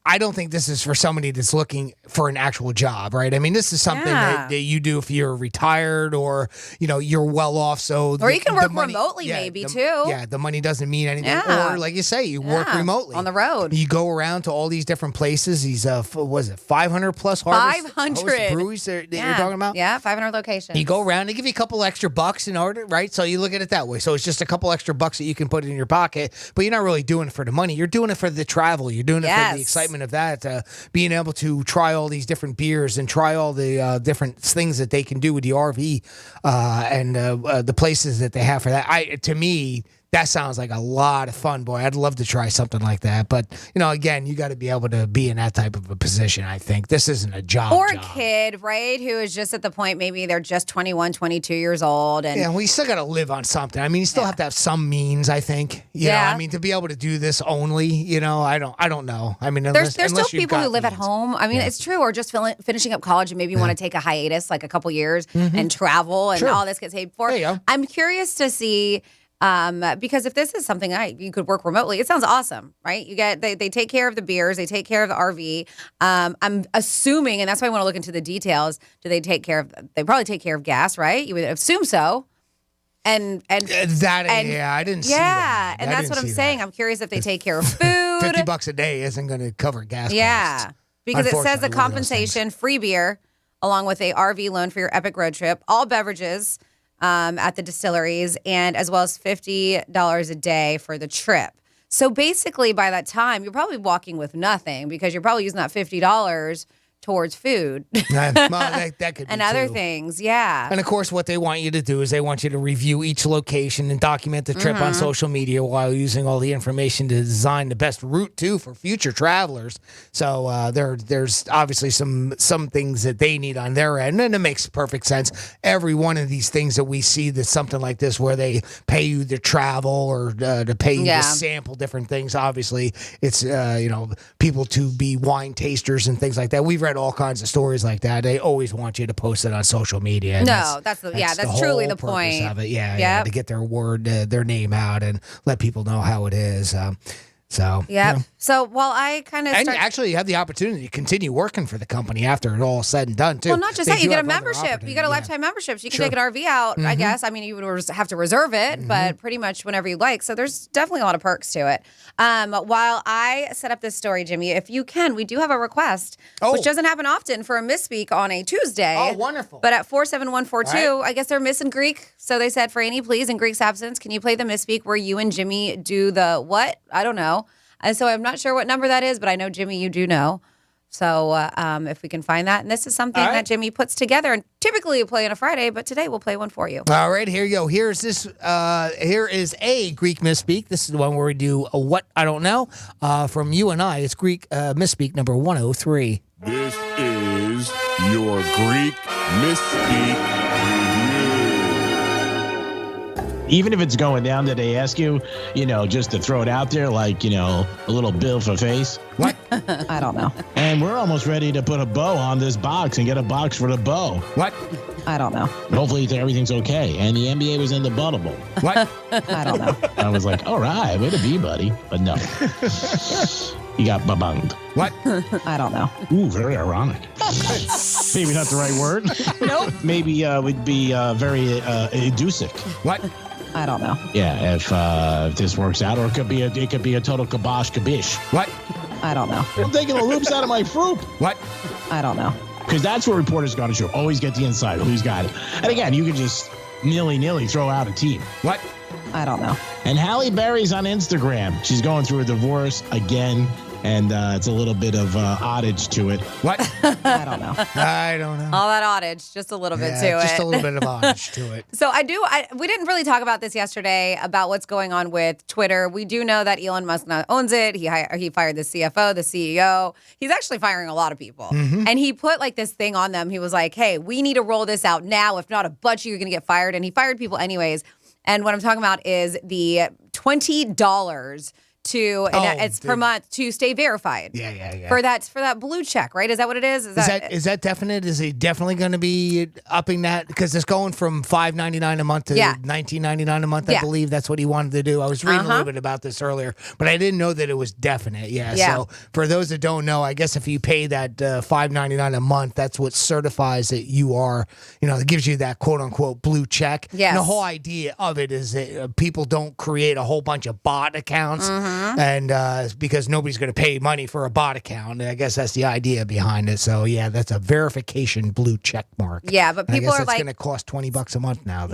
S17: I don't think this is for somebody that's looking for an actual job, right? I mean, this is something that you do if you're retired or, you're well off.
S6: Or you can work remotely maybe too.
S17: Yeah, the money doesn't mean anything.
S6: Yeah.
S17: Or like you say, you work remotely.
S6: On the road.
S17: You go around to all these different places. These, 500 plus harvest
S6: 500
S17: breweries that you're talking about?
S6: Yeah, 500 locations.
S17: You go around, they give you a couple extra bucks in order, right? So you look at it that way. So it's just a couple extra bucks that you can put in your pocket, but you're not really doing it for the money. You're doing it for the travel. You're doing it for the excitement of that, being able to try all these different beers and try all the different things that they can do with the RV and the places that they have for that. To me, that sounds like a lot of fun, boy. I'd love to try something like that. But, again, you got to be able to be in that type of a position, I think. This isn't a job.
S6: Or a kid, right, who is just at the point, maybe they're just 21, 22 years old. And
S17: well, you still got to live on something. I mean, you still have to have some means, I think. You know, I mean, to be able to do this only, I don't know. I mean,
S6: there's still people who live at home. I mean, it's true. Or just finishing up college and maybe want to take a hiatus, like a couple years, and travel and all this gets paid for.
S17: There you go.
S6: I'm curious to see... because if this is something you could work remotely, it sounds awesome, right? They take care of the beers, they take care of the RV. I'm assuming, and that's why I want to look into the details. They probably take care of gas, right? You would assume so. And I didn't see that.
S17: Yeah,
S6: and that's what I'm saying. I'm curious if they take care of food.
S17: $50 a day isn't going to cover gas costs.
S6: Because it says the compensation, free beer, along with a RV loan for your epic road trip, all beverages. At the distilleries, and as well as $50 a day for the trip. So basically, by that time, you're probably walking with nothing because you're probably using that $50 towards food
S17: that could be
S6: and other things. Yeah.
S17: And of course, what they want you to do is they want you to review each location and document the trip on social media while using all the information to design the best route too for future travelers. So there's obviously some things that they need on their end, and it makes perfect sense. Every one of these things that we see that's something like this where they pay you to travel or to pay you to sample different things. Obviously, it's people to be wine tasters and things like that. We've read all kinds of stories like that. They always want you to post it on social media. And
S6: that's truly the point
S17: of it. Yeah, to get their their name out and let people know how it is. So
S6: So while I kind of
S17: actually you have the opportunity to continue working for the company after it all said and done too.
S6: Well, not just that, you get a membership. You get a lifetime membership. So you can take an RV out, I guess. I mean, you would have to reserve it, but pretty much whenever you like. So there's definitely a lot of perks to it. While I set up this story, Jimmy, if you can, we do have a request, which doesn't happen often for a misspeak on a Tuesday.
S17: Oh, wonderful.
S6: But at 47142, I guess they're missing Greek. So they said, Franny, please, in Greek's absence, can you play the misspeak where you and Jimmy do the what? I don't know. And so I'm not sure what number that is, but I know, Jimmy, you do know. So if we can find that. And this is something that Jimmy puts together. And typically you play on a Friday, but today we'll play one for you.
S17: All right, here you go. Here is a Greek misspeak. This is the one where we do a what I don't know. From you and I, it's Greek misspeak number 103.
S8: This is your Greek misspeak review.
S10: Even if it's going down that they ask you, just to throw it out there, like, a little bill for face.
S17: What?
S6: I don't know.
S10: And we're almost ready to put a bow on this box and get a box for the bow.
S17: What?
S6: I don't know.
S10: Hopefully everything's okay. And the NBA was in the bubble.
S17: What?
S6: I don't know.
S10: I was like, all right, way to be, buddy. But no. He got babunged.
S17: What?
S6: I don't know.
S10: Ooh, very ironic. Maybe not the right word.
S6: Nope.
S10: Maybe would be very educic.
S17: What?
S6: I don't know.
S10: Yeah, if this works out, or it could be a total kibosh kabish.
S17: What?
S6: I don't know.
S10: I'm taking the loops out of my fruit.
S17: What?
S6: I don't know.
S10: Because that's what reporters got to show. Always get the inside. Who's got it? And again, you can just nilly throw out a team.
S17: What?
S6: I don't know.
S10: And Halle Berry's on Instagram. She's going through a divorce again. And it's a little bit of odage to it.
S17: What?
S6: I don't know.
S17: I don't know.
S6: All that odage, just a little bit to it.
S17: Just a little bit of odage to it.
S6: So we didn't really talk about this yesterday about what's going on with Twitter. We do know that Elon Musk now owns it. He fired the CFO, the CEO. He's actually firing a lot of people. And he put like this thing on them. He was like, hey, we need to roll this out now. If not, a bunch of you are going to get fired. And he fired people anyways. And what I'm talking about is the $20 it's per month to stay verified.
S17: Yeah.
S6: For that blue check, right? Is that what it is?
S17: Is that definite? Is he definitely going to be upping that? Because it's going from $5.99 a month to $19.99 a month. I believe that's what he wanted to do. I was reading a little bit about this earlier, but I didn't know that it was definite. Yeah. So for those that don't know, I guess if you pay that $5.99 a month, that's what certifies that you are, it gives you that quote unquote blue check.
S6: Yes.
S17: And the whole idea of it is that people don't create a whole bunch of bot accounts, and because nobody's going to pay money for a bot account. I guess that's the idea behind it. So yeah, that's a verification blue check mark.
S6: Yeah, but people are
S17: it's going to cost $20 a month now.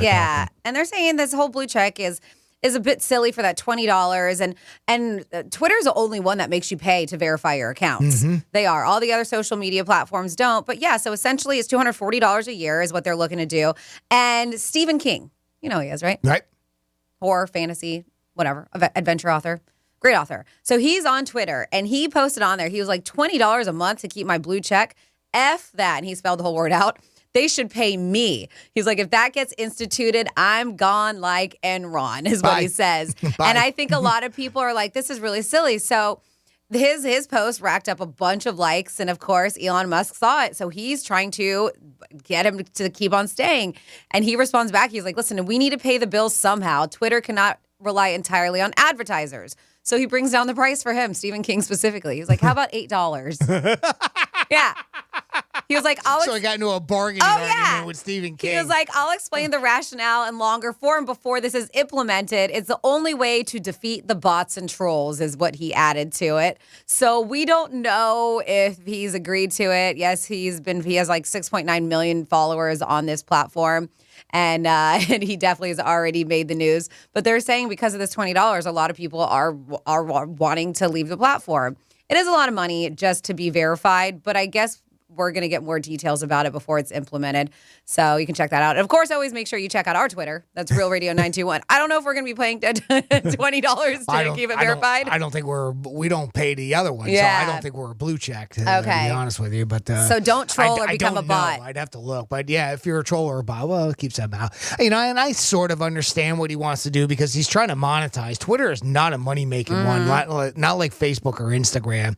S6: And they're saying this whole blue check is a bit silly for that $20, and Twitter's the only one that makes you pay to verify your accounts. They are. All the other social media platforms don't. But yeah, so essentially it's $240 a year is what they're looking to do. And Stephen King, he is, right?
S17: Right.
S6: Horror, fantasy, whatever, adventure author. Great author. So he's on Twitter, and he posted on there, he was like, $20 a month to keep my blue check. F that. And he spelled the whole word out. They should pay me. He's like, if that gets instituted, I'm gone like Enron, is what he says. And I think a lot of people are like, this is really silly. So his post racked up a bunch of likes. And of course, Elon Musk saw it. So he's trying to get him to keep on staying. And he responds back. He's like, listen, we need to pay the bills somehow. Twitter cannot rely entirely on advertisers. So he brings down the price for him, Stephen King specifically. He's like, how about $8? Yeah. He was like,
S17: so I got into a bargaining argument with Stephen King.
S6: He was like, I'll explain the rationale in longer form before this is implemented. It's the only way to defeat the bots and trolls is what he added to it. So we don't know if he's agreed to it. Yes, he has like 6.9 million followers on this platform. And he definitely has already made the news. But they're saying because of this $20, a lot of people are wanting to leave the platform. It is a lot of money just to be verified, but I guess we're going to get more details about it before it's implemented. So you can check that out. And of course, always make sure you check out our Twitter. That's Real Radio 921. I don't know if we're going to be paying $20 to keep it verified.
S17: I don't think we don't pay the other one. Yeah. So I don't think we're a blue check, to be honest with you. But
S6: so don't troll or become a bot.
S17: I'd have to look. But yeah, if you're a troll or a bot, well, it keeps them out. And I sort of understand what he wants to do because he's trying to monetize. Twitter is not a money-making one, not like Facebook or Instagram.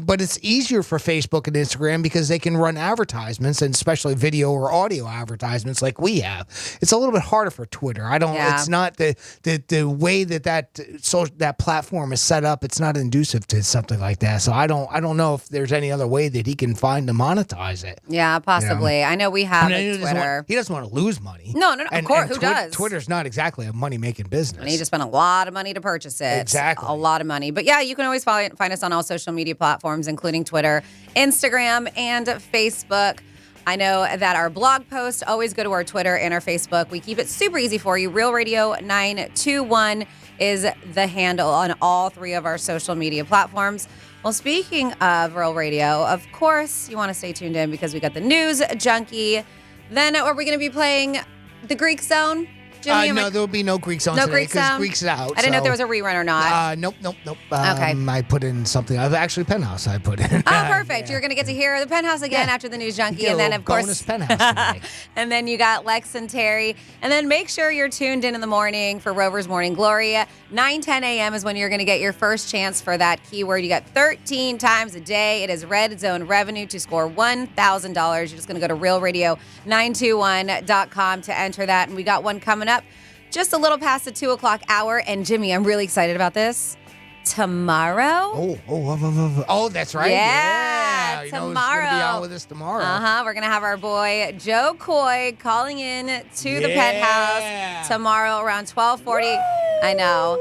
S17: But it's easier for Facebook and Instagram because they can run advertisements, and especially video or audio advertisements like we have. It's a little bit harder for Twitter. It's not the way that platform is set up. It's not inducive to something like that. So I don't know if there's any other way that he can find to monetize it.
S6: Yeah, possibly. I know we have Twitter.
S17: He doesn't want to lose money.
S6: No, of course. Who does?
S17: Twitter's not exactly a money-making business.
S6: And he just spent a lot of money to purchase it.
S17: Exactly.
S6: A lot of money. But yeah, you can always find us on all social media platforms, including Twitter, Instagram, and Facebook. I know that our blog posts always go to our Twitter and our Facebook. We keep it super easy for you. Real Radio 921 is the handle on all three of our social media platforms. Well, speaking of Real Radio, of course, you want to stay tuned in because we got the news junkie. Then are we going to be playing the Greek Zone? Jimmy,
S17: no, there will be no Greek Zone today because Greek's out.
S6: I didn't know if there was a rerun or not.
S17: Nope.
S6: Okay.
S17: I put in something. Actually, Penthouse I put in.
S6: Oh, perfect. You're going to get to hear the Penthouse again after the News Junkie. And then, of course,
S17: bonus Penthouse
S6: and then you got Lex and Terry. And then make sure you're tuned in the morning for Rover's Morning Glory. 9:10 a.m. is when you're going to get your first chance for that keyword. You got 13 times a day. It is Red Zone revenue to score $1,000. You're just going to go to realradio921.com to enter that. And we got one coming up just a little past the 2 o'clock hour. And Jimmy, I'm really excited about this. Tomorrow?
S17: Oh, that's right.
S6: Yeah,
S17: you
S6: tomorrow.
S17: Know who's going to be on with us tomorrow.
S6: We're going to have our boy Joe Coy calling in to the Penthouse tomorrow around 12:40. I know.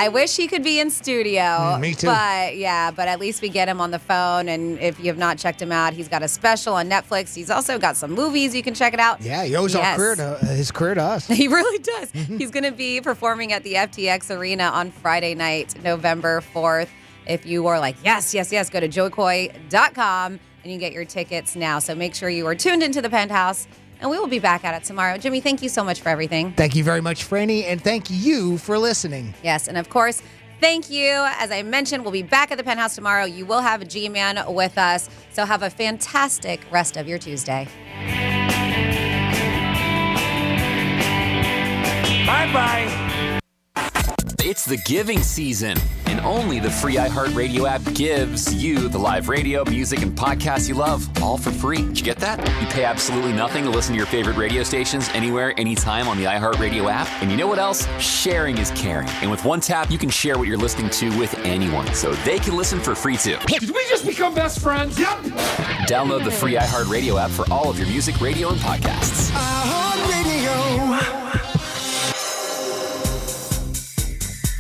S6: I wish he could be in studio.
S17: Me too.
S6: But at least we get him on the phone. And if you have not checked him out, he's got a special on Netflix. He's also got some movies. You can check it out.
S17: Yeah, he owes his career to us.
S6: He really does. He's going to be performing at the FTX Arena on Friday night, November 4th. If you are like, yes, go to joecoy.com and you can get your tickets now. So make sure you are tuned into the Penthouse. And we will be back at it tomorrow. Jimmy, thank you so much for everything.
S17: Thank you very much, Franny, and thank you for listening.
S6: Yes, and of course, thank you. As I mentioned, we'll be back at the Penthouse tomorrow. You will have a G-Man with us, so have a fantastic rest of your Tuesday.
S21: Bye-bye.
S12: It's the giving season, and only the free iHeartRadio app gives you the live radio, music, and podcasts you love, all for free. Did you get that? You pay absolutely nothing to listen to your favorite radio stations anywhere, anytime on the iHeartRadio app. And you know what else? Sharing is caring. And with one tap, you can share what you're listening to with anyone, so they can listen for free too.
S13: Did we just become best friends? Yep.
S12: Download the free iHeartRadio app for all of your music, radio, and podcasts.
S13: iHeartRadio.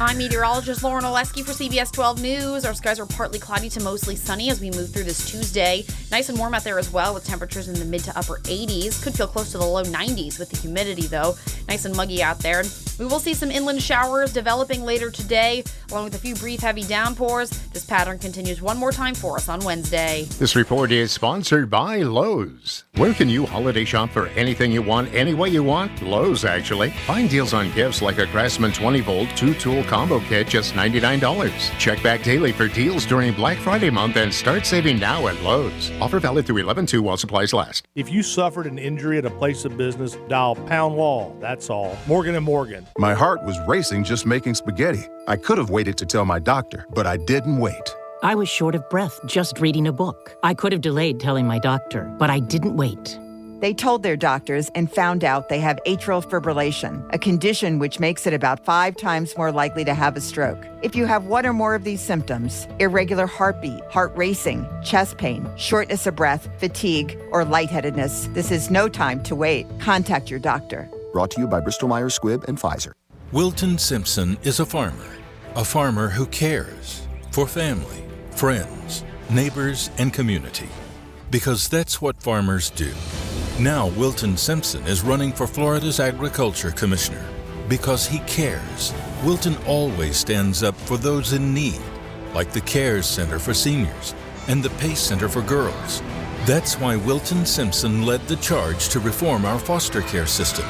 S14: I'm meteorologist Lauren Oleski for CBS 12 News. Our skies are partly cloudy to mostly sunny as we move through this Tuesday. Nice and warm out there as well, with temperatures in the mid to upper 80s. Could feel close to the low 90s with the humidity, though. Nice and muggy out there. We will see some inland showers developing later today, along with a few brief heavy downpours. This pattern continues one more time for us on Wednesday.
S16: This report is sponsored by Lowe's. Where can you holiday shop for anything you want, any way you want? Lowe's, actually. Find deals on gifts like a Craftsman 20-volt 2-tool combo kit, just $99. Check back daily for deals during Black Friday month and start saving now at Lowe's. Offer valid through 11/2 while supplies last.
S18: If you suffered an injury at a place of business, dial pound wall. That's all. Morgan & Morgan.
S22: My heart was racing just making spaghetti. I could have waited to tell my doctor, but I didn't wait.
S23: I was short of breath just reading a book. I could have delayed telling my doctor, but I didn't wait.
S24: They told their doctors and found out they have atrial fibrillation, a condition which makes it about 5 times more likely to have a stroke. If you have one or more of these symptoms, irregular heartbeat, heart racing, chest pain, shortness of breath, fatigue, or lightheadedness, this is no time to wait. Contact your doctor.
S25: Brought to you by Bristol-Myers Squibb and Pfizer.
S26: Wilton Simpson is a farmer who cares for family, friends, neighbors, and community. Because that's what farmers do. Now Wilton Simpson is running for Florida's Agriculture Commissioner. Because he cares. Wilton always stands up for those in need, like the CARES Center for seniors and the PACE Center for girls. That's why Wilton Simpson led the charge to reform our foster care system,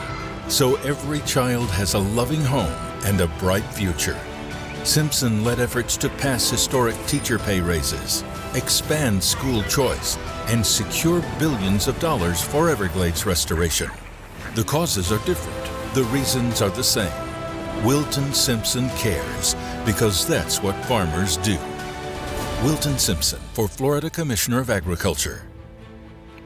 S26: so every child has a loving home and a bright future. Simpson led efforts to pass historic teacher pay raises, expand school choice, and secure billions of dollars for Everglades restoration. The causes are different. The reasons are the same. Wilton Simpson cares, because that's what farmers do. Wilton Simpson for Florida Commissioner of Agriculture.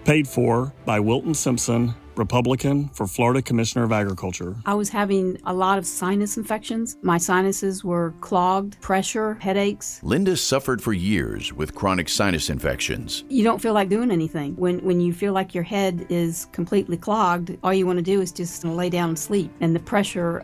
S27: Paid for by Wilton Simpson, Republican for Florida Commissioner of Agriculture.
S28: I was having a lot of sinus infections. My sinuses were clogged, pressure, headaches.
S33: Linda suffered for years with chronic sinus infections.
S28: You don't feel like doing anything. When you feel like your head is completely clogged, all you want to do is just lay down and sleep. And the pressure